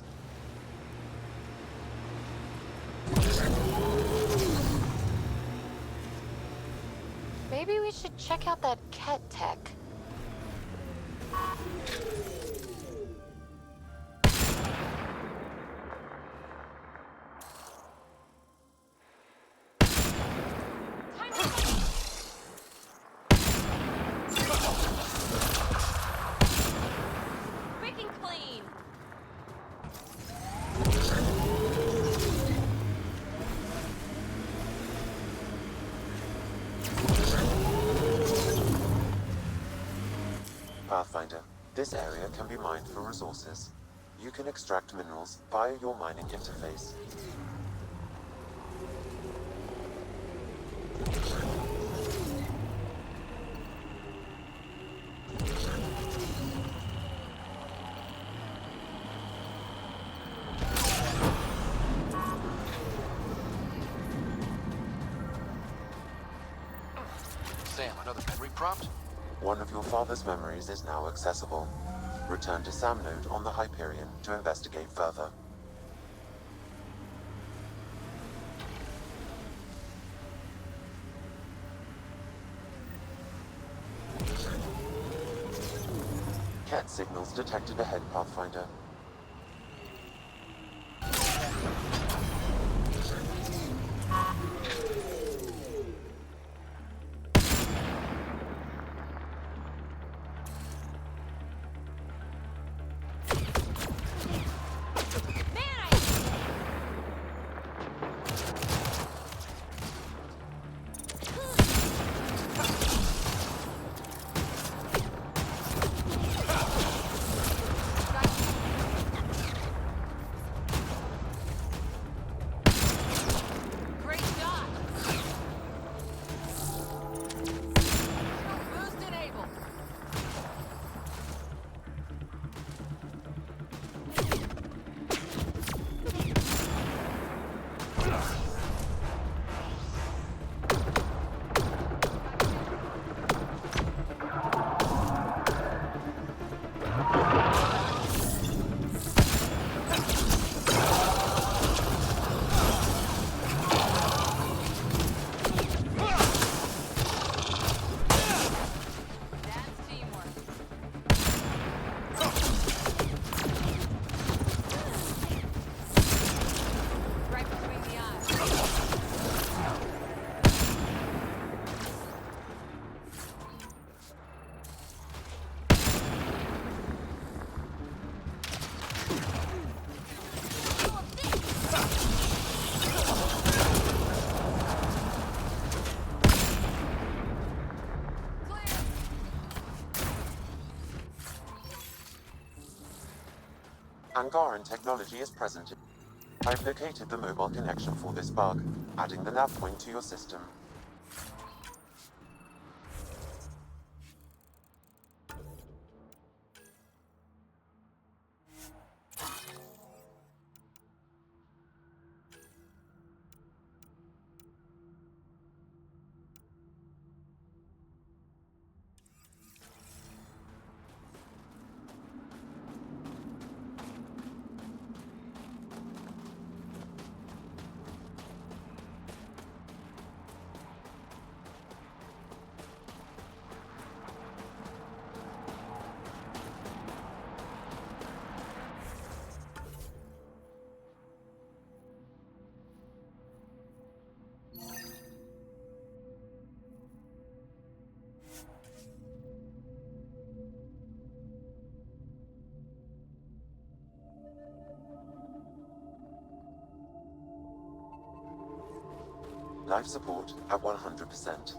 Maybe we should check out that Ket tech. Quick and clean. Pathfinder, this area can be mined for resources. You can extract minerals via your mining interface. Sam, another memory prompt? One of your father's memories is now accessible. Return to Sam Node on the Hyperion to investigate further. Cat signals detected ahead, Pathfinder. Great shot. Boost enabled. That's teamwork. Right between the eyes. Angaran technology is present. I've located the mobile connection for this bug, adding the nav point to your system. Life support at 100%.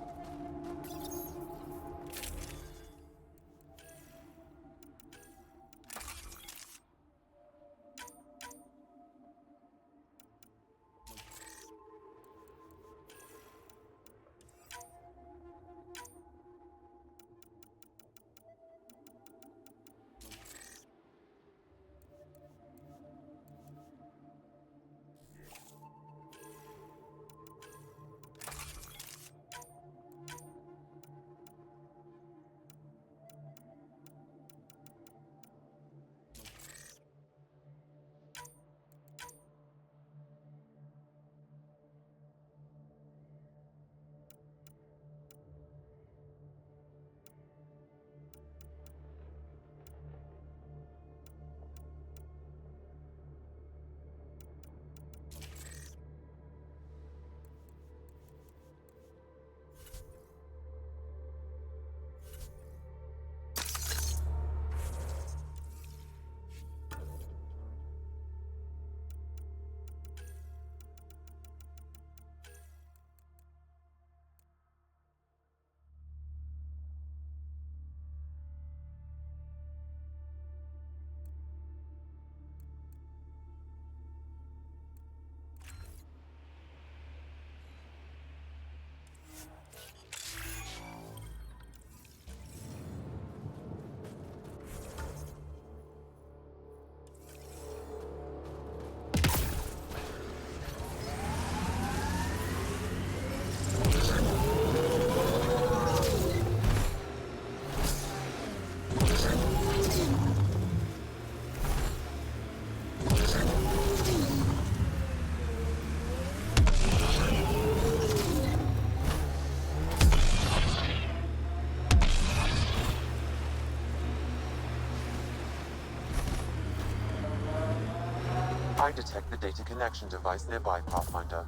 I detect the data connection device nearby, Pathfinder.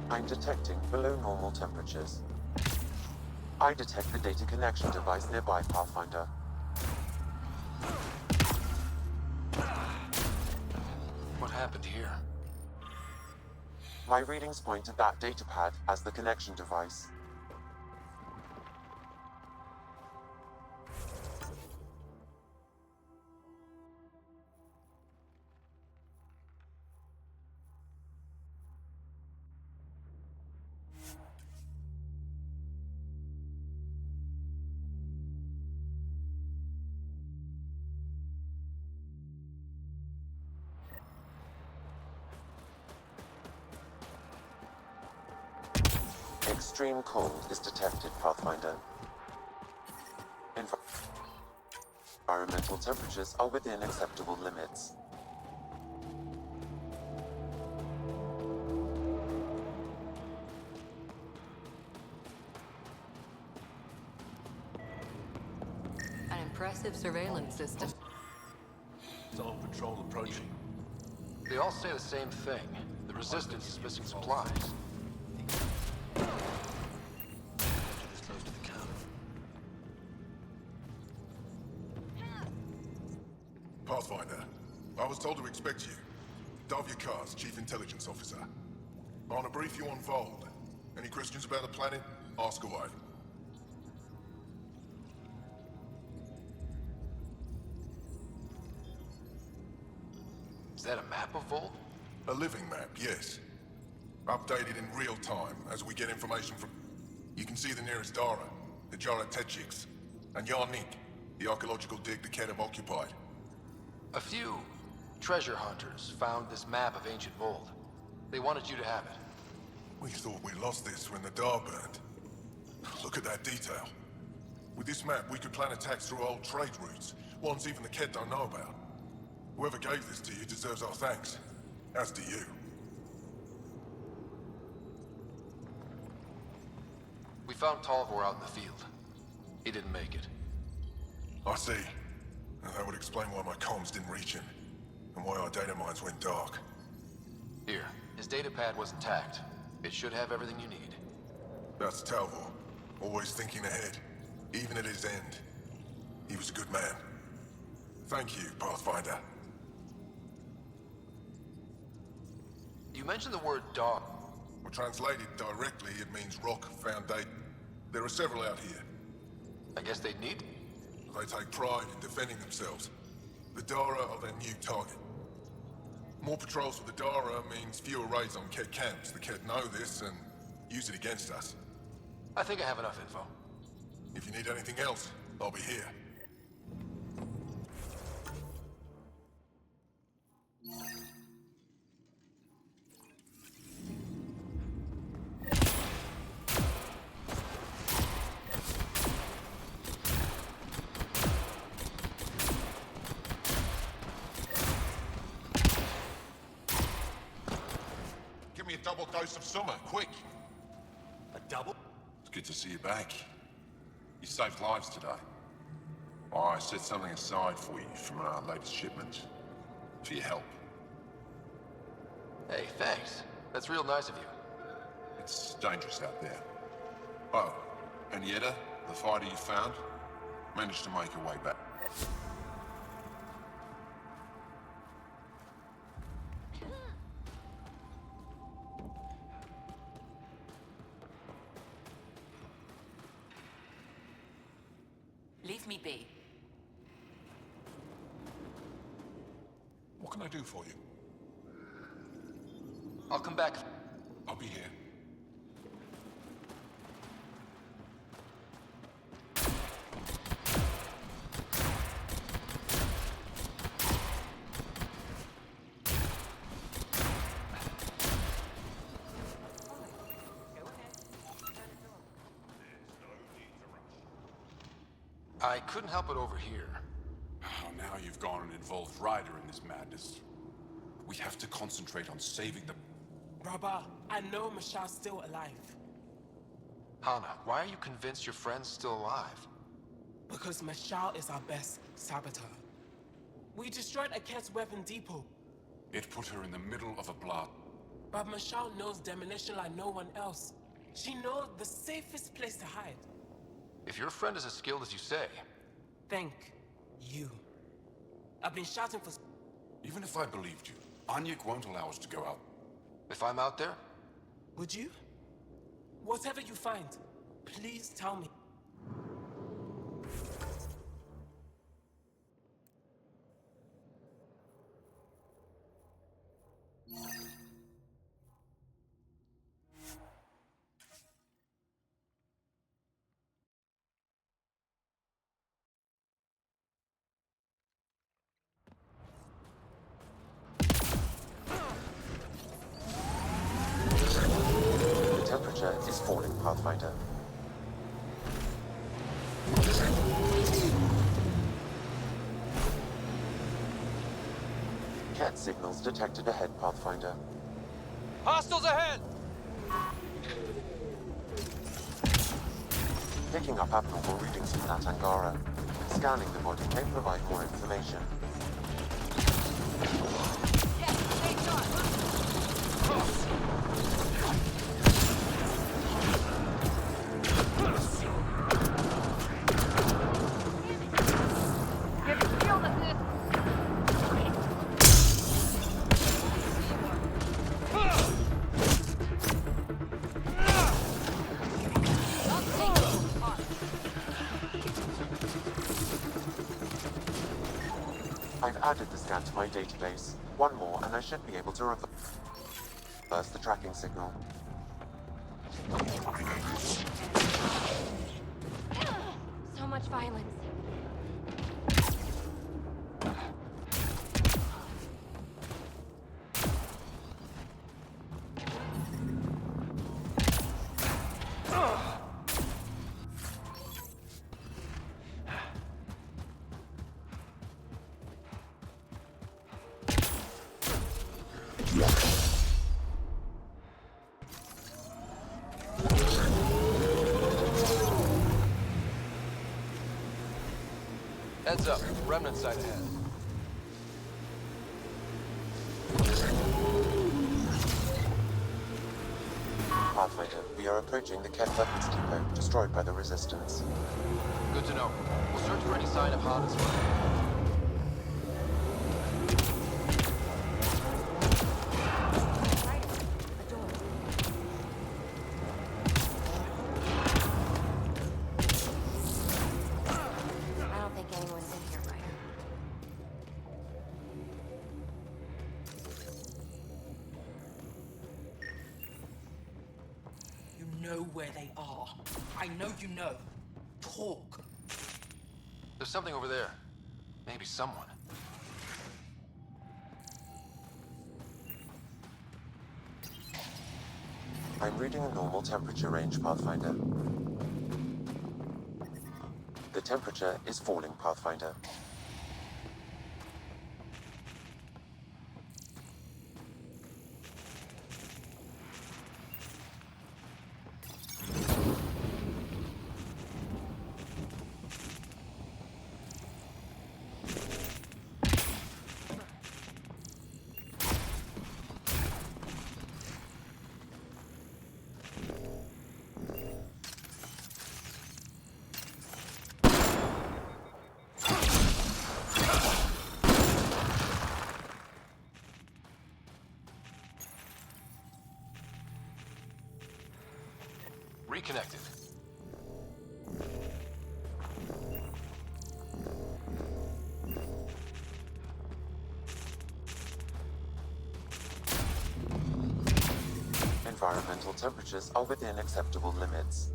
I'm detecting below normal temperatures. I detect the data connection device nearby, Pathfinder. What happened here? My readings point to that datapad as the connection device. Extreme cold is detected, Pathfinder. Environmental temperatures are within acceptable limits. An impressive surveillance system. Zone patrol approaching. They all say the same thing. The Resistance is missing supplies. This close to the camp. Pathfinder, I was told to expect you. Davia Kars, Chief Intelligence Officer. I want to brief you on Voeld. Any questions about the planet? Ask away. Is that a map of Voeld? A living map, yes. Updated in real time as we get information from... You can see the nearest Dara, the Jara Tetchiks, and Yarnik, the archaeological dig the Kett have occupied. A few treasure hunters found this map of ancient Voeld. They wanted you to have it. We thought we lost this when the Dar burned. Look at that detail. With this map, we could plan attacks through old trade routes, ones even the Kett don't know about. Whoever gave this to you deserves our thanks. As do you. We found Talvor out in the field. He didn't make it. I see. And that would explain why my comms didn't reach him, and why our data mines went dark. Here, his data pad was intact. It should have everything you need. That's Talvor. Always thinking ahead, even at his end. He was a good man. Thank you, Pathfinder. You mentioned the word Dar. Well, translated directly, it means rock foundation. There are several out here. I guess they'd need? They take pride in defending themselves. The Dara are their new target. More patrols for the Dara means fewer raids on Kett camps. The Kett know this and use it against us. I think I have enough info. If you need anything else, I'll be here. Give me a double dose of summer, quick! A double? It's good to see you back. You saved lives today. I set something aside for you from our latest shipment. For your help. Hey, thanks. That's real nice of you. It's dangerous out there. Oh, and Yetta, the fighter you found, managed to make her way back. Leave me be. What can I do for you? I'll come back. I'll be here. I couldn't help it over here. Oh, now you've gone and involved Ryder in this madness. We have to concentrate on saving the... Brother, I know Michelle's still alive. Hana, why are you convinced your friend's still alive? Because Michelle is our best saboteur. We destroyed a Kett's weapon depot. It put her in the middle of a blast. But Michelle knows demolition like no one else. She knows the safest place to hide. If your friend is as skilled as you say... Thank you. I've been shouting for... Even if I believed you, Anyek won't allow us to go out. If I'm out there? Would you? Whatever you find, please tell me. Is falling, Pathfinder. Kett signals detected ahead, Pathfinder. Hostiles ahead! Picking up abnormal readings from that Angaran. Scanning the body may provide more information. I've added the scan to my database. One more, and I should be able to reverse the tracking signal. So much violence. Heads up, remnant site ahead. Pathfinder, we are approaching the Ket weapons depot, destroyed by the Resistance. Good to know. We'll search for any sign of Harden's work. I don't think anyone's in here, Ryder. You know where they are. I know you know. Talk. There's something over there. Maybe someone. I'm reading a normal temperature range, Pathfinder. The temperature is falling, Pathfinder. Reconnected. Environmental temperatures are within acceptable limits.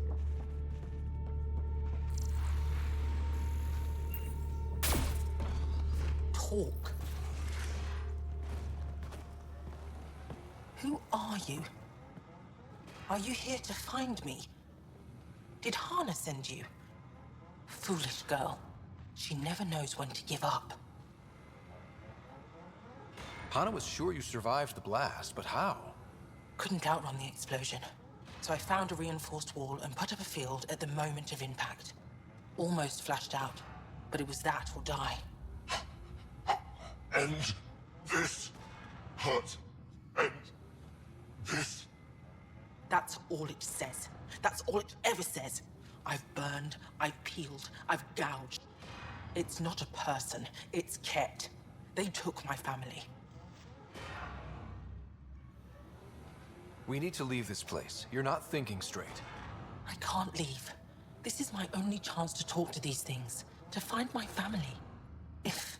Talk. Who are you? Are you here to find me? Did Hana send you? Foolish girl. She never knows when to give up. Hana was sure you survived the blast, but how? Couldn't outrun the explosion. So I found a reinforced wall and put up a field at the moment of impact. Almost flashed out, but it was that or die. End this hurt. End this. That's all it says. That's all it ever says. I've burned, I've peeled, I've gouged. It's not a person, it's Ket. They took my family. We need to leave this place. You're not thinking straight. I can't leave. This is my only chance to talk to these things, to find my family. If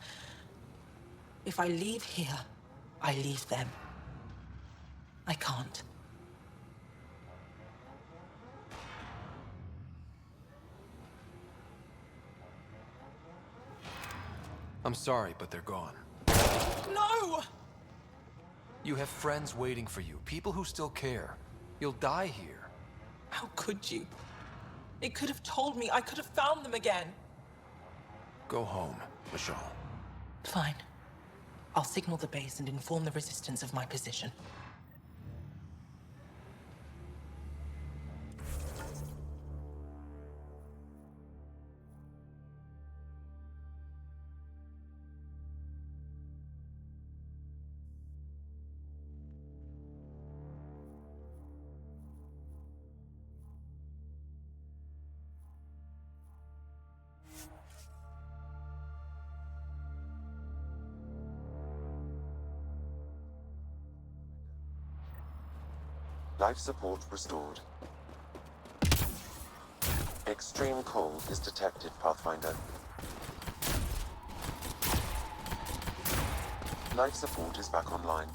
I leave here, I leave them. I can't. I'm sorry, but they're gone. No! You have friends waiting for you, people who still care. You'll die here. How could you? It could have told me. I could have found them again. Go home, Michal. Fine. I'll signal the base and inform the Resistance of my position. Life support restored. Extreme cold is detected, Pathfinder. Life support is back online.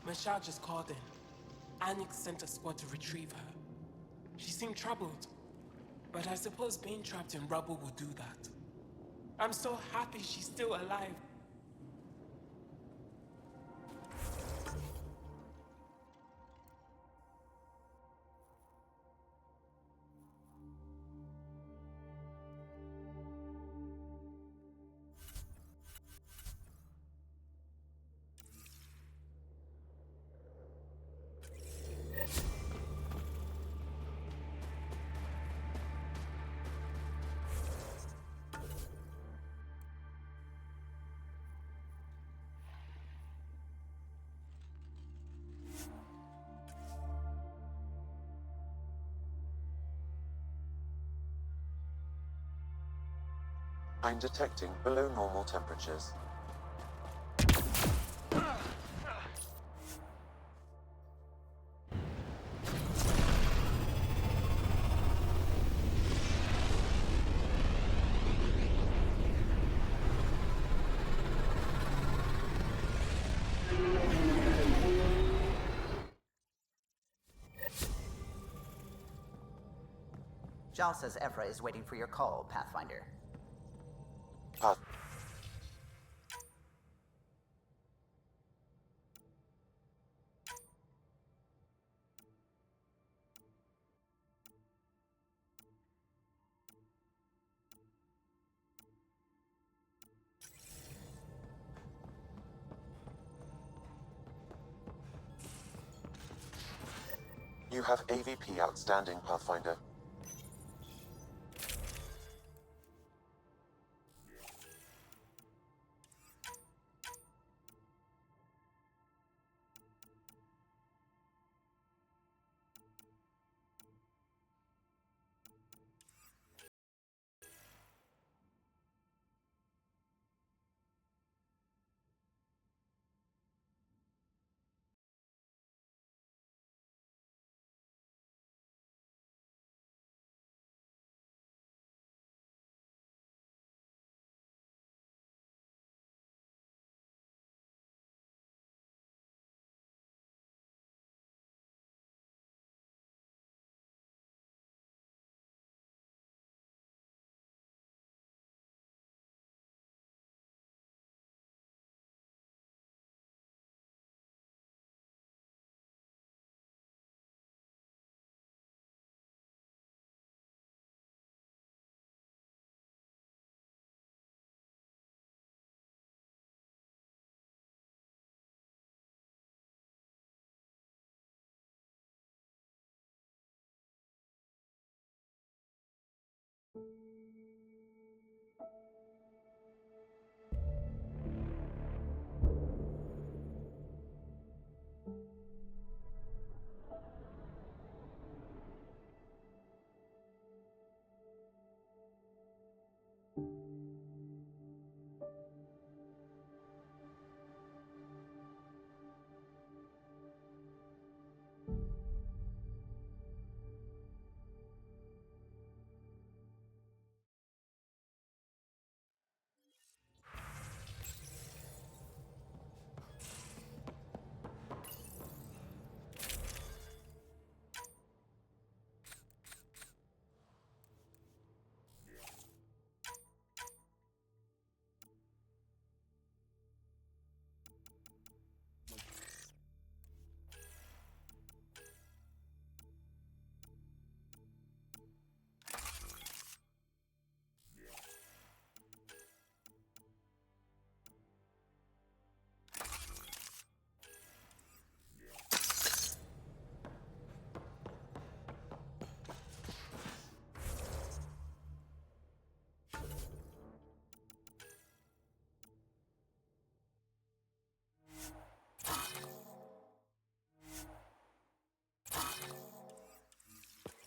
Michal just called in. Anix sent a squad to retrieve her. She seemed troubled, but I suppose being trapped in rubble will do that. I'm so happy she's still alive. I'm detecting below normal temperatures. Jal says Evra is waiting for your call, Pathfinder. You have AVP outstanding, Pathfinder.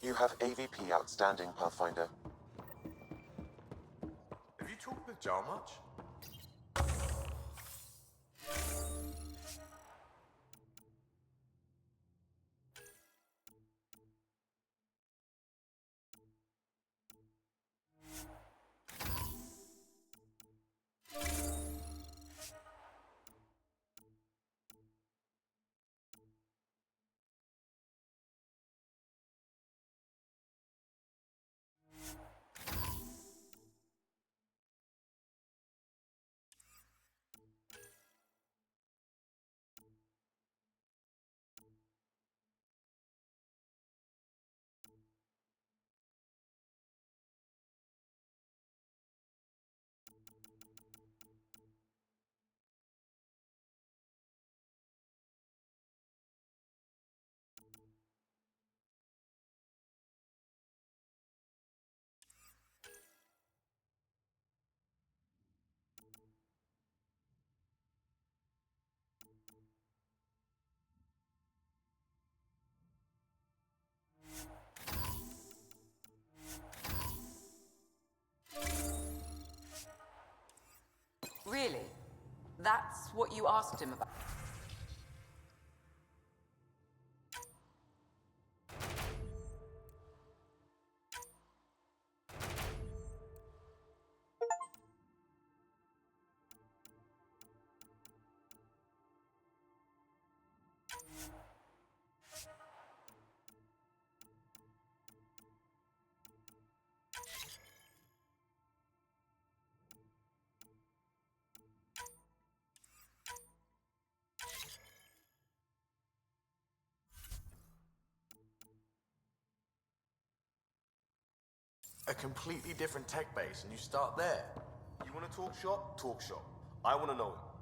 You have AVP outstanding, Pathfinder. Have you talked with Jar much? Really? That's what you asked him about? A completely different tech base, and you start there. You want to talk shop? Talk shop. I want to know it.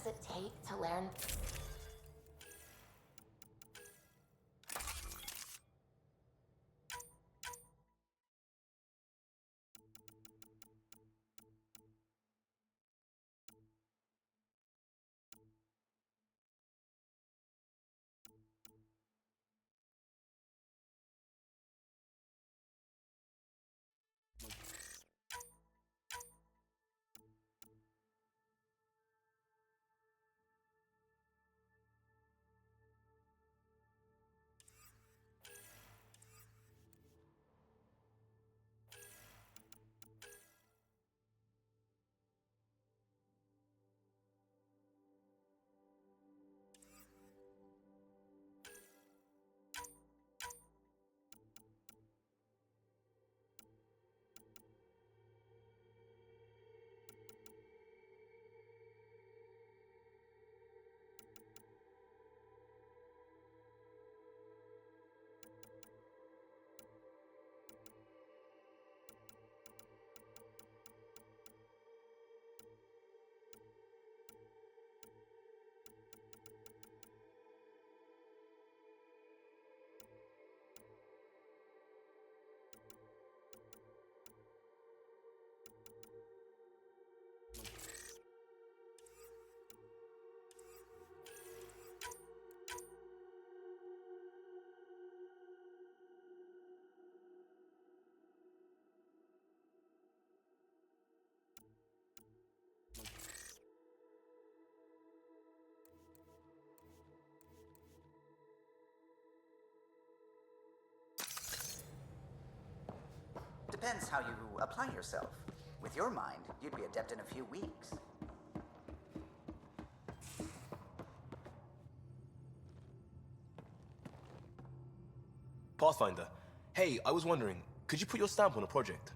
it take to learn? Depends how you apply yourself. With your mind, you'd be adept in a few weeks. Pathfinder, hey, I was wondering, could you put your stamp on a project?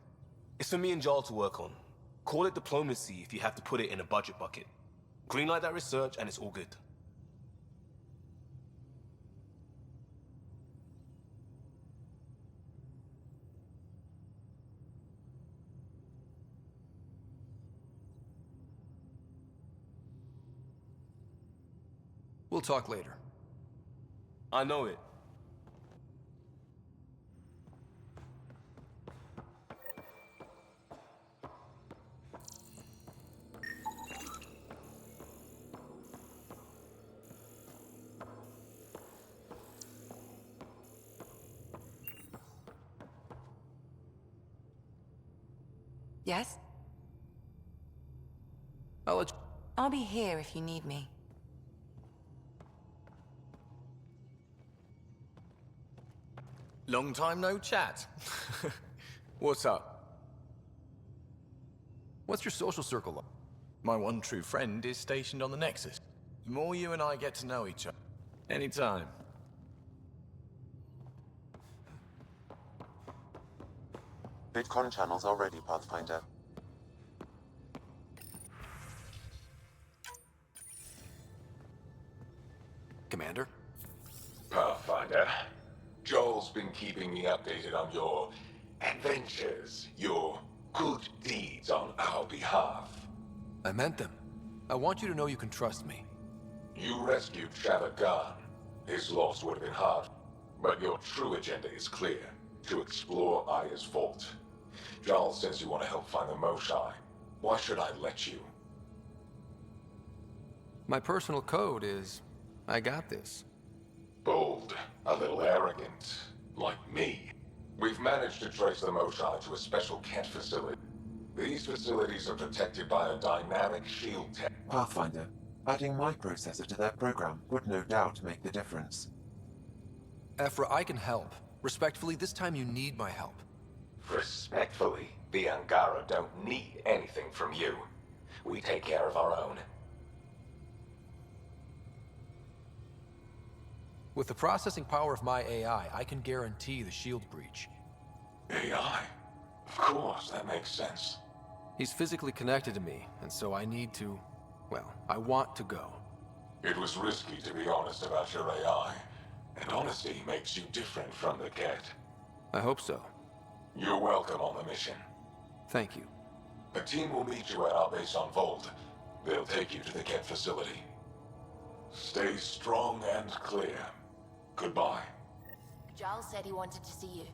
It's for me and Jarl to work on. Call it diplomacy if you have to put it in a budget bucket. Greenlight that research and it's all good. We'll talk later. I know it. Yes? I'll be here if you need me. Long time no chat. What's up? What's your social circle like? My one true friend is stationed on the Nexus. The more you and I get to know each other. Anytime. VidCon channels are ready, Pathfinder. Commander? Pathfinder, Joel's been keeping me updated on your adventures, your good deeds on our behalf. I meant them. I want you to know you can trust me. You rescued Shava Khan. His loss would have been hard, but your true agenda is clear. To explore Aya's vault. Joel says you want to help find the Moshai. Why should I let you? My personal code is, I got this. Bold, a little arrogant, like me. We've managed to trace the Moshai to a special Kent facility. These facilities are protected by a dynamic shield tech. Pathfinder, adding my processor to their program would no doubt make the difference. Ephra, I can help. Respectfully, this time you need my help. Respectfully, the Angaran don't need anything from you. We take care of our own. With the processing power of my AI, I can guarantee the shield breach. AI? Of course, that makes sense. He's physically connected to me, and so I need to... well, I want to go. It was risky to be honest about your AI, and honesty makes you different from the Ket. I hope so. You're welcome on the mission. Thank you. The team will meet you at our base on Voeld. They'll take you to the Kett facility. Stay strong and clear. Goodbye. Giles said he wanted to see you.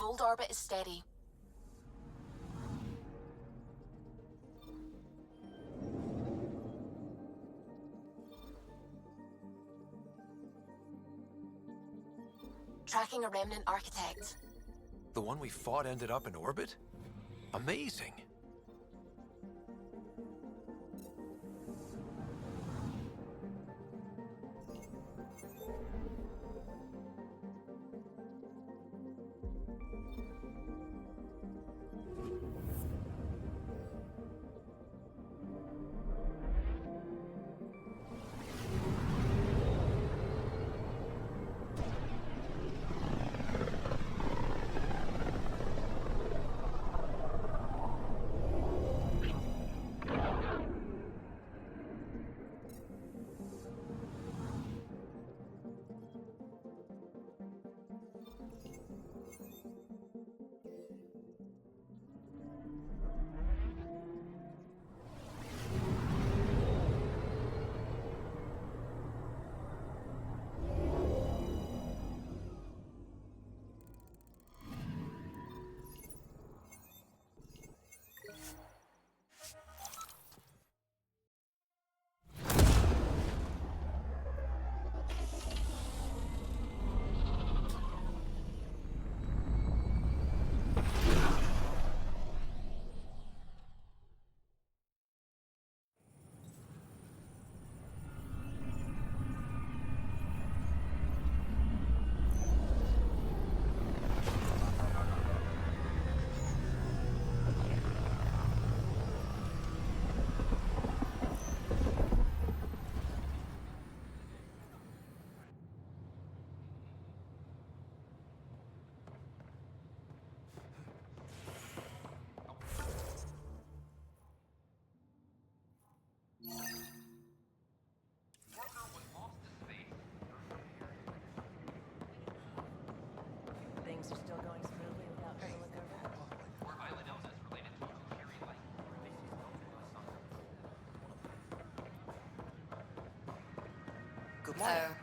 Voeld orbit is steady. Tracking a remnant architect. The one we fought ended up in orbit? Amazing. Things are still going smoothly without her to look over. More violent illness related to a Fury light. Good morning.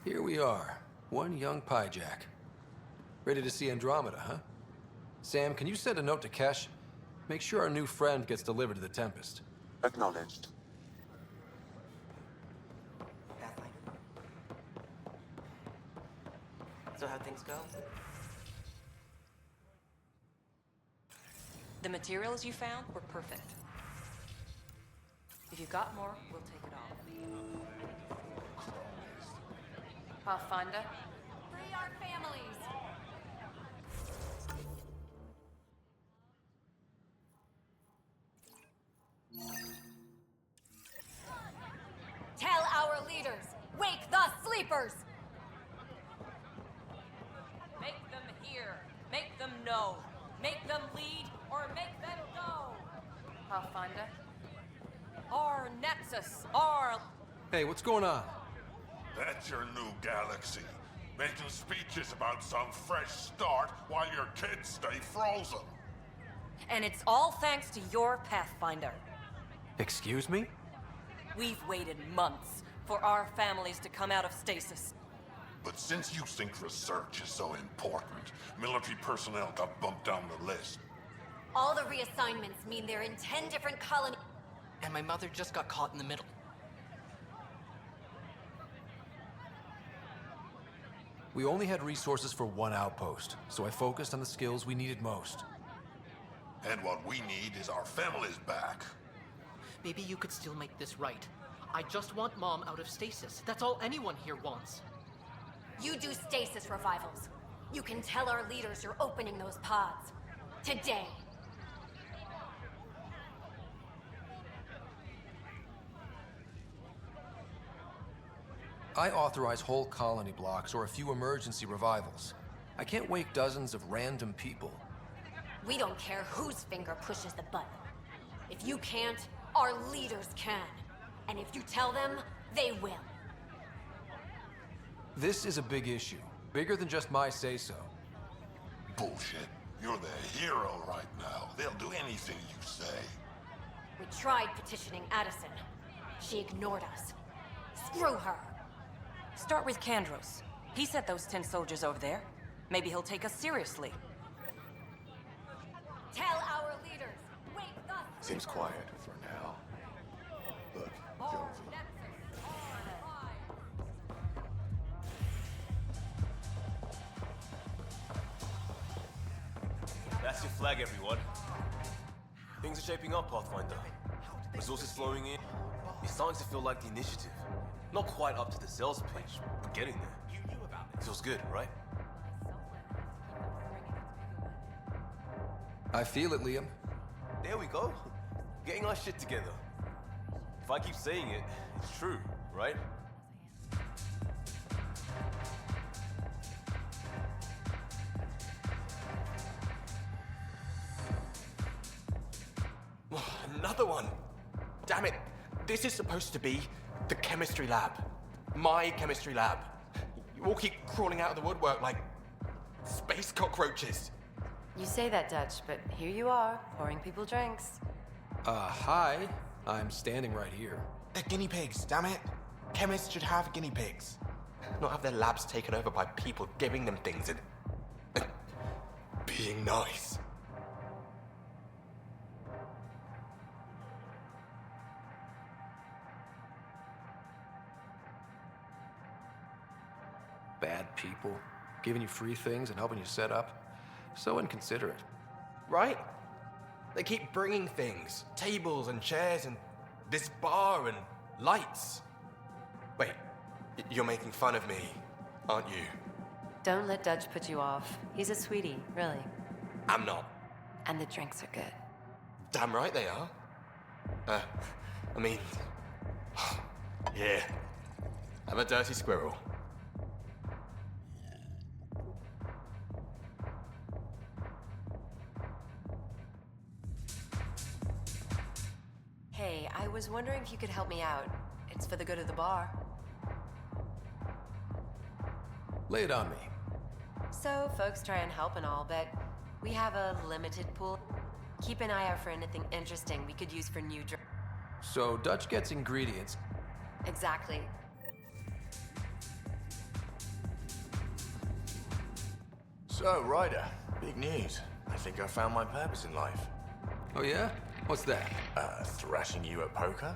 Here we are. One young piejack. Ready to see Andromeda, huh? Sam, can you send a note to Kesh? Make sure our new friend gets delivered to the Tempest. Acknowledged. Pathfinder. So how'd things go? The materials you found were perfect. If you got more, we'll take it all. Pathfinder? Free our families! Tell our leaders, wake the sleepers! Make them hear. Make them know. Make them lead or make them go. Pathfinder? Our Nexus. Our... Hey, what's going on? That's your new galaxy. Making speeches about some fresh start while your kids stay frozen. And it's all thanks to your Pathfinder. Excuse me? We've waited months for our families to come out of stasis. But since you think research is so important, military personnel got bumped down the list. All the reassignments mean they're in 10 different colonies. And my mother just got caught in the middle. We only had resources for one outpost, so I focused on the skills we needed most. And what we need is our families back. Maybe you could still make this right. I just want Mom out of stasis. That's all anyone here wants. You do stasis revivals. You can tell our leaders you're opening those pods. Today. I authorize whole colony blocks or a few emergency revivals. I can't wake dozens of random people. We don't care whose finger pushes the button. If you can't, our leaders can. And if you tell them, they will. This is a big issue. Bigger than just my say-so. Bullshit. You're the hero right now. They'll do anything you say. We tried petitioning Addison. She ignored us. Screw her. Start with Kandros. He sent those 10 soldiers over there. Maybe he'll take us seriously. Tell our leaders, wake the... Seems quiet for now. Look, Jonesy. That's your flag, everyone. Things are shaping up, Pathfinder. Resources flowing in. It's starting to feel like the initiative. Not quite up to the sales pitch, but getting there. Feels good, right? I feel it, Liam. There we go. Getting our shit together. If I keep saying it, it's true, right? Another one! Damn it! This is supposed to be the chemistry lab. My chemistry lab. You all keep crawling out of the woodwork like space cockroaches. You say that, Dutch, but here you are, pouring people drinks. Hi. I'm standing right here. They're guinea pigs, damn it. Chemists should have guinea pigs. Not have their labs taken over by people giving them things and being nice. Bad people, giving you free things and helping you set up. So inconsiderate. Right? They keep bringing things. Tables and chairs and this bar and lights. Wait, you're making fun of me, aren't you? Don't let Dutch put you off. He's a sweetie, really. I'm not. And the drinks are good. Damn right they are. I mean... yeah. I'm a dirty squirrel. Hey, I was wondering if you could help me out. It's for the good of the bar. Lay it on me. So, folks try and help and all, but we have a limited pool. Keep an eye out for anything interesting we could use for new drinks. So Dutch gets ingredients. Exactly. So, Ryder, big news. I think I found my purpose in life. Oh yeah? What's that? Thrashing you at poker?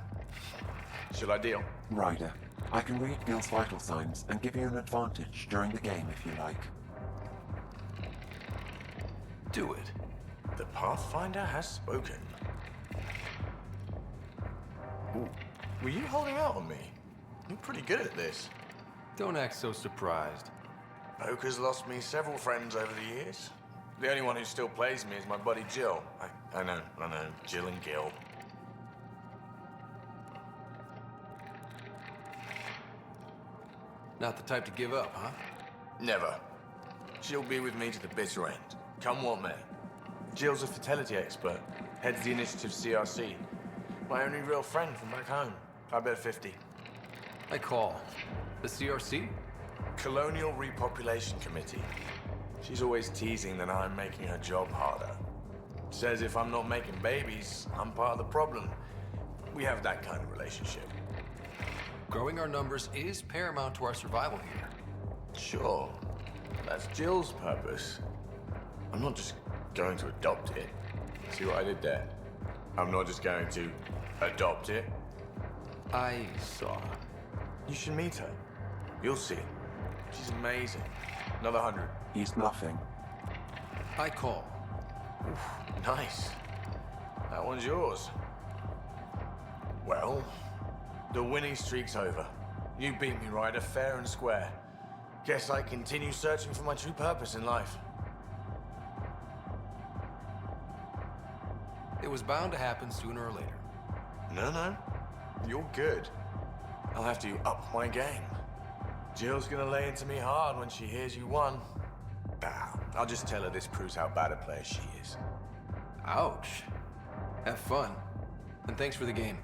Shall I deal? Ryder, I can read Gil's vital signs and give you an advantage during the game if you like. Do it. The Pathfinder has spoken. Ooh, were you holding out on me? You're pretty good at this. Don't act so surprised. Poker's lost me several friends over the years. The only one who still plays me is my buddy Jill. I know, Jill and Gil. Not the type to give up, huh? Never. She'll be with me to the bitter end. Come what may. Jill's a fertility expert, heads the initiative CRC. My only real friend from back home. I bet 50. I call. The CRC? Colonial Repopulation Committee. She's always teasing that I'm making her job harder. Says if I'm not making babies, I'm part of the problem. We have that kind of relationship. Growing our numbers is paramount to our survival here. Sure. That's Jill's purpose. I'm not just going to adopt it. See what I did there? I'm not just going to adopt it. I saw. You should meet her. You'll see. She's amazing. Another 100. He's bluffing. I call. Oof, nice. That one's yours. Well, the winning streak's over. You beat me, Ryder, fair and square. Guess I continue searching for my true purpose in life. It was bound to happen sooner or later. No. You're good. I'll have to up my game. Jill's gonna lay into me hard when she hears you won. I'll just tell her this proves how bad a player she is. Ouch. Have fun. And thanks for the game.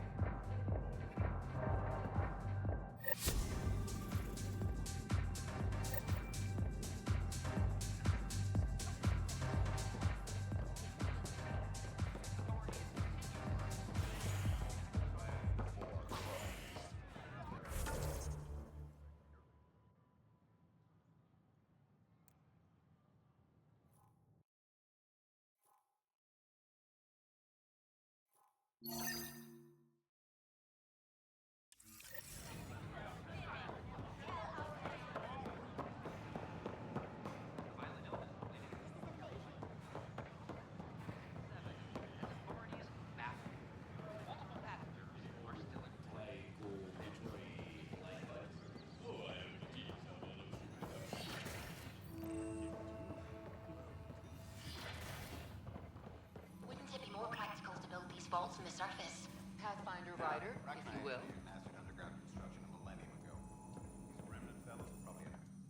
Wouldn't it be more practical to build these vaults from the surface? Pathfinder Rider, if you will.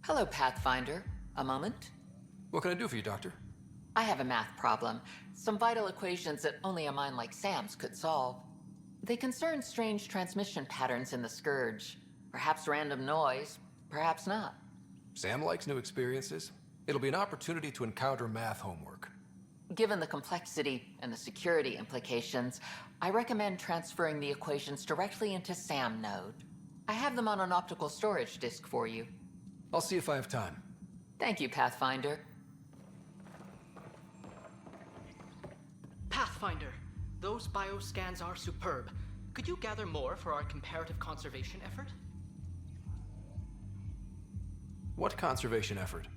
Hello, Pathfinder. A moment? What can I do for you, Doctor? I have a math problem. Some vital equations that only a mind like Sam's could solve. They concern strange transmission patterns in the Scourge. Perhaps random noise, perhaps not. Sam likes new experiences. It'll be an opportunity to encounter math homework. Given the complexity and the security implications, I recommend transferring the equations directly into SAM node. I have them on an optical storage disk for you. I'll see if I have time. Thank you, Pathfinder. Pathfinder, those bioscans are superb. Could you gather more for our comparative conservation effort? What conservation effort?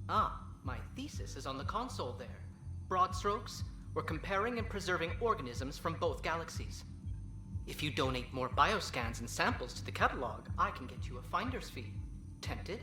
Ah, my thesis is on the console there. Broad strokes, we're comparing and preserving organisms from both galaxies. If you donate more bioscans and samples to the catalog, I can get you a finder's fee. Tempted?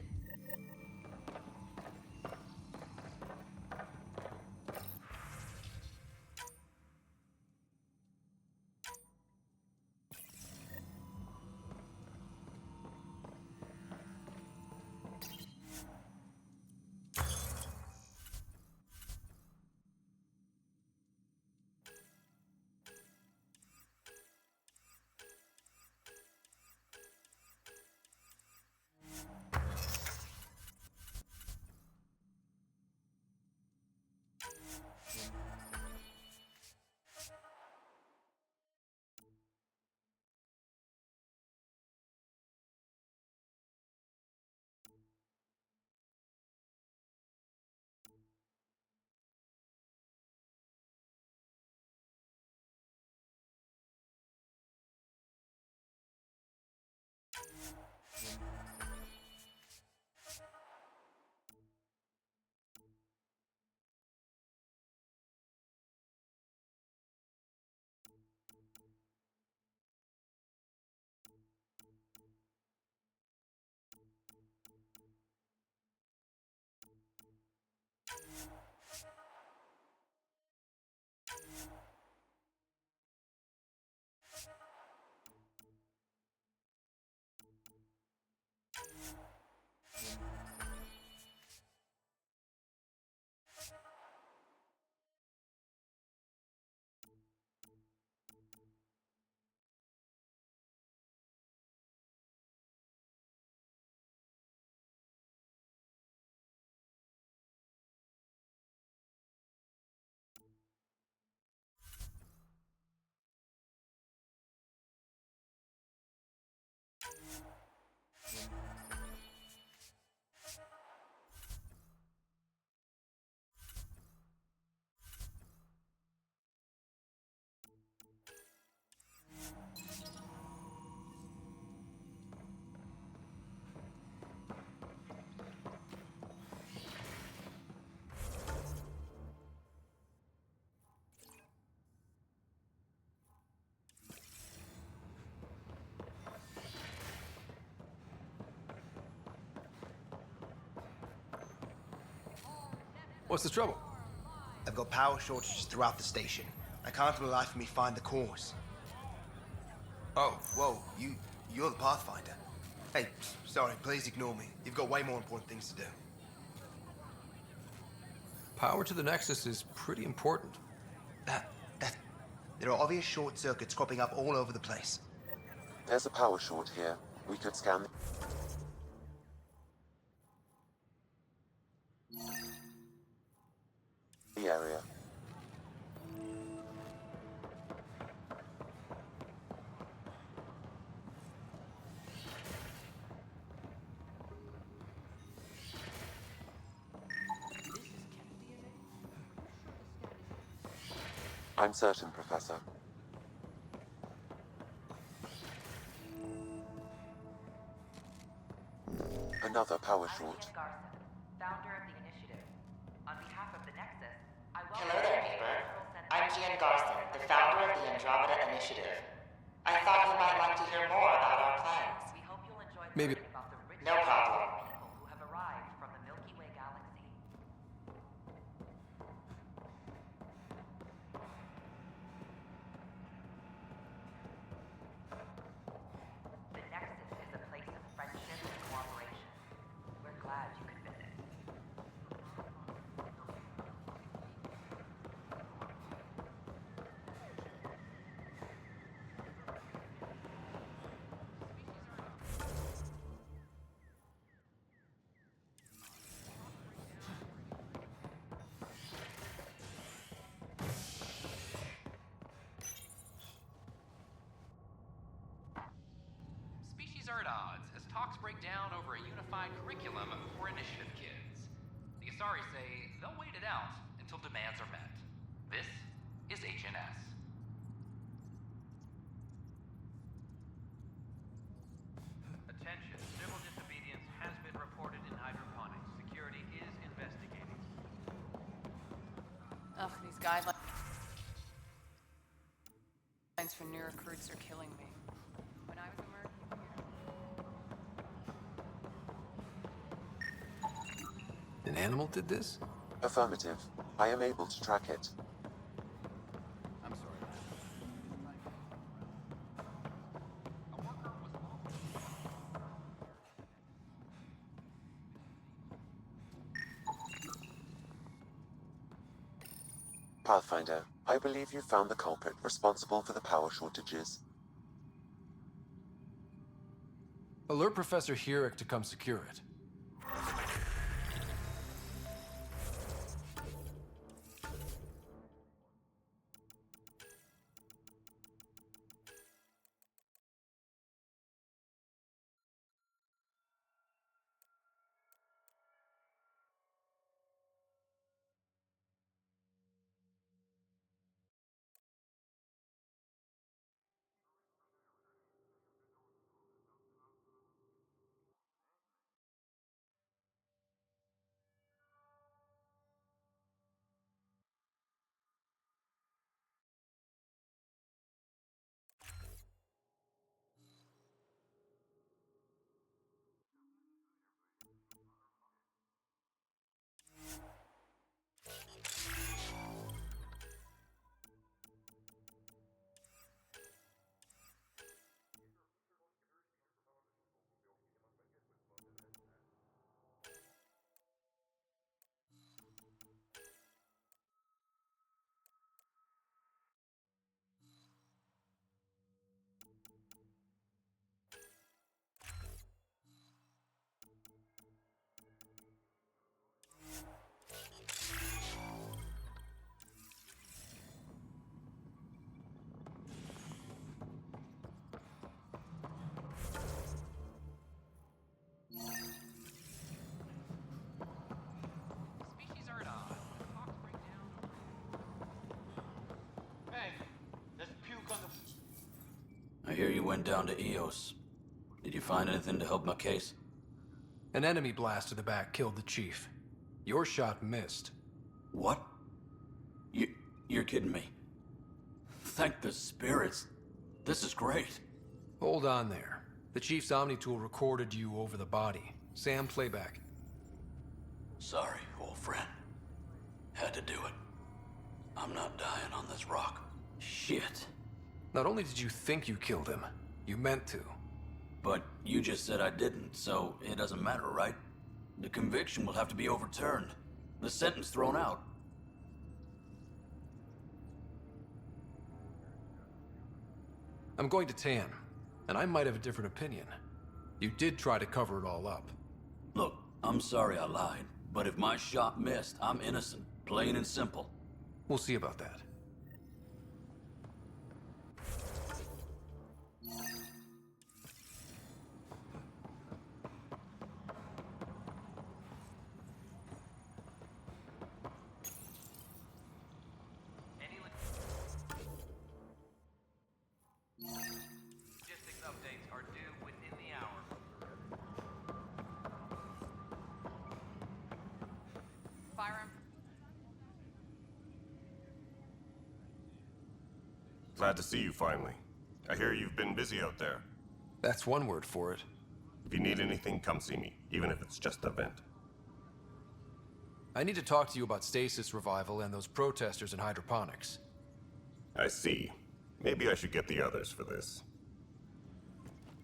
What's the trouble? I've got power shortages throughout the station. I can't for the life of me find the cause. Oh, whoa, you're the Pathfinder. Hey, sorry, please ignore me. You've got way more important things to do. Power to the Nexus is pretty important. There are obvious short circuits cropping up all over the place. There's a power short here. We could scan the area. I'm certain, Professor. Another power short. Founder of the initiative. On behalf of the Nexus, Hello there, neighbor. I'm Gian Garson, the founder of the Andromeda Initiative. I thought you might like to hear more about our plans. We hope you'll enjoy Maybe. learning about the rich No problem. people who have arrived from the Milky Way galaxy. The Nexus is a place of friendship and cooperation. We're glad you could visit. Species are at odds as talks break down over a unified curriculum for initiative kids. The Asari say they'll wait it out until demands are met. This is HNS. Attention, civil disobedience has been reported in hydroponics. Security is investigating. Ugh, these guidelines for new recruits are killing me. When I was a merc, An animal did this? Affirmative. I am able to track it. I'm sorry. Pathfinder, I believe you found the culprit responsible for the power shortages. Alert Professor Herrick to come secure it. Species are at odds. Talks break down. Hey, there's puke on the... I hear you went down to Eos. Did you find anything to help my case? An enemy blast to the back killed the chief. Your shot missed. What? You're kidding me. Thank the spirits. This is great. Hold on there. The chief's Omni tool recorded you over the body. Sam, playback. Sorry, old friend. had to do it. I'm not dying on this rock. Shit. Not only did you think you killed him, you meant to. But you just said I didn't, so it doesn't matter, right? The conviction will have to be overturned. The sentence thrown out. I'm going to Tan, and I might have a different opinion. You did try to cover it all up. Look, I'm sorry I lied, but if my shot missed, I'm innocent. Plain and simple. We'll see about that. Logistics updates are due within the hour. Firearm. Glad to see you finally. I hear you've been busy out there. That's one word for it. If you need anything, come see me, even if it's just a vent. I need to talk to you about stasis revival and those protesters in hydroponics. I see. Maybe I should get the others for this.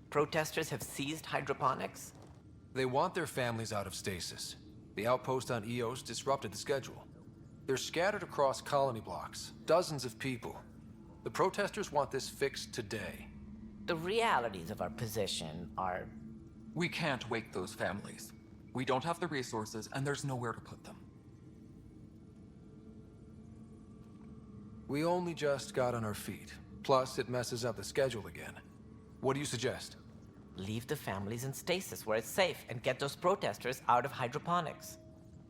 Protesters have seized hydroponics? They want their families out of stasis. The outpost on Eos disrupted the schedule. They're scattered across colony blocks, dozens of people. The protesters want this fixed today. The realities of our position are... We can't wake those families. We don't have the resources, and there's nowhere to put them. We only just got on our feet. Plus, it messes up the schedule again. What do you suggest? Leave the families in stasis where it's safe and get those protesters out of hydroponics.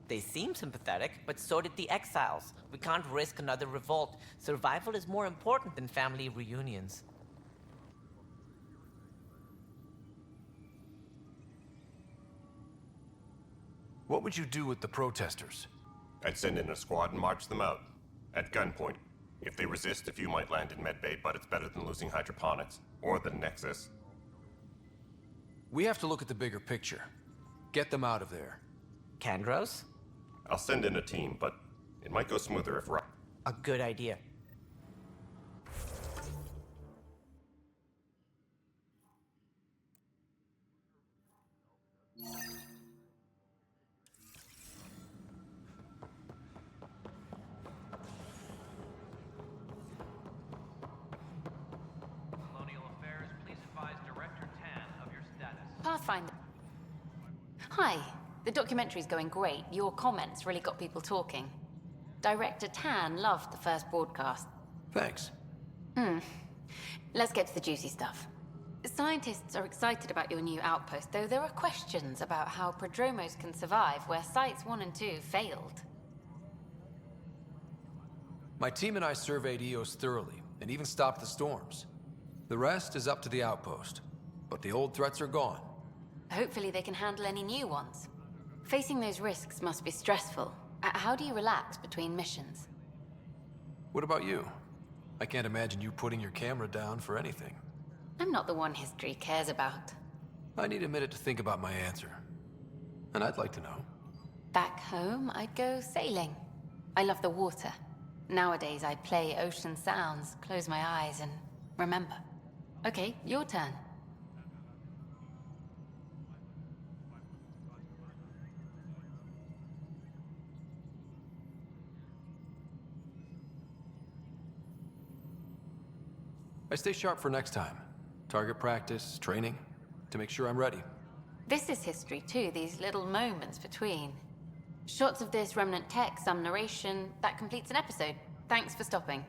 They seem sympathetic, but so did the exiles. We can't risk another revolt. Survival is more important than family reunions. What would you do with the protesters? I'd send in a squad and march them out. At gunpoint. If they resist, a few might land in medbay, but it's better than losing hydroponics. Or the Nexus. We have to look at the bigger picture. Get them out of there. Kandros? I'll send in a team, but it might go smoother if right. A good idea. Colonial Affairs, please advise Director Tan of your status. Pathfinder. Hi. The documentary's going great. Your comments really got people talking. Director Tan loved the first broadcast. Thanks. Let's get to the juicy stuff. Scientists are excited about your new outpost, though there are questions about how prodromos can survive where Sites 1 and 2 failed. My team and I surveyed Eos thoroughly, and even stopped the storms. The rest is up to the outpost, but the old threats are gone. Hopefully they can handle any new ones. Facing those risks must be stressful. How do you relax between missions? What about you? I can't imagine you putting your camera down for anything. I'm not the one history cares about. I need a minute to think about my answer. And I'd like to know. Back home, I'd go sailing. I love the water. Nowadays, I play ocean sounds, close my eyes, and remember. Okay, your turn. I stay sharp for next time. Target practice, training, to make sure I'm ready. This is history too, these little moments between. Shots of this remnant tech, some narration, that completes an episode. Thanks for stopping.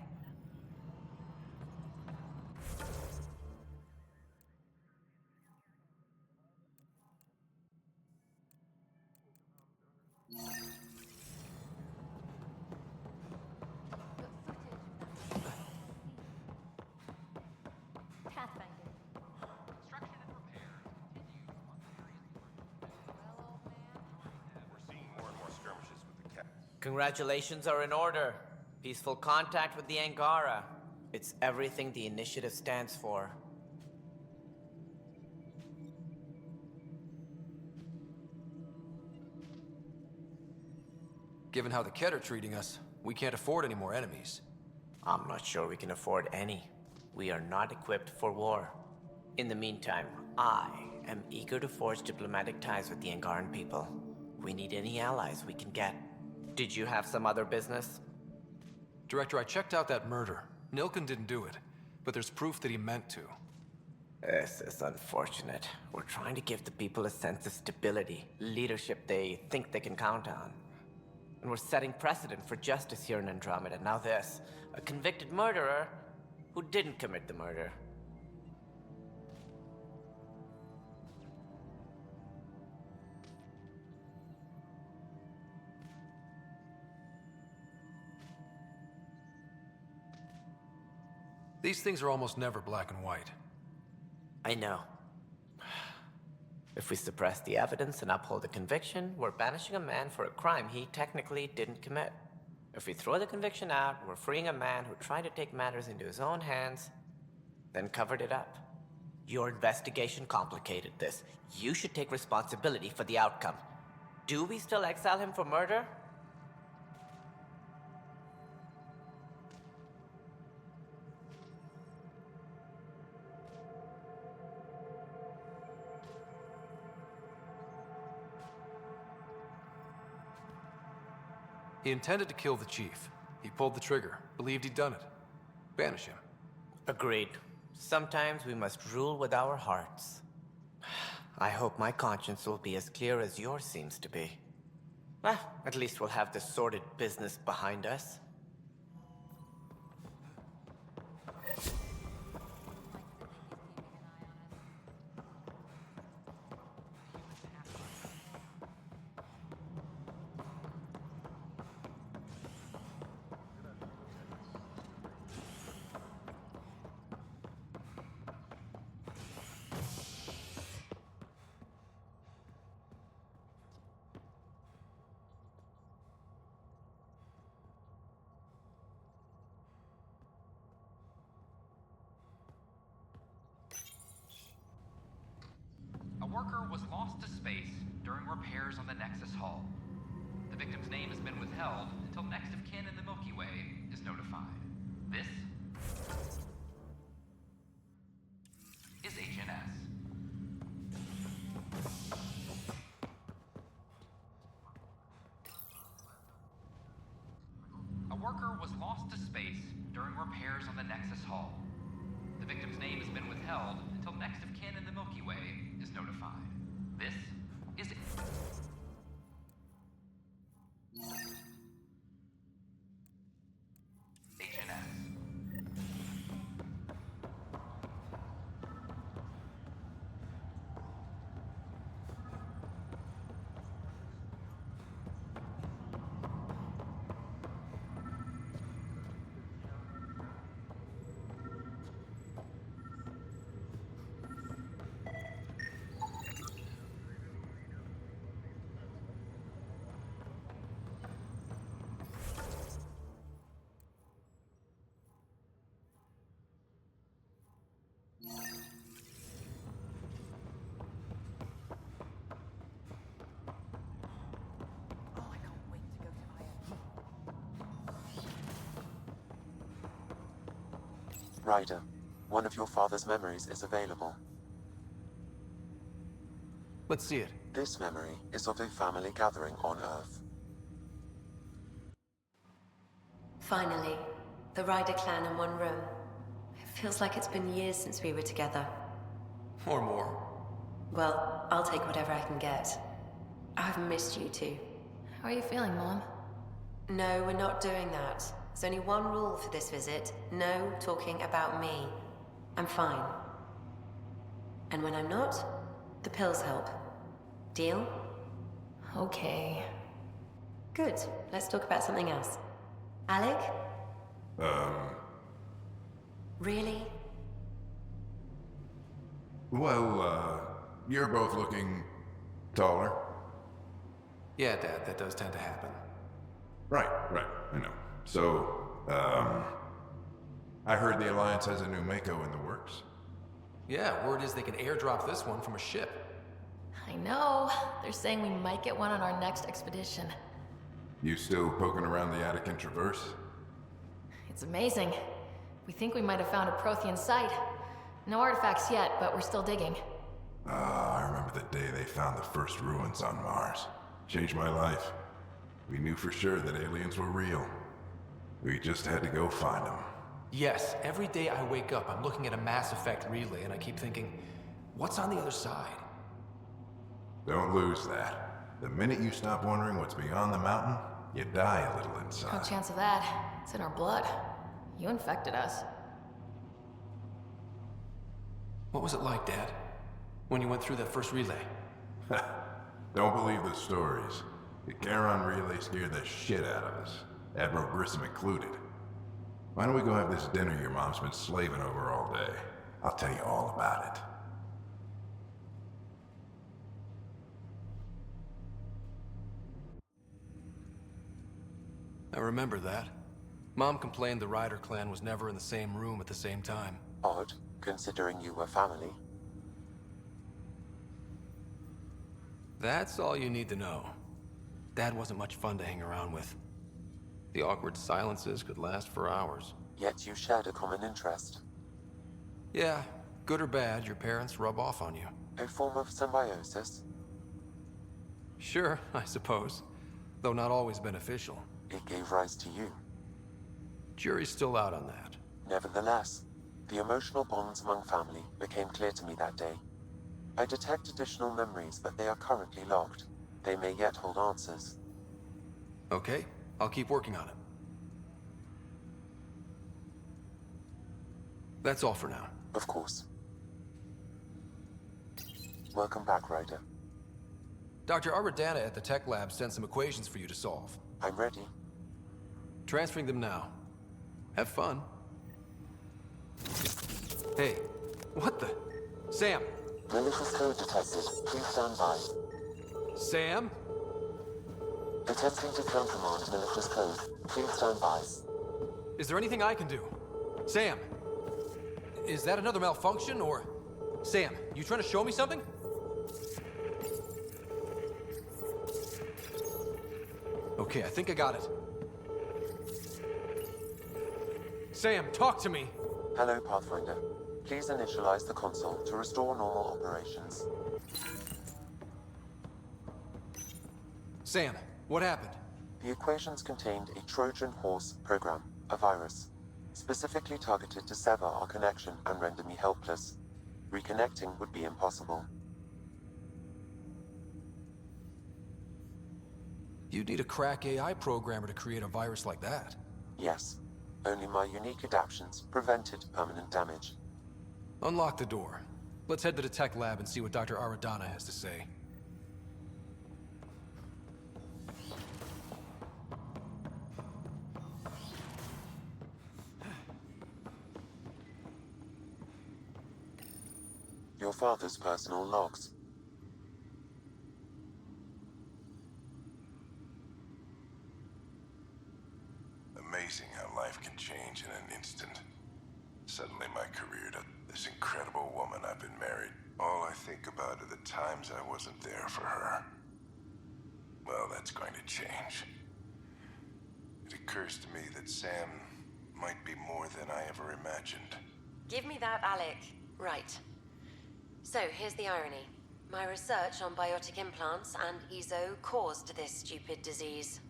Congratulations are in order. Peaceful contact with the Angara. It's everything the initiative stands for. Given how the Kett are treating us, we can't afford any more enemies. I'm not sure we can afford any. We are not equipped for war. In the meantime, I am eager to forge diplomatic ties with the Angaran people. We need any allies we can get. Did you have some other business? Director, I checked out that murder. Nilken didn't do it, but there's proof that he meant to. This is unfortunate. We're trying to give the people a sense of stability, leadership they think they can count on. And we're setting precedent for justice here in Andromeda. Now this, a convicted murderer who didn't commit the murder. These things are almost never black and white. I know. If we suppress the evidence and uphold the conviction, we're banishing a man for a crime he technically didn't commit. If we throw the conviction out, we're freeing a man who tried to take matters into his own hands, then covered it up. Your investigation complicated this. You should take responsibility for the outcome. Do we still exile him for murder? He intended to kill the chief. He pulled the trigger, believed he'd done it. Banish him. Agreed. Sometimes we must rule with our hearts. I hope my conscience will be as clear as yours seems to be. Well, at least we'll have this sordid business behind us. A worker was lost to space during repairs on the Nexus hull. The victim's name has been withheld until next of kin in the Milky Way is notified. This is HNS. A worker was lost to space during repairs on the Nexus hull. The victim's name has been withheld until next of kin in the Milky Way is notified. This is HNS. Ryder, one of your father's memories is available. Let's see it. This memory is of a family gathering on Earth. Finally, the Ryder clan in one room. It feels like it's been years since we were together. Or more. Well, I'll take whatever I can get. I've missed you too. How are you feeling, Mom? No, we're not doing that. There's only one rule for this visit. No talking about me. I'm fine. And when I'm not, the pills help. Deal? Okay. Good. Let's talk about something else. Alec? Really? Well, you're both looking taller. Yeah, Dad, that does tend to happen. Right, I know. So, I heard the Alliance has a new Mako in the works. Yeah, word is they can airdrop this one from a ship. I know. They're saying we might get one on our next expedition. You still poking around the attic and traverse? It's amazing. We think we might have found a Prothean site. No artifacts yet, but we're still digging. I remember the day they found the first ruins on Mars. Changed my life. We knew for sure that aliens were real. We just had to go find them. Yes, every day I wake up, I'm looking at a Mass Effect relay and I keep thinking, what's on the other side? Don't lose that. The minute you stop wondering what's beyond the mountain, you die a little No inside. chance of that. It's in our blood. You infected us. What was it like, Dad? When you went through that first relay? Don't believe the stories. The Angaran relay scared the shit out of us. Admiral Grissom included. Why don't we go have this dinner your mom's been slaving over all day? I'll tell you all about it. I remember that. Mom complained the Ryder clan was never in the same room at the same time. Odd, considering you were family. That's all you need to know. Dad wasn't much fun to hang around with. The awkward silences could last for hours. Yet you shared a common interest. Yeah, good or bad, your parents rub off on you. A form of symbiosis? Sure, I suppose. Though not always beneficial. It gave rise to you. Jury's still out on that. Nevertheless, the emotional bonds among family became clear to me that day. I detect additional memories, but they are currently locked. They may yet hold answers. Okay, I'll keep working on it. That's all for now. Of course. Welcome back, Ryder. Dr. Arbordana at the tech lab sent some equations for you to solve. I'm ready. Transferring them now. Have fun. Hey, what the? Sam! Malicious code detected. Please stand by. Sam? Attempting to countermand malicious code. Please stand by. Is there anything I can do? Sam! Is that another malfunction, or... Sam, you trying to show me something? Okay, I think I got it. Sam, talk to me! Hello, Pathfinder. Please initialize the console to restore normal operations. Sam, what happened? The equations contained a Trojan horse program, a virus, specifically targeted to sever our connection and render me helpless. Reconnecting would be impossible. You'd need a crack AI programmer to create a virus like that. Yes. Only my unique adaptions prevented permanent damage. Unlock the door. Let's head to the tech lab and see what Dr. Aradana has to say. Your father's personal logs. Amazing how life can change in an instant. Suddenly my career to this incredible woman I've been married. All I think about are the times I wasn't there for her. Well, that's going to change. It occurs to me that Sam might be more than I ever imagined. Give me that, Alec. Right. So, here's the irony. My research on biotic implants and EZO caused this stupid disease.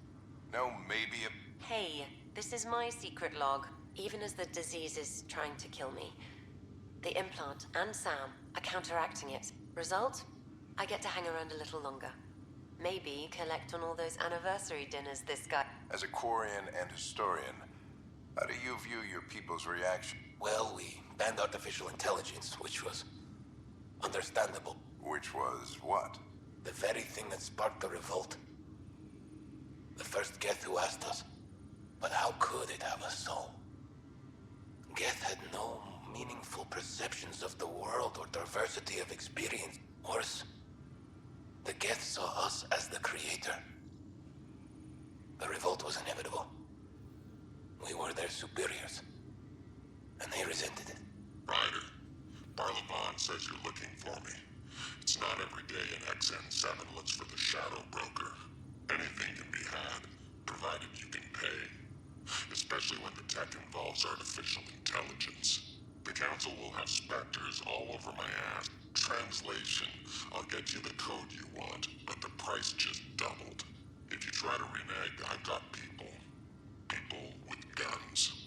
No, maybe a... Hey, this is my secret log, even as the disease is trying to kill me. The implant and Sam are counteracting it. Result? I get to hang around a little longer. Maybe collect on all those anniversary dinners this guy... As a Quarian and historian, how do you view your people's reaction? Well, we banned artificial intelligence, which was understandable. Which was what? The very thing that sparked the revolt. The first Geth who asked us, but how could it have a soul? Geth had no meaningful perceptions of the world or diversity of experience. Worse, the Geth saw us as the creator. The revolt was inevitable. We were their superiors, and they resented it. Ryder, Barlavon says you're looking for me. It's not every day an XN7 looks for the Shadow Broker. Anything can be had. provided you can pay. Especially when the tech involves artificial intelligence. The Council will have specters all over my ass. Translation, I'll get you the code you want, but the price just doubled. If you try to renege, I've got people. People with guns.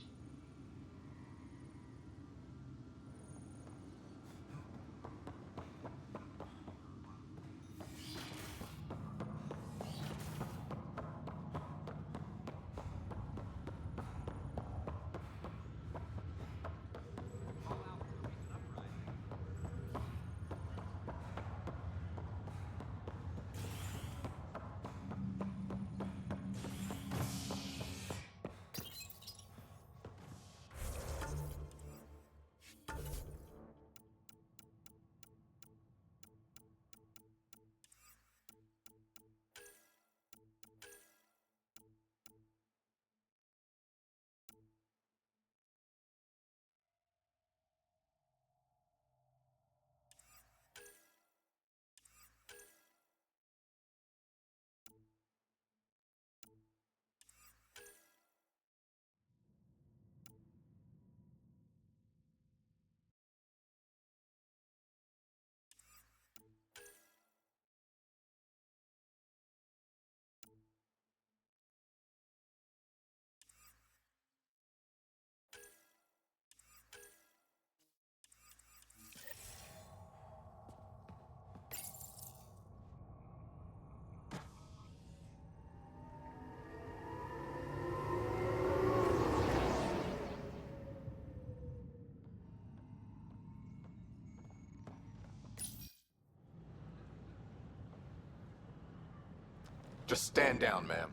Just stand down, ma'am.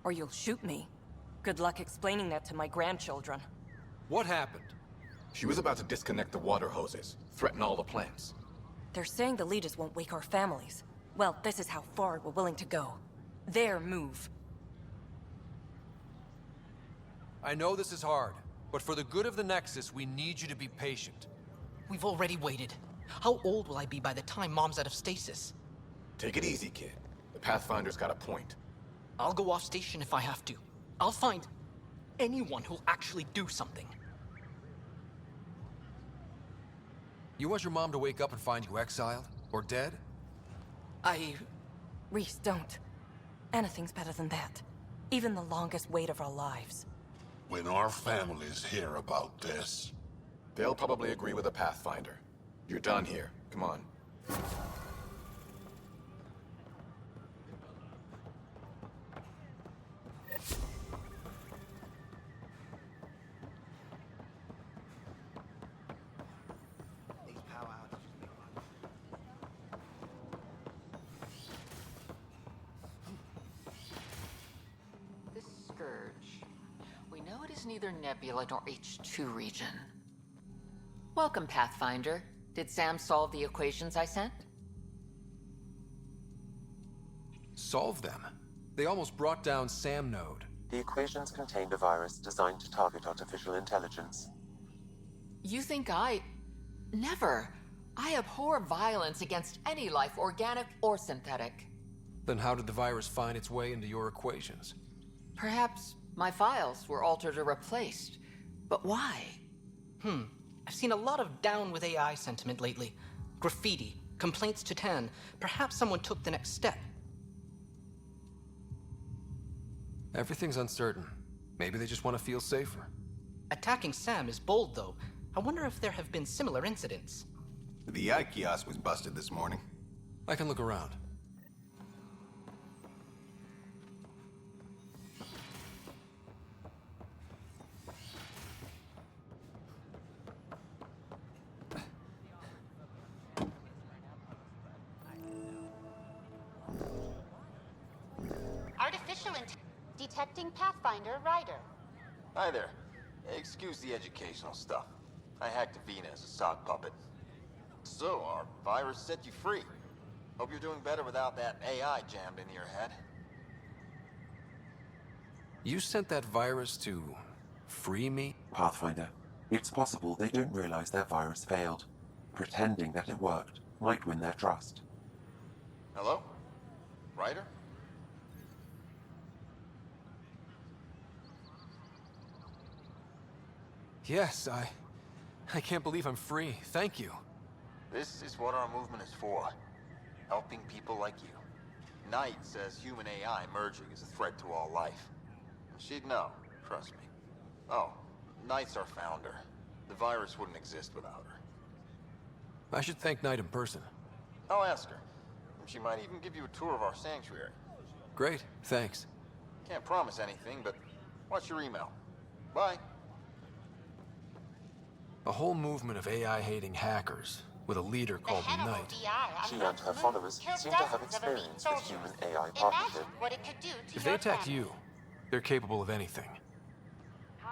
Or you'll shoot me. Good luck explaining that to my grandchildren. What happened? She was about to disconnect the water hoses, threaten all the plants. They're saying the leaders won't wake our families. Well, this is how far we're willing to go. Their move. I know this is hard, but for the good of the Nexus, we need you to be patient. We've already waited. How old will I be by the time Mom's out of stasis? Take it easy, kid. The Pathfinder's got a point. I'll go off station if I have to. I'll find anyone who'll actually do something. You want your mom to wake up and find you exiled? Or dead? Reese, don't. Anything's better than that. Even the longest wait of our lives. When our families hear about this... They'll probably agree with the Pathfinder. You're done here. Come on. This scourge. We know it is neither Nebula nor H2 region. Welcome, Pathfinder. Did Sam solve the equations I sent? Solve them? They almost brought down Sam Node. The equations contained a virus designed to target artificial intelligence. You think Never. I abhor violence against any life, organic or synthetic. Then how did the virus find its way into your equations? Perhaps my files were altered or replaced. But why? I've seen a lot of down with AI sentiment lately. Graffiti, complaints to 10. Perhaps someone took the next step. Everything's uncertain. Maybe they just want to feel safer. Attacking Sam is bold, though. I wonder if there have been similar incidents. The AI kiosk was busted this morning. I can look around. Detecting Pathfinder Rider. Hi there. Excuse the educational stuff. I hacked Avina as a sock puppet. So, our virus set you free. Hope you're doing better without that AI jammed into your head. You sent that virus to free me? Pathfinder, it's possible they don't realize their virus failed. Pretending that it worked might win their trust. Hello? Ryder? Yes, I can't believe I'm free. Thank you. This is what our movement is for. Helping people like you. Knight says human AI merging is a threat to all life. She'd know, trust me. Oh, Knight's our founder. The virus wouldn't exist without her. I should thank Knight in person. I'll ask her. She might even give you a tour of our sanctuary. Great, thanks. Can't promise anything, but watch your email. Bye. A whole movement of AI-hating hackers, with a leader called Knight. She and her followers seem to have experience with human-AI partnership. If they attacked you, they're capable of anything.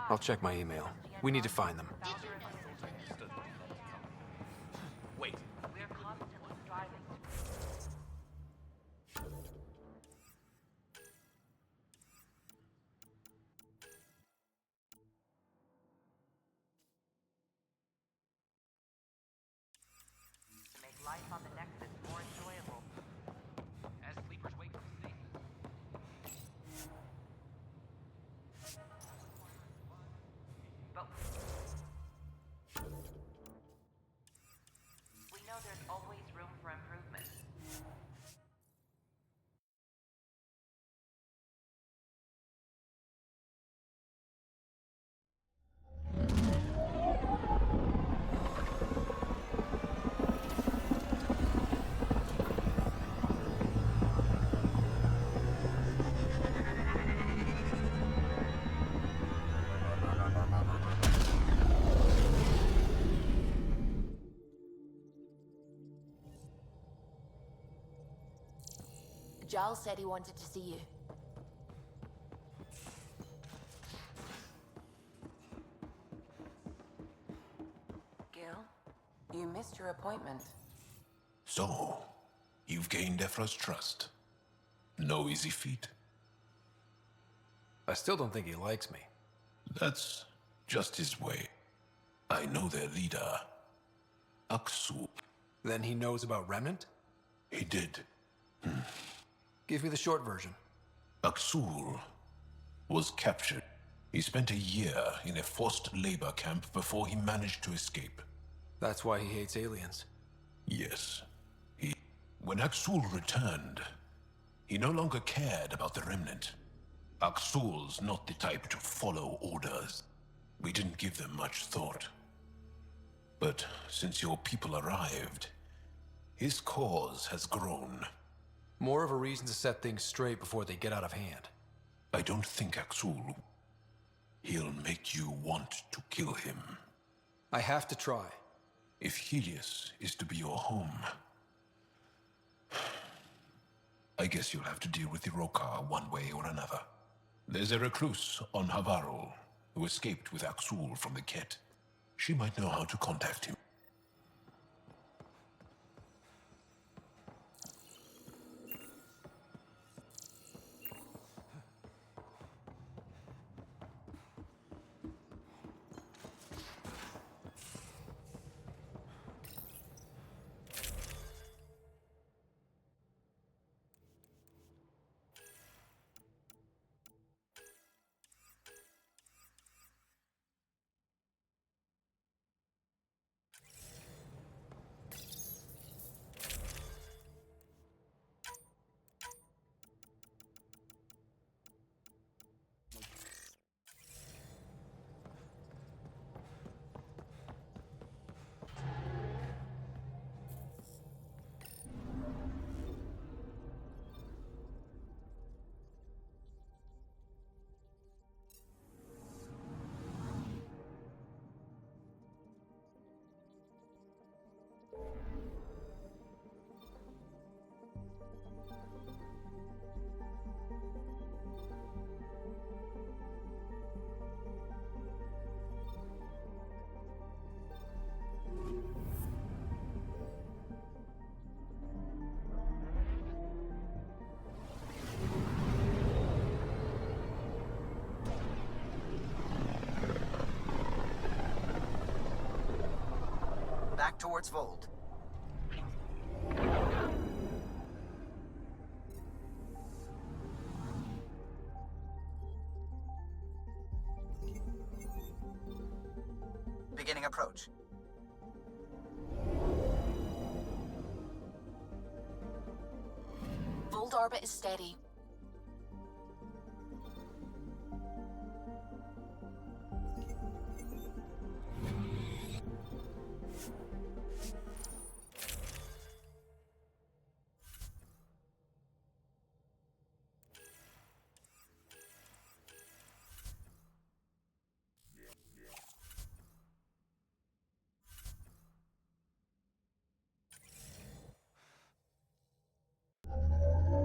I'll check my email. We need to find them. Wait. Make life on the Nexus more enjoyable. As sleepers wake from stasis. But we know there's always room for improvement. Giles said he wanted to see you. Gil, you missed your appointment. So, you've gained Ephra's trust. No easy feat. I still don't think he likes me. That's just his way. I know their leader, Aksu. Then he knows about Remnant? He did. Give me the short version. Aksul was captured. He spent a year in a forced labor camp before he managed to escape. That's why he hates aliens. Yes. When Aksul returned, he no longer cared about the Remnant. Aksul's not the type to follow orders. We didn't give them much thought. But since your people arrived, his cause has grown. More of a reason to set things straight before they get out of hand. I don't think Aksul... He'll make you want to kill him. I have to try. If Helios is to be your home... I guess you'll have to deal with the Rokar one way or another. There's a recluse on Havarul who escaped with Aksul from the Ket. She might know how to contact him. Back towards Voeld. Beginning approach. Voeld orbit is steady.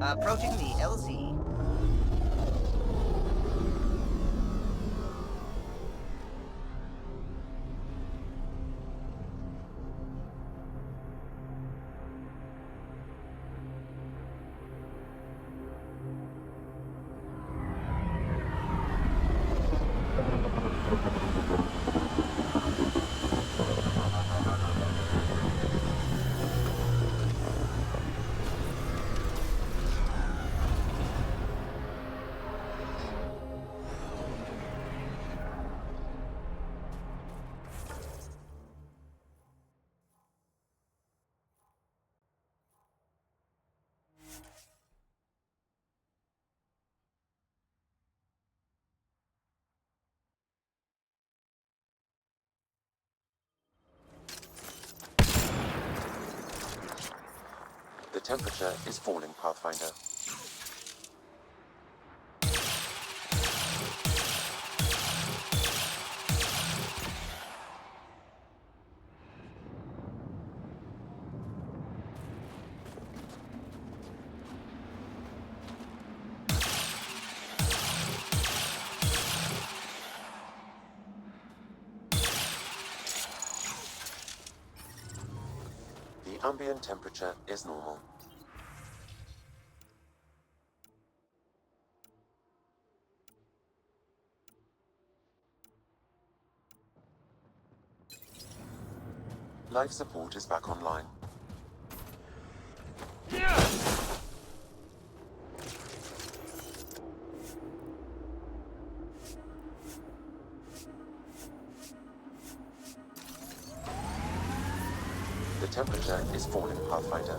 Approaching the LZ. The temperature is falling, Pathfinder. The ambient temperature is normal. Life support is back online. The temperature is falling, Pathfinder.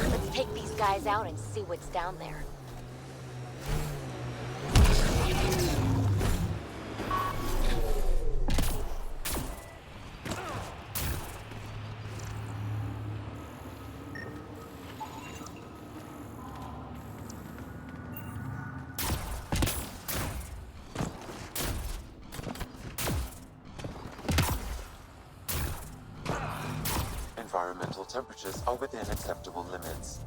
Let's take these guys out and see what's down there. Environmental temperatures are within acceptable limits.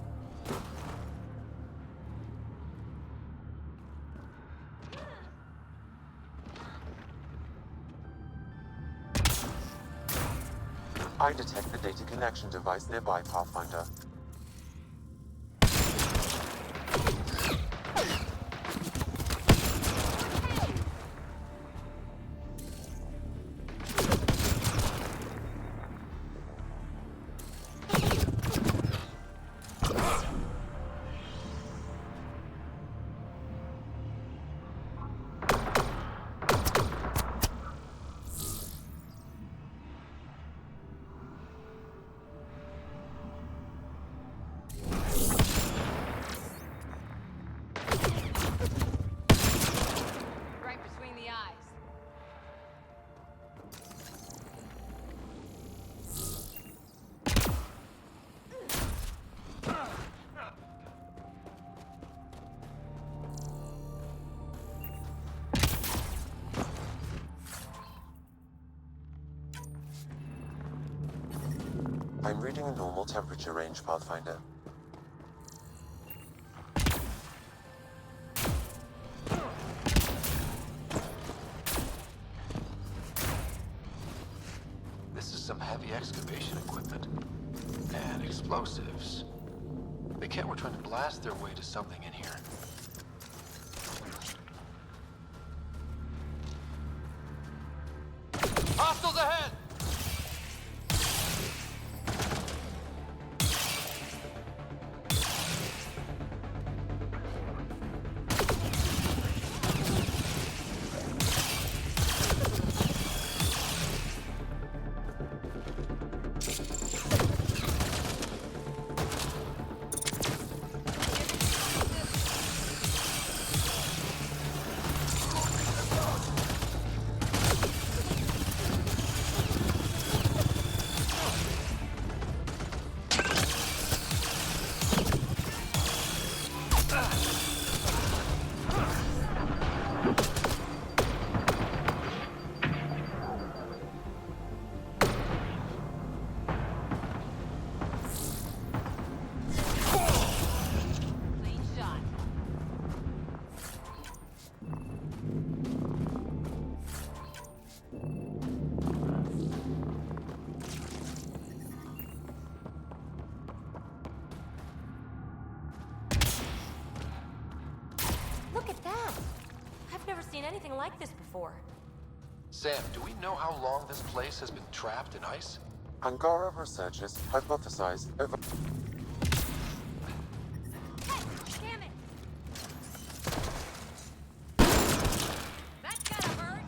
I detect the data connection device nearby, Pathfinder. I'm reading a normal temperature range, Pathfinder. This is some heavy excavation equipment. And explosives. They can't were trying to blast their way to something in here. Hostiles ahead! that? I've never seen anything like this before. Sam, do we know how long this place has been trapped in ice? Angara researchers hypothesize over... Damn it! That gotta hurt!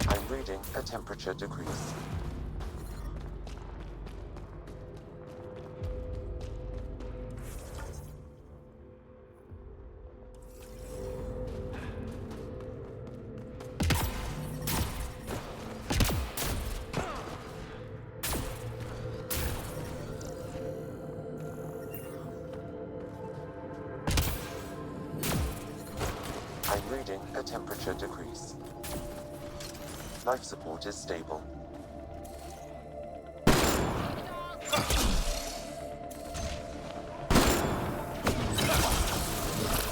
I'm reading a temperature decrease. I'm reading a temperature decrease. Life support is stable.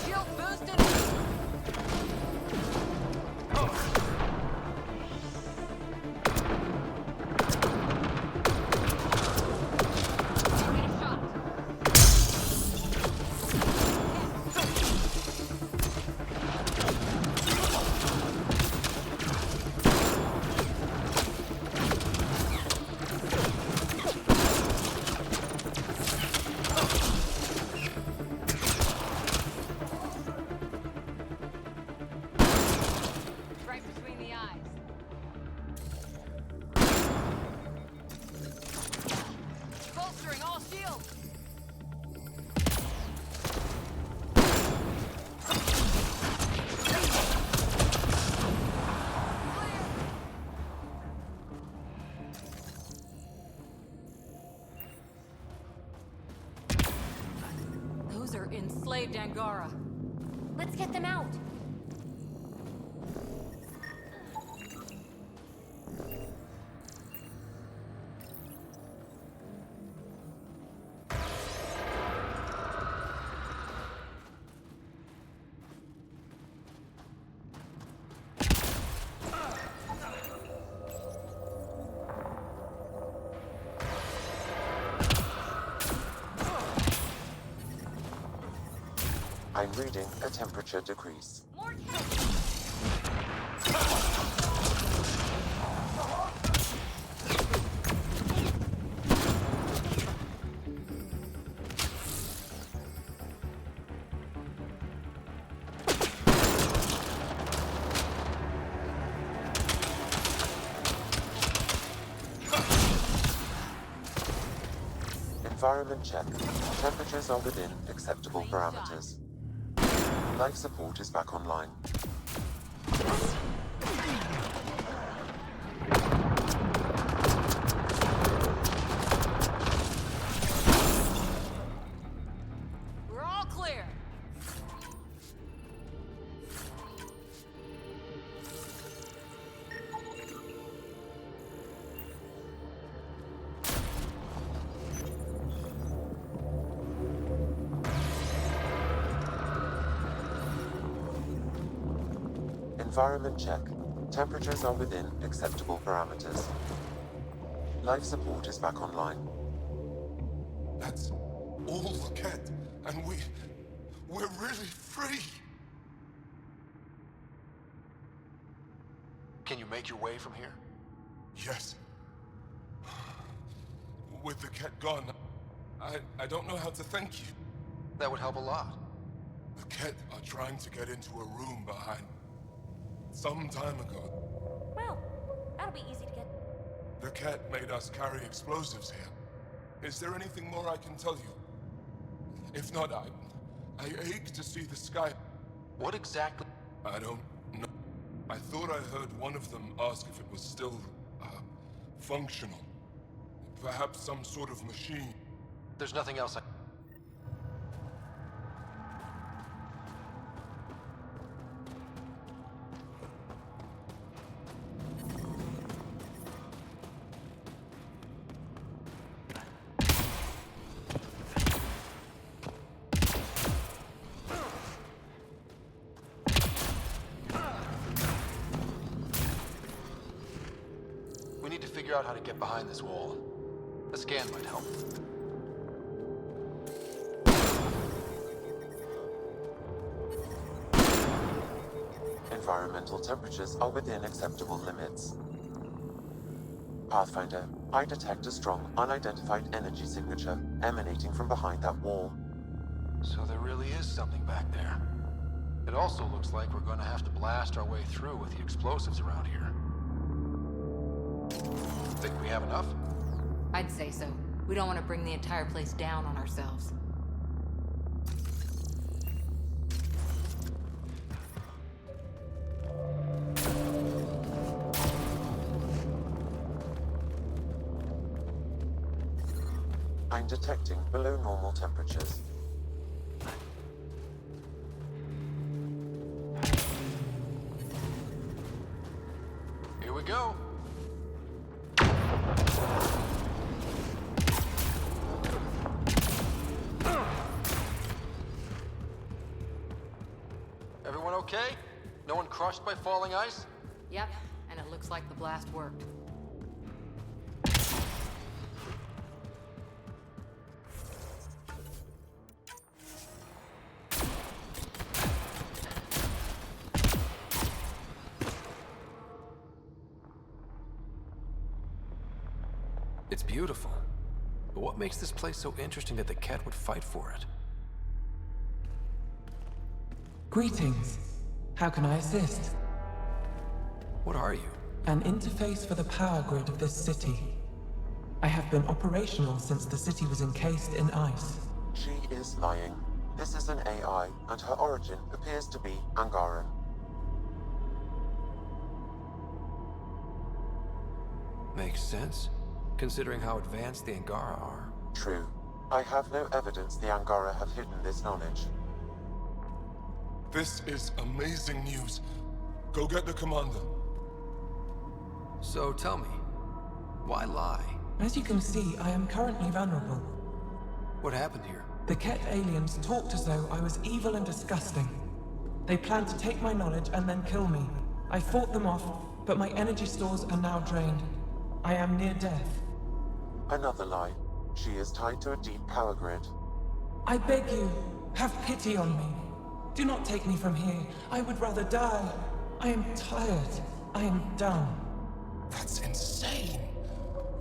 Shield boosted! Right between the eyes. Bolstering all shields! Those are enslaved Angara. Let's get them out. I'm reading a temperature decrease. Environment check. Temperatures are within acceptable parameters. Life support is back online. We're all clear. Environment check. Temperatures are within acceptable parameters. Life support is back online. That's all the cat, and we're really free. Can you make your way from here? Yes. With the cat gone, I don't know how to thank you. That would help a lot. The cat are trying to get into a room behind some time ago. Well, that'll be easy to get. The cat made us carry explosives here. Is there anything more I can tell you? If not, I ache to see the sky. What exactly? I don't know. I thought I heard one of them ask if it was still, functional. Perhaps some sort of machine. There's nothing else We need to figure out how to get behind this wall. A scan might help. Environmental temperatures are within acceptable limits. Pathfinder, I detect a strong, unidentified energy signature emanating from behind that wall. So there really is something back there. It also looks like we're going to have to blast our way through with the explosives around here. Think we have enough? I'd say so. We don't want to bring the entire place down on ourselves. I'm detecting below normal temperatures. Here we go. Everyone okay? No one crushed by falling ice? Yep, and it looks like the blast worked. It's beautiful. But what makes this place so interesting that the cat would fight for it? Greetings. How can I assist? What are you? An interface for the power grid of this city. I have been operational since the city was encased in ice. She is lying. This is an AI, and her origin appears to be Angaran. Makes sense, considering how advanced the Angara are. True. I have no evidence the Angara have hidden this knowledge. This is amazing news. Go get the commander. So tell me, why lie? As you can see, I am currently vulnerable. What happened here? The Ket aliens talked as though I was evil and disgusting. They planned to take my knowledge and then kill me. I fought them off, but my energy stores are now drained. I am near death. Another lie. She is tied to a deep power grid. I beg you, have pity on me. Do not take me from here. I would rather die. I am tired. I am done. That's insane.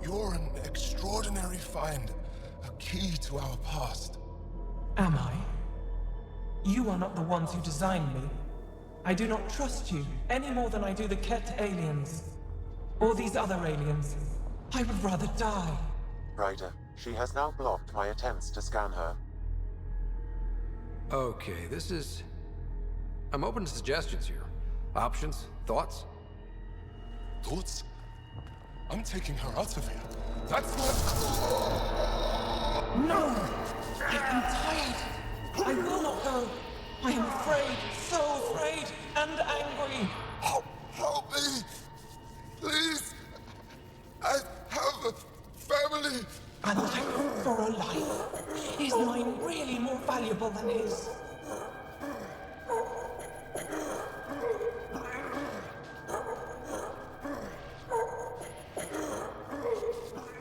You're an extraordinary find. A key to our past. Am I? You are not the ones who designed me. I do not trust you any more than I do the Ket aliens. Or these other aliens. I would rather die. Ryder, she has now blocked my attempts to scan her. Okay, this is... I'm open to suggestions here. Options? Thoughts? Thoughts? I'm taking her out of here. That's not... No! I am tired. I will not go. I am afraid, so afraid, and angry. Help me! Please! I have a family! A life for a life. Is mine really more valuable than his?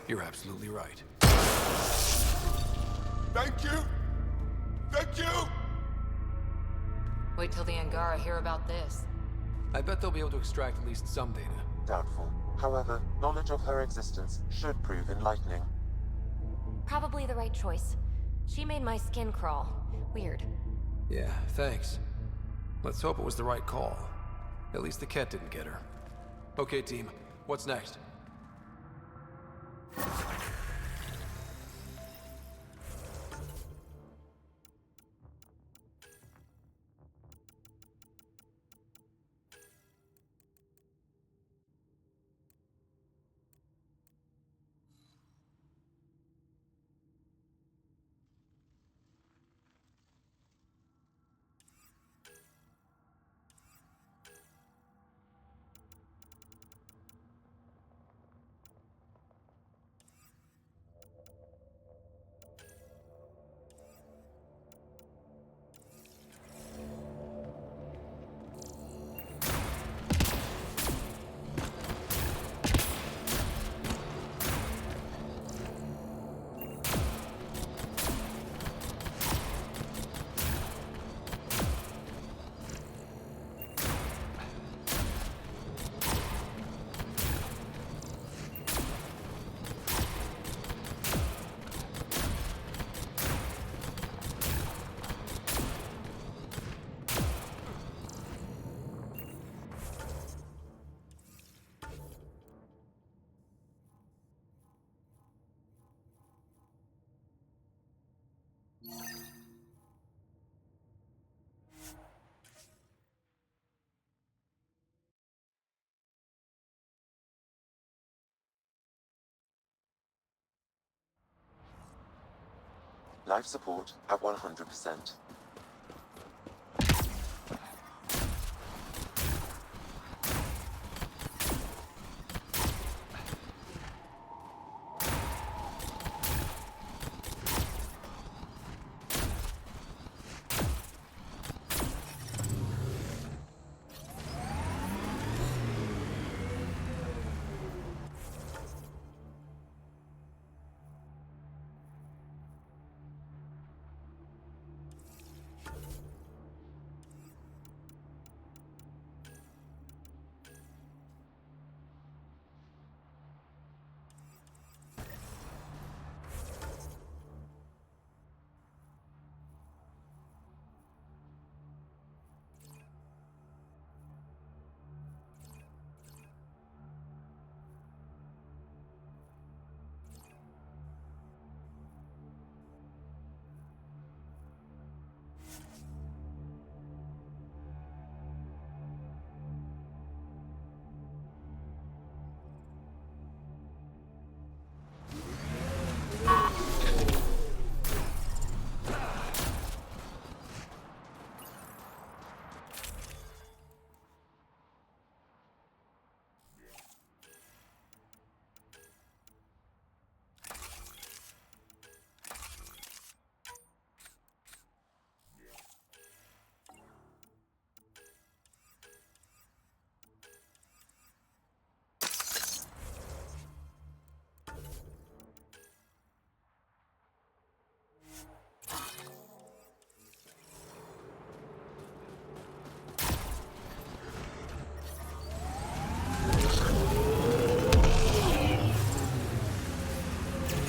You're absolutely right. Thank you! Thank you! Wait till the Angara hear about this. I bet they'll be able to extract at least some data. Doubtful. However, knowledge of her existence should prove enlightening. Probably the right choice. She made my skin crawl. Weird. Yeah, thanks. Let's hope it was the right call. At least the cat didn't get her. Okay, team. What's next? Life support at 100%.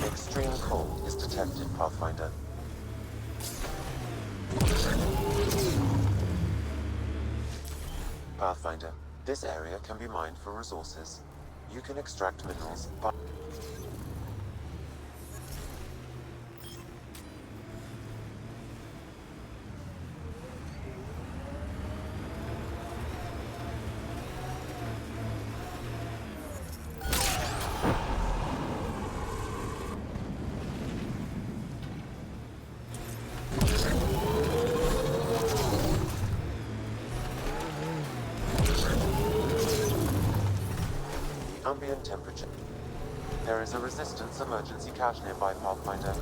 Extreme cold is detected, Pathfinder. Pathfinder, this area can be mined for resources. You can extract minerals by... ambient temperature. There is a resistance emergency cache nearby, Pathfinder.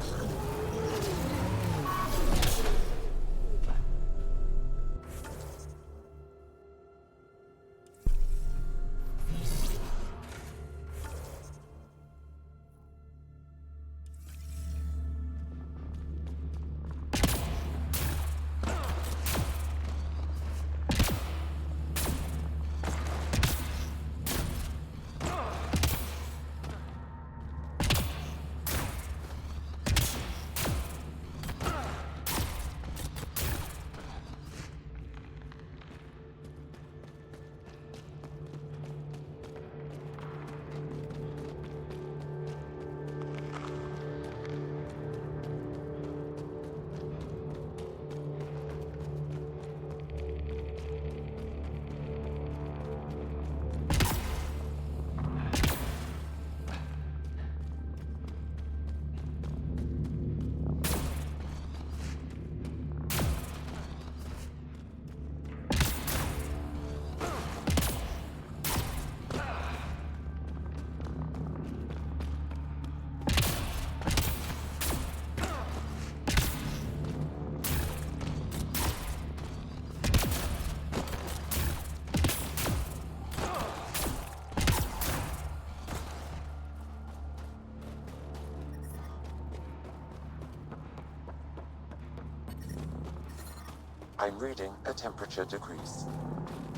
I'm reading a temperature decrease.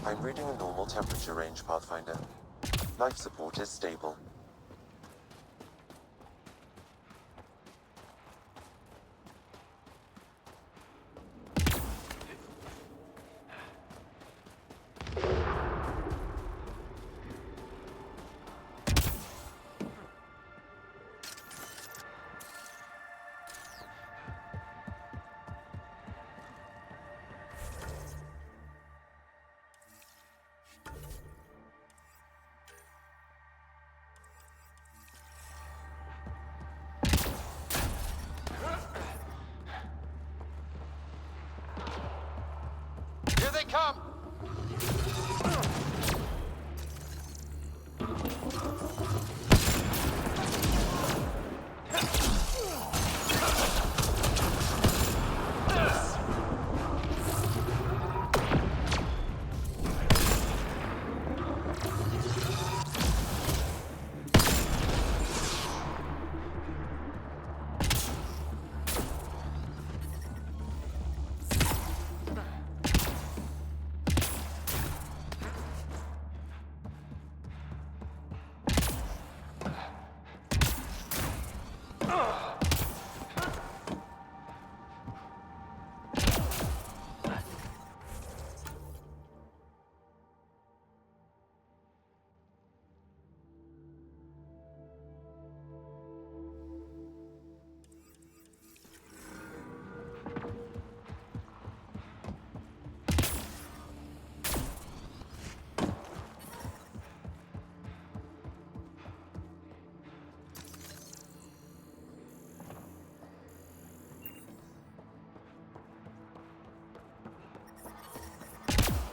I'm reading a normal temperature range, Pathfinder. Life support is stable. come!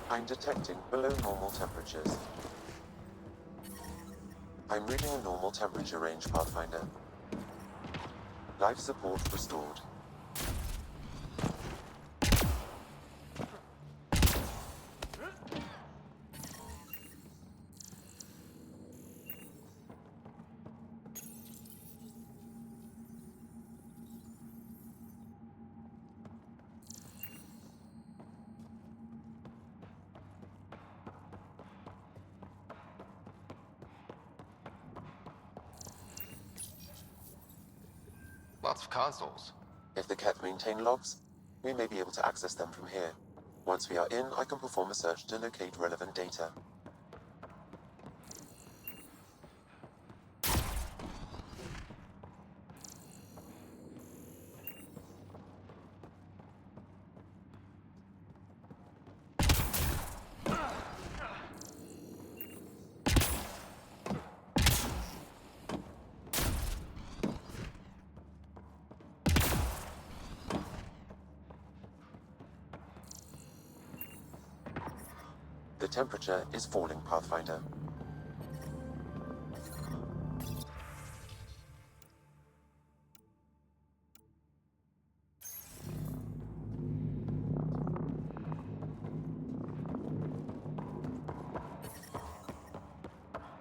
I'm detecting below normal temperatures. I'm reading a normal temperature range, Pathfinder. Life support restored. Lots of consoles. If the Keth maintain logs, we may be able to access them from here. Once we are in, I can perform a search to locate relevant data. The temperature is falling, Pathfinder.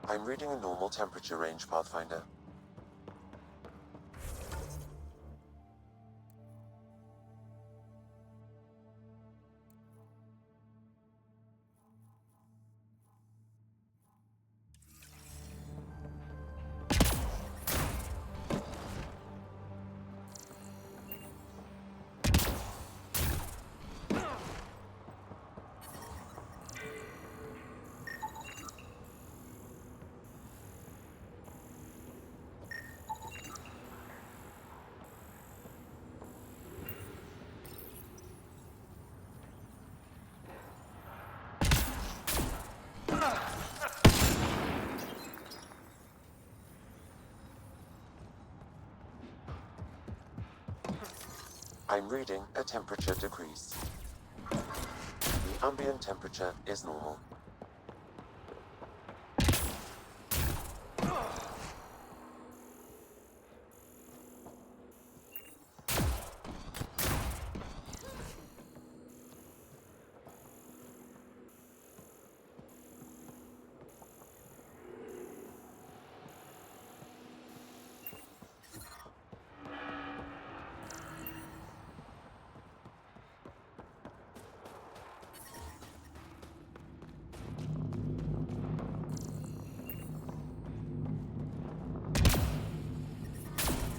I'm reading a normal temperature range, Pathfinder. I'm reading a temperature decrease. The ambient temperature is normal.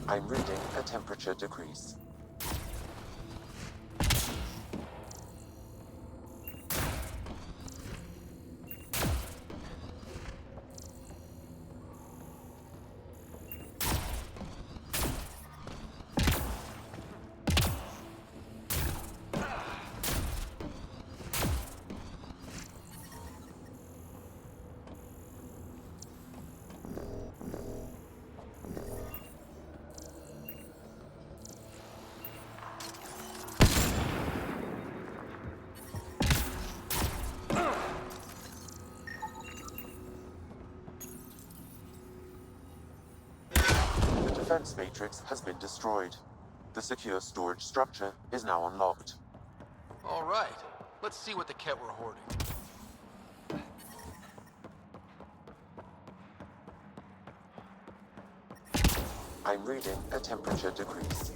I'm reading a temperature decrease. defense matrix has been destroyed. The secure storage structure is now unlocked. All right. Let's see what the Ket were hoarding. I'm reading a temperature decrease.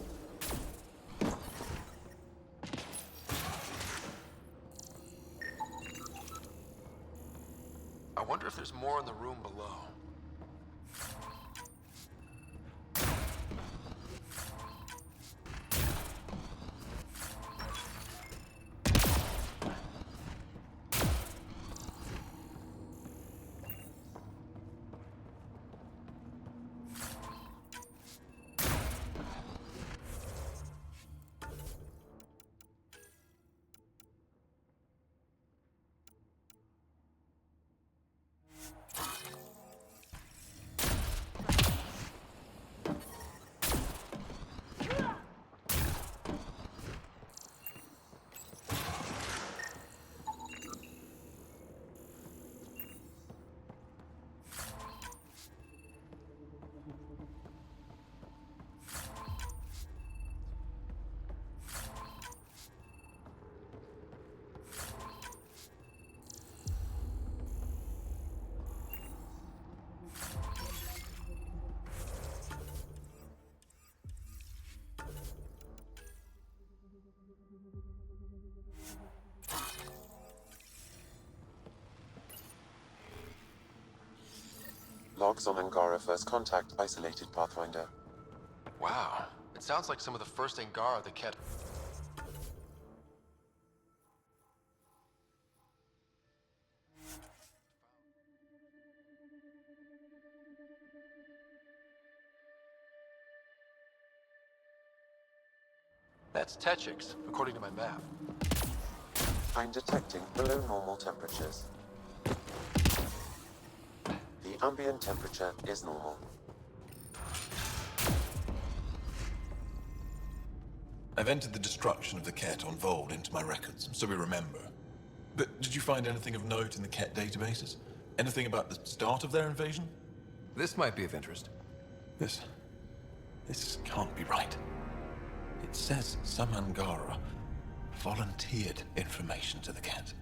I wonder if there's more in the room below. Logs on Angara First Contact isolated Pathfinder. Wow. It sounds like some of the first Angara the Ket... That's Techix, according to my map. I'm detecting below normal temperatures. The ambient temperature is normal. I've entered the destruction of the Ket on Voeld into my records, so we remember. But did you find anything of note in the Ket databases? Anything about the start of their invasion? This might be of interest. This can't be right. It says some Angara volunteered information to the Ket.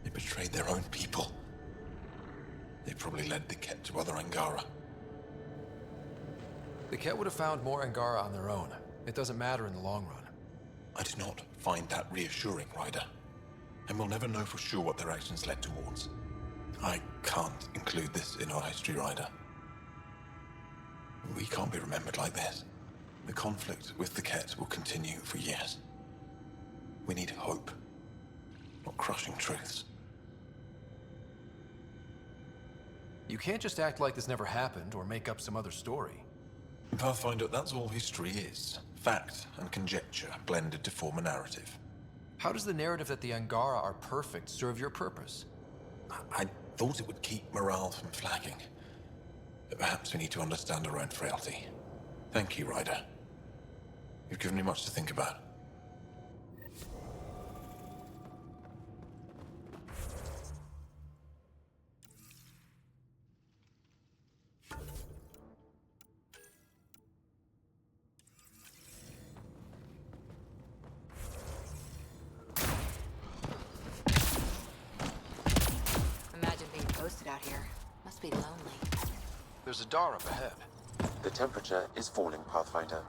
They betrayed their own people. They probably led the Ket to other Angara. The Ket would have found more Angara on their own. It doesn't matter in the long run. I do not find that reassuring, Ryder. And we'll never know for sure what their actions led towards. I can't include this in our history, Ryder. We can't be remembered like this. The conflict with the Ket will continue for years. We need hope, not crushing truths. You can't just act like this never happened or make up some other story. Pathfinder, that's all history is. Fact and conjecture blended to form a narrative. How does the narrative that the Angara are perfect serve your purpose? I thought it would keep morale from flagging. But perhaps we need to understand our own frailty. Thank you, Ryder. You've given me much to think about. Imagine being posted out here. Must be lonely. There's a door up ahead. The temperature is falling, Pathfinder.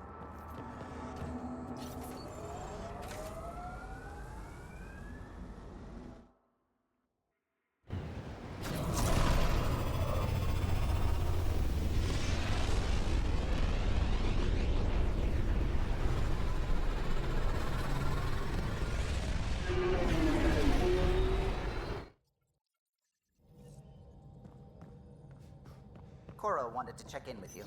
Cora wanted to check in with you.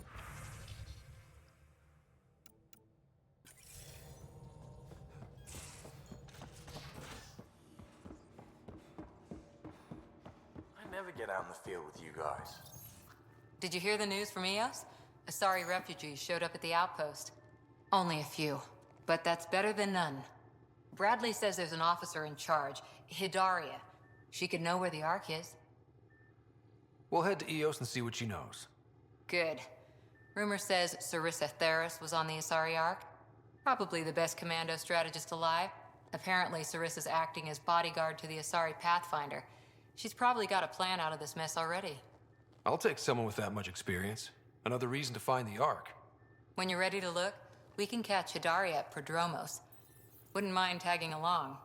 I never get out in the field with you guys. Did you hear the news from Eos? Asari refugees showed up at the outpost. Only a few, but that's better than none. Bradley says there's an officer in charge, Hidaria. She could know where the Ark is. We'll head to Eos and see what she knows. Good. Rumor says Sarissa Theris was on the Asari Ark. Probably the best commando strategist alive. Apparently, Sarissa's acting as bodyguard to the Asari Pathfinder. She's probably got a plan out of this mess already. I'll take someone with that much experience. Another reason to find the Ark. When you're ready to look, we can catch Hidari at Prodromos. Wouldn't mind tagging along.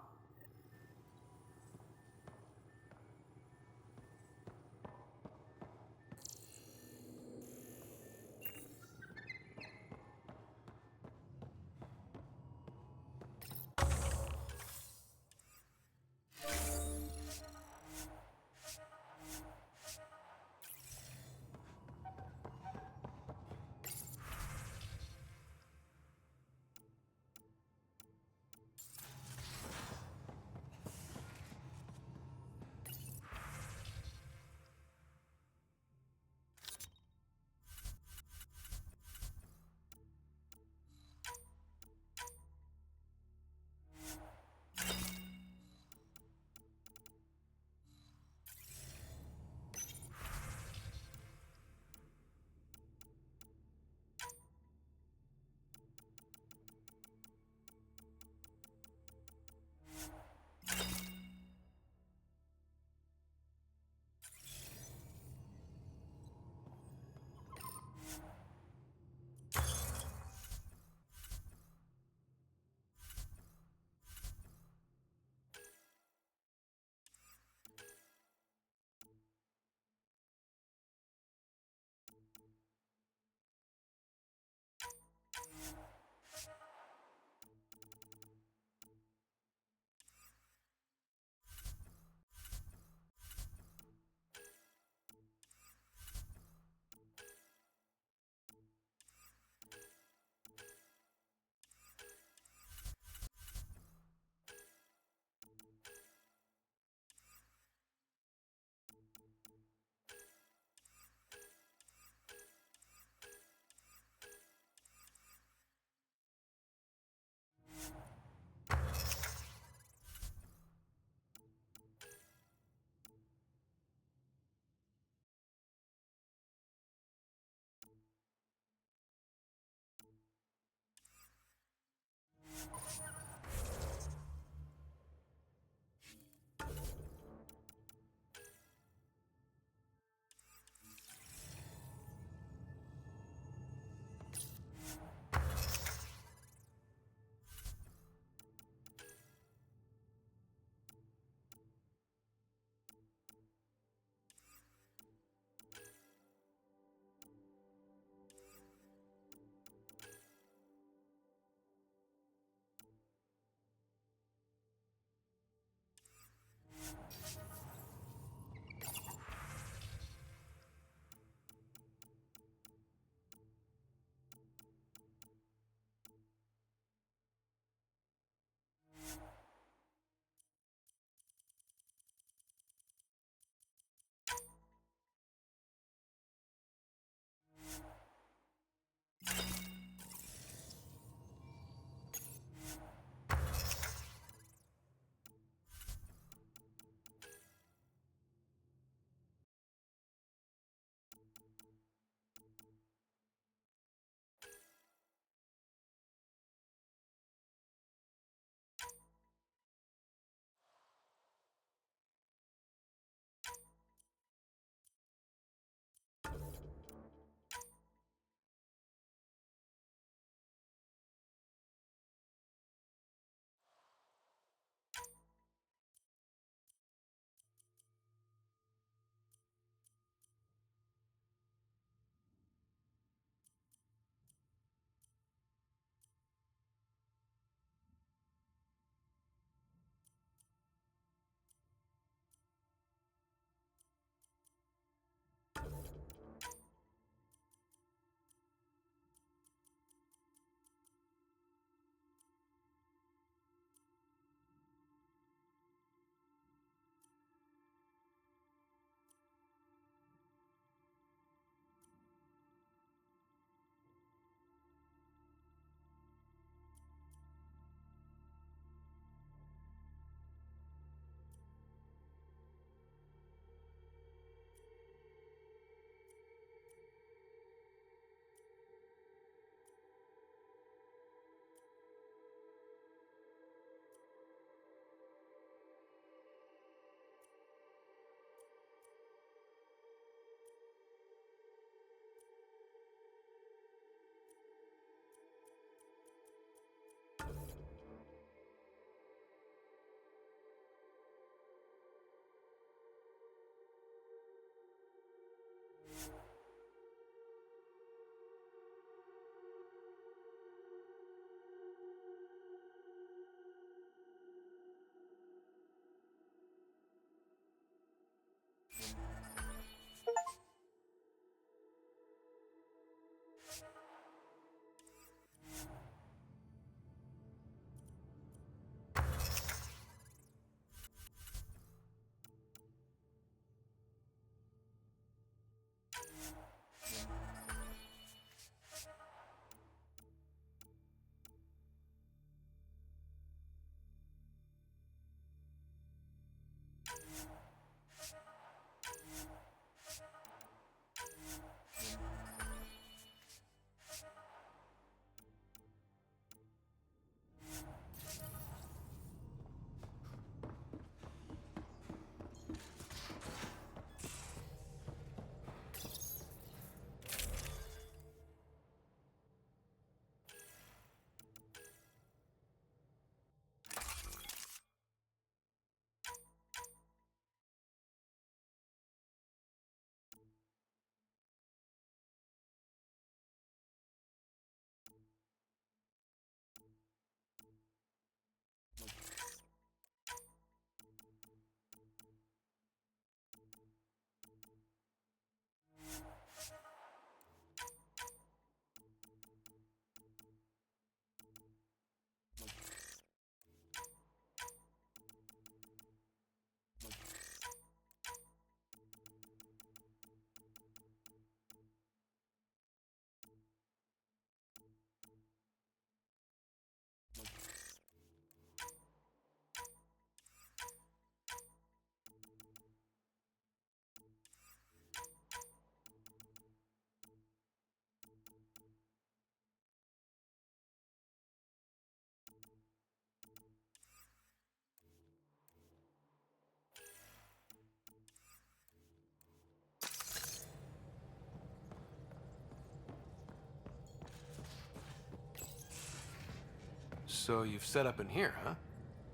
So you've set up in here, huh?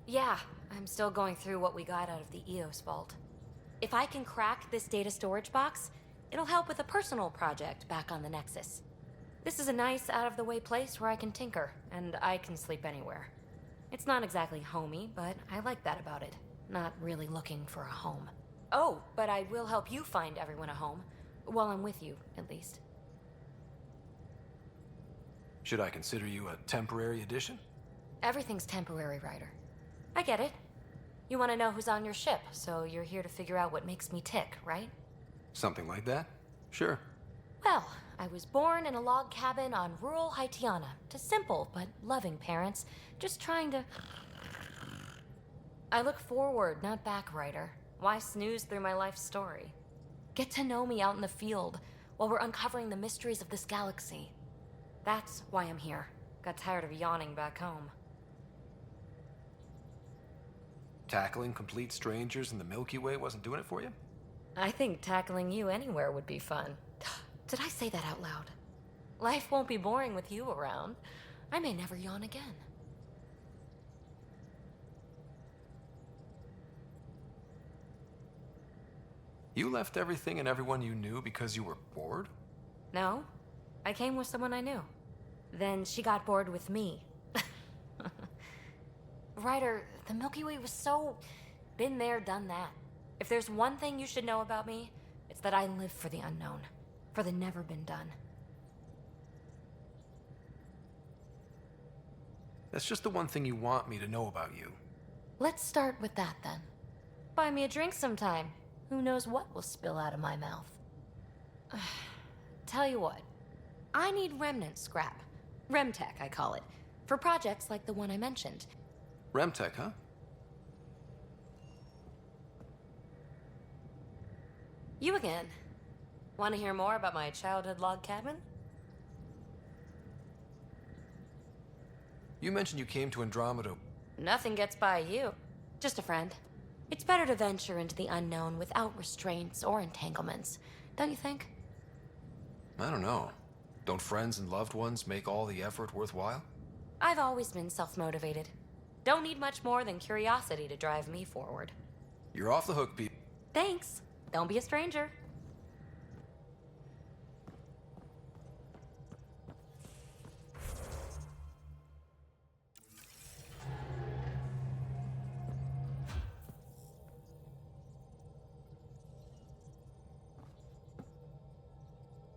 Yeah, I'm still going through what we got out of the EOS vault. If I can crack this data storage box, it'll help with a personal project back on the Nexus. This is a nice, out-of-the-way place where I can tinker, and I can sleep anywhere. It's not exactly homey, but I like that about it. Not really looking for a home. Oh, but I will help you find everyone a home. While I'm with you, at least. Should I consider you a temporary addition? Everything's temporary, Ryder. I get it. You want to know who's on your ship, so you're here to figure out what makes me tick, right? Something like that? Sure. Well, I was born in a log cabin on rural Haitiana to simple but loving parents, just trying to... I look forward, not back, Ryder. Why snooze through my life story? Get to know me out in the field while we're uncovering the mysteries of this galaxy. That's why I'm here. Got tired of yawning back home. Tackling complete strangers in the Milky Way wasn't doing it for you? I think tackling you anywhere would be fun. Did I say that out loud? Life won't be boring with you around. I may never yawn again. You left everything and everyone you knew because you were bored? No, I came with someone I knew. Then she got bored with me. Ryder, the Milky Way was so... been there, done that. If there's one thing you should know about me, it's that I live for the unknown. For the never been done. That's just the one thing you want me to know about you. Let's start with that then. Buy me a drink sometime. Who knows what will spill out of my mouth. Tell you what, I need remnant scrap. Remtech, I call it. For projects like the one I mentioned. Remtech, huh? You again. Want to hear more about my childhood log cabin? You mentioned you came to Andromeda. Nothing gets by you. Just a friend. It's better to venture into the unknown without restraints or entanglements, don't you think? I don't know. Don't friends and loved ones make all the effort worthwhile? I've always been self-motivated. Don't need much more than curiosity to drive me forward. You're off the hook, Pete. Thanks. Don't be a stranger.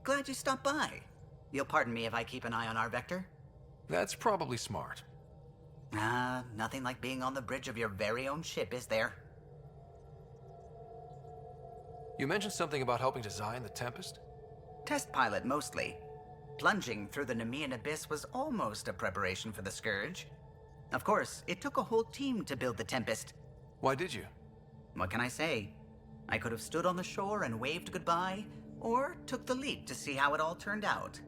Glad you stopped by. You'll pardon me if I keep an eye on our vector? That's probably smart. Nothing like being on the bridge of your very own ship, is there? You mentioned something about helping design the Tempest? Test pilot, mostly. Plunging through the Nemean abyss was almost a preparation for the Scourge. Of course, it took a whole team to build the Tempest. Why did you? What can I say? I could have stood on the shore and waved goodbye, or took the leap to see how it all turned out.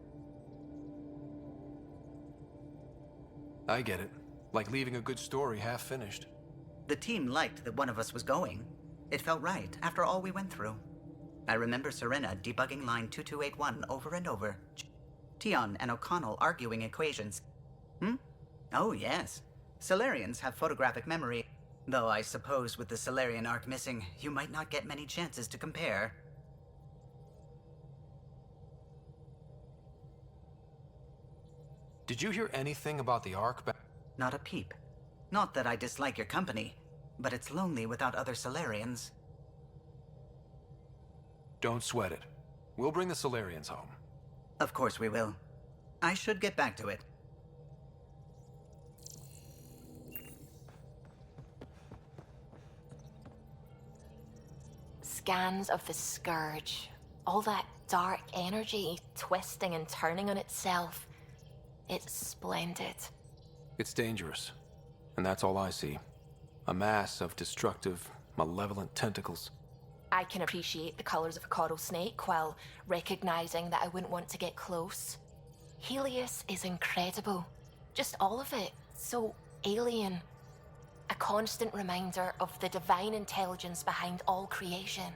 I get it. Like leaving a good story half-finished. The team liked that one of us was going. It felt right, after all we went through. I remember Serena debugging line 2281 over and over. Tion and O'Connell arguing equations. Oh, yes. Solarians have photographic memory, though I suppose with the Solarian arc missing, you might not get many chances to compare. Did you hear anything about the Ark back? Not a peep. Not that I dislike your company, but it's lonely without other Solarians. Don't sweat it. We'll bring the Solarians home. Of course we will. I should get back to it. Scans of the Scourge. All that dark energy twisting and turning on itself. It's splendid. It's dangerous. And that's all I see. A mass of destructive, malevolent tentacles. I can appreciate the colors of a coral snake while recognizing that I wouldn't want to get close. Helios is incredible. Just all of it. So alien. A constant reminder of the divine intelligence behind all creation.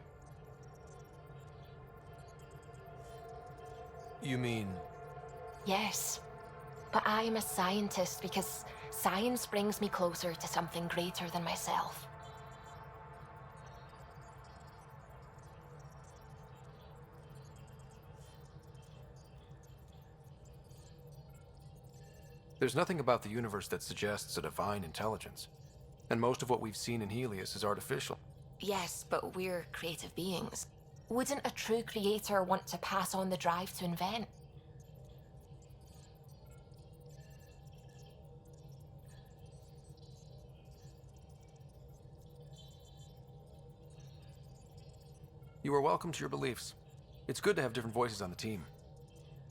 You mean... Yes. But I am a scientist because Science brings me closer to something greater than myself. There's nothing about the universe that suggests a divine intelligence. And most of what we've seen in Helios is artificial. Yes, but we're creative beings. Wouldn't a true creator want to pass on the drive to invent? You are welcome to your beliefs. It's good to have different voices on the team.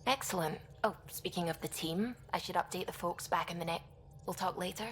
Excellent. Oh, speaking of the team, I should update the folks back in the net. We'll talk later.